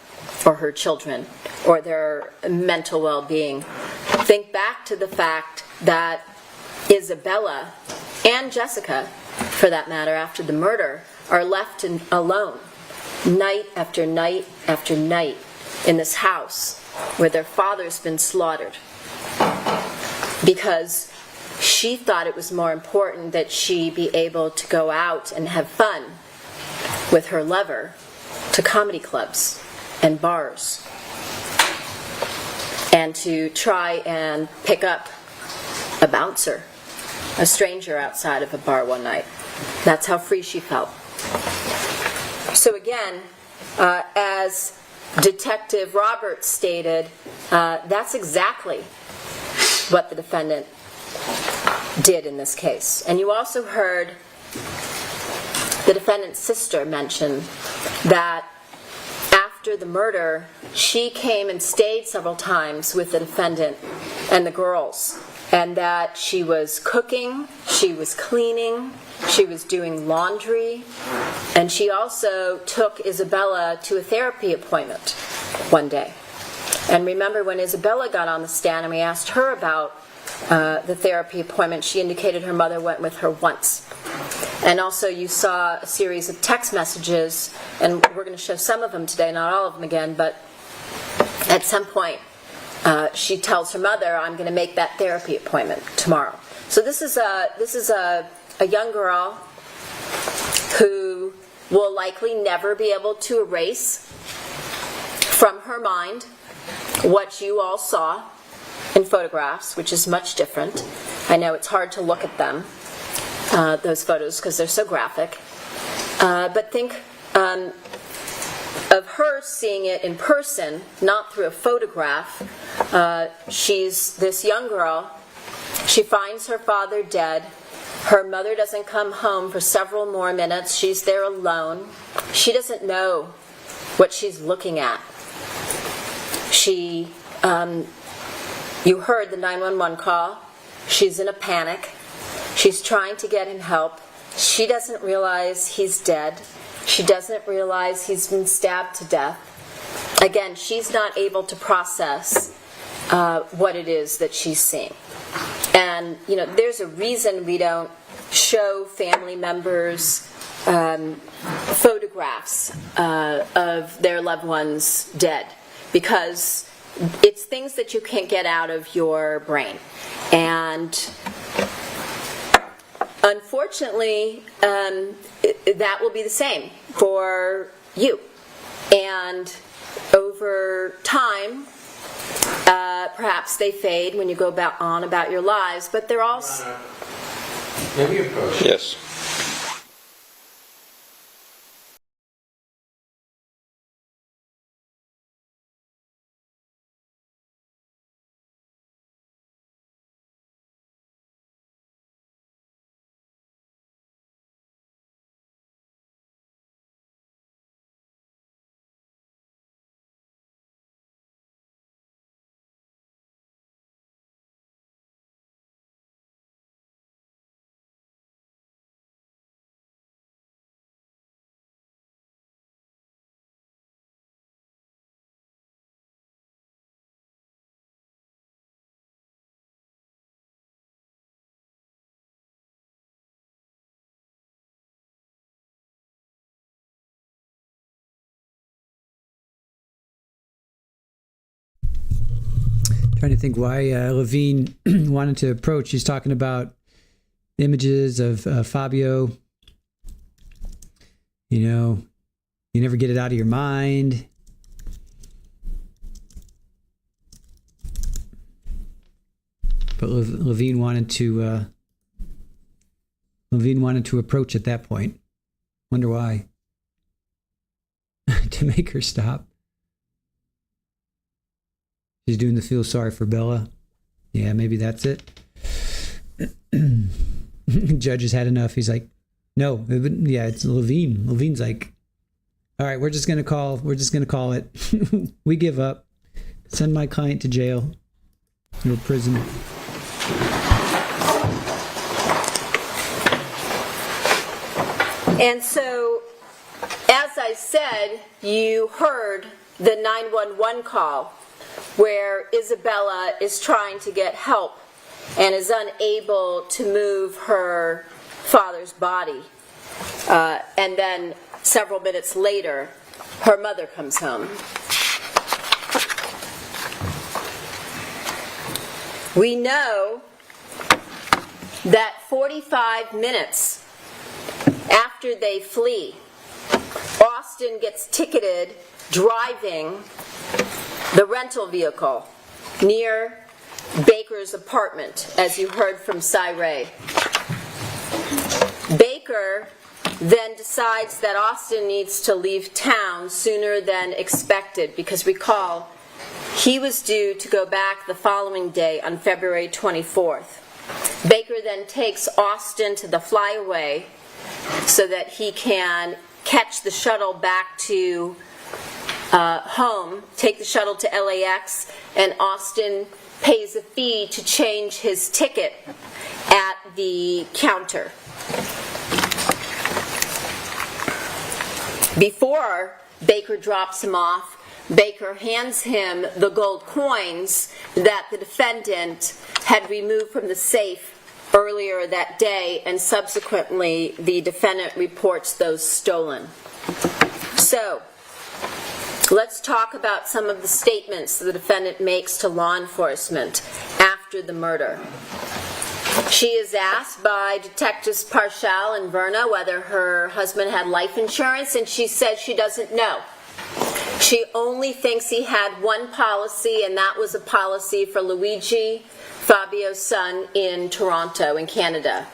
S4: or her children or their mental well-being. Think back to the fact that Isabella and Jessica, for that matter, after the murder, are left alone night after night after night in this house where their father's been slaughtered, because she thought it was more important that she be able to go out and have fun with her lover to comedy clubs and bars and to try and pick up a bouncer, a stranger outside of a bar one night. That's how free she felt. So again, as Detective Roberts stated, that's exactly what the defendant did in this case. And you also heard the defendant's sister mention that after the murder, she came and stayed several times with the defendant and the girls, and that she was cooking, she was cleaning, she was doing laundry, and she also took Isabella to a therapy appointment one day. And remember, when Isabella got on the stand and we asked her about the therapy appointment, she indicated her mother went with her once. And also you saw a series of text messages, and we're going to show some of them today, not all of them again, but at some point she tells her mother, I'm going to make that therapy appointment tomorrow. So this is a young girl who will likely never be able to erase from her mind what you all saw in photographs, which is much different. I know it's hard to look at them, those photos, because they're so graphic. But think of her seeing it in person, not through a photograph. She's this young girl. She finds her father dead. Her mother doesn't come home for several more minutes. She's there alone. She doesn't know what she's looking at. You heard the 911 call. She's in a panic. She's trying to get him help. She doesn't realize he's dead. She doesn't realize he's been stabbed to death. Again, she's not able to process what it is that she's seeing. And, there's a reason we don't show family members photographs of their loved ones dead, because it's things that you can't get out of your brain. And unfortunately, that will be the same for you. And over time, perhaps they fade when you go on about your lives, but they're all...
S6: Yes.
S1: Trying to think why Levine wanted to approach. He's talking about images of Fabio. You know, you never get it out of your mind. But Levine wanted to approach at that point. Wonder why. To make her stop. She's doing the feel sorry for Bella. Yeah, maybe that's it. Judge has had enough. He's like, no, it's Levine. Levine's like, all right, we're just gonna call it. We give up. Send my client to jail or prison.
S4: And so, as I said, you heard the 911 call where Isabella is trying to get help and is unable to move her father's body. And then several minutes later, her mother comes home. We know that 45 minutes after they flee, Austin gets ticketed driving the rental vehicle near Baker's apartment, as you heard from Cy Ray. Baker then decides that Austin needs to leave town sooner than expected, because recall, he was due to go back the following day on February 24th. Baker then takes Austin to the flyaway so that he can catch the shuttle back to home, take the shuttle to LAX, and Austin pays a fee to change his ticket at the counter. Before Baker drops him off, Baker hands him the gold coins that the defendant had removed from the safe earlier that day, and subsequently the defendant reports those stolen. So, let's talk about some of the statements the defendant makes to law enforcement after the murder. She is asked by Detectives Parshall and Verna whether her husband had life insurance, and she says she doesn't know. She only thinks he had one policy, and that was a policy for Luigi, Fabio's son, in Toronto, in Canada.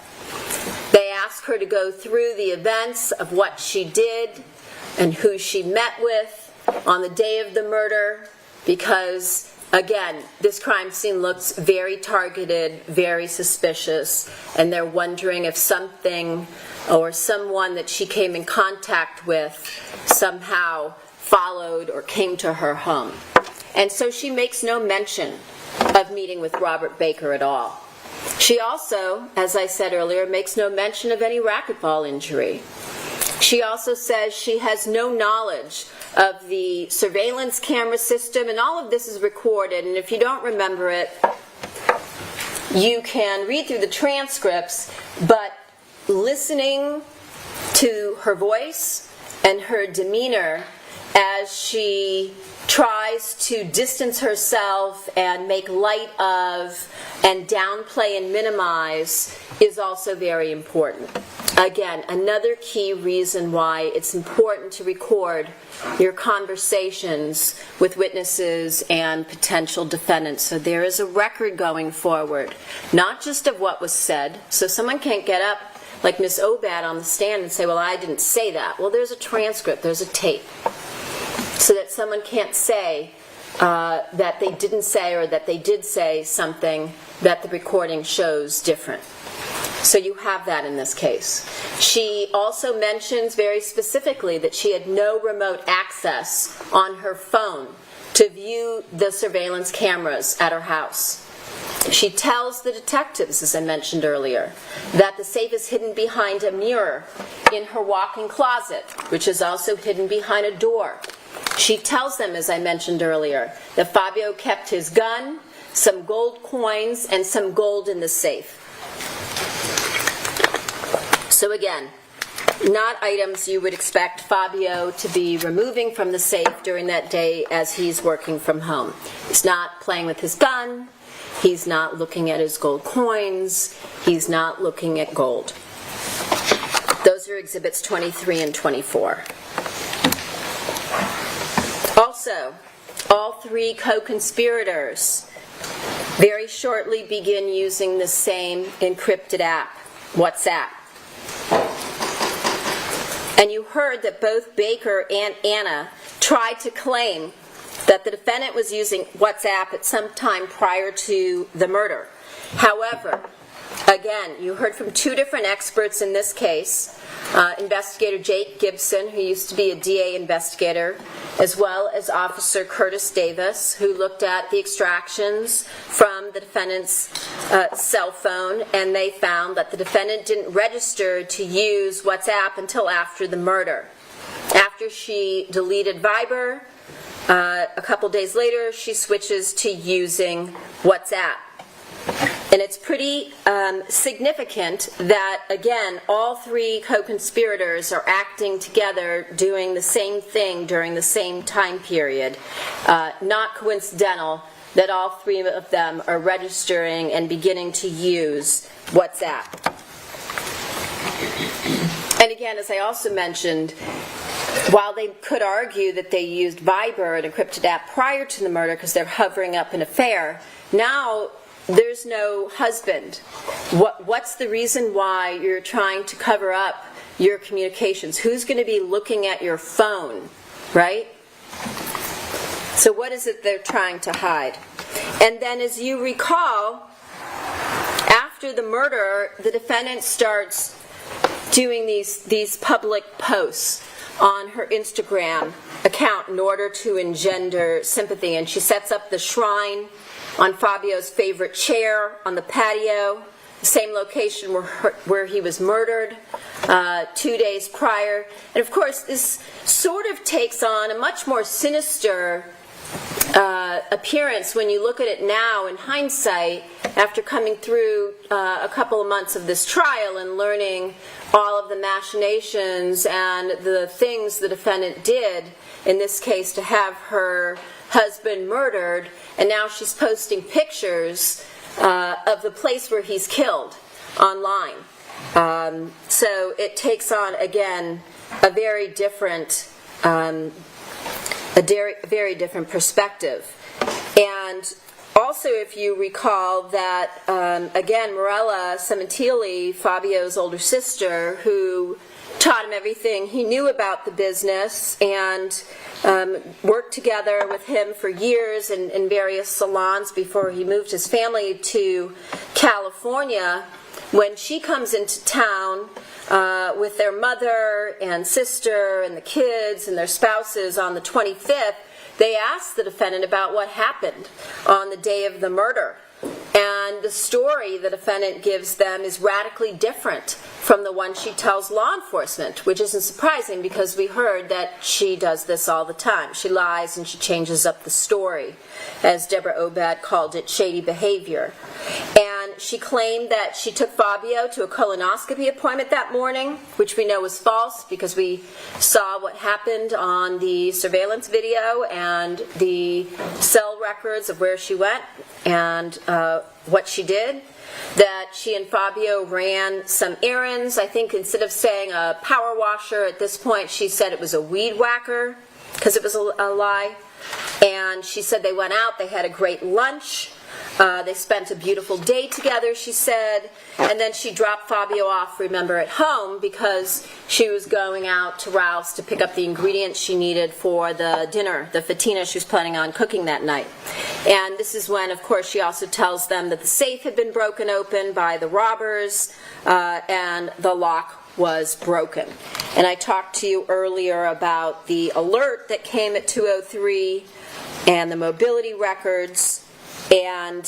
S4: They ask her to go through the events of what she did and who she met with on the day of the murder, because, again, this crime scene looks very targeted, very suspicious, and they're wondering if something or someone that she came in contact with somehow followed or came to her home. And so she makes no mention of meeting with Robert Baker at all. She also, as I said earlier, makes no mention of any racquetball injury. She also says she has no knowledge of the surveillance camera system, and all of this is recorded, and if you don't remember it, you can read through the transcripts, but listening to her voice and her demeanor as she tries to distance herself and make light of and downplay and minimize is also very important. Again, another key reason why it's important to record your conversations with witnesses and potential defendants. So there is a record going forward, not just of what was said. So someone can't get up like Ms. Overt on the stand and say, well, I didn't say that. Well, there's a transcript, there's a tape. So that someone can't say that they didn't say or that they did say something that the recording shows different. So you have that in this case. She also mentions very specifically that she had no remote access on her phone to view the surveillance cameras at her house. She tells the detectives, as I mentioned earlier, that the safe is hidden behind a mirror in her walk-in closet, which is also hidden behind a door. She tells them, as I mentioned earlier, that Fabio kept his gun, some gold coins, and some gold in the safe. So again, not items you would expect Fabio to be removing from the safe during that day as he's working from home. He's not playing with his gun. He's not looking at his gold coins. He's not looking at gold. Those are exhibits 23 and 24. Also, all three co-conspirators very shortly begin using the same encrypted app, WhatsApp. And you heard that both Baker and Anna tried to claim that the defendant was using WhatsApp at some time prior to the murder. However, again, you heard from two different experts in this case, Investigator Jake Gibson, who used to be a DA investigator, as well as Officer Curtis Davis, who looked at the extractions from the defendant's cell phone, and they found that the defendant didn't register to use WhatsApp until after the murder. After she deleted Viber, a couple days later, she switches to using WhatsApp. And it's pretty significant that, again, all three co-conspirators are acting together, doing the same thing during the same time period. Not coincidental that all three of them are registering and beginning to use WhatsApp. And again, as I also mentioned, while they could argue that they used Viber, an encrypted app, prior to the murder because they're hovering up an affair, now there's no husband. What's the reason why you're trying to cover up your communications? Who's going to be looking at your phone, right? So what is it they're trying to hide? And then, as you recall, after the murder, the defendant starts doing these public posts on her Instagram account in order to engender sympathy. And she sets up the shrine on Fabio's favorite chair on the patio, the same location where he was murdered 2 days prior. And of course, this sort of takes on a much more sinister appearance when you look at it now in hindsight, after coming through a couple of months of this trial and learning all of the machinations and the things the defendant did, in this case to have her husband murdered, and now she's posting pictures of the place where he's killed online. So it takes on, again, a very different perspective. And also, if you recall that, again, Morella Sementilli, Fabio's older sister, who taught him everything he knew about the business and worked together with him for years in various salons before he moved his family to California. When she comes into town with their mother and sister and the kids and their spouses on the 25th, they ask the defendant about what happened on the day of the murder. And the story the defendant gives them is radically different from the one she tells law enforcement, which isn't surprising because we heard that she does this all the time. She lies and she changes up the story. As Deborah Overt called it, shady behavior. And she claimed that she took Fabio to a colonoscopy appointment that morning, which we know was false because we saw what happened on the surveillance video and the cell records of where she went and what she did. That she and Fabio ran some errands. I think instead of saying a power washer at this point, she said it was a weed whacker because it was a lie. And she said they went out, they had a great lunch. They spent a beautiful day together, she said, and then she dropped Fabio off, remember, at home because she was going out to Ralph's to pick up the ingredients she needed for the dinner, the fatina she was planning on cooking that night. And this is when, of course, she also tells them that the safe had been broken open by the robbers and the lock was broken. And I talked to you earlier about the alert that came at 2:03 and the mobility records and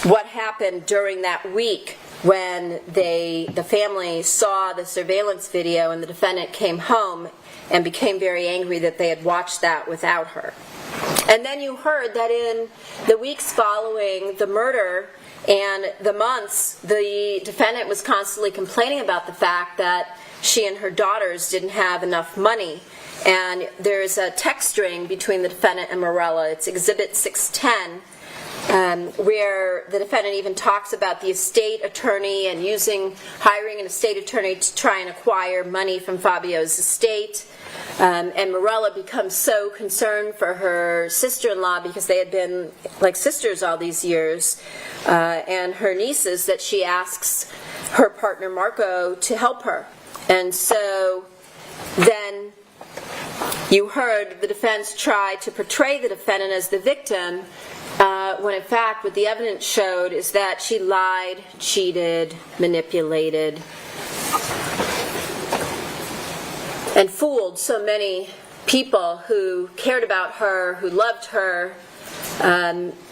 S4: what happened during that week when the family saw the surveillance video and the defendant came home and became very angry that they had watched that without her. And then you heard that in the weeks following the murder, And the months, the defendant was constantly complaining about the fact that she and her daughters didn't have enough money. And there's a text string between the defendant and Morella. It's Exhibit 610, where the defendant even talks about the estate attorney and hiring an estate attorney to try and acquire money from Fabio's estate. And Morella becomes so concerned for her sister-in-law, because they had been like sisters all these years, and her nieces, that she asks her partner Marco to help her. And so then you heard the defense try to portray the defendant as the victim, when in fact what the evidence showed is that she lied, cheated, manipulated, and fooled so many people who cared about her, who loved her,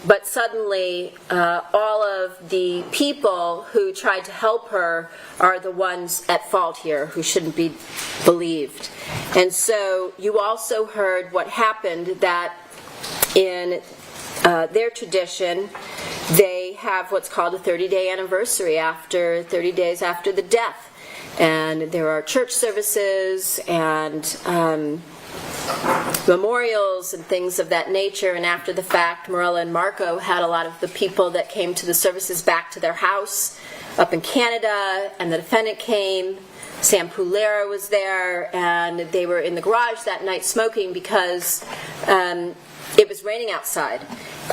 S4: but suddenly all of the people who tried to help her are the ones at fault here, who shouldn't be believed. And so you also heard what happened, that in their tradition, they have what's called a 30-day anniversary, 30 days after the death. And there are church services and memorials and things of that nature. And after the fact, Morella and Marco had a lot of the people that came to the services back to their house up in Canada, and the defendant came. Sam Pulera was there, and they were in the garage that night smoking because it was raining outside.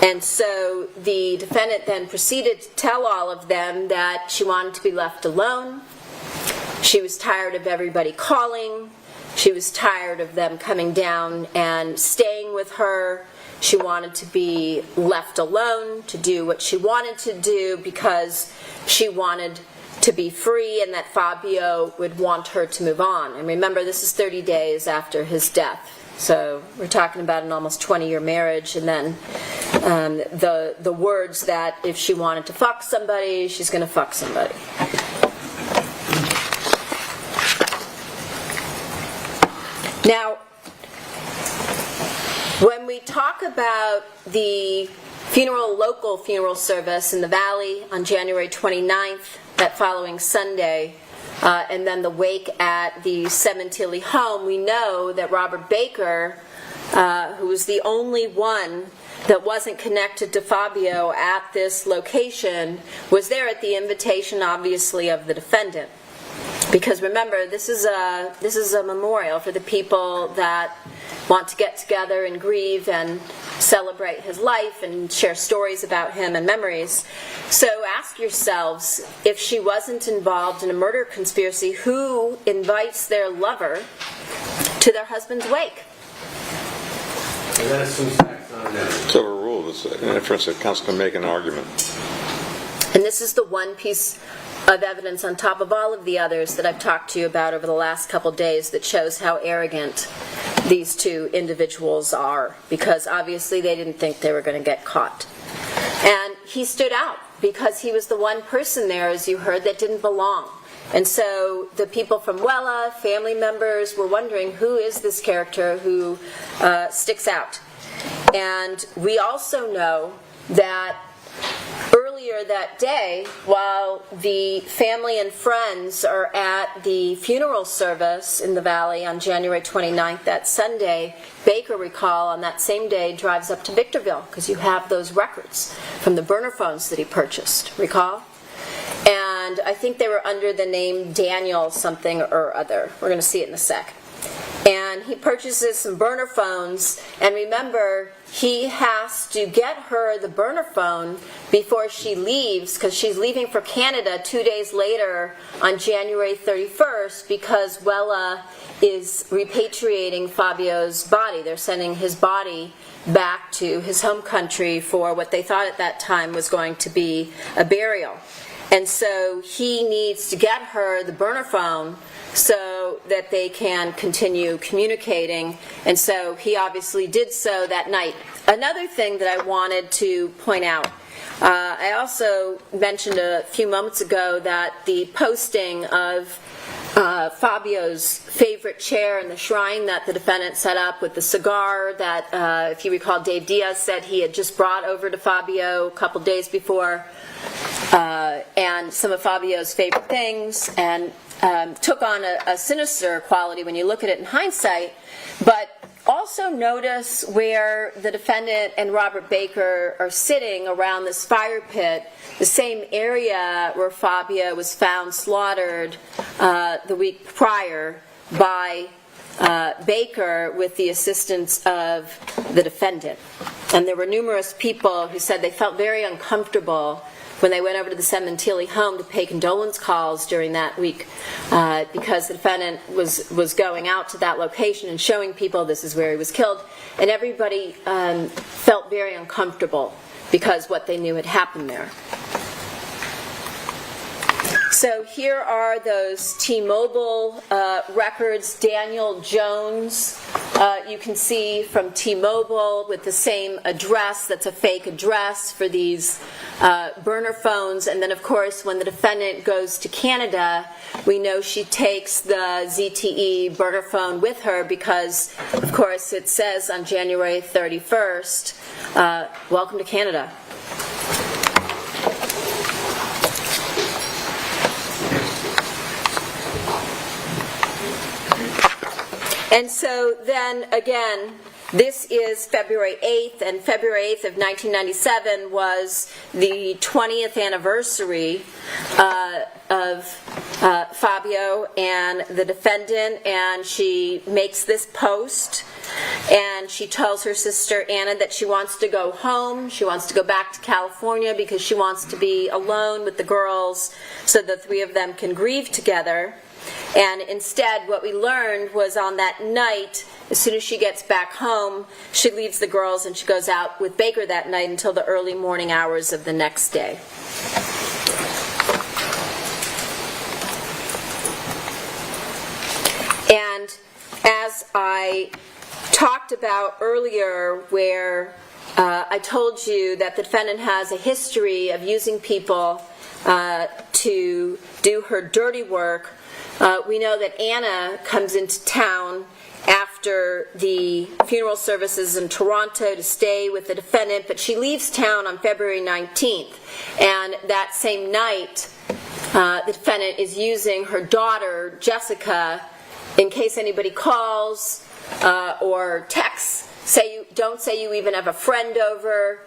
S4: And so the defendant then proceeded to tell all of them that she wanted to be left alone. She was tired of everybody calling. She was tired of them coming down and staying with her. She wanted to be left alone to do what she wanted to do, because she wanted to be free, and that Fabio would want her to move on. And remember, this is 30 days after his death. So we're talking about an almost 20-year marriage, and then the words that if she wanted to fuck somebody, she's going to fuck somebody. Now, when we talk about the local funeral service in the Valley on January 29th, that following Sunday, and then the wake at the Sementilli home, we know that Robert Baker, who was the only one that wasn't connected to Fabio at this location, was there at the invitation, obviously, of the defendant. Because remember, this is a memorial for the people that want to get together and grieve and celebrate his life and share stories about him and memories. So ask yourselves, if she wasn't involved in a murder conspiracy, who invites their lover to their husband's wake?
S6: It's overruled. It's an inference that counsel can make an argument.
S4: And this is the one piece of evidence on top of all of the others that I've talked to you about over the last couple days that shows how arrogant these two individuals are, because obviously they didn't think they were going to get caught. And he stood out because he was the one person there, as you heard, that didn't belong. And so the people from Wella, family members, were wondering, who is this character who sticks out? And we also know that earlier that day, while the family and friends are at the funeral service in the Valley on January 29th, that Sunday, Baker, recall, on that same day drives up to Victorville, because you have those records from the burner phones that he purchased, recall? And I think they were under the name Daniel something or other. We're going to see it in a sec. And he purchases some burner phones, and remember, he has to get her the burner phone before she leaves, because she's leaving for Canada 2 days later on January 31st, because Wella is repatriating Fabio's body. They're sending his body back to his home country for what they thought at that time was going to be a burial. And so he needs to get her the burner phone so that they can continue communicating. And so he obviously did so that night. Another thing that I wanted to point out, I also mentioned a few moments ago that the posting of Fabio's favorite chair in the shrine that the defendant set up with the cigar that, if you recall, Dave Diaz said he had just brought over to Fabio a couple days before. and some of Fabio's favorite things, and took on a sinister quality when you look at it in hindsight. But also notice where the defendant and Robert Baker are sitting around this fire pit, the same area where Fabio was found slaughtered the week prior by Baker with the assistance of the defendant. And there were numerous people who said they felt very uncomfortable when they went over to the Sementilli home to pay condolence calls during that week because the defendant was going out to that location and showing people this is where he was killed. And everybody felt very uncomfortable because what they knew had happened there. So here are those T-Mobile records. Daniel Jones, you can see from T-Mobile with the same address. That's a fake address for these burner phones. And then, of course, when the defendant goes to Canada, we know she takes the ZTE burner phone with her because, of course, it says on January 31st, welcome to Canada. And so then, again, this is February 8th, and February 8th of 1997 was the 20th anniversary of Fabio and the defendant, and she makes this post, and she tells her sister Anna that she wants to go home, she wants to go back to California because she wants to be alone with the girls so the three of them can grieve together. And instead, what we learned was on that night, as soon as she gets back home, she leaves the girls and she goes out with Baker that night until the early morning hours of the next day. And as I talked about earlier, where I told you that the defendant has a history of using people to do her dirty work, we know that Anna comes into town after the funeral services in Toronto to stay with the defendant, but she leaves town on February 19th. And that same night, the defendant is using her daughter, Jessica, in case anybody calls or texts. Don't say you even have a friend over.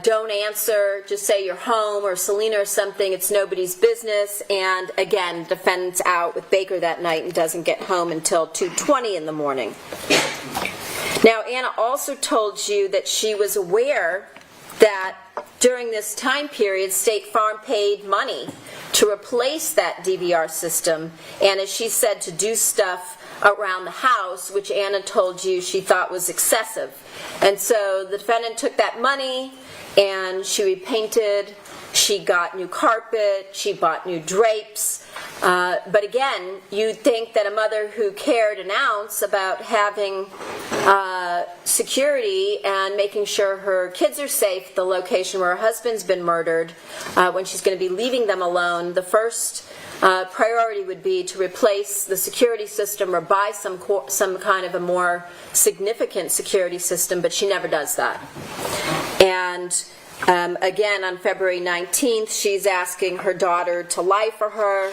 S4: Don't answer, just say you're home, or Selena or something, it's nobody's business. And again, defendant's out with Baker that night and doesn't get home until 2:20 in the morning. Now, Anna also told you that she was aware that during this time period, State Farm paid money to replace that DVR system, and as she said, to do stuff around the house, which Anna told you she thought was excessive. And so the defendant took that money and she repainted, she got new carpet, she bought new drapes. But again, you'd think that a mother who cared an ounce about having security and making sure her kids are safe at the location where her husband's been murdered, when she's going to be leaving them alone, the first priority would be to replace the security system or buy some kind of a more significant security system, but she never does that. And again, on February 19th, she's asking her daughter to lie for her,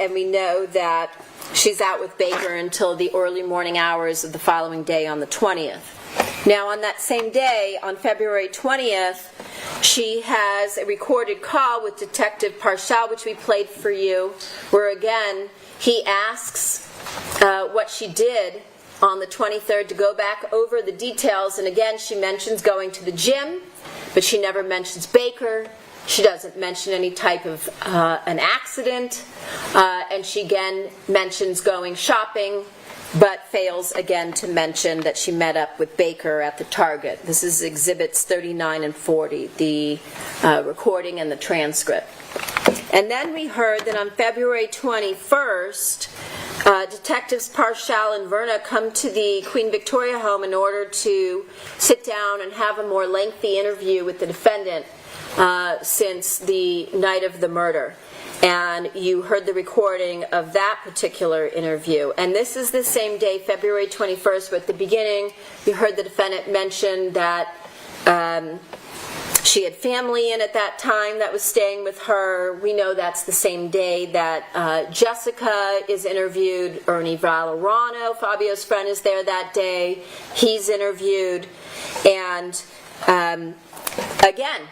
S4: and we know that she's out with Baker until the early morning hours of the following day on the 20th. Now, on that same day, on February 20th, she has a recorded call with Detective Parshall, which we played for you, where again, he asks what she did on the 23rd to go back over the details, and again, she mentions going to the gym, but she never mentions Baker. She doesn't mention any type of an accident, and she again mentions going shopping, but fails again to mention that she met up with Baker at the Target. This is Exhibits 39 and 40, the recording and the transcript. And then we heard that on February 21st, Detectives Parshall and Verna come to the Queen Victoria home in order to sit down and have a more lengthy interview with the defendant since the night of the murder. And you heard the recording of that particular interview. And this is the same day, February 21st, where at the beginning you heard the defendant mention that She had family in at that time that was staying with her. We know that's the same day that Jessica is interviewed. Ernie Valorano, Fabio's friend, is there that day. He's interviewed. And again,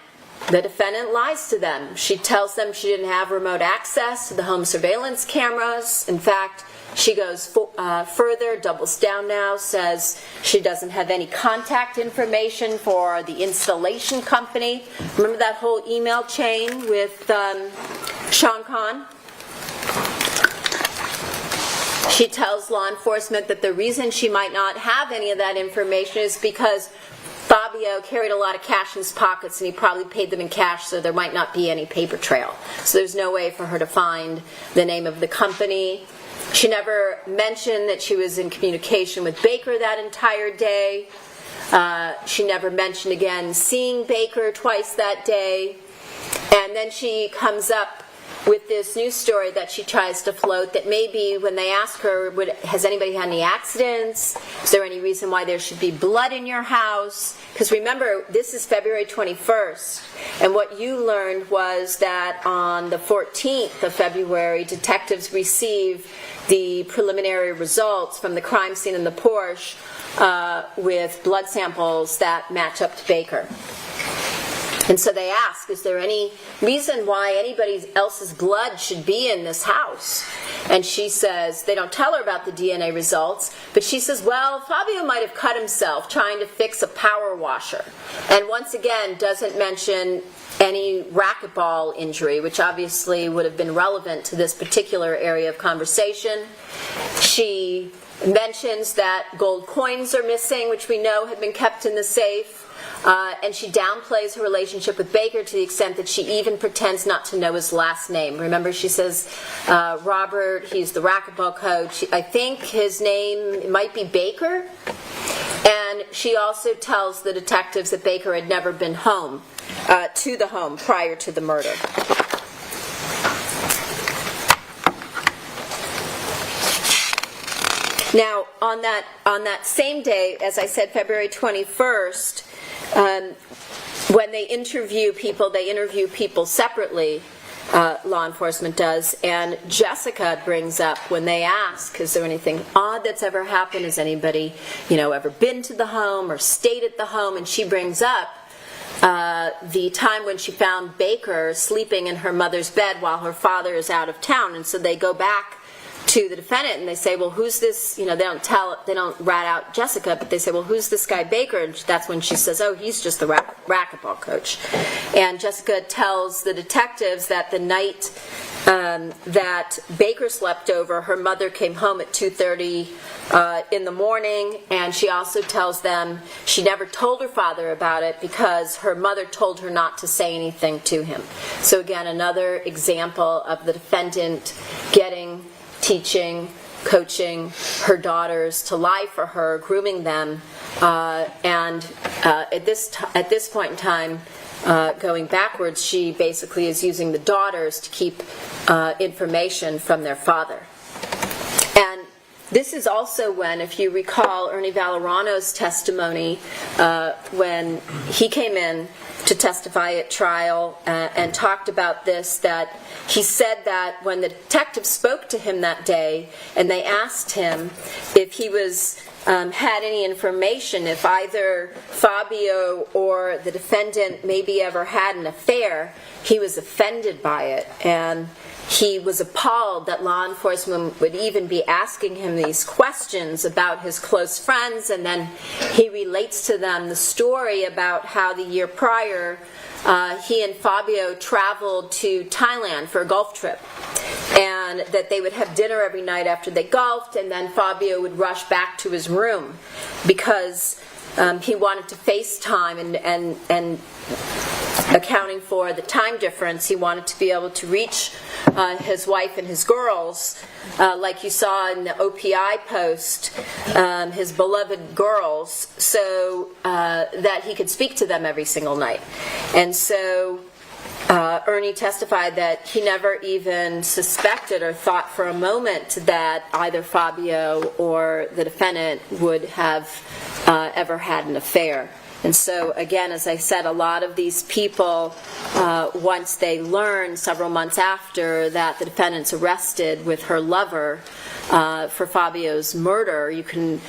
S4: the defendant lies to them. She tells them she didn't have remote access to the home surveillance cameras. In fact, she goes further, doubles down now, says she doesn't have any contact information for the installation company. Remember that whole email chain with Sean Conn? She tells law enforcement that the reason she might not have any of that information is because Fabio carried a lot of cash in his pockets and he probably paid them in cash, so there might not be any paper trail. So there's no way for her to find the name of the company. She never mentioned that she was in communication with Baker that entire day. She never mentioned again seeing Baker twice that day. And then she comes up with this news story that she tries to float, that maybe when they ask her, has anybody had any accidents? Is there any reason why there should be blood in your house? Because remember, this is February 21st, and what you learned was that on the 14th of February, detectives receive the preliminary results from the crime scene in the Porsche with blood samples that match up to Baker. And so they ask, is there any reason why anybody else's blood should be in this house? And she says, they don't tell her about the DNA results, but she says, well, Fabio might have cut himself trying to fix a power washer. And once again, doesn't mention any racquetball injury, which obviously would have been relevant to this particular area of conversation. She mentions that gold coins are missing, which we know had been kept in the safe. And she downplays her relationship with Baker to the extent that she even pretends not to know his last name. Remember, she says, Robert, he's the racquetball coach. I think his name might be Baker. And she also tells the detectives that Baker had never been home, to the home prior to the murder. Now, on that same day, as I said, February 21st, when they interview people separately, law enforcement does, and Jessica brings up when they ask, is there anything odd that's ever happened? Has anybody, ever been to the home or stayed at the home? And she brings up the time when she found Baker sleeping in her mother's bed while her father is out of town. And so they go back to the defendant and they say, well, who's this? They don't rat out Jessica, but they say, well, who's this guy Baker? And that's when she says, oh, he's just the racquetball coach. And Jessica tells the detectives that the night that Baker slept over, her mother came home at 2:30 in the morning, and she also tells them she never told her father about it because her mother told her not to say anything to him. So again, another example of the defendant teaching, coaching her daughters to lie for her, grooming them, and at this point in time, going backwards, she basically is using the daughters to keep information from their father. And this is also when, if you recall, Ernie Valorano's testimony, when he came in to testify at trial and talked about this, that he said that when the detective spoke to him that day and they asked him if he had any information, if either Fabio or the defendant maybe ever had an affair, he was offended by it. And he was appalled that law enforcement would even be asking him these questions about his close friends, and then he relates to them the story about how the year prior he and Fabio traveled to Thailand for a golf trip, and that they would have dinner every night after they golfed, and then Fabio would rush back to his room because he wanted to FaceTime and accounting for the time difference, he wanted to be able to reach his wife and his girls, like you saw in the OPI post, his beloved girls, so that he could speak to them every single night. And so Ernie testified that he never even suspected or thought for a moment that either Fabio or the defendant would have ever had an affair. And so, again, as I said, a lot of these people, once they learn several months after that the defendant's arrested with her lover for Fabio's murder, you can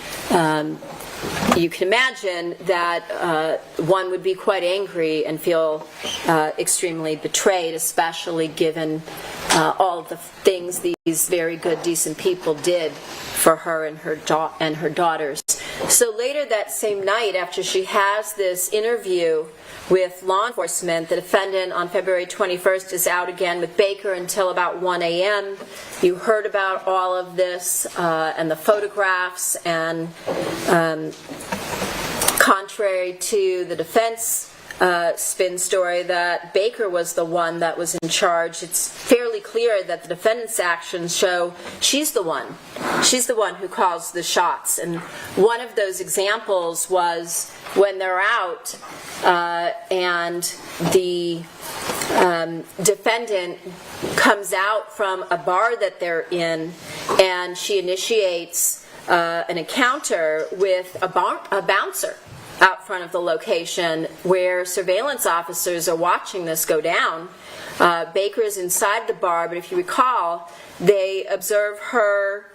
S4: imagine that one would be quite angry and feel extremely betrayed, especially given all of the things these very good, decent people did for her and her daughters. So later that same night, after she has this interview with law enforcement, the defendant on February 21st is out again with Baker until about 1 a.m. You heard about all of this and the photographs, and contrary to the defense spin story that Baker was the one that was in charge, it's fairly clear that the defendant's actions show she's the one. She's the one who calls the shots. And one of those examples was when they're out and the defendant comes out from a bar that they're in, and she initiates an encounter with a bouncer out front of the location where surveillance officers are watching this go down. Baker is inside the bar, but if you recall, they observe her.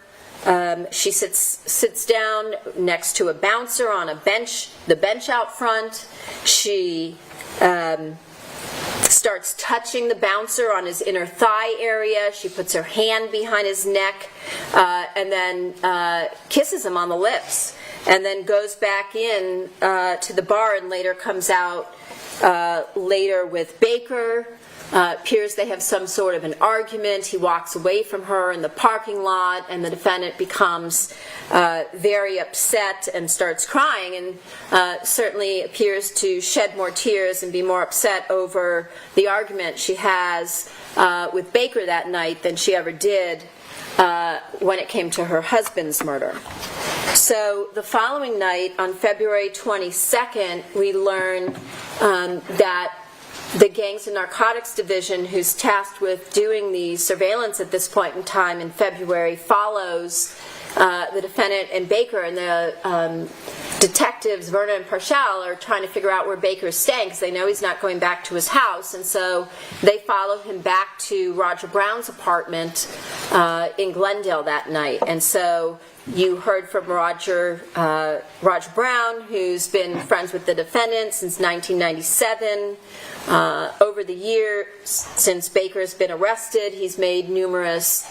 S4: She sits down next to a bouncer on a bench, the bench out front. She starts touching the bouncer on his inner thigh area. She puts her hand behind his neck and then kisses him on the lips, and then goes back in to the bar and later comes out later with Baker. Appears they have some sort of an argument. He walks away from her in the parking lot, and the defendant becomes very upset and starts crying, and certainly appears to shed more tears and be more upset over the argument she has with Baker that night than she ever did when it came to her husband's murder. So the following night, on February 22nd, we learn that the Gangs and Narcotics Division, who's tasked with doing the surveillance at this point in time in February, follows the defendant and Baker, and the detectives, Verna and Parshall, are trying to figure out where Baker's staying because they know he's not going back to his house, and so they follow him back to Roger Brown's apartment in Glendale that night. And so you heard from Roger Brown, who's been friends with the defendant since 1997. Over the years, since Baker's been arrested, he's made numerous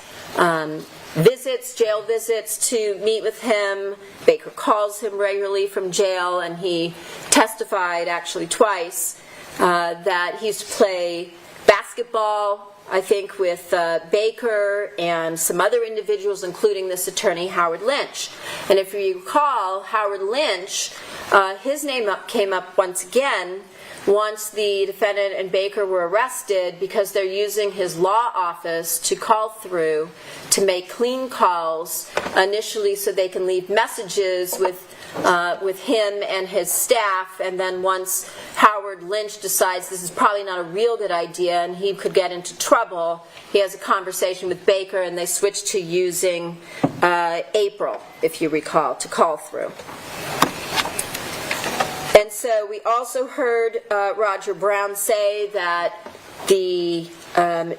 S4: jail visits to meet with him. Baker calls him regularly from jail, and he testified actually twice that he used to play basketball, I think, with Baker and some other individuals, including this attorney, Howard Lynch. And if you recall, Howard Lynch, his name came up once again once the defendant and Baker were arrested, because they're using his law office to call through to make clean calls initially so they can leave messages with him and his staff, and then once Howard Lynch decides this is probably not a real good idea and he could get into trouble, he has a conversation with Baker, and they switch to using April, if you recall, to call through. And so we also heard Roger Brown say that the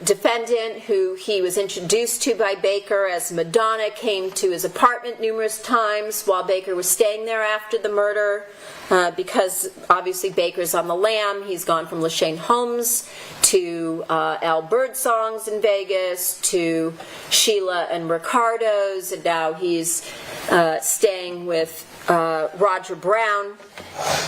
S4: defendant, who he was introduced to by Baker as Madonna, came to his apartment numerous times while Baker was staying there after the murder, because obviously Baker's on the lam. He's gone from Lashane Holmes to Al Birdsong's in Vegas to Sheila and Ricardo's, and now he's staying with Roger Brown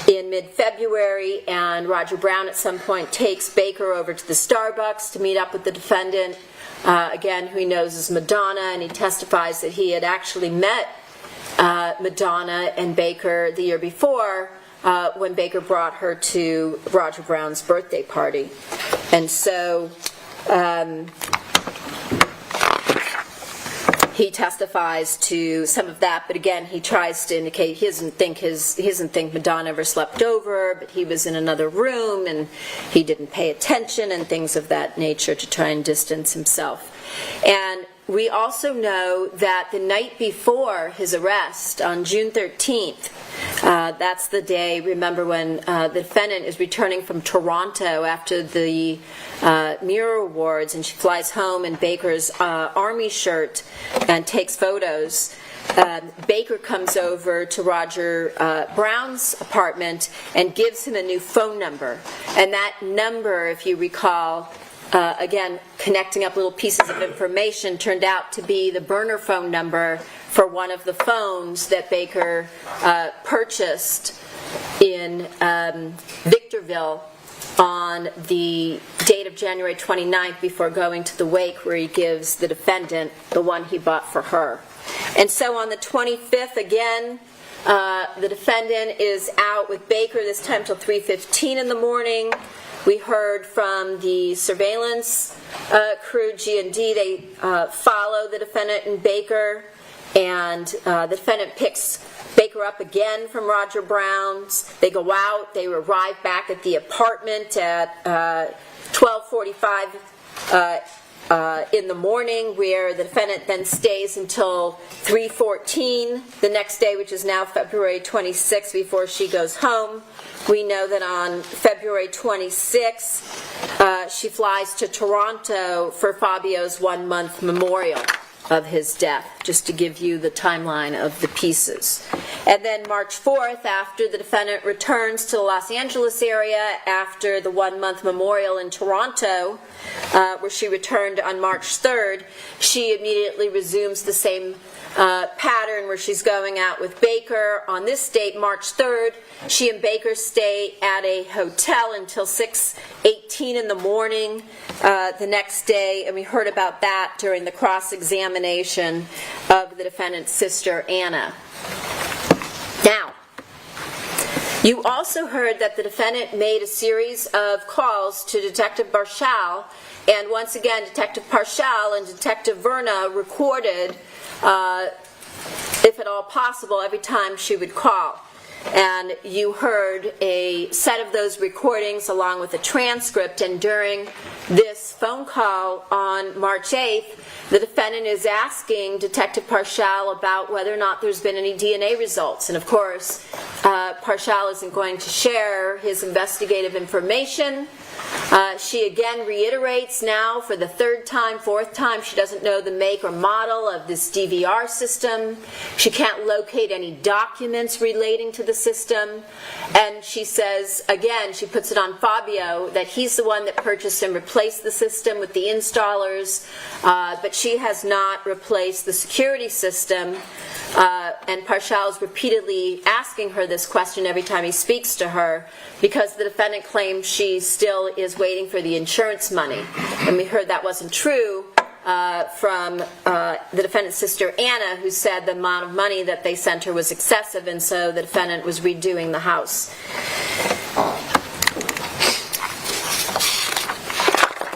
S4: in mid-February, and Roger Brown at some point takes Baker over to the Starbucks to meet up with the defendant, again, who he knows as Madonna, and he testifies that he had actually met Madonna and Baker the year before when Baker brought her to Roger Brown's birthday party. And so he testifies to some of that, but again, he tries to indicate he doesn't think Madonna ever slept over, but he was in another room and he didn't pay attention and things of that nature to try and distance himself. And we also know that the night before his arrest, on June 13th, that's the day, remember, when the defendant is returning from Toronto after the Mirror Awards, and she flies home in Baker's army shirt and takes photos. Baker comes over to Roger Brown's apartment and gives him a new phone number. And that number, if you recall, again, connecting up little pieces of information, turned out to be the burner phone number for one of the phones that Baker purchased in Victorville on the date of January 29th before going to the wake, where he gives the defendant the one he bought for her. And so on the 25th, again, the defendant is out with Baker, this time till 3:15 in the morning. We heard from the surveillance crew, G&D. They follow the defendant and Baker, and the defendant picks Baker up again from Roger Brown's. They go out. They arrive back at the apartment at 12:45 in the morning, where the defendant then stays until 3:14 the next day, which is now February 26th, before she goes home. We know that on February 26th, she flies to Toronto for Fabio's 1-month memorial of his death, just to give you the timeline of the pieces. And then March 4th, after the defendant returns to the Los Angeles area after the 1-month memorial in Toronto, where she returned on March 3rd, she immediately resumes the same pattern where she's going out with Baker. On this date, March 3rd, she and Baker stay at a hotel until 6:18 in the morning the next day, and we heard about that during the cross-examination of the defendant's sister, Anna. Now, you also heard that the defendant made a series of calls to Detective Barshal, and once again, Detective Barshal and Detective Verna recorded, if at all possible, every time she would call. And you heard a set of those recordings along with a transcript, and during this phone call on March 8th, the defendant is asking Detective Barshal about whether or not there's been any DNA results. And of course, Barshal isn't going to share his investigative information. She again reiterates now for the third time, fourth time, she doesn't know the make or model of this DVR system. She can't locate any documents relating to the system. And she says, again, she puts it on Fabio, that he's the one that purchased and replaced the system with the installers, but she has not replaced the security system. And Barshal is repeatedly asking her this question every time he speaks to her, because the defendant claims she still is waiting for the insurance money. And we heard that wasn't true from the defendant's sister, Anna, who said the amount of money that they sent her was excessive, and so the defendant was redoing the house.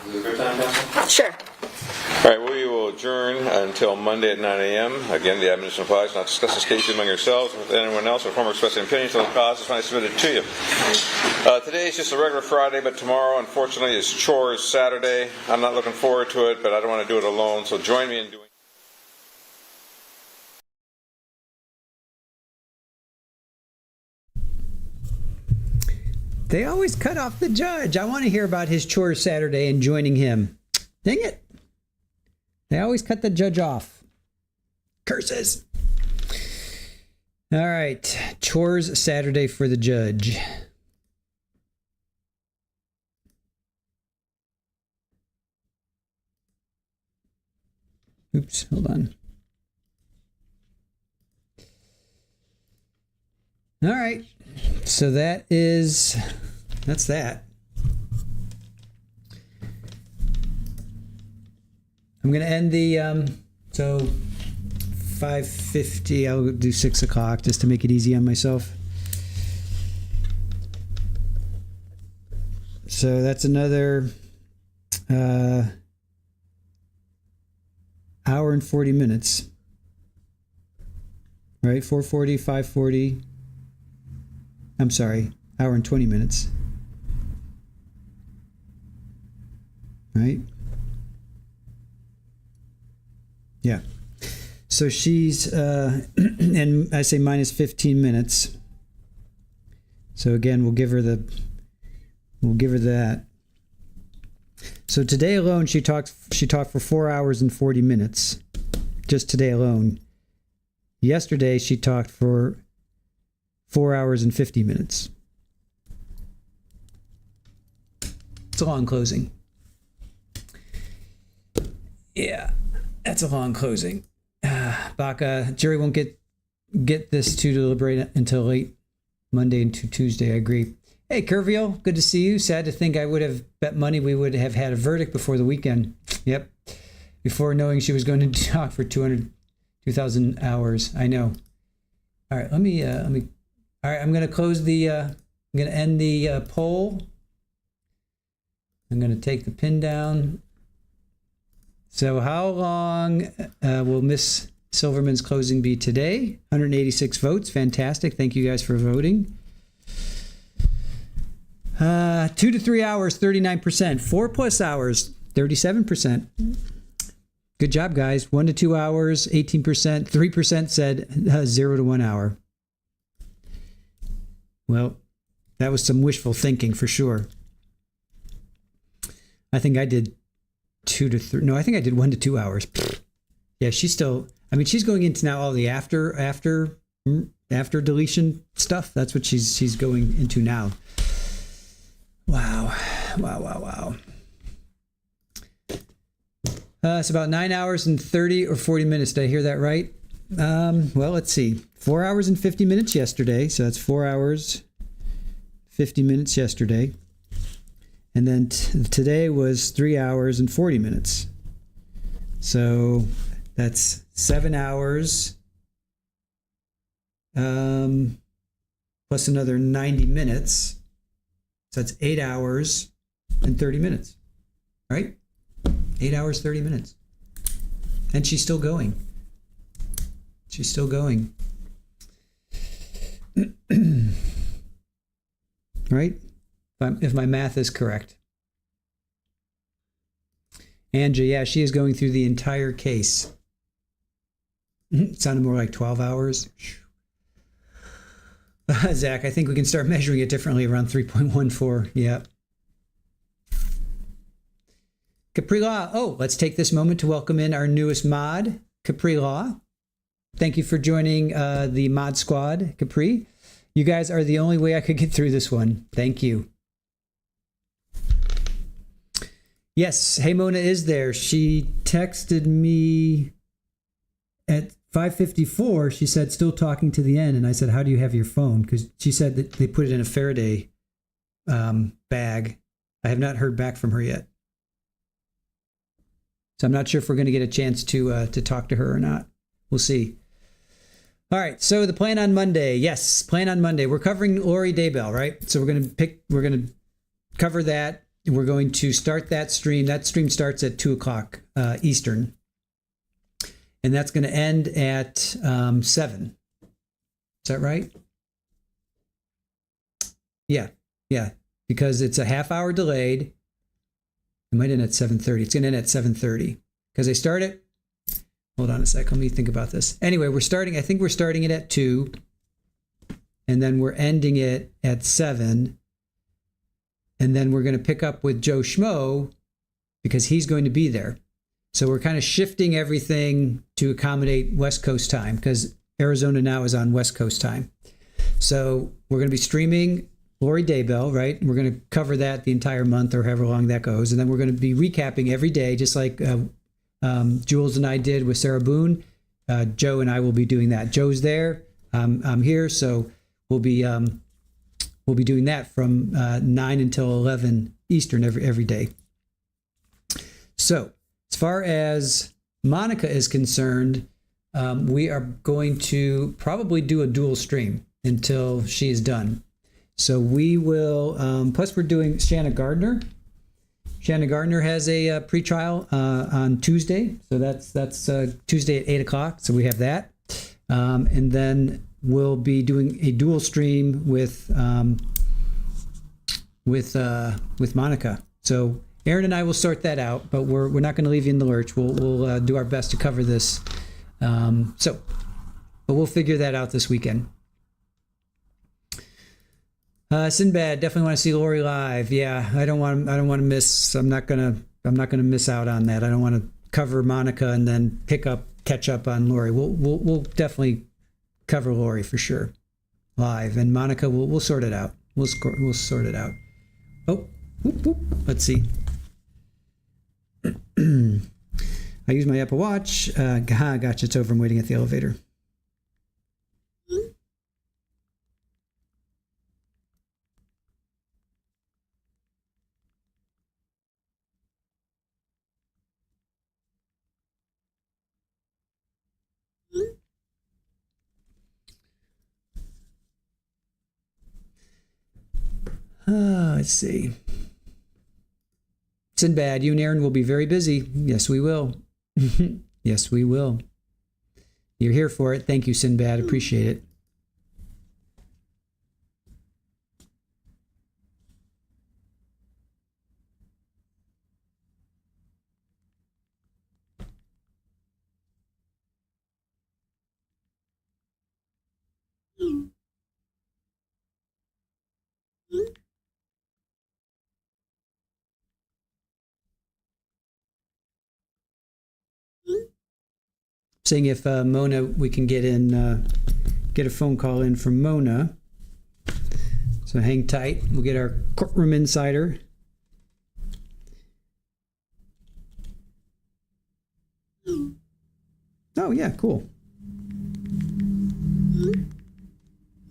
S6: Is it a good time, Counsel?
S4: Sure.
S6: All right, we will adjourn until Monday at 9 a.m. Again, the admonition applies. Not discuss this case among yourselves with anyone else or former expressing opinions on the cause is finally submitted to you. Today is just a regular Friday, but tomorrow, unfortunately, is Chores Saturday. I'm not looking forward to it, but I don't want to do it alone, so join me in doing
S1: They always cut off the judge. I want to hear about his Chores Saturday and joining him. Dang it. They always cut the judge off. Curses. All right. Chores Saturday for the judge. Oops, hold on. All right. So that's that. I'm going to end the, so 5:50, I'll do 6 o'clock just to make it easy on myself. So that's another hour and 40 minutes. Right? 4:40, 5:40. I'm sorry, hour and 20 minutes. Right? Yeah. So she's, and I say minus 15 minutes. So again, we'll give her that. So today alone, she talked for 4 hours and 40 minutes. Just today alone. Yesterday, she talked for 4 hours and 50 minutes. It's a long closing. Yeah, that's a long closing. Baca, jury won't get this to deliberate until late Monday into Tuesday. I agree. Hey, Kerviel, good to see you. Sad to think I would have bet money we would have had a verdict before the weekend. Yep. Before knowing she was going to talk for 2,000 hours. I know. All right, let me. All right, I'm going to close the. I'm going to end the poll. I'm going to take the pin down. So how long will Miss Silverman's closing be today? 186 votes. Fantastic. Thank you guys for voting. 2 to 3 hours, 39%. 4+ hours, 37%. Good job, guys. 1 to 2 hours, 18%. 3% said 0 to 1 hour. Well, that was some wishful thinking for sure. I think I did 2 to 3. No, I think I did 1 to 2 hours. Yeah, she's still. I mean, she's going into now all the after deletion stuff. That's what she's going into now. Wow. It's about 9 hours and 30 or 40 minutes. Did I hear that right? Well, let's see. 4 hours and 50 minutes yesterday. So that's 4 hours, 50 minutes yesterday. And then today was 3 hours and 40 minutes. So that's 7 hours plus another 90 minutes. So that's 8 hours and 30 minutes, right? 8 hours, 30 minutes. And she's still going. She's still going. Right? If my math is correct. Angie, yeah, she is going through the entire case. It sounded more like 12 hours. Zach, I think we can start measuring it differently around 3.14. Yeah. Capri Law. Oh, let's take this moment to welcome in our newest mod, Capri Law. Thank you for joining the mod squad, Capri. You guys are the only way I could get through this one. Thank you. Yes, hey, Mona is there. She texted me at 5:54. She said, still talking to the end. And I said, how do you have your phone? Because she said that they put it in a Faraday bag. I have not heard back from her yet. So I'm not sure if we're going to get a chance to talk to her or not. We'll see. All right. So the plan on Monday. Yes, plan on Monday. We're covering Lori Daybell, right? So we're going to cover that. We're going to start that stream. That stream starts at 2 o'clock Eastern. And that's going to end at 7. Is that right? Yeah. Because it's a half hour delayed. It might end at 7:30. It's going to end at 7:30. Because they start it. Hold on a sec. Let me think about this. Anyway, I think we're starting it at 2. And then we're ending it at 7. And then we're going to pick up with Joe Schmo because he's going to be there. So we're kind of shifting everything to accommodate West Coast time because Arizona now is on West Coast time. So we're going to be streaming Lori Daybell, right? We're going to cover that the entire month or however long that goes. And then we're going to be recapping every day, just like Jules and I did with Sarah Boone. Joe and I will be doing that. Joe's there. I'm here. So we'll be doing that from 9 until 11 Eastern every day. So as far as Monica is concerned, we are going to probably do a dual stream until she is done. So we will, plus we're doing Shanna Gardner. Shanna Gardner has a pretrial on Tuesday. So that's Tuesday at 8 o'clock. So we have that. And then we'll be doing a dual stream with Monica. So Aaron and I will sort that out, but we're not going to leave you in the lurch. We'll do our best to cover this. But we'll figure that out this weekend. Sinbad, definitely want to see Lori live. Yeah, I don't want to miss. I'm not gonna miss out on that. I don't want to cover Monica and then catch up on Lori. We'll definitely cover Lori for sure live, and Monica we'll sort it out. We'll sort it out. Oh, whoop, whoop. Let's see. I use my Apple Watch. Gotcha. It's over. I'm waiting at the elevator. Let's see. Sinbad, you and Aaron will be very busy. Yes, we will. Yes, we will. You're here for it. Thank you, Sinbad. Appreciate it. Seeing if Mona, we can get a phone call in from Mona. So hang tight. We'll get our courtroom insider. Oh yeah, cool.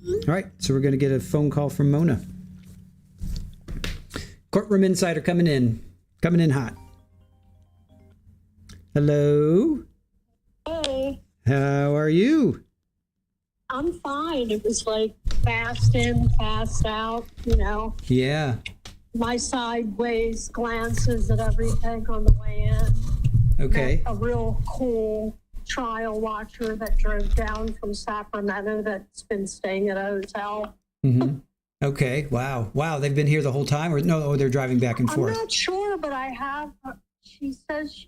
S1: All right, so we're going to get a phone call from Mona. Courtroom insider coming in hot. Hello.
S7: Hey,
S1: How are you?
S7: I'm fine. It was like fast in, fast out,
S1: Yeah.
S7: my sideways glances at everything on the way in.
S1: Okay.
S7: Met a real cool trial watcher that drove down from Sacramento that's been staying at a hotel.
S1: Mm-hmm. Okay. Wow. They've been here the whole time, or no? Oh, they're driving back and forth.
S7: I'm not sure, but I have. She says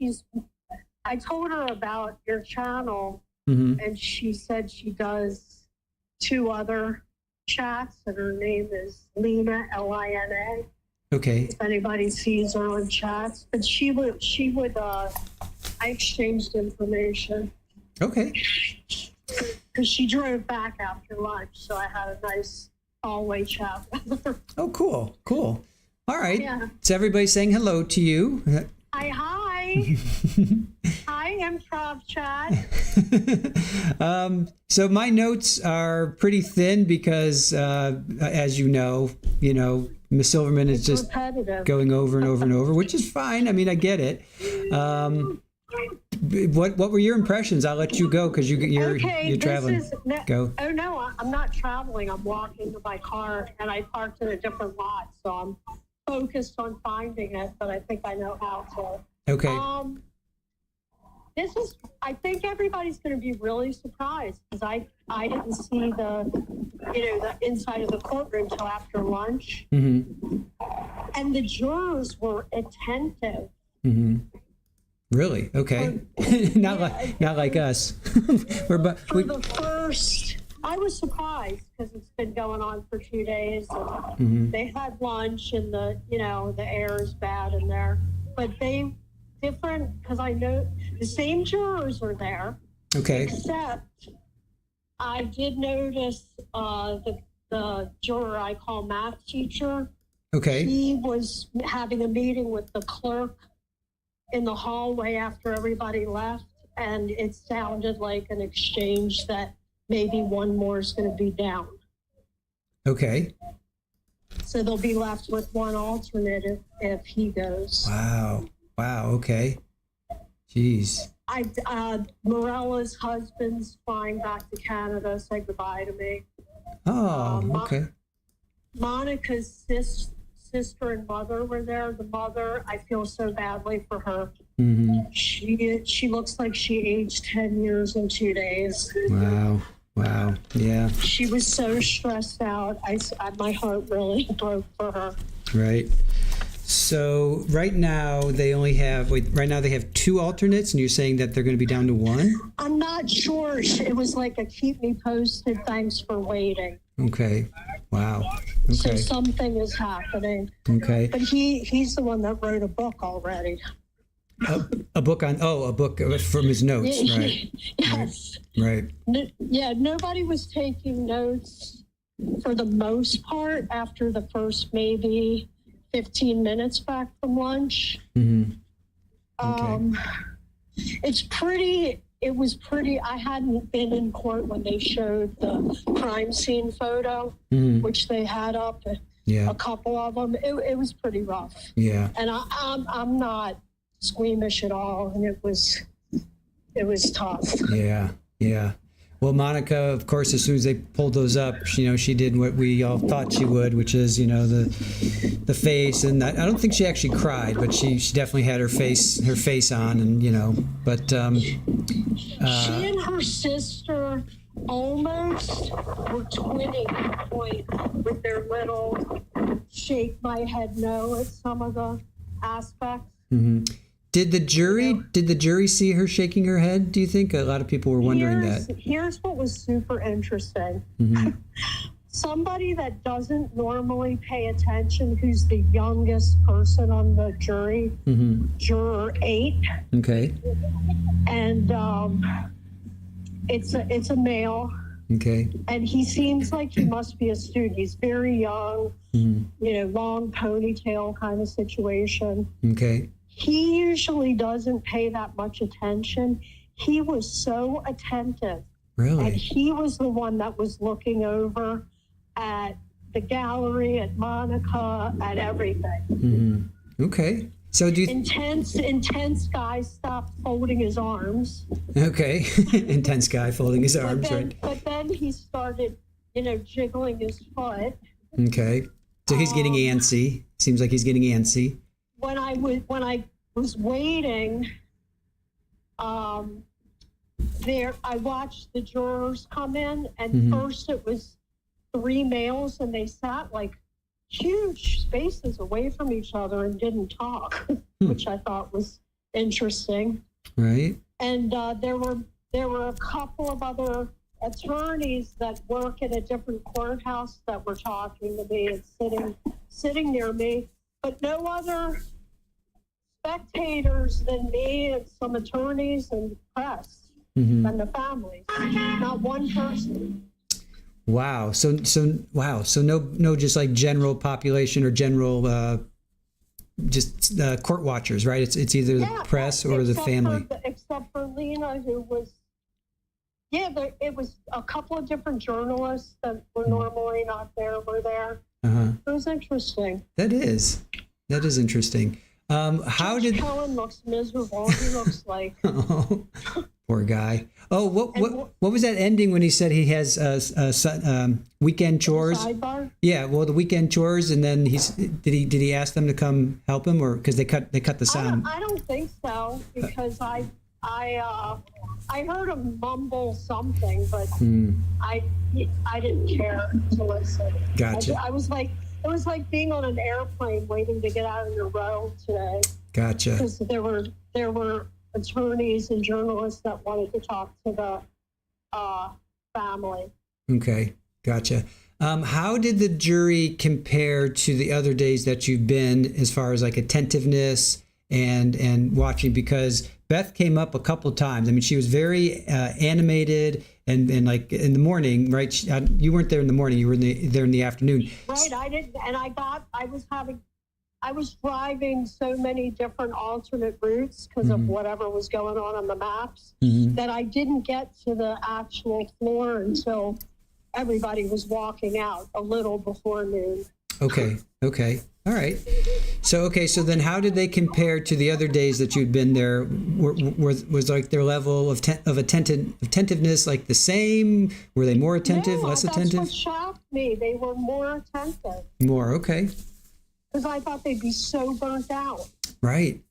S7: I told her about your channel,
S1: Mm-hmm.
S7: and she said she does 2 other chats, and her name is Lina, Lina.
S1: Okay.
S7: If anybody sees her on chats, but she would. I exchanged information
S1: Okay.
S7: because she drove back after lunch, so I had a nice hallway chat with her.
S1: Oh, cool. All right.
S7: Yeah.
S1: So everybody's saying hello to you.
S7: Hi. Hi, improv chat.
S1: So my notes are pretty thin because, as you know, Miss Silverman is just
S7: Repetitive.
S1: going over and over and over, which is fine. I mean, I get it. What were your impressions? I'll let you go because you're traveling. Go.
S7: Oh no, I'm not traveling. I'm walking to my car, and I parked in a different lot, so I'm focused on finding it. But I think I know how to.
S1: Okay.
S7: I think everybody's going to be really surprised because I didn't see the inside of the courtroom till after lunch,
S1: Mm-hmm.
S7: and the jurors were attentive.
S1: Mm-hmm. Really? Okay. Not like us.
S7: For the first, I was surprised because it's been going on for 2 days. And
S1: Mm-hmm.
S7: They had lunch, and the air is bad in there, but they different because I know the same jurors are there.
S1: Okay.
S7: Except I did notice the juror I call math teacher.
S1: Okay.
S7: He was having a meeting with the clerk in the hallway after everybody left, and it sounded like an exchange that maybe one more is going to be down.
S1: Okay.
S7: So they'll be left with one alternate if he goes.
S1: Wow. Okay. Jeez.
S7: Morella's husband's flying back to Canada. Say goodbye to me.
S1: Oh, okay.
S7: Monica's sister and mother were there. The mother, I feel so badly for her.
S1: Mm-hmm.
S7: She looks like she aged 10 years in 2 days.
S1: Wow. Yeah.
S7: She was so stressed out. My heart really broke for her.
S1: Right. So right now they have 2 alternates, and you're saying that they're going to be down to 1?
S7: I'm not sure. It was like a keep me posted, thanks for waiting.
S1: Okay. Wow.
S7: So
S1: Okay.
S7: something is happening.
S1: Okay.
S7: But he's the one that wrote a book already.
S1: A book from his notes, right?
S7: Yes.
S1: Right.
S7: Yeah, nobody was taking notes for the most part after the first maybe 15 minutes back from lunch.
S1: Mm-hmm. Okay.
S7: It was pretty, I hadn't been in court when they showed the crime scene photo, which they had up,
S1: Yeah.
S7: a couple of them. It was pretty rough.
S1: Yeah.
S7: And I'm not squeamish at all, and it was tough.
S1: Yeah. Yeah. Well, Monica, of course, as soon as they pulled those up, she did what we all thought she would, which is, the face, and I don't think she actually cried, but she definitely had her face on, and but
S7: She and her sister almost were twinning point with their little shake my head no at some of the aspects.
S1: mm-hmm. Did the jury see her shaking her head? Do you think? A lot of people were wondering that.
S7: Here's what was super interesting.
S1: Mm-hmm.
S7: Somebody that doesn't normally pay attention, who's the youngest person on the jury, juror 8.
S1: Okay.
S7: And it's a male.
S1: Okay.
S7: And he seems like he must be a student. He's very young, long ponytail kind of situation.
S1: Okay.
S7: He usually doesn't pay that much attention. He was so attentive.
S1: Really?
S7: And he was the one that was looking over at the gallery, at Monica, at everything.
S1: Mm-hmm. Okay. So do you...
S7: Intense guy stopped folding his arms.
S1: Okay. Intense guy folding his arms, right?
S7: But then he started, jiggling his foot.
S1: Okay. So he's getting antsy. Seems like he's getting antsy.
S7: When I was waiting, I watched the jurors come in, and first it was 3 males, and they sat like huge spaces away from each other and didn't talk, which I thought was interesting.
S1: Right.
S7: And there were a couple of other attorneys that work at a different courthouse that were talking to me and sitting near me, but no other spectators than me and some attorneys and press and the families. Not one person.
S1: Wow. So no, just like general population or general, court watchers, right? It's either the press or the family.
S7: Except for Lena, who was, it was a couple of different journalists that were normally not there, were there.
S1: Uh-huh.
S7: It was interesting.
S1: That is interesting. How did
S7: Cohen looks miserable? He looks like
S1: oh, poor guy. Oh, what was that ending when he said he has weekend chores?
S7: Sidebar?
S1: Yeah, well, the weekend chores, and then did he ask them to come help him, or because they cut the sound?
S7: I don't think so, because I heard him mumble something, but I didn't care to listen.
S1: Gotcha.
S7: I was like. It was like being on an airplane waiting to get out of your row today.
S1: Gotcha.
S7: Because there were attorneys and journalists that wanted to talk to the family.
S1: Okay, gotcha. How did the jury compare to the other days that you've been, as far as like attentiveness and watching? Because Beth came up a couple of times. I mean, she was very animated. And like in the morning, right? You weren't there in the morning. You were there in the afternoon.
S7: Right. I didn't. And I was driving so many different alternate routes because of whatever was going on the maps that I didn't get to the actual floor until everybody was walking out a little before noon.
S1: Okay. All right. So then how did they compare to the other days that you'd been there? Was like their level of attentiveness like the same? Were they more attentive, less attentive?
S7: That's what shocked me. They were more attentive.
S1: More, okay.
S7: Because I thought they'd be so burnt out.
S1: Right.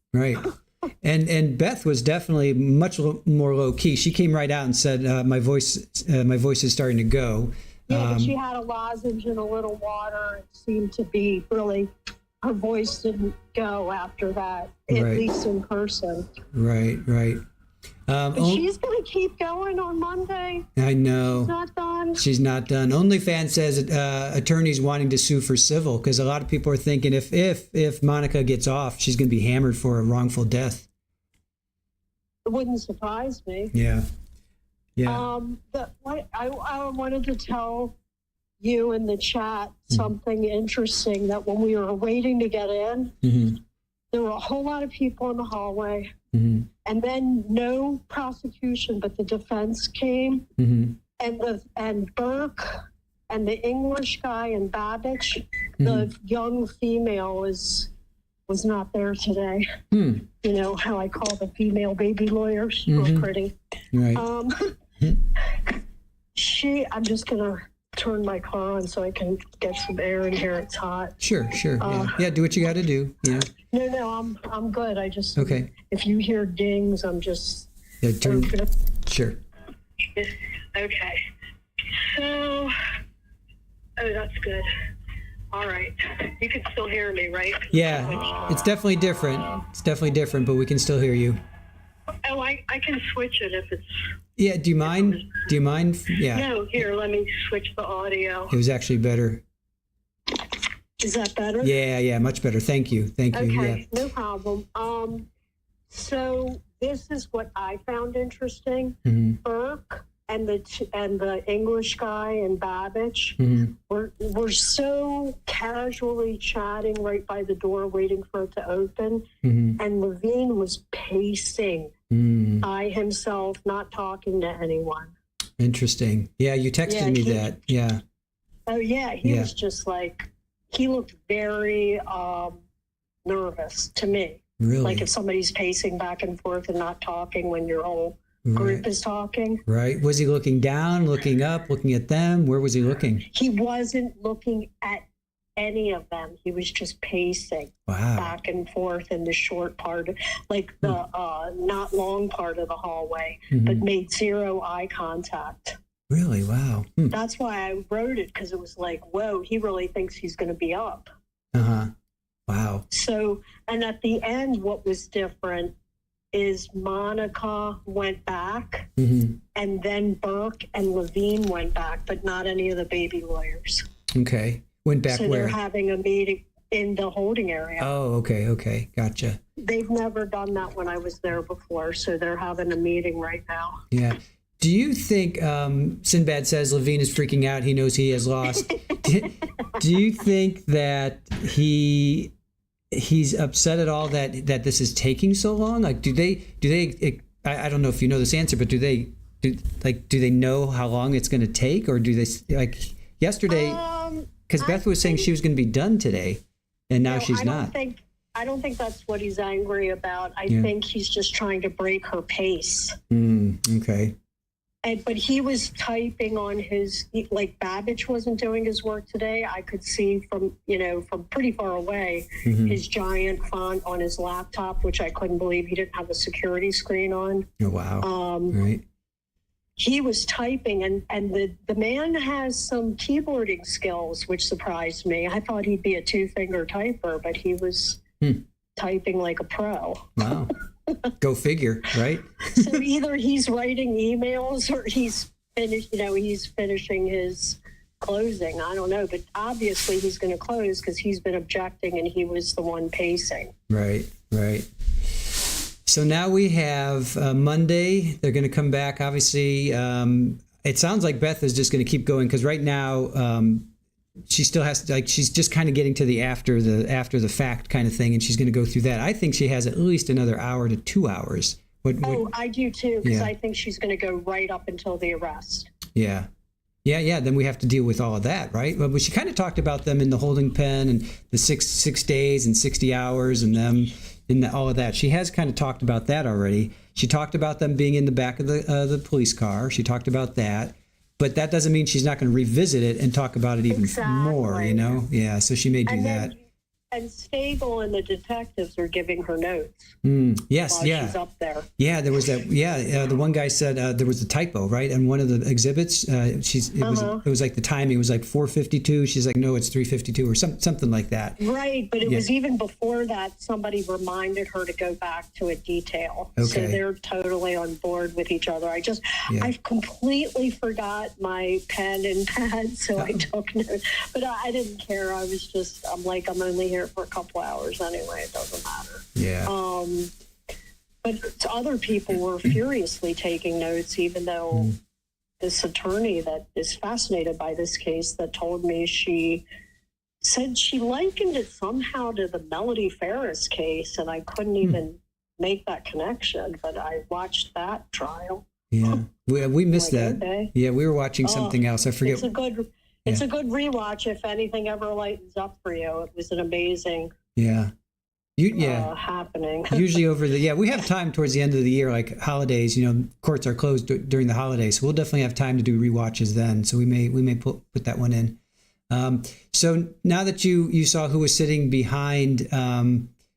S1: And Beth was definitely much more low key. She came right out and said, "My voice is starting to go."
S7: Yeah, but she had a lozenge and a little water. It seemed to be really, her voice didn't go after that, at
S1: Right.
S7: least in person.
S1: Right.
S7: But she's going to keep going on Monday.
S1: I know.
S7: She's not done.
S1: She's not done. OnlyFans says attorneys wanting to sue for civil because a lot of people are thinking if Monica gets off, she's going to be hammered for a wrongful death.
S7: It wouldn't surprise me.
S1: Yeah.
S7: I wanted to tell you in the chat something interesting, that when we were waiting to get in, there were a whole lot of people in the hallway, and then no prosecution, but the defense came, and Burke and the English guy and Babbage, the young female, was not there today. You know how I call the female baby lawyers? Real pretty.
S1: Right.
S7: I'm just gonna turn my car on so I can get some air in here. It's hot.
S1: Sure. Yeah, do what you got to do. Yeah.
S7: No, I'm good. I just
S1: Okay.
S7: If you hear dings, I'm just
S1: Yeah, Sure.
S7: Okay. So, that's good. All right. You can still hear me, right?
S1: Yeah, it's definitely different. But we can still hear you.
S7: Oh, I can switch it if it's.
S1: Yeah, do you mind? Yeah.
S7: No, here, let me switch the audio.
S1: It was actually better.
S7: Is that better?
S1: Yeah, much better. Thank you.
S7: Okay,
S1: Yeah.
S7: no problem. So this is what I found interesting. Burke and the English guy and Babbage were so casually chatting right by the door, waiting for it to open. And Levine was pacing by himself, not talking to anyone.
S1: Interesting. Yeah, you texted me that. Yeah.
S7: Oh yeah, he was just like, he looked very nervous to me.
S1: Really?
S7: Like if somebody's pacing back and forth and not talking when your whole group is talking.
S1: Right. Was he looking down, looking up, looking at them? Where was he looking?
S7: He wasn't looking at any of them. He was just pacing back and forth in the short part, like the not long part of the hallway, but made zero eye contact.
S1: Really? Wow.
S7: That's why I wrote it, because it was like, whoa, he really thinks he's going to be up.
S1: Wow.
S7: So, and at the end, what was different is Monica went back, and then Burke and Levine went back, but not any of the baby lawyers.
S1: Okay. Went back
S7: so
S1: where?
S7: They're having a meeting in the holding area.
S1: Oh, okay. Gotcha.
S7: They've never done that when I was there before, so they're having a meeting right now.
S1: Yeah. Do you think Sinbad says Levine is freaking out? He knows he has lost. Do you think that he's upset at all that this is taking so long? Like, do they? I don't know if you know this answer, but do they know how long it's going to take, or do they, like yesterday? Because Beth was saying she was going to be done today, and now she's not.
S7: I don't think that's what he's angry about. I think he's just trying to break her pace.
S1: Okay.
S7: But he was typing on his, like Babbage wasn't doing his work today. I could see from pretty far away, his giant font on his laptop, which I couldn't believe he didn't have a security screen on.
S1: Oh, wow. Right.
S7: He was typing, and the man has some keyboarding skills, which surprised me. I thought he'd be a two-finger typer, but he was typing like a pro.
S1: Wow. Go figure, right?
S7: So either he's writing emails or he's finishing his closing. I don't know, but obviously he's going to close because he's been objecting and he was the one pacing.
S1: Right. So now we have Monday. They're going to come back. Obviously, it sounds like Beth is just going to keep going because right now she still has to, she's just kind of getting to the after the fact kind of thing, and she's going to go through that. I think she has at least another hour to 2 hours.
S7: I do too, because I think she's going to go right up until the arrest.
S1: Yeah. Then we have to deal with all of that, right? But she kind of talked about them in the holding pen and the six days and 60 hours and them in all of that. She has kind of talked about that already. She talked about them being in the back of the police car. She talked about that. But that doesn't mean she's not going to revisit it and talk about it even more, Yeah, so she may do that.
S7: and Stable and the detectives are giving her notes
S1: Yes,
S7: while
S1: yeah.
S7: she's up there.
S1: Yeah, there was that. Yeah, the one guy said there was a typo, right? And one of the exhibits, it was like the timing was like 4:52. She's like, no, it's 3:52 or something like that.
S7: Right, but it was even before that. Somebody reminded her to go back to a detail.
S1: Okay.
S7: So they're totally on board with each other. I completely forgot my pen and pad, so I took notes. But I didn't care. I'm like, I'm only here for a couple hours anyway. It doesn't matter.
S1: Yeah.
S7: But other people were furiously taking notes, even though this attorney that is fascinated by this case that told me she said she likened it somehow to the Melody Ferris case, and I couldn't even make that connection, but I watched that trial.
S1: Yeah, we missed that.
S7: Okay.
S1: Yeah, we were watching something else. I forget.
S7: It's a good rewatch if anything ever lightens up for you. It was an amazing happening.
S1: Usually we have time towards the end of the year, like holidays. Courts are closed during the holidays, so we'll definitely have time to do rewatches then. So we may put that one in. So now that you saw who was sitting behind,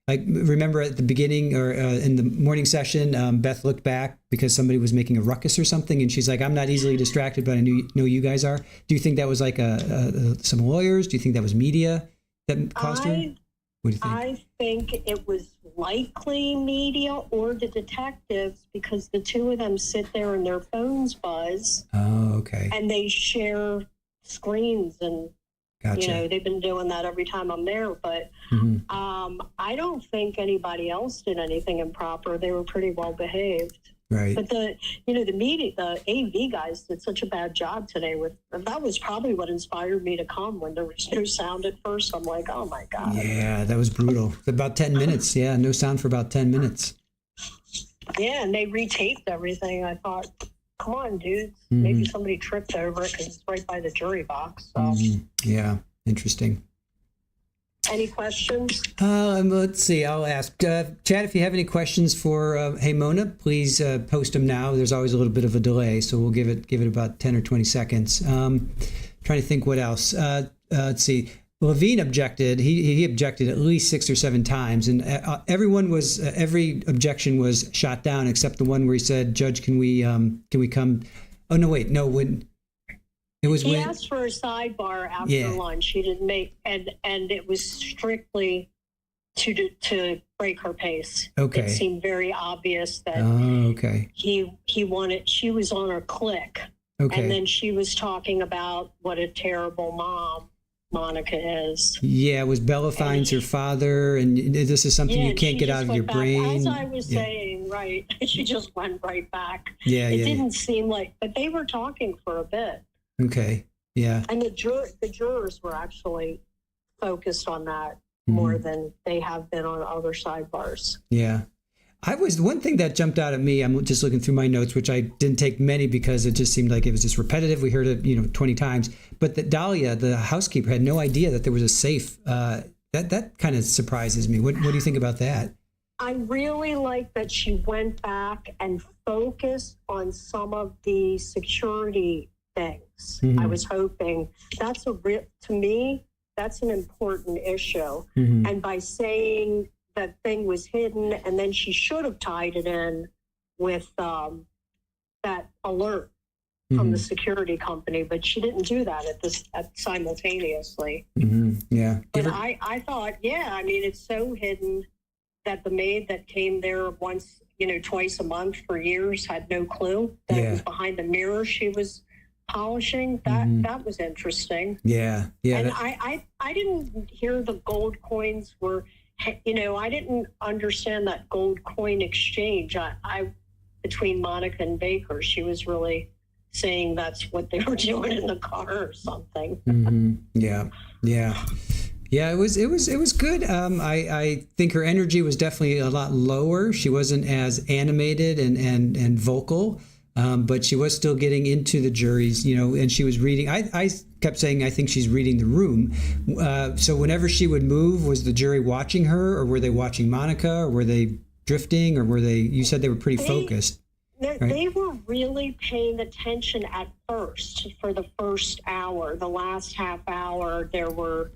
S1: remember at the beginning or in the morning session, Beth looked back because somebody was making a ruckus or something, and she's like, "I'm not easily distracted, but I know you guys are." Do you think that was like some lawyers? Do you think that was media that caused her? What do you think?
S7: I think it was likely media or the detectives, because the two of them sit there and their phones buzz.
S1: Oh, okay.
S7: And they share screens, and
S1: Gotcha.
S7: they've been doing that every time I'm there. But I don't think anybody else did anything improper. They were pretty well behaved.
S1: Right.
S7: But the media, the AV guys did such a bad job today that was probably what inspired me to come when there was no sound at first. I'm like, oh my God.
S1: Yeah, that was brutal. About 10 minutes. Yeah, no sound for about 10 minutes.
S7: Yeah, and they retaped everything. I thought, come on, dudes. Maybe somebody tripped over it because it's right by the jury box. So.
S1: Yeah, interesting.
S7: Any questions?
S1: Let's see. I'll ask Chad if you have any questions for Hey Mona. Please post them now. There's always a little bit of a delay, so we'll give it about 10 or 20 seconds. Trying to think what else. Let's see. Levine objected. He objected at least 6 or 7 times, and every objection was shot down except the one where he said, "Judge, can we come?" Oh no, wait, no. He
S7: asked for a sidebar after lunch. He didn't make, and it was strictly to break her pace.
S1: Okay.
S7: It seemed very obvious that he wanted. She was on her click, and then she was talking about what a terrible mom Monica is.
S1: Yeah, it was Bella finds her father, and this is something you can't get out of your brain.
S7: As I was saying, right, she just went right back.
S1: Yeah,
S7: it didn't seem like, but they were talking for a bit.
S1: Okay. Yeah.
S7: And the jurors were actually focused on that more than they have been on other sidebars.
S1: Yeah. One thing that jumped out at me, I'm just looking through my notes, which I didn't take many because it just seemed like it was just repetitive. We heard it, 20 times. But that Dahlia, the housekeeper, had no idea that there was a safe. That kind of surprises me. What do you think about that?
S7: I really like that she went back and focused on some of the security things. I was hoping to me, that's an important issue. And by saying that thing was hidden, and then she should have tied it in with that alert from the security company, but she didn't do that simultaneously.
S1: Yeah.
S7: But I thought, it's so hidden that the maid that came there once, twice a month for years had no clue that it was behind the mirror she was polishing. That was interesting.
S1: Yeah.
S7: And I didn't hear the gold coins were, I didn't understand that gold coin exchange. I between Monica and Baker, she was really saying that's what they were doing in the car or something.
S1: Yeah. It was good. I think her energy was definitely a lot lower. She wasn't as animated and vocal. But she was still getting into the juries, and she was reading. I kept saying, I think she's reading the room. So whenever she would move, was the jury watching her, or were they watching Monica, or were they drifting, or were they, you said they were pretty focused.
S7: Right? They were really paying attention at first for the first hour. The last half hour, there were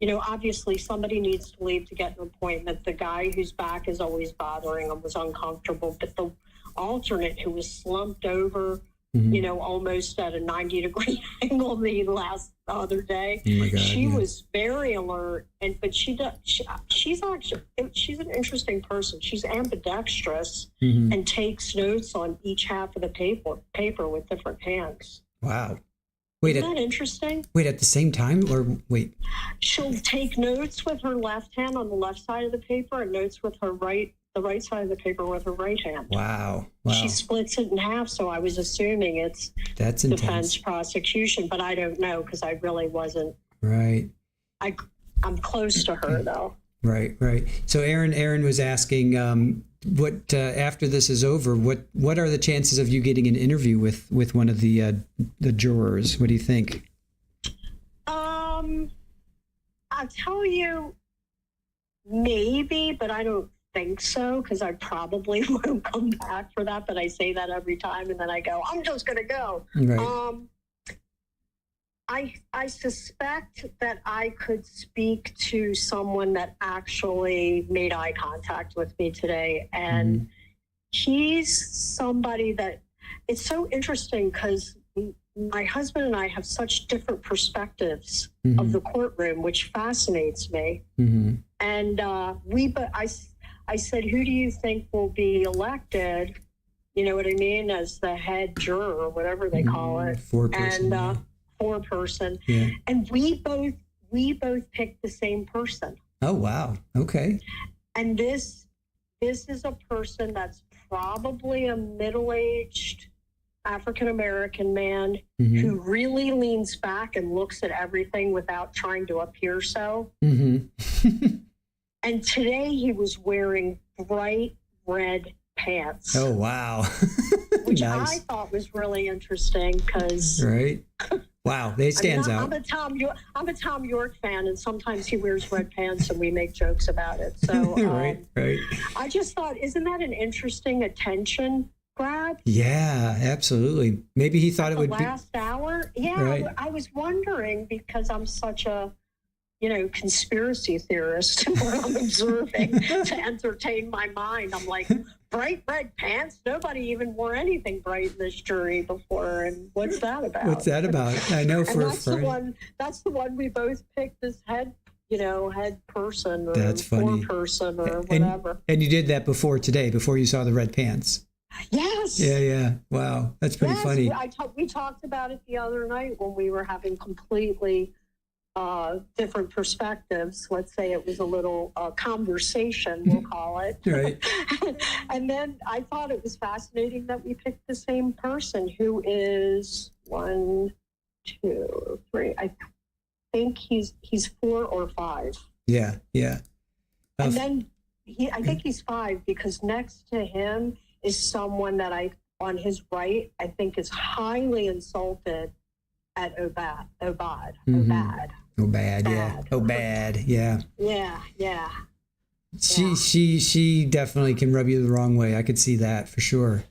S7: obviously somebody needs to leave to get an appointment. The guy whose back is always bothering him was uncomfortable, but the alternate who was slumped over, almost at a 90-degree angle the other day,
S1: Oh my God,
S7: she was very alert. But she's an interesting person. She's ambidextrous and takes notes on each half of the paper with different hands.
S1: Wow.
S7: Isn't that interesting?
S1: Wait, at the same time, or wait?
S7: She'll take notes with her left hand on the left side of the paper and notes with the right side of the paper with her right hand.
S1: Wow.
S7: She splits it in half, so I was assuming it's
S1: That's
S7: defense
S1: intense.
S7: prosecution, but I don't know because I really wasn't.
S1: Right.
S7: I'm close to her though.
S1: Right. So Aaron was asking, what after this is over, what are the chances of you getting an interview with one of the jurors? What do you think?
S7: I'll tell you, maybe, but I don't think so because I probably won't come back for that. But I say that every time, and then I go, I'm just gonna go.
S1: Right.
S7: I suspect that I could speak to someone that actually made eye contact with me today. And he's somebody that it's so interesting because my husband and I have such different perspectives of the courtroom, which fascinates me. And I said, who do you think will be elected? You know what I mean? As the head juror or whatever they call it.
S1: Four-person.
S7: And, four-person, and we both picked the same person.
S1: Oh wow! Okay.
S7: And this is a person that's probably a middle-aged African-American man who really leans back and looks at everything without trying to appear so. And today he was wearing bright red pants.
S1: Oh wow!
S7: Which
S1: Nice.
S7: I thought was really interesting because
S1: right. Wow, they stands out.
S7: I'm a Tom York fan, and sometimes he wears red pants, and we make jokes about it. So,
S1: right.
S7: I just thought, isn't that an interesting attention grab?
S1: Yeah, absolutely. Maybe he thought it would
S7: Last hour. Yeah,
S1: Right.
S7: I was wondering because I'm such a conspiracy theorist where I'm observing to entertain my mind. I'm like, bright red pants? Nobody even wore anything bright in this jury before. And what's that about?
S1: What's that about? I know
S7: And
S1: for a
S7: that's the
S1: friend.
S7: that's the one we both picked as head person or
S1: That's funny.
S7: four-person or whatever.
S1: And you did that before today, before you saw the red pants.
S7: Yes.
S1: Yeah. Wow, that's pretty funny.
S7: We talked about it the other night when we were having completely different perspectives. Let's say it was a little conversation, we'll call it.
S1: Right.
S7: And then I thought it was fascinating that we picked the same person who is 1, 2, 3. I think he's 4 or 5.
S1: Yeah.
S7: And then I think he's 5 because next to him is someone that on his right, I think is highly insulted at Obad.
S1: Oh bad, yeah.
S7: Bad.
S1: Oh bad, yeah.
S7: Yeah.
S1: She definitely can rub you the wrong way. I could see that for sure.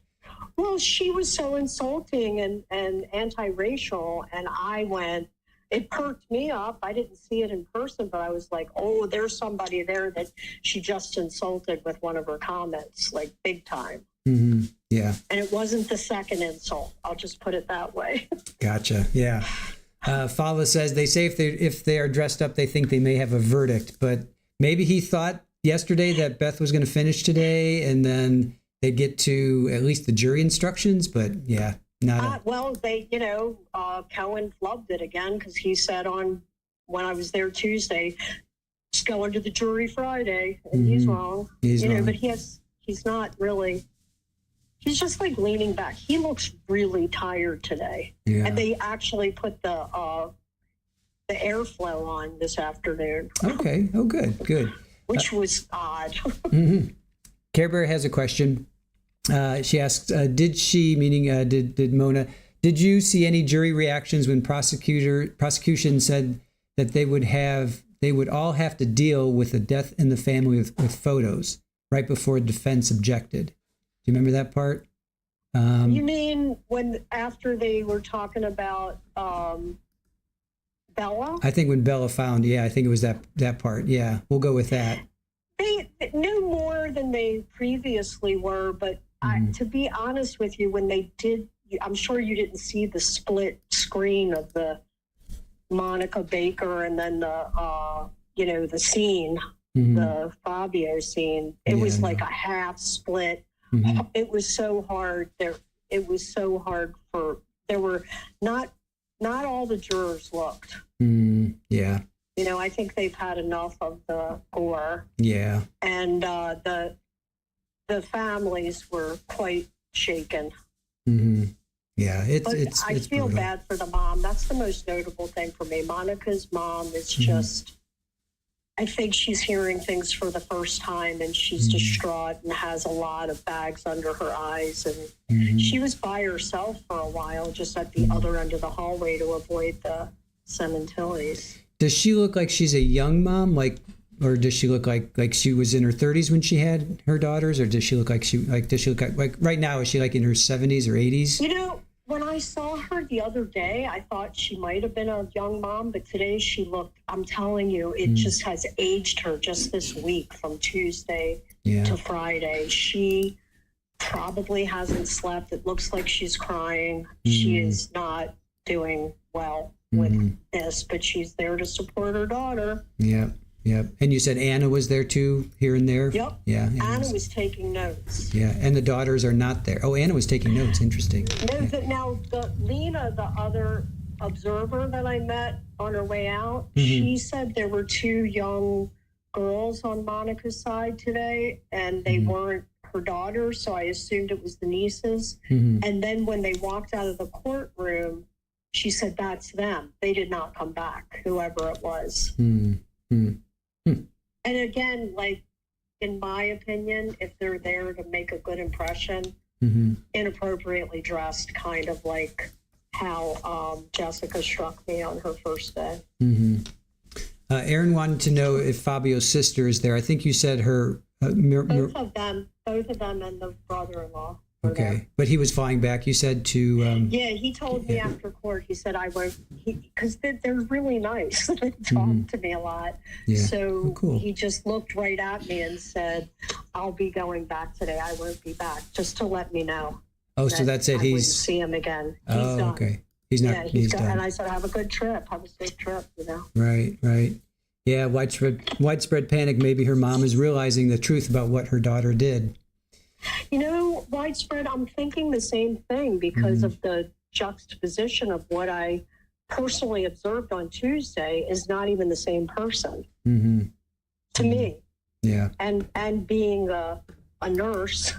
S7: Well, she was so insulting and anti-racial, and it perked me up. I didn't see it in person, but I was like, oh, there's somebody there that she just insulted with one of her comments, like big time.
S1: Yeah.
S7: And it wasn't the second insult. I'll just put it that way.
S1: Gotcha. Yeah. Fala says they say if they are dressed up, they think they may have a verdict, but maybe he thought yesterday that Beth was going to finish today, and then they'd get to at least the jury instructions. But yeah, not.
S7: Well, they, Cohen flubbed it again because he said when I was there Tuesday, just go into the jury Friday, and he's wrong.
S1: He's wrong.
S7: But he's not really. He's just like leaning back. He looks really tired today.
S1: Yeah.
S7: And they actually put the airflow on this afternoon.
S1: Okay. Oh, good.
S7: Which was odd.
S1: Care Bear has a question. She asks, did Mona, did you see any jury reactions when prosecution said that they would all have to deal with a death in the family with photos right before defense objected? Do you remember that part?
S7: You mean after they were talking about Bella?
S1: I think when Bella found, I think it was that part. Yeah, we'll go with that.
S7: They no more than they previously were, but to be honest with you, when they did, I'm sure you didn't see the split screen of the Monica Baker and then the scene, the Fabio scene. It was like a half split. It was so hard there. It was so hard there were not all the jurors looked.
S1: Yeah.
S7: I think they've had enough of the gore.
S1: Yeah.
S7: And the families were quite shaken.
S1: Yeah,
S7: I feel
S1: brutal.
S7: bad for the mom. That's the most notable thing for me. Monica's mom is just, I think she's hearing things for the first time, and she's distraught and has a lot of bags under her eyes. And she was by herself for a while, just at the other end of the hallway to avoid the Sementillis.
S1: Does she look like she's a young mom, or does she look like she was in her 30s when she had her daughters, or does she look like right now? Is she like in her 70s or 80s?
S7: When I saw her the other day, I thought she might have been a young mom, but today she looked, I'm telling you, it just has aged her just this week from Tuesday to Friday. She probably hasn't slept. It looks like she's crying. She is not doing well with this, but she's there to support her daughter.
S1: Yep. And you said Anna was there too, here and there?
S7: Yep.
S1: Yeah.
S7: Anna was taking notes.
S1: Yeah, and the daughters are not there. Oh, Anna was taking notes. Interesting.
S7: Now, Lena, the other observer that I met on her way out, she said there were 2 young girls on Monica's side today, and they weren't her daughters, so I assumed it was the nieces. And then when they walked out of the courtroom, she said, that's them. They did not come back, whoever it was. And again, like, in my opinion, if they're there to make a good impression, inappropriately dressed, kind of like how Jessica struck me on her first day.
S1: Aaron wanted to know if Fabio's sister is there. I think you said her...
S7: both of them and the brother-in-law.
S1: Okay, but he was flying back, you said, to...
S7: yeah, he told me after court, he said, I won't... Because they're really nice. They talk to me a lot.
S1: Yeah.
S7: So
S1: cool.
S7: He just looked right at me and said, I'll be going back today. I won't be back, just to let me know.
S1: Oh, so that's it.
S7: I wouldn't see him again. He's done.
S1: Okay. He's not...
S7: Yeah,
S1: he's done.
S7: And I said, have a good trip. Have a safe trip,
S1: Right. Yeah, widespread panic. Maybe her mom is realizing the truth about what her daughter did.
S7: Widespread, I'm thinking the same thing because of the juxtaposition of what I personally observed on Tuesday is not even the same person to me.
S1: Yeah.
S7: And being a nurse,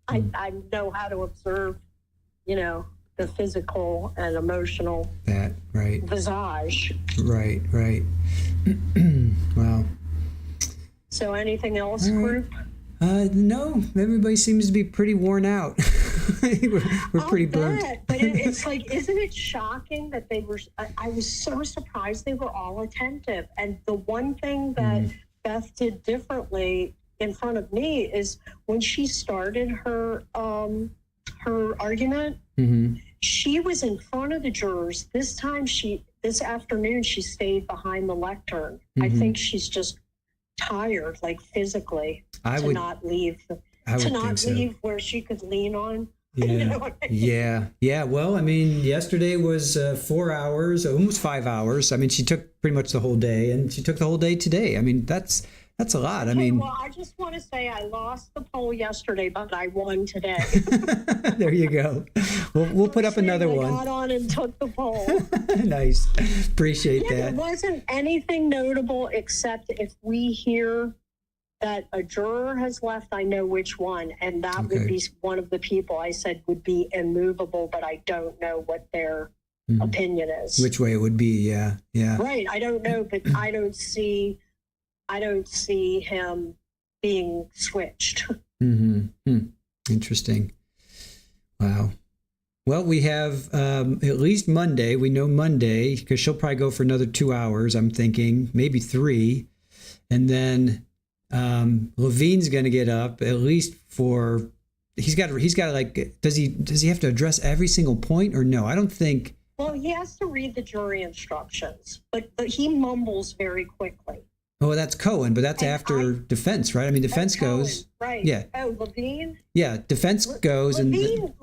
S7: I know how to observe, the physical and emotional visage.
S1: Right. Wow.
S7: So anything else, group?
S1: No, everybody seems to be pretty worn out. we're pretty burnt.
S7: But it's like, isn't it shocking that they were? I was so surprised they were all attentive. And the one thing that Beth did differently in front of me is when she started her argument, she was in front of the jurors. This afternoon, she stayed behind the lectern. I think she's just tired, like physically, not leave where she could lean on.
S1: Yeah.
S7: You know what I mean?
S1: Yeah. Well, I mean, yesterday was 4 hours, almost 5 hours. I mean, she took pretty much the whole day, and she took the whole day today. I mean, that's a lot. I mean,
S7: well, I just want to say I lost the poll yesterday, but I won today.
S1: There you go. We'll put up another one.
S7: I got on and took the poll.
S1: Nice. Appreciate that.
S7: There wasn't anything notable except if we hear that a juror has left, I know which one, and that would be one of the people I said would be immovable, but I don't know what their opinion is.
S1: Which way it would be, yeah.
S7: Right, I don't know, but I don't see him being switched.
S1: Interesting. Wow. Well, we have at least Monday. We know Monday because she'll probably go for another 2 hours, I'm thinking, maybe 3. And then Levine's going to get up at least for, he's got to like, does he have to address every single point or no? I don't think
S7: Well, he has to read the jury instructions, but he mumbles very quickly.
S1: Oh, that's Cohen, but that's after defense, right? I mean, defense
S7: Cohen,
S1: goes.
S7: right.
S1: Yeah.
S7: Oh, Levine?
S1: Yeah, defense goes
S7: Levine,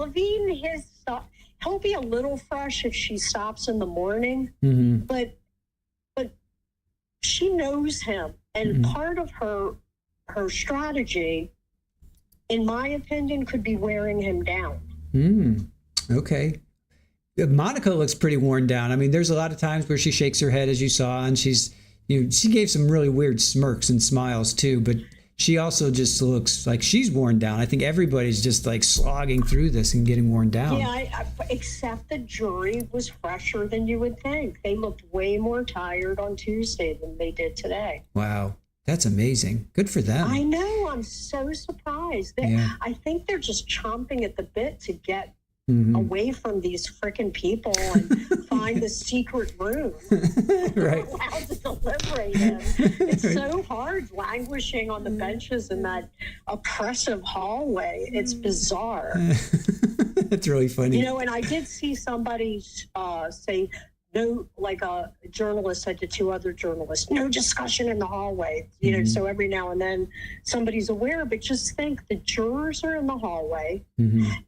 S7: he'll be a little fresh if she stops in the morning,
S1: Mhm.
S7: but she knows him. And part of her strategy, in my opinion, could be wearing him down.
S1: Okay. Monica looks pretty worn down. I mean, there's a lot of times where she shakes her head, as you saw, and she gave some really weird smirks and smiles too, but she also just looks like she's worn down. I think everybody's just like slogging through this and getting worn down.
S7: Yeah, except the jury was fresher than you would think. They looked way more tired on Tuesday than they did today.
S1: Wow. That's amazing. Good for them.
S7: I know. I'm so surprised. I think they're just chomping at the bit to get away from these frickin' people and find the secret room.
S1: Right.
S7: Allowed to deliberate in. It's so hard languishing on the benches in that oppressive hallway. It's bizarre.
S1: That's really funny.
S7: You know, and I did see somebody say, no, like a journalist said to two other journalists, no discussion in the hallway. You know, so every now and then somebody's aware, but just think the jurors are in the hallway.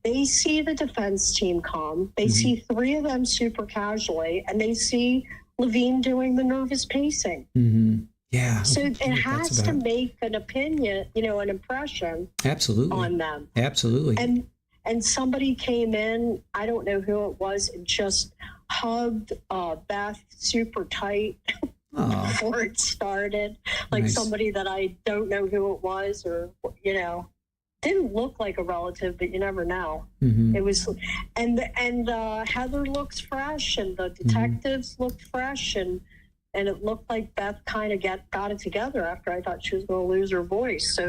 S7: They see the defense team come. They see three of them super casually, and they see Levine doing the nervous pacing.
S1: Yeah.
S7: So it has to make an opinion, you know, an impression
S1: Absolutely.
S7: on them.
S1: Absolutely.
S7: And somebody came in, I don't know who it was, and just hugged Beth super tight before it started. Like somebody that I don't know who it was, or, you know, didn't look like a relative, but you never know. It was, and Heather looks fresh, and the detectives looked fresh, and it looked like Beth kind of got it together after I thought she was going to lose her voice. So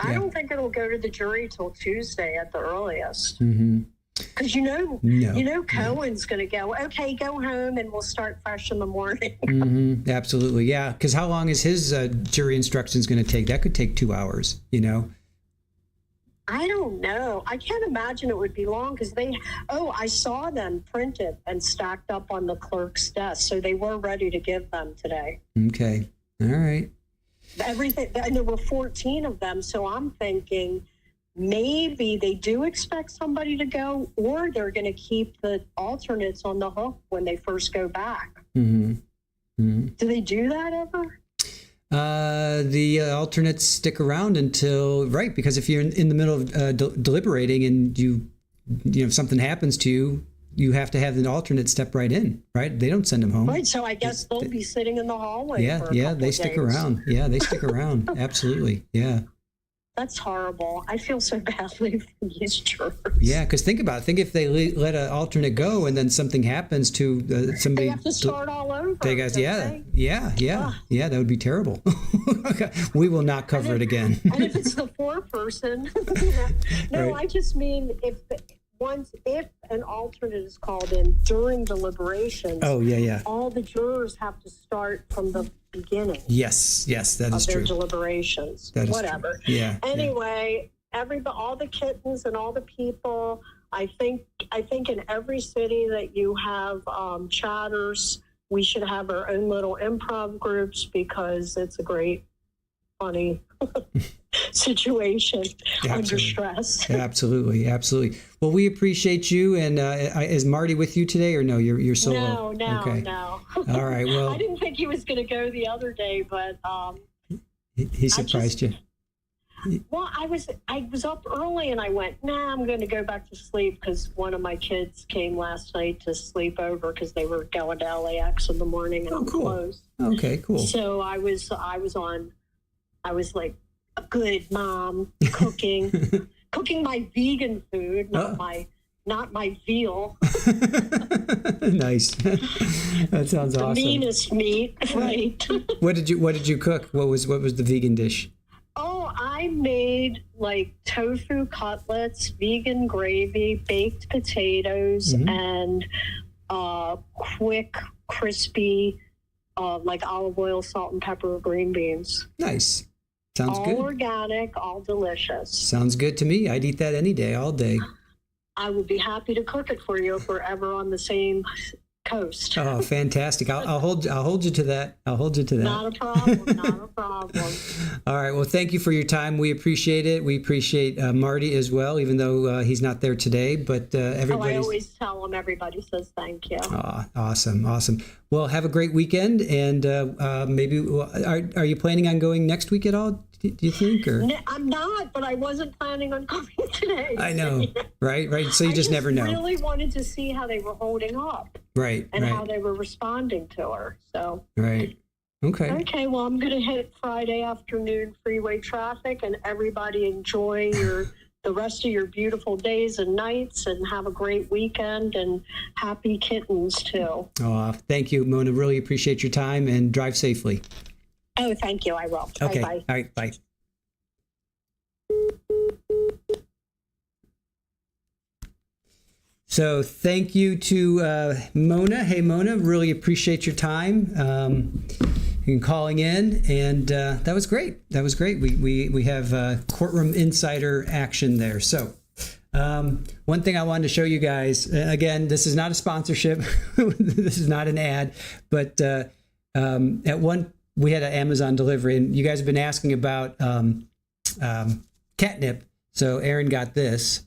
S7: I don't think it'll go to the jury till Tuesday at the earliest. Because you know Cohen's going to go, okay, go home and we'll start fresh in the morning.
S1: Absolutely, yeah. Because how long is his jury instructions going to take? That could take 2 hours, you know?
S7: I don't know. I can't imagine it would be long because I saw them printed and stacked up on the clerk's desk. So they were ready to give them today.
S1: Okay, all right.
S7: Everything, and there were 14 of them. So I'm thinking maybe they do expect somebody to go, or they're going to keep the alternates on the hook when they first go back. Do they do that ever?
S1: The alternates stick around until, right, because if you're in the middle of deliberating and you know, if something happens to you, you have to have an alternate step right in, right? They don't send them home.
S7: Right, so I guess they'll be sitting in the hallway for a couple
S1: they
S7: of
S1: stick
S7: days.
S1: around. Yeah, they stick around. Absolutely, yeah.
S7: That's horrible. I feel so badly for these jurors.
S1: Yeah, because think about it. Think if they let an alternate go and then something happens to somebody.
S7: They have to start all over.
S1: They guys, yeah, that would be terrible. We will not cover it again.
S7: And if it's the foreperson, no,
S1: Right.
S7: I just mean if an alternate is called in during deliberations.
S1: Oh yeah.
S7: All the jurors have to start from the beginning.
S1: Yes, that
S7: of
S1: is
S7: their
S1: true.
S7: deliberations.
S1: That is
S7: Whatever.
S1: true. Yeah.
S7: Anyway, all the kittens and all the people. I think in every city that you have chatters, we should have our own little improv groups because it's a great, funny situation under stress.
S1: Absolutely. Well, we appreciate you. And is Marty with you today, or no? You're solo.
S7: No.
S1: Okay.
S7: No.
S1: All right. Well,
S7: I didn't think he was going to go the other day, but
S1: he surprised you.
S7: Well, I was up early and I went, I'm going to go back to sleep because one of my kids came last night to sleep over because they were going to LAX in the morning and
S1: cool.
S7: closed.
S1: Okay, cool.
S7: So I was like a good mom cooking my vegan food, not my veal.
S1: Nice. That sounds awesome.
S7: The meanest meat, right?
S1: What did you cook? What was the vegan dish?
S7: Oh, I made like tofu cutlets, vegan gravy, baked potatoes, and quick, crispy, like olive oil, salt and pepper, green beans.
S1: Nice. Sounds
S7: all
S1: good.
S7: All organic, all delicious.
S1: Sounds good to me. I'd eat that any day, all day.
S7: I would be happy to cook it for you if we're ever on the same coast.
S1: Oh, fantastic! I'll hold you to that. I'll hold you to that.
S7: Not a problem. Not a problem.
S1: All right. Well, thank you for your time. We appreciate it. We appreciate Marty as well, even though he's not there today. But everybody.
S7: I always tell him. Everybody says thank you.
S1: Awesome. Well, have a great weekend, and maybe are you planning on going next week at all? Do you think? Or
S7: I'm not, but I wasn't planning on coming today.
S1: I know, right. So you just never know.
S7: I really wanted to see how they were holding up,
S1: right,
S7: and how they were responding to her. So
S1: right. Okay.
S7: Well, I'm going to hit Friday afternoon freeway traffic, and everybody enjoy the rest of your beautiful days and nights, and have a great weekend, and happy kittens too.
S1: Oh, thank you, Mona. Really appreciate your time, and drive safely.
S7: Oh, thank you. I will.
S1: Okay.
S7: Bye-bye.
S1: All right. Bye. So thank you to Mona. Hey, Mona, really appreciate your time and calling in. And that was great. We have courtroom insider action there. So one thing I wanted to show you guys, again, this is not a sponsorship. This is not an ad. But we had an Amazon delivery, and you guys have been asking about catnip. So Aaron got this.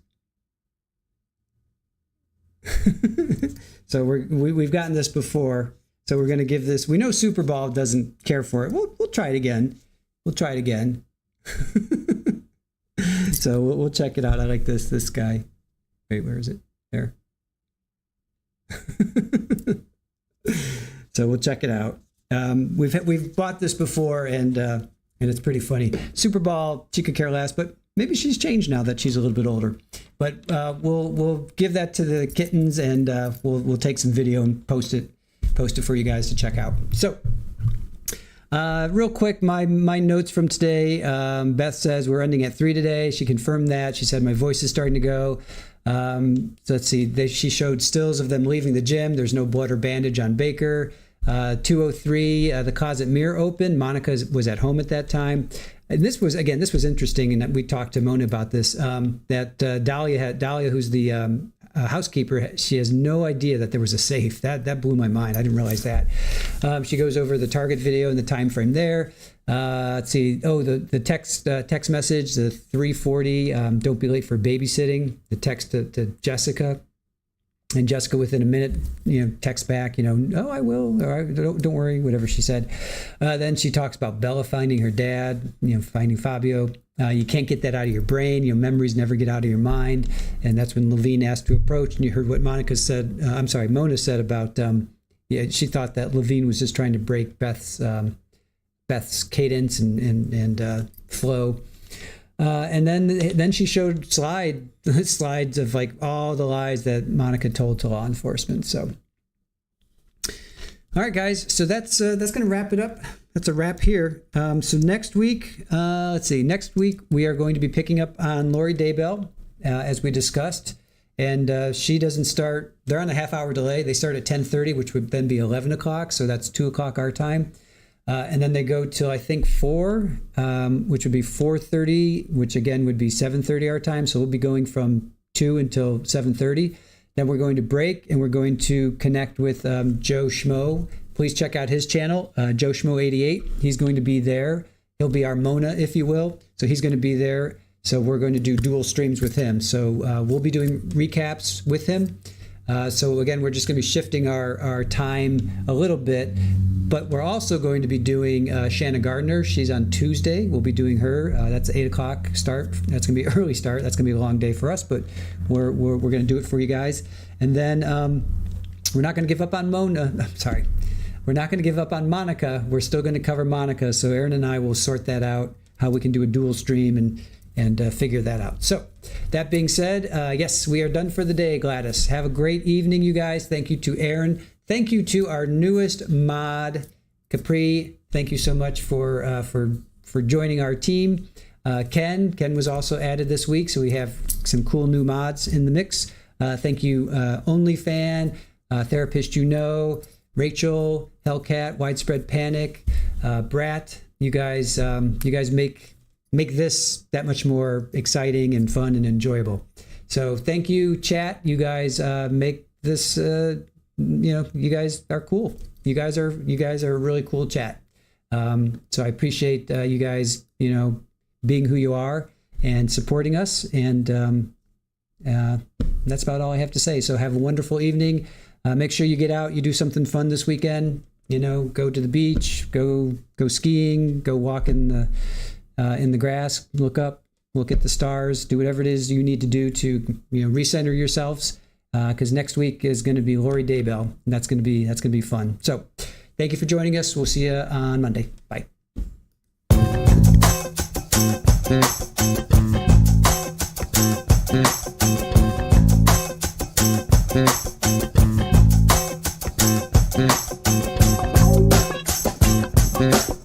S1: So we've gotten this before. So we're going to give this. We know Super Bowl doesn't care for it. We'll try it again. So we'll check it out. I like this guy. Wait, where is it? There. So we'll check it out. We've bought this before, and it's pretty funny. Super Bowl, she could care less, but maybe she's changed now that she's a little bit older. But we'll give that to the kittens, and we'll take some video and post it for you guys to check out. So real quick, my notes from today. Beth says we're ending at 3 today. She confirmed that. She said my voice is starting to go. So let's see. She showed stills of them leaving the gym. There's no blood or bandage on Baker. 203, the closet mirror open. Monica was at home at that time. And this was interesting, and we talked to Mona about this, that Dahlia, who's the housekeeper, she has no idea that there was a safe. That blew my mind. I didn't realize that. She goes over the Target video and the time frame there. Let's see. Oh, the text message, the 3:40. Don't be late for babysitting. The text to Jessica. And Jessica, within a minute, texts back, oh, I will, or don't worry, whatever she said. Then she talks about Bella finding her dad, finding Fabio. You can't get that out of your brain. Memories never get out of your mind. And that's when Levine asked to approach. And you heard what Mona said about, she thought that Levine was just trying to break Beth's cadence and flow. And then she showed slides of like all the lies that Monica told to law enforcement. So, all right, guys. So that's going to wrap it up. That's a wrap here. So next week, let's see. Next week we are going to be picking up on Lori Daybell, as we discussed, and she doesn't start. They're on a half-hour delay. They start at 10:30, which would then be 11 o'clock. So that's 2 o'clock our time. And then they go till I think 4, which would be 4:30, which again would be 7:30 our time. So we'll be going from 2 until 7:30. Then we're going to break, and we're going to connect with Joe Schmo. Please check out his channel, Joe Schmo 88. He's going to be there. He'll be our Mona, if you will. So he's going to be there. So we're going to do dual streams with him. So we'll be doing recaps with him. So again, we're just going to be shifting our time a little bit, but we're also going to be doing Shanna Gardner. She's on Tuesday. We'll be doing her. That's 8 o'clock start. That's going to be an early start. That's going to be a long day for us, but we're going to do it for you guys. And then we're not going to give up on Mona. I'm sorry. We're not going to give up on Monica. We're still going to cover Monica. So Aaron and I will sort that out, how we can do a dual stream and figure that out. So that being said, yes, we are done for the day, Gladys. Have a great evening, you guys. Thank you to Aaron. Thank you to our newest mod, Capri. Thank you so much for joining our team. Ken was also added this week, so we have some cool new mods in the mix. Thank you, OnlyFan, Therapist Rachel, Hellcat, Widespread Panic, Brat. You guys make this that much more exciting and fun and enjoyable. So thank you, chat. You guys make this. You guys are cool. You guys are a really cool chat. So I appreciate you guys, being who you are and supporting us. And that's about all I have to say. So have a wonderful evening. Make sure you get out. You do something fun this weekend. Go to the beach. Go skiing. Go walk in the grass. Look up. Look at the stars. Do whatever it is you need to do to recenter yourselves. Because next week is going to be Lori Daybell. And that's going to be fun. So thank you for joining us. We'll see you on Monday. Bye. Yeah.